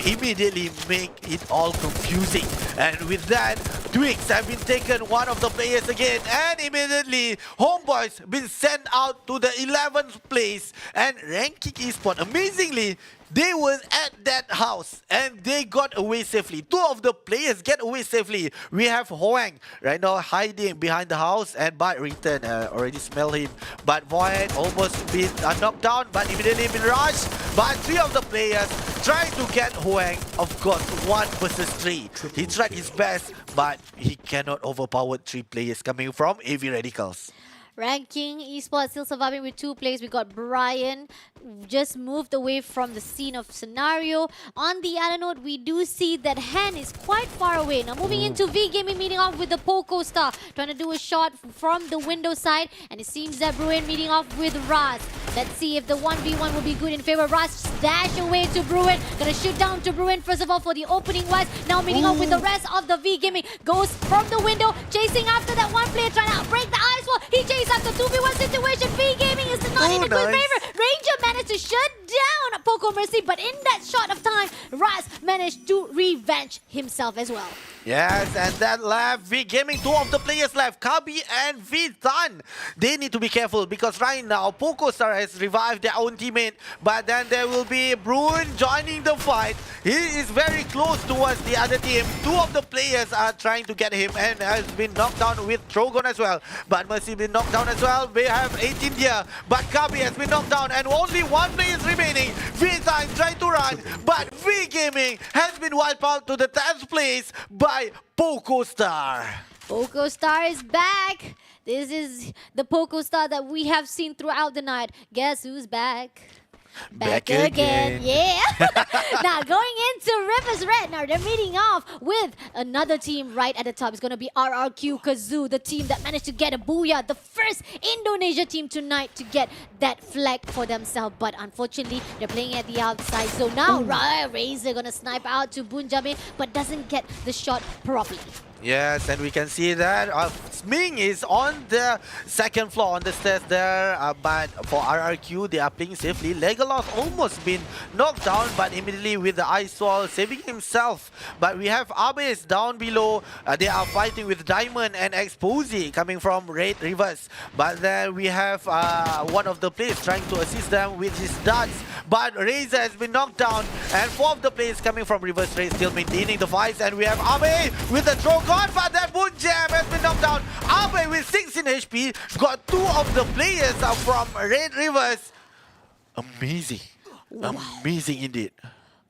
immediately make it all confusing. And with that, Twigs have been taken, one of the players again, and immediately Homeboys been sent out to the 11th place, and Ranking Esports amazingly they were at that house and they got away safely. 2 of the players get away safely. We have Hoang right now hiding behind the house, and but return already smell him. But Void almost been knocked down, but immediately been rushed. But 3 of the players trying to get Hoang. Of course, 1 versus 3. He tried his best, but he cannot overpower 3 players coming from AV Radicals. Ranking Esports still surviving with 2 players. We got Brian just moved away from the scene of scenario. On the other note, we do see that Han is quite far away. Now moving into V Gaming, meeting off with the Poco Star, trying to do a shot from the window side, and it seems that Bruin meeting off with Raz. Let's see if the 1v1 will be good in favor. Raz dash away to Bruin, gonna shoot down to Bruin first of all for the opening wise. Now meeting off with the rest of the V Gaming, goes from the window, chasing after that one player, trying to break the ice wall. He chases after 2v1 situation. V Gaming is not in a good favor. Ranger managed to shut down Poco Mercy, but in that short of time, Raz managed to revenge himself as well. Yes, and that left V Gaming, 2 of the players left, Kabi and V-Tan. They need to be careful because right now Poco Star has revived their own teammate, but then there will be Bruin joining the fight. He is very close towards the other team. 2 of the players are trying to get him and has been knocked down with Trogon as well. But Mercy been knocked down as well. We have 18 here, but Kabi has been knocked down and only 1 player is remaining. V-Tan trying to run, but V Gaming has been wiped out to the 10th place by Poco Star. Poco Star is back. This is the Poco Star that we have seen throughout the night. Guess who's back? Back again. Yeah. Now going into Rivers Red. Now they're meeting off with another team right at the top. It's going to be RRQ Kazoo, the team that managed to get a booyah. The first Indonesia team tonight to get that flag for themselves. But unfortunately, they're playing at the outside. So now Razor going to snipe out to Bunjamin, but doesn't get the shot properly. Yes, and we can see that Sming is on the second floor on the stairs there, but for RRQ, they are playing safely. Legolas almost been knocked down, but immediately with the ice wall, saving himself. But we have Abes down below. They are fighting with Diamond and Exposy coming from Red Rivers. But then we have one of the players trying to assist them with his darts. But Razor has been knocked down, and 4 of the players coming from Reverse Race still maintaining the fights. And we have Abe with the throw gone, but that Boon Jam has been knocked down. Abe with 16 HP, got 2 of the players from Red Rivers. Amazing. Amazing indeed.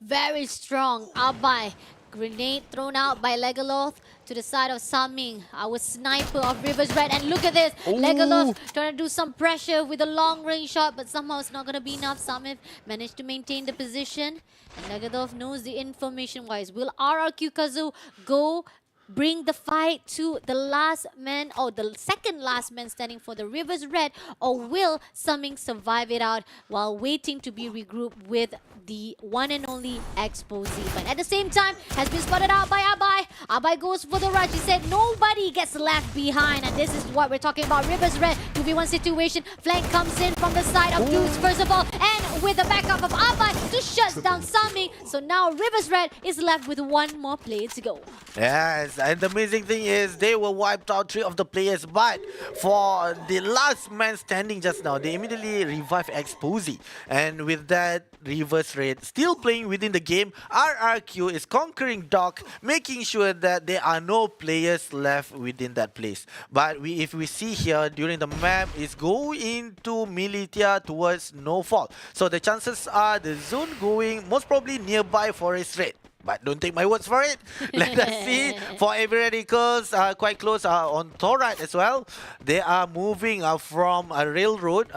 Very strong. Abai. Grenade thrown out by Legolas to the side of Saming, our sniper of Rivers Red. And look at this. Legolas trying to do some pressure with a long range shot, but somehow it's not going to be enough. Samif managed to maintain the position. And Legolas knows the information wise. Will RRQ Kazu go bring the fight to the last man, or the second last man standing for the Rivers Red, or will Summing survive it out while waiting to be regrouped with the one and only Exposy? But at the same time, has been spotted out by Abai. Abai goes for the rush. He said nobody gets left behind, and this is what we're talking about. Rivers Red, 2v1 situation. Flank comes in from the side of Dudes first of all, and with the backup of Abai to shut down Summing. So now Rivers Red is left with one more player to go. Yes, and the amazing thing is they were wiped out 3 of the players, but for the last man standing just now, they immediately revived Exposy. And with that, Reverse Raid still playing within the game. RRQ is conquering Dock, making sure that there are no players left within that place. But if we see here during the map, is going to Militia towards No Fall. So the chances are the zone going most probably nearby Forest Raid. But don't take my words for it. Let us see. For Heavy Radicals, quite close on Thorat as well. They are moving from a railroad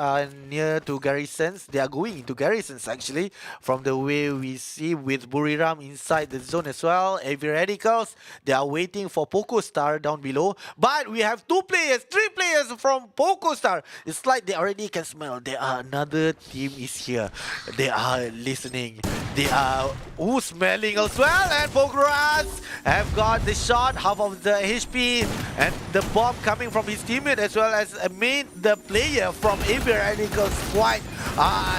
near to Garrisons. They are going into Garrisons actually, from the way we see with Buriram inside the zone as well. Heavy Radicals, they are waiting for Poco Star down below. But we have 3 players from Poco Star. It's like they already can smell. There are another team is here. They are listening. They are smelling as well. And Pogras have got the shot, half of the HP, and the bomb coming from his teammate as well as the player from Avery Radicals quite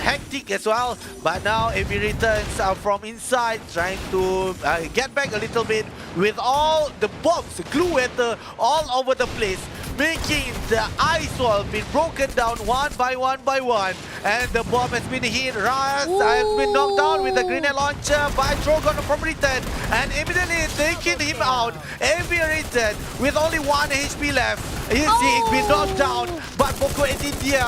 hectic as well. But now Avery returns from inside, trying to get back a little bit with all the bombs, glue weather all over the place, making the ice wall being broken down one by one. And the bomb has been hit. Ras has been knocked down with the grenade launcher by Drogon from Return, and immediately taking him out. Every Return with only 1 HP left. He's been knocked down, but Poco and India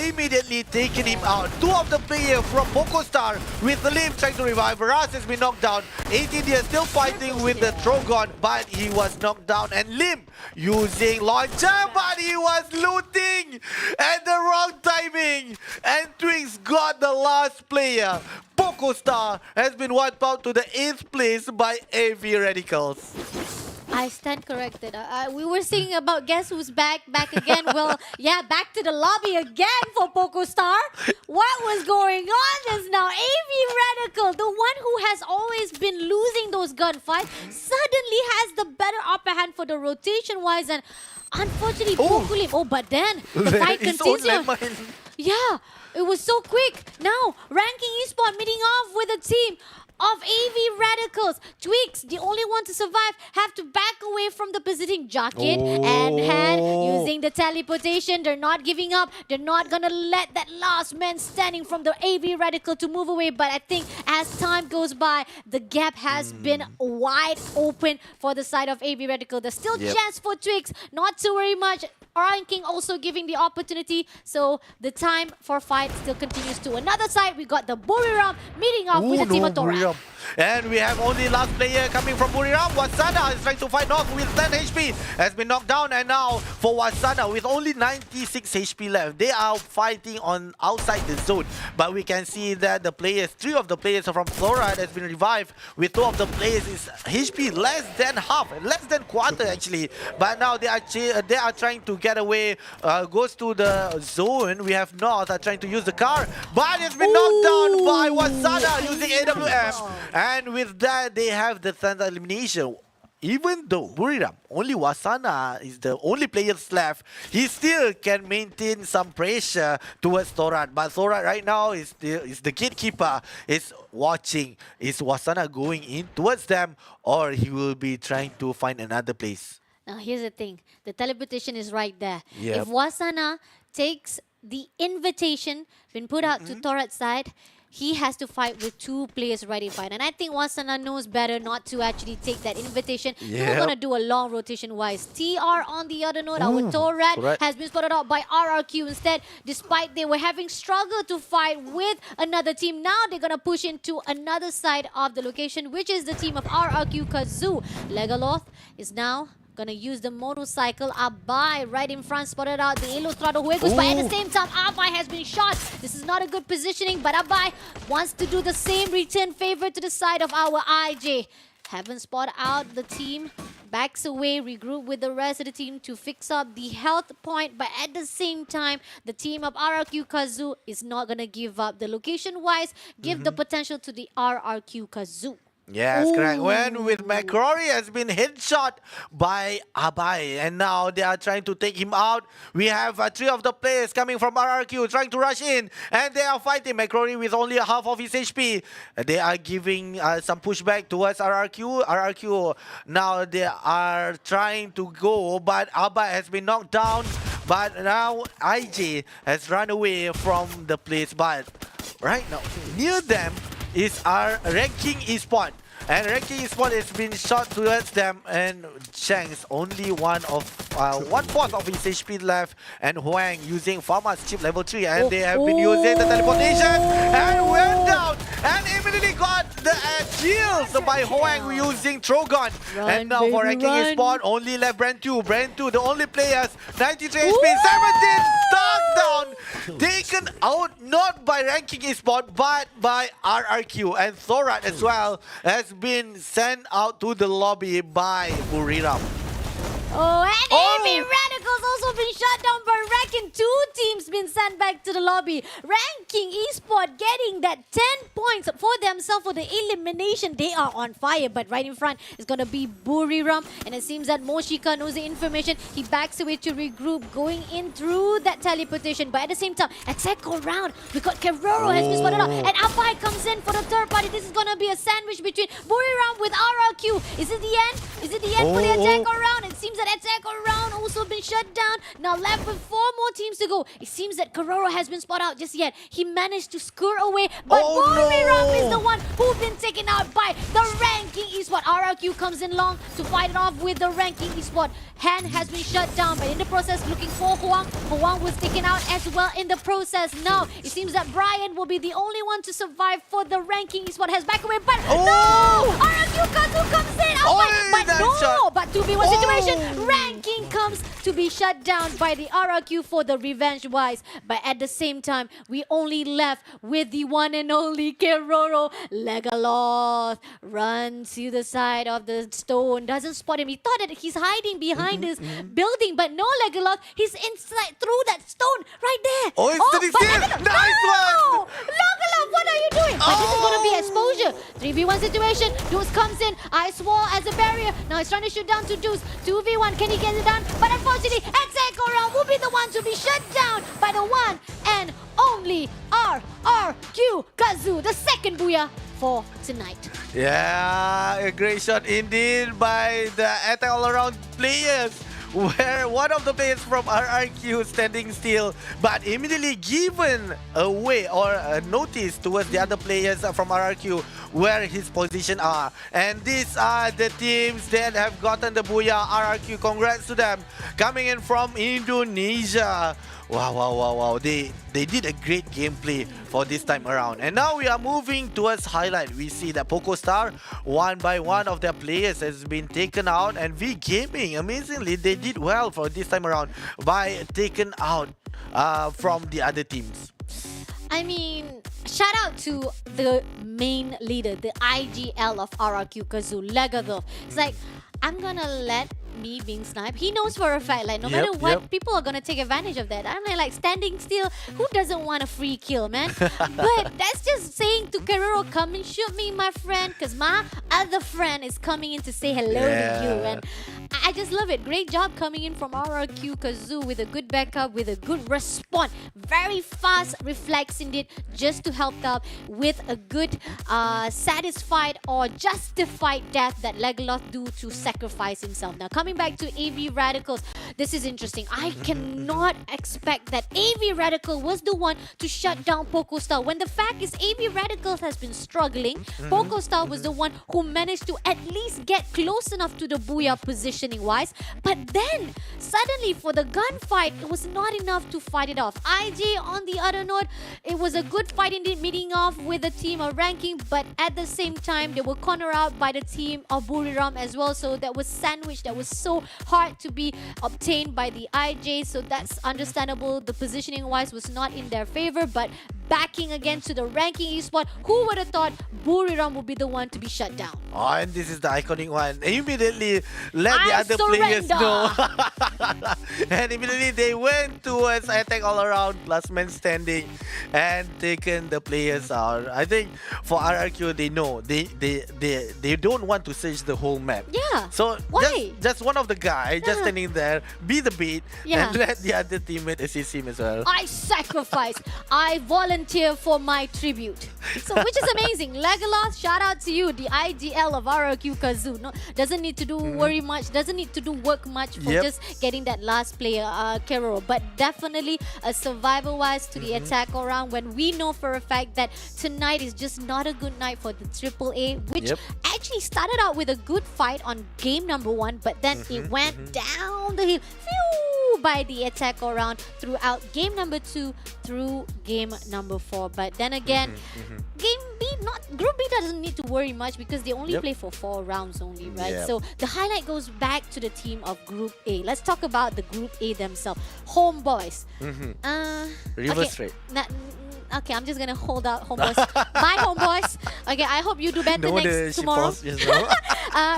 immediately taking him out. 2 of the players from Poco Star with the Lim trying to revive. Ras has been knocked down. 8 India still fighting with the Drogon, but he was knocked down. And Lim using launcher, but he was looting at the wrong timing. And Twix got the last player. Poco Star has been wiped out to the 8th place by AV Radicals. I stand corrected. We were singing about guess who's back again. Well, yeah, back to the lobby again for Poco Star. What was going on just now? AV Radical, the one who has always been losing those gunfights, suddenly has the better upper hand for the rotation-wise, and unfortunately, Poco but then the fight continues. Yeah, it was so quick. Now, Ranking Esports meeting off with a team of AV Radicals. Twix, the only one to survive, have to back away from the positioning. Jacket and hand using the teleportation. They're not giving up. They're not gonna let that last man standing from the AV Radical to move away. But I think as time goes by, the gap has been wide open for the side of AV Radical. There's still chance for Twix, not to worry much. Ranking also giving the opportunity, so the time for fight still continues to another side. We got the Buriram meeting off with the team of Torah. And we have only last player coming from Buriram. Wasana is trying to fight off with 10 HP. Has been knocked down, and now for Wasana with only 96 HP left. They are fighting on outside the zone. But we can see that the players, 3 of the players from Flora has been revived. With 2 of the players is HP less than half, less than quarter actually. But now they are trying to get away. Goes to the zone. We have North trying to use the car, but it's been knocked down by Wasana using AWM. And with that, they have the Thunder elimination. even though Buriram, only Wasana is the only players left, he still can maintain some pressure towards Thorat. But Thorat right now is the gatekeeper, is watching. Is Wasana going in towards them, or he will be trying to find another place? Now here's the thing. The teleportation is right there. Yep. If Wasana takes the invitation been put out to Thorat's side, he has to fight with two players right in fight. And I think Wasana knows better not to actually take that invitation. We're Yep. going to do a long rotation wise. TR on the other note, our Thorat has been spotted out by RRQ instead. Despite they were having struggled to fight with another team, now they're going to push into another side of the location, which is the team of RRQ Kazoo. Legaloth is now gonna use the motorcycle. Abai right in front, spotted out the Ilustrado Huegos, but at the same time, Abai has been shot. This is not a good positioning, but Abai wants to do the same return favor to the side of our IJ. Haven't spotted out the team. Backs away, regroup with the rest of the team to fix up the health point, but at the same time, the team of RRQ Kazoo is not gonna give up. The location-wise, give the potential to the RRQ Kazoo. Yes, correct. When with McCrory has been headshot by Abai, and now they are trying to take him out. We have three of the players coming from RRQ trying to rush in, and they are fighting McCrory with only half of his HP. They are giving some pushback towards RRQ. RRQ now they are trying to go, but Abai has been knocked down. But now IJ has run away from the place. But right now near them is our ranking Esports. And ranking Esports has been shot towards them, and Chang's only one fourth of his HP left, and Huang using Pharma's chip level 3, and they have been using the teleportation and went down and immediately got the kills by Huang using Trogon. And now for ranking Esports, only left Brand 2. Brand 2, the only players, 93 HP, 17 knockdown, taken out not by ranking Esports but by RRQ, and Thorat as well has been sent out to the lobby by Buriram. Oh, and AB Radicals also been shut down by Ranking. Two teams been sent back to the lobby. Ranking Esports getting that 10 points for themselves for the elimination. They are on fire, but right in front is going to be Buriram. And it seems that Moshika knows the information. He backs away to regroup, going in through that teleportation. But at the same time, attack go round. We got Keroro has been spotted out. And Apai comes in for the third party. This is going to be a sandwich between Buriram with RRQ. Is it the end? Is it the end for the attack go round? It seems that attack around also been shut down. Now left with 4 more teams to go. It seems that Keroro has been spotted out just yet. He managed to score away, but Buriram is the one who's been taken out by the Ranking Esports. RRQ comes in long to fight it off with the Ranking Esports. Han has been shut down, but in the process looking for Huang. Huang was taken out as well in the process. Now it seems that Brian will be the only one to survive for the Ranking Esports. Has back away, but no! RRQ Kazu comes in, but no! But 2v1 situation. Ranking comes to be shut down by the RRQ for the revenge wise. But at the same time, we only left with the one and only Keroro. Legaloth runs to the side of the stone, doesn't spot him. He thought that he's hiding behind this building, but no, Legaloth, he's inside through that stone right there. Oh, it's the Legaloth, nice one! Legaloth, what are you doing? But this is going to be exposure. 3v1 situation. Deuce comes in. Ice wall as a barrier. Now he's trying to shoot down to Deuce. 2v1. Can he get it done? But unfortunately, Execoron will be the one to be shut down by the one and only RRQ Kazoo. The second booyah for tonight. Yeah, a great shot indeed by the attack all around players, where one of the players from RRQ standing still, but immediately given away or a notice towards the other players from RRQ where his position are. And these are the teams that have gotten the booyah. RRQ, congrats to them, coming in from Indonesia. Wow. They did a great gameplay for this time around. And now we are moving towards highlight. We see that PocoStar, one by one of their players has been taken out. And V Gaming, amazingly, they did well for this time around by taken out from the other teams. I mean, shout out to the main leader, the IGL of RRQ Kazoo, Legado. It's like, I'm gonna let me being sniped. He knows for a fact, like no matter what, people are gonna take advantage of that. I'm like standing still. Who doesn't want a free kill, man? But that's just saying to Carrero, come and shoot me, my friend, because my other friend is coming in to say hello to you. And I just love it. Great job coming in from RRQ Kazoo with a good backup, with a good response. Very fast reflex indeed, just to help out with a good satisfied or justified death that Legolas do to sacrifice himself. Now coming back to AV Radicals, this is interesting. I cannot expect that AV Radical was the one to shut down PocoStar when the fact is AV Radicals has been struggling. PocoStar was the one who managed to at least get close enough to the Booyah positioning wise, but then suddenly for the gunfight it was not enough to fight it off. IJ on the other note, it was a good fight indeed, meeting off with the team of ranking, but at the same time they were cornered out by the team of Buriram as well, so that was sandwich that was so hard to be obtained by the IJ, so that's understandable. The positioning wise was not in their favor, but backing again to the ranking eSport, who would have thought Buriram would be the one to be shut down? Oh, and this is the iconic one. Immediately let the other players know. And immediately they went towards attack all around, plus man standing, and taken the players out. I think for RRQ, they know they don't want to search the whole map. Yeah. So why? Just one of the guys just standing there, be the beat, and let the other teammate assist him as well. I sacrifice. I volunteer for my tribute. So which is amazing. Legolas, shout out to you, the IGL of RRQ Kazoo. No, doesn't need to do worry much, doesn't need to do work much for just getting that last player, Kero. But definitely a survival wise to the attack around, when we know for a fact that tonight is just not a good night for the AAA, which actually started out with a good fight on game number 1, but then it went down the hill. Phew, by the attack around throughout game number 2 through game number 4. But then again, game B, Group B doesn't need to worry much because they only play for 4 rounds only, right? So the highlight goes back to the team of Group A. Let's talk about the Group A themselves. Homeboys. Reverse rate. Okay, I'm just gonna hold out Homeboys. My Homeboys. Okay, I hope you do better tomorrow.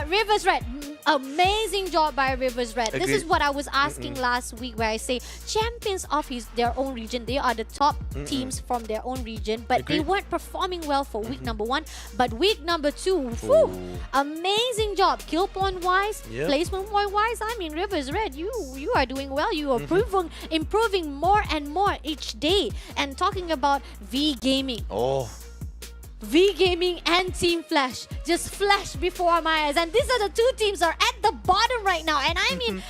Rivers Red. Amazing job by Rivers Red. This is what I was asking last week, where I say champions of their own region. They are the top teams from their own region, but they weren't performing well for week number 1. But week number 2, amazing job. Kill point wise, placement point wise. I mean, Rivers Red, you are doing well. You are improving more and more each day. And talking about V Gaming. V Gaming and Team Flash just flashed before my eyes, and these are the two teams are at the bottom right now. And I mean,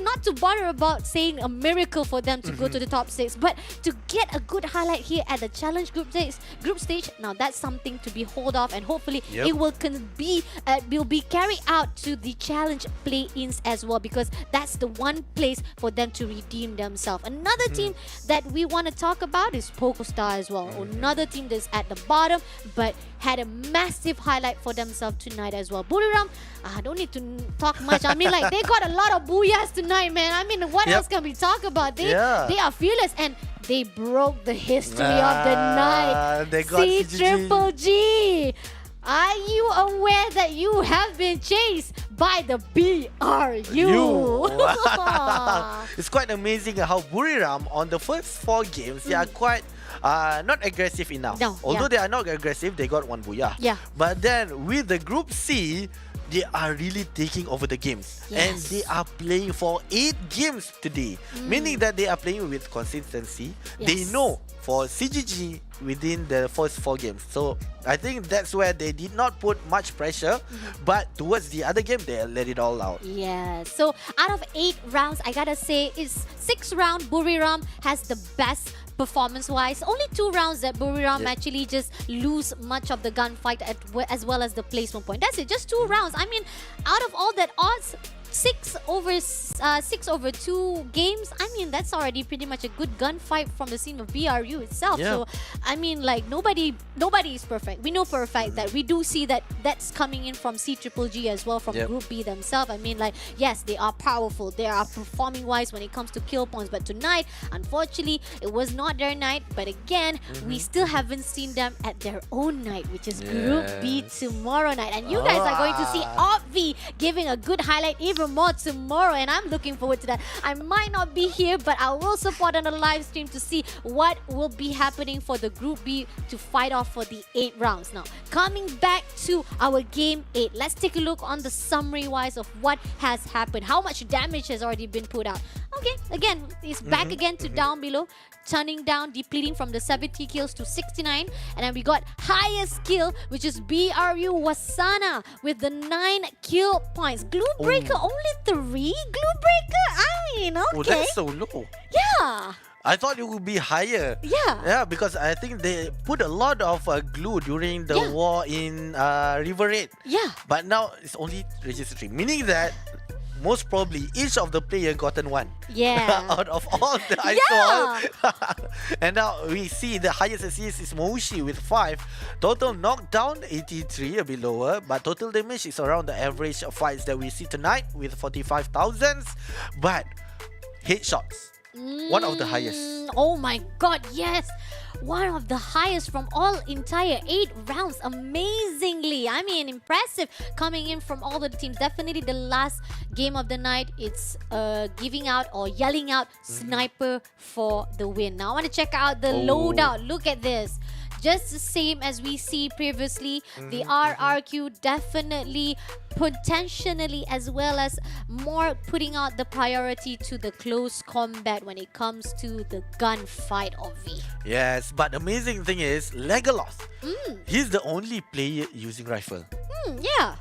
not to bother about saying a miracle for them to go to the top 6, but to get a good highlight here at the challenge group stage. Now that's something to be hold off, and hopefully it will be carried out to the challenge play-ins as well, because that's the one place for them to redeem themselves. Another team that we want to talk about is PocoStar as well. Another team that's at the bottom but had a massive highlight for themselves tonight as well. Buriram, I don't need to talk much. I mean, like, they got a lot of booyahs tonight, man. I mean, what else can we talk about? They are fearless, and they broke the history of the night. They got Triple G. Are you aware that you have been chased by the BRU? It's quite amazing how Buriram on the first 4 games, they are quite not aggressive enough. Although they are not aggressive, they got 1 booyah. But then with the Group C, they are really taking over the games. And they are playing for 8 games today. Meaning that they are playing with consistency. They know for CGG within the first 4 games. So I think that's where they did not put much pressure, but towards the other game, they let it all out. So out of 8 rounds, I gotta say, is 6th round Buriram has the best performance-wise. Only 2 rounds that Buriram actually just lose much of the gunfight as well as the placement point. That's it, just 2 rounds. I mean, out of all that odds, 6/2 games. I mean, that's already pretty much a good gunfight from the scene of BRU itself. Yeah. So, I mean, like nobody is perfect. We know for a fact that we do see that that's coming in from CGGG as well, from Yep. Group B themselves. I mean, like, yes, they are powerful. They are performing wise when it comes to kill points. But tonight, unfortunately, it was not their night. But again, we still haven't seen them at their own night, which is Group B Yes. tomorrow night. And you guys are going to see Obvi giving a good highlight even more tomorrow. And I'm looking forward to that. I might not be here, but I will support on the live stream to see what will be happening for the Group B to fight off for the 8 rounds. Now, coming back to our Game 8, let's take a look on the summary-wise of what has happened. How much damage has already been put out. Okay, again, it's back again to down below. Turning down, depleting from the 70 kills to 69. And then we got highest kill, which is BRU Wasana with the 9 kill points. Glue Breaker, only 3? Glue Breaker? I mean, okay. Oh, that's so low. Yeah. I thought it would be higher. Yeah. Yeah, because I think they put a lot of glue during the war in River Raid. Yeah. But now it's only registered 3, meaning that most probably each of the player gotten 1. Yeah. Out of all the I saw. And now we see the highest assist is Moshi with 5. Total knockdown 83, a bit lower, but total damage is around the average of fights that we see tonight with 45,000. But headshots, one of the highest. Oh my god, yes! One of the highest from all entire 8 rounds. Amazingly. I mean, impressive coming in from all the teams. Definitely the last game of the night, it's giving out or yelling out sniper for the win. Now I want to check out the loadout. Look at this. Just the same as we see previously, the RRQ definitely potentially as well as more putting out the priority to the close combat when it comes to the gunfight of V. Yes, but the amazing thing is Legolas. He's the only player using rifle. Yeah.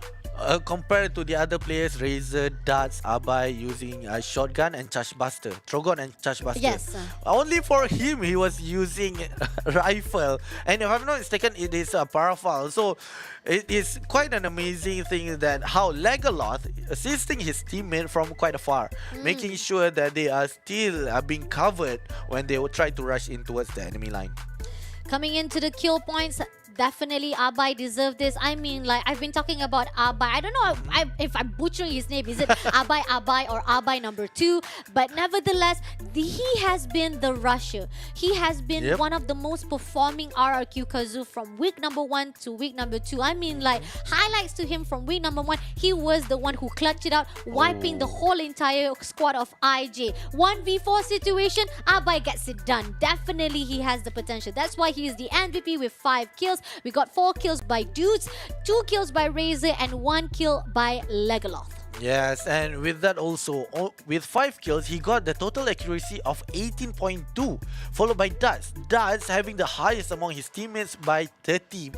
Compared to the other players, Razor, Darts, Abai using a shotgun and Charge Buster. Trogon and Charge Buster. Yes. Only for him, he was using rifle. And if I'm not mistaken, it is a parafal. So it is quite an amazing thing that how Legolas assisting his teammate from quite afar, making sure that they are still being covered when they will try to rush in towards the enemy line. Coming into the kill points, definitely Abai deserved this. I mean, like, I've been talking about Abai. I don't know if I'm butchering his name. Is it Abai or Abai number 2? But nevertheless, he has been the rusher. He has been one of the most performing RRQ Kazoo from week number 1 to week number 2. I mean, like, highlights to him from week number 1. He was the one who clutched it out, wiping the whole entire squad of IJ. 1v4 situation, Abai gets it done. Definitely, he has the potential. That's why he is the MVP with 5 kills. We got 4 kills by Dudes, 2 kills by Razor, and 1 kill by Legolas. Yes, and with that also, with 5 kills, he got the total accuracy of 18.2, followed by Darts. Darts having the highest among his teammates by 30,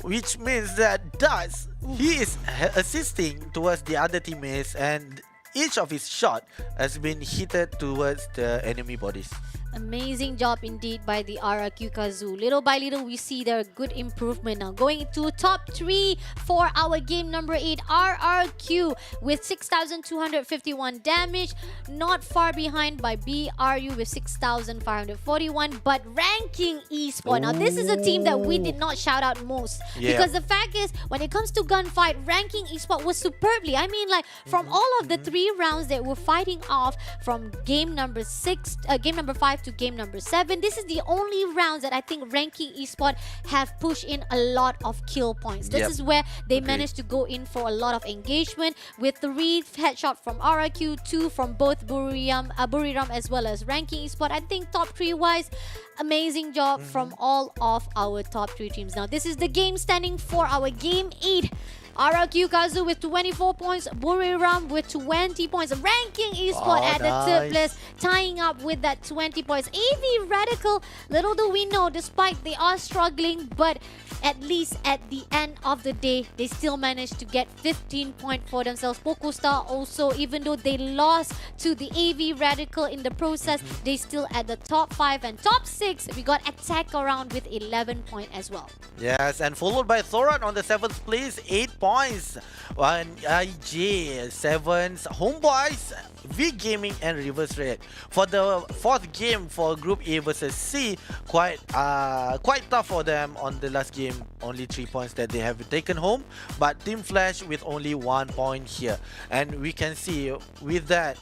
which means that Darts, he is assisting towards the other teammates, and each of his shot has been hit towards the enemy bodies. Amazing job indeed by the RRQ Kazoo. Little by little, we see their good improvement now. Going to top 3 for our game number 8, RRQ with 6,251 damage. Not far behind by BRU with 6,541. But ranking Esports. Now, this is a team that we did not shout out most. Because the fact is, when it comes to gunfight, ranking Esports was superbly. I mean, like, from all of the 3 rounds that we're fighting off from game number 5 to game number 7. This is the only rounds that I think ranking Esports have pushed in a lot of kill points. This is where they managed to go in for a lot of engagement with 3 headshot from RRQ, 2 from both Buriram as well as ranking Esports. I think top 3 wise, amazing job from all of our top 3 teams. Now this is the game standing for our game 8. RRQ Kazoo with 24 points, Buriram with 20 points, ranking Esports at the 3rd place, tying up with that 20 points. AV Radical, little do we know, despite they are struggling, but at least at the end of the day, they still managed to get 15 points for themselves. PocoStar also, even though they lost to the AV Radical in the process, they still at the top 5 and top 6. We got Attack Around with 11 points as well. Yes, and followed by Thoran on the 7th place, 8 points. And IJ, 7th, Homeboys, V Gaming and Reverse Red. For the 4th game for Group A versus C, quite tough for them on the last game. Only 3 points that they have taken home, but Team Flash with only 1 point here. And we can see with that,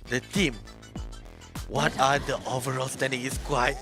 the team, what are the overall standing is quite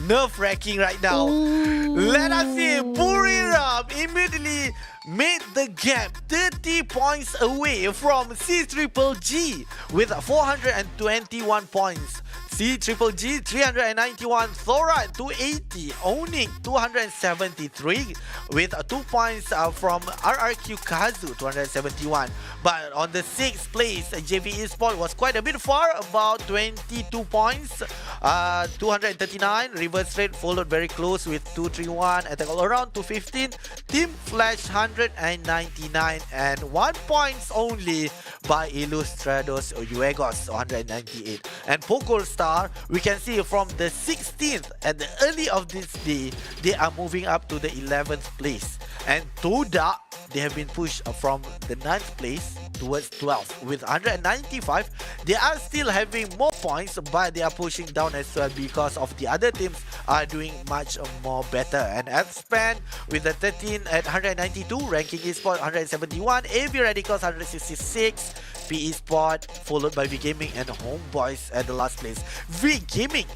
nerve-wracking right now. Let us see, Buriram immediately made the gap 30 points away from C-Triple-G with 421 points. C-Triple-G 391, Thora 280, Onyx 273 with 2 points from RRQ Kazu 271. But on the 6th place, JV Esports was quite a bit far, about 22 points, 239. Reverse Rate followed very close with 231, Attack All Around 215, Team Flash 199, and 1 points only by Ilustrados Uegos 198. And PocoStar, we can see from the 16th at the early of this day, they are moving up to the 11th place. And Toda, they have been pushed from the 9th place towards 12th with 195. They are still having more points, but they are pushing down as well because of the other teams are doing much more better. And Span with the 13 at 192, Ranking Esports 171, AV Radicals 166, PE Sport followed by V Gaming and Homeboys at the last place. V Gaming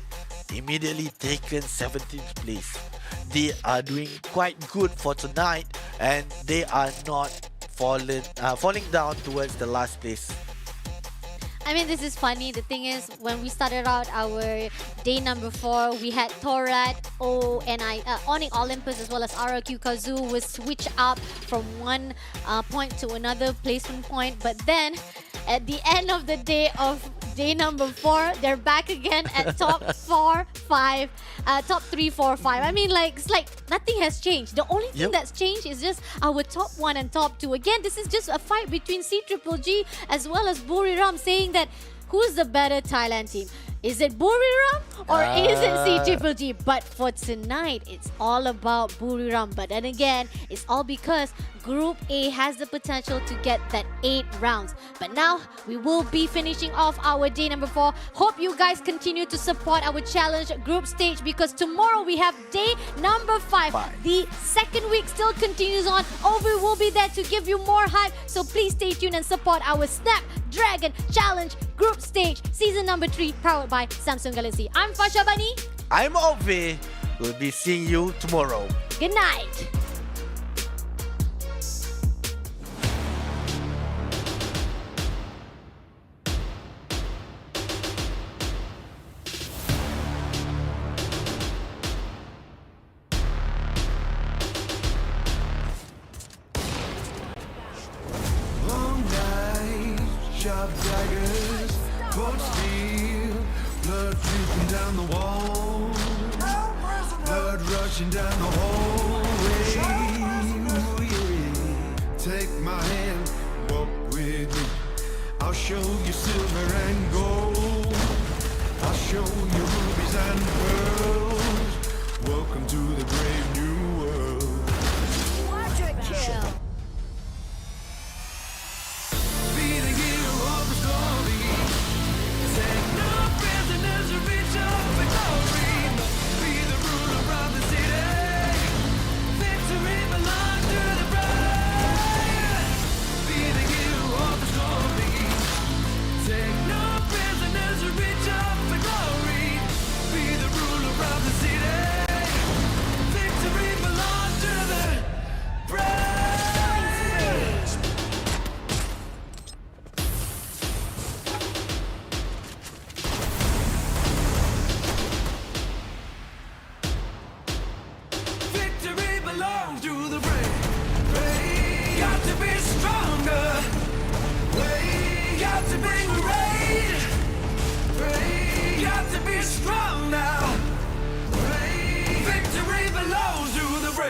immediately taken 17th place. They are doing quite good for tonight, and they are not falling down towards the last place. I mean, this is funny. The thing is, when we started out our day number 4, we had Torat, Onyx Olympus as well as RRQ Kazoo was switch up from one point to another placement point. But then, at the end of the day of day number 4, they're back again at top 4, 5, top 3, 4, 5. I mean, it's like nothing has changed. The only thing that's changed is just our top 1 and top 2. Again, this is just a fight between C-Triple-G as well as Buriram, saying that who's the better Thailand team? Is it Buriram or is it C-Triple-G? But for tonight, it's all about Buriram. But then again, it's all because Group A has the potential to get that 8 rounds. But now, we will be finishing off our day number 4. Hope you guys continue to support our challenge group stage because tomorrow we have day number 5. The second week still continues on. Ovi will be there to give you more hype. So please stay tuned and support our Snapdragon Challenge Group Stage Season number 3 powered by Samsung Galaxy. I'm Fasha Bani. I'm Ovi. We'll be seeing you tomorrow. Good night. Sharp daggers, cold steel, blood dripping down the wall, blood rushing down the hallway. Ooh, yeah. Take my hand, walk with me. I'll show you silver and gold. I'll show you rubies and pearls. Welcome to the brave new world. Quadra kill. Strong now. Victory belongs to the brave.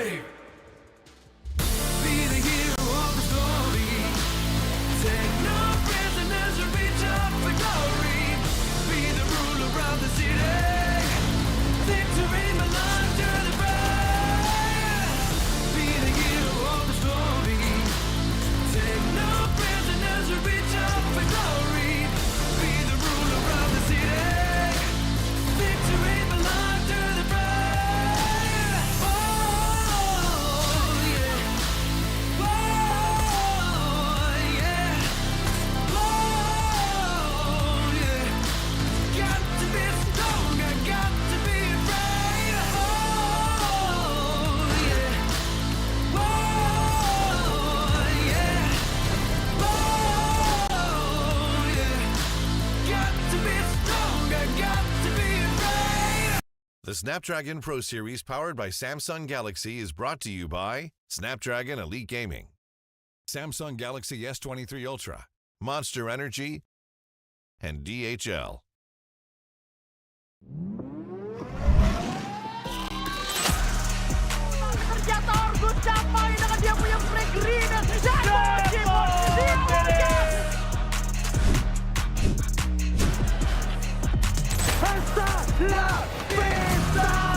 The Snapdragon Pro Series powered by Samsung Galaxy is brought to you by Snapdragon Elite Gaming, Samsung Galaxy S23 Ultra, Monster Energy, and DHL. Ternyata Orgun damai dengan dia punya break green dan Hasta la vista!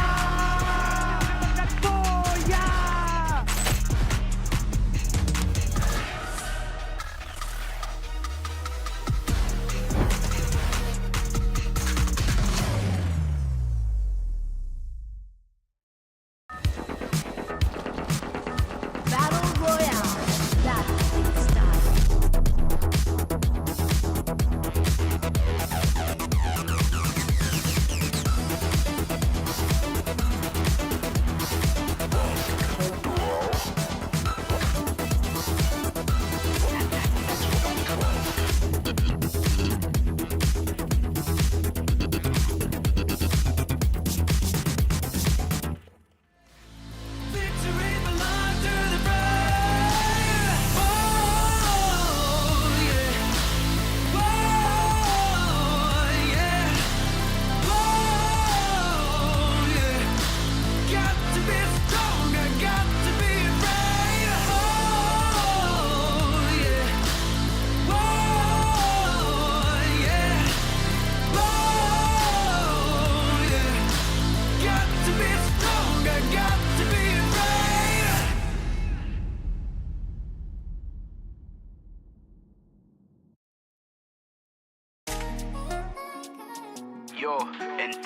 Yo, NT.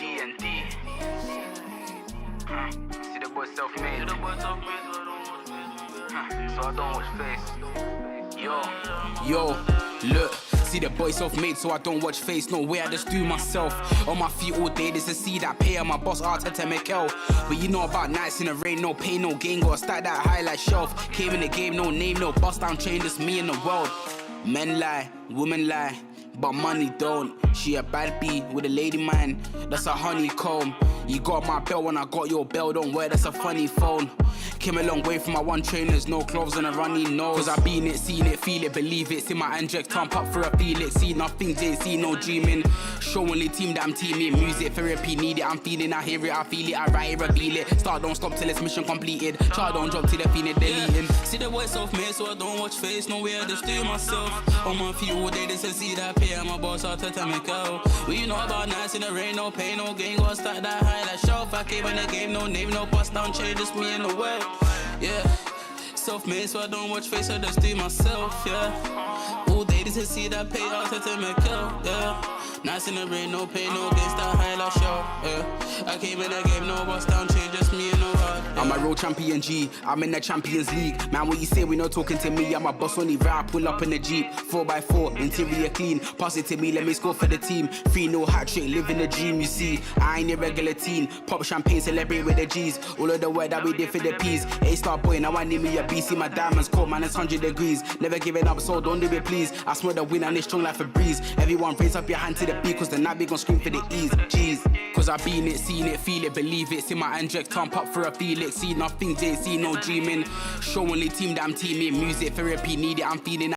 See the boy self-made. So I don't watch face. Yo, look. See the boy self-made, so I don't watch face. No way, I just do myself. On my feet all day, this is see that pay. I'm my boss, Arteta Mikel. But you know about nights in the rain, no pain, no gain. Gotta stack that highlight shelf. Came in the game, no name, no bust down chain. Just me in the world. Men lie, women lie, but money don't. She a bad bee with a lady man, that's a honeycomb. You got my bell when I got your bell, don't wear, that's a funny phone. Came a long way from my one trainers, no clothes and a runny nose. Cause I been it, seen it, feel it, believe it. See my Andrex thump up for a feel it. See nothing, JC, no dreaming. Show only team that I'm teaming. Music therapy need it, I'm feeling, I hear it, I feel it, I write it, reveal it. Start don't stop till it's mission completed. Chart don't drop till they feel it, deleting. See the voice of me, so I don't watch face, no way I just do myself. On my feet all day, this is see that pay, I'm a boss, Arteta Mikel. Well, you know about nights in the rain, no pain, no gain. Gotta stack that high, that shelf. I came in the game, no name, no bust down chain, just me in the world. Yeah, self-made, so I don't watch face, I just do myself, yeah. All day, this is see that pay, Arteta Mikel, yeah. Nights in the rain, no pain, no gain, that high, that shelf, yeah. I came in the game, no bust down chain, just me in the world. Yeah. I'm a real champion G, I'm in the Champions League. Man, what you say, we not talking to me, I'm a boss only rap, pull up in the Jeep. 4x4, interior clean, pass it to me, let me score for the team. 3-0 hat-trick, living the dream, you see. I ain't a regular teen, pop champagne, celebrate with the G's. All of the work that we did for the P's. A-star boy, now I need me a B, see my diamonds cold, man, it's 100 degrees. Never giving up, so don't do it please. I smell the wind and it's strong like a breeze. Everyone raise up your hand to the beat, cause the night we gon' scream for the ease, jeez. Cause I been it, seen it, feel it, believe it. See my Andrex thump up for a feel it. See nothing, JC, no dreaming. Show only team that I'm teaming. Music therapy need it, I'm feeling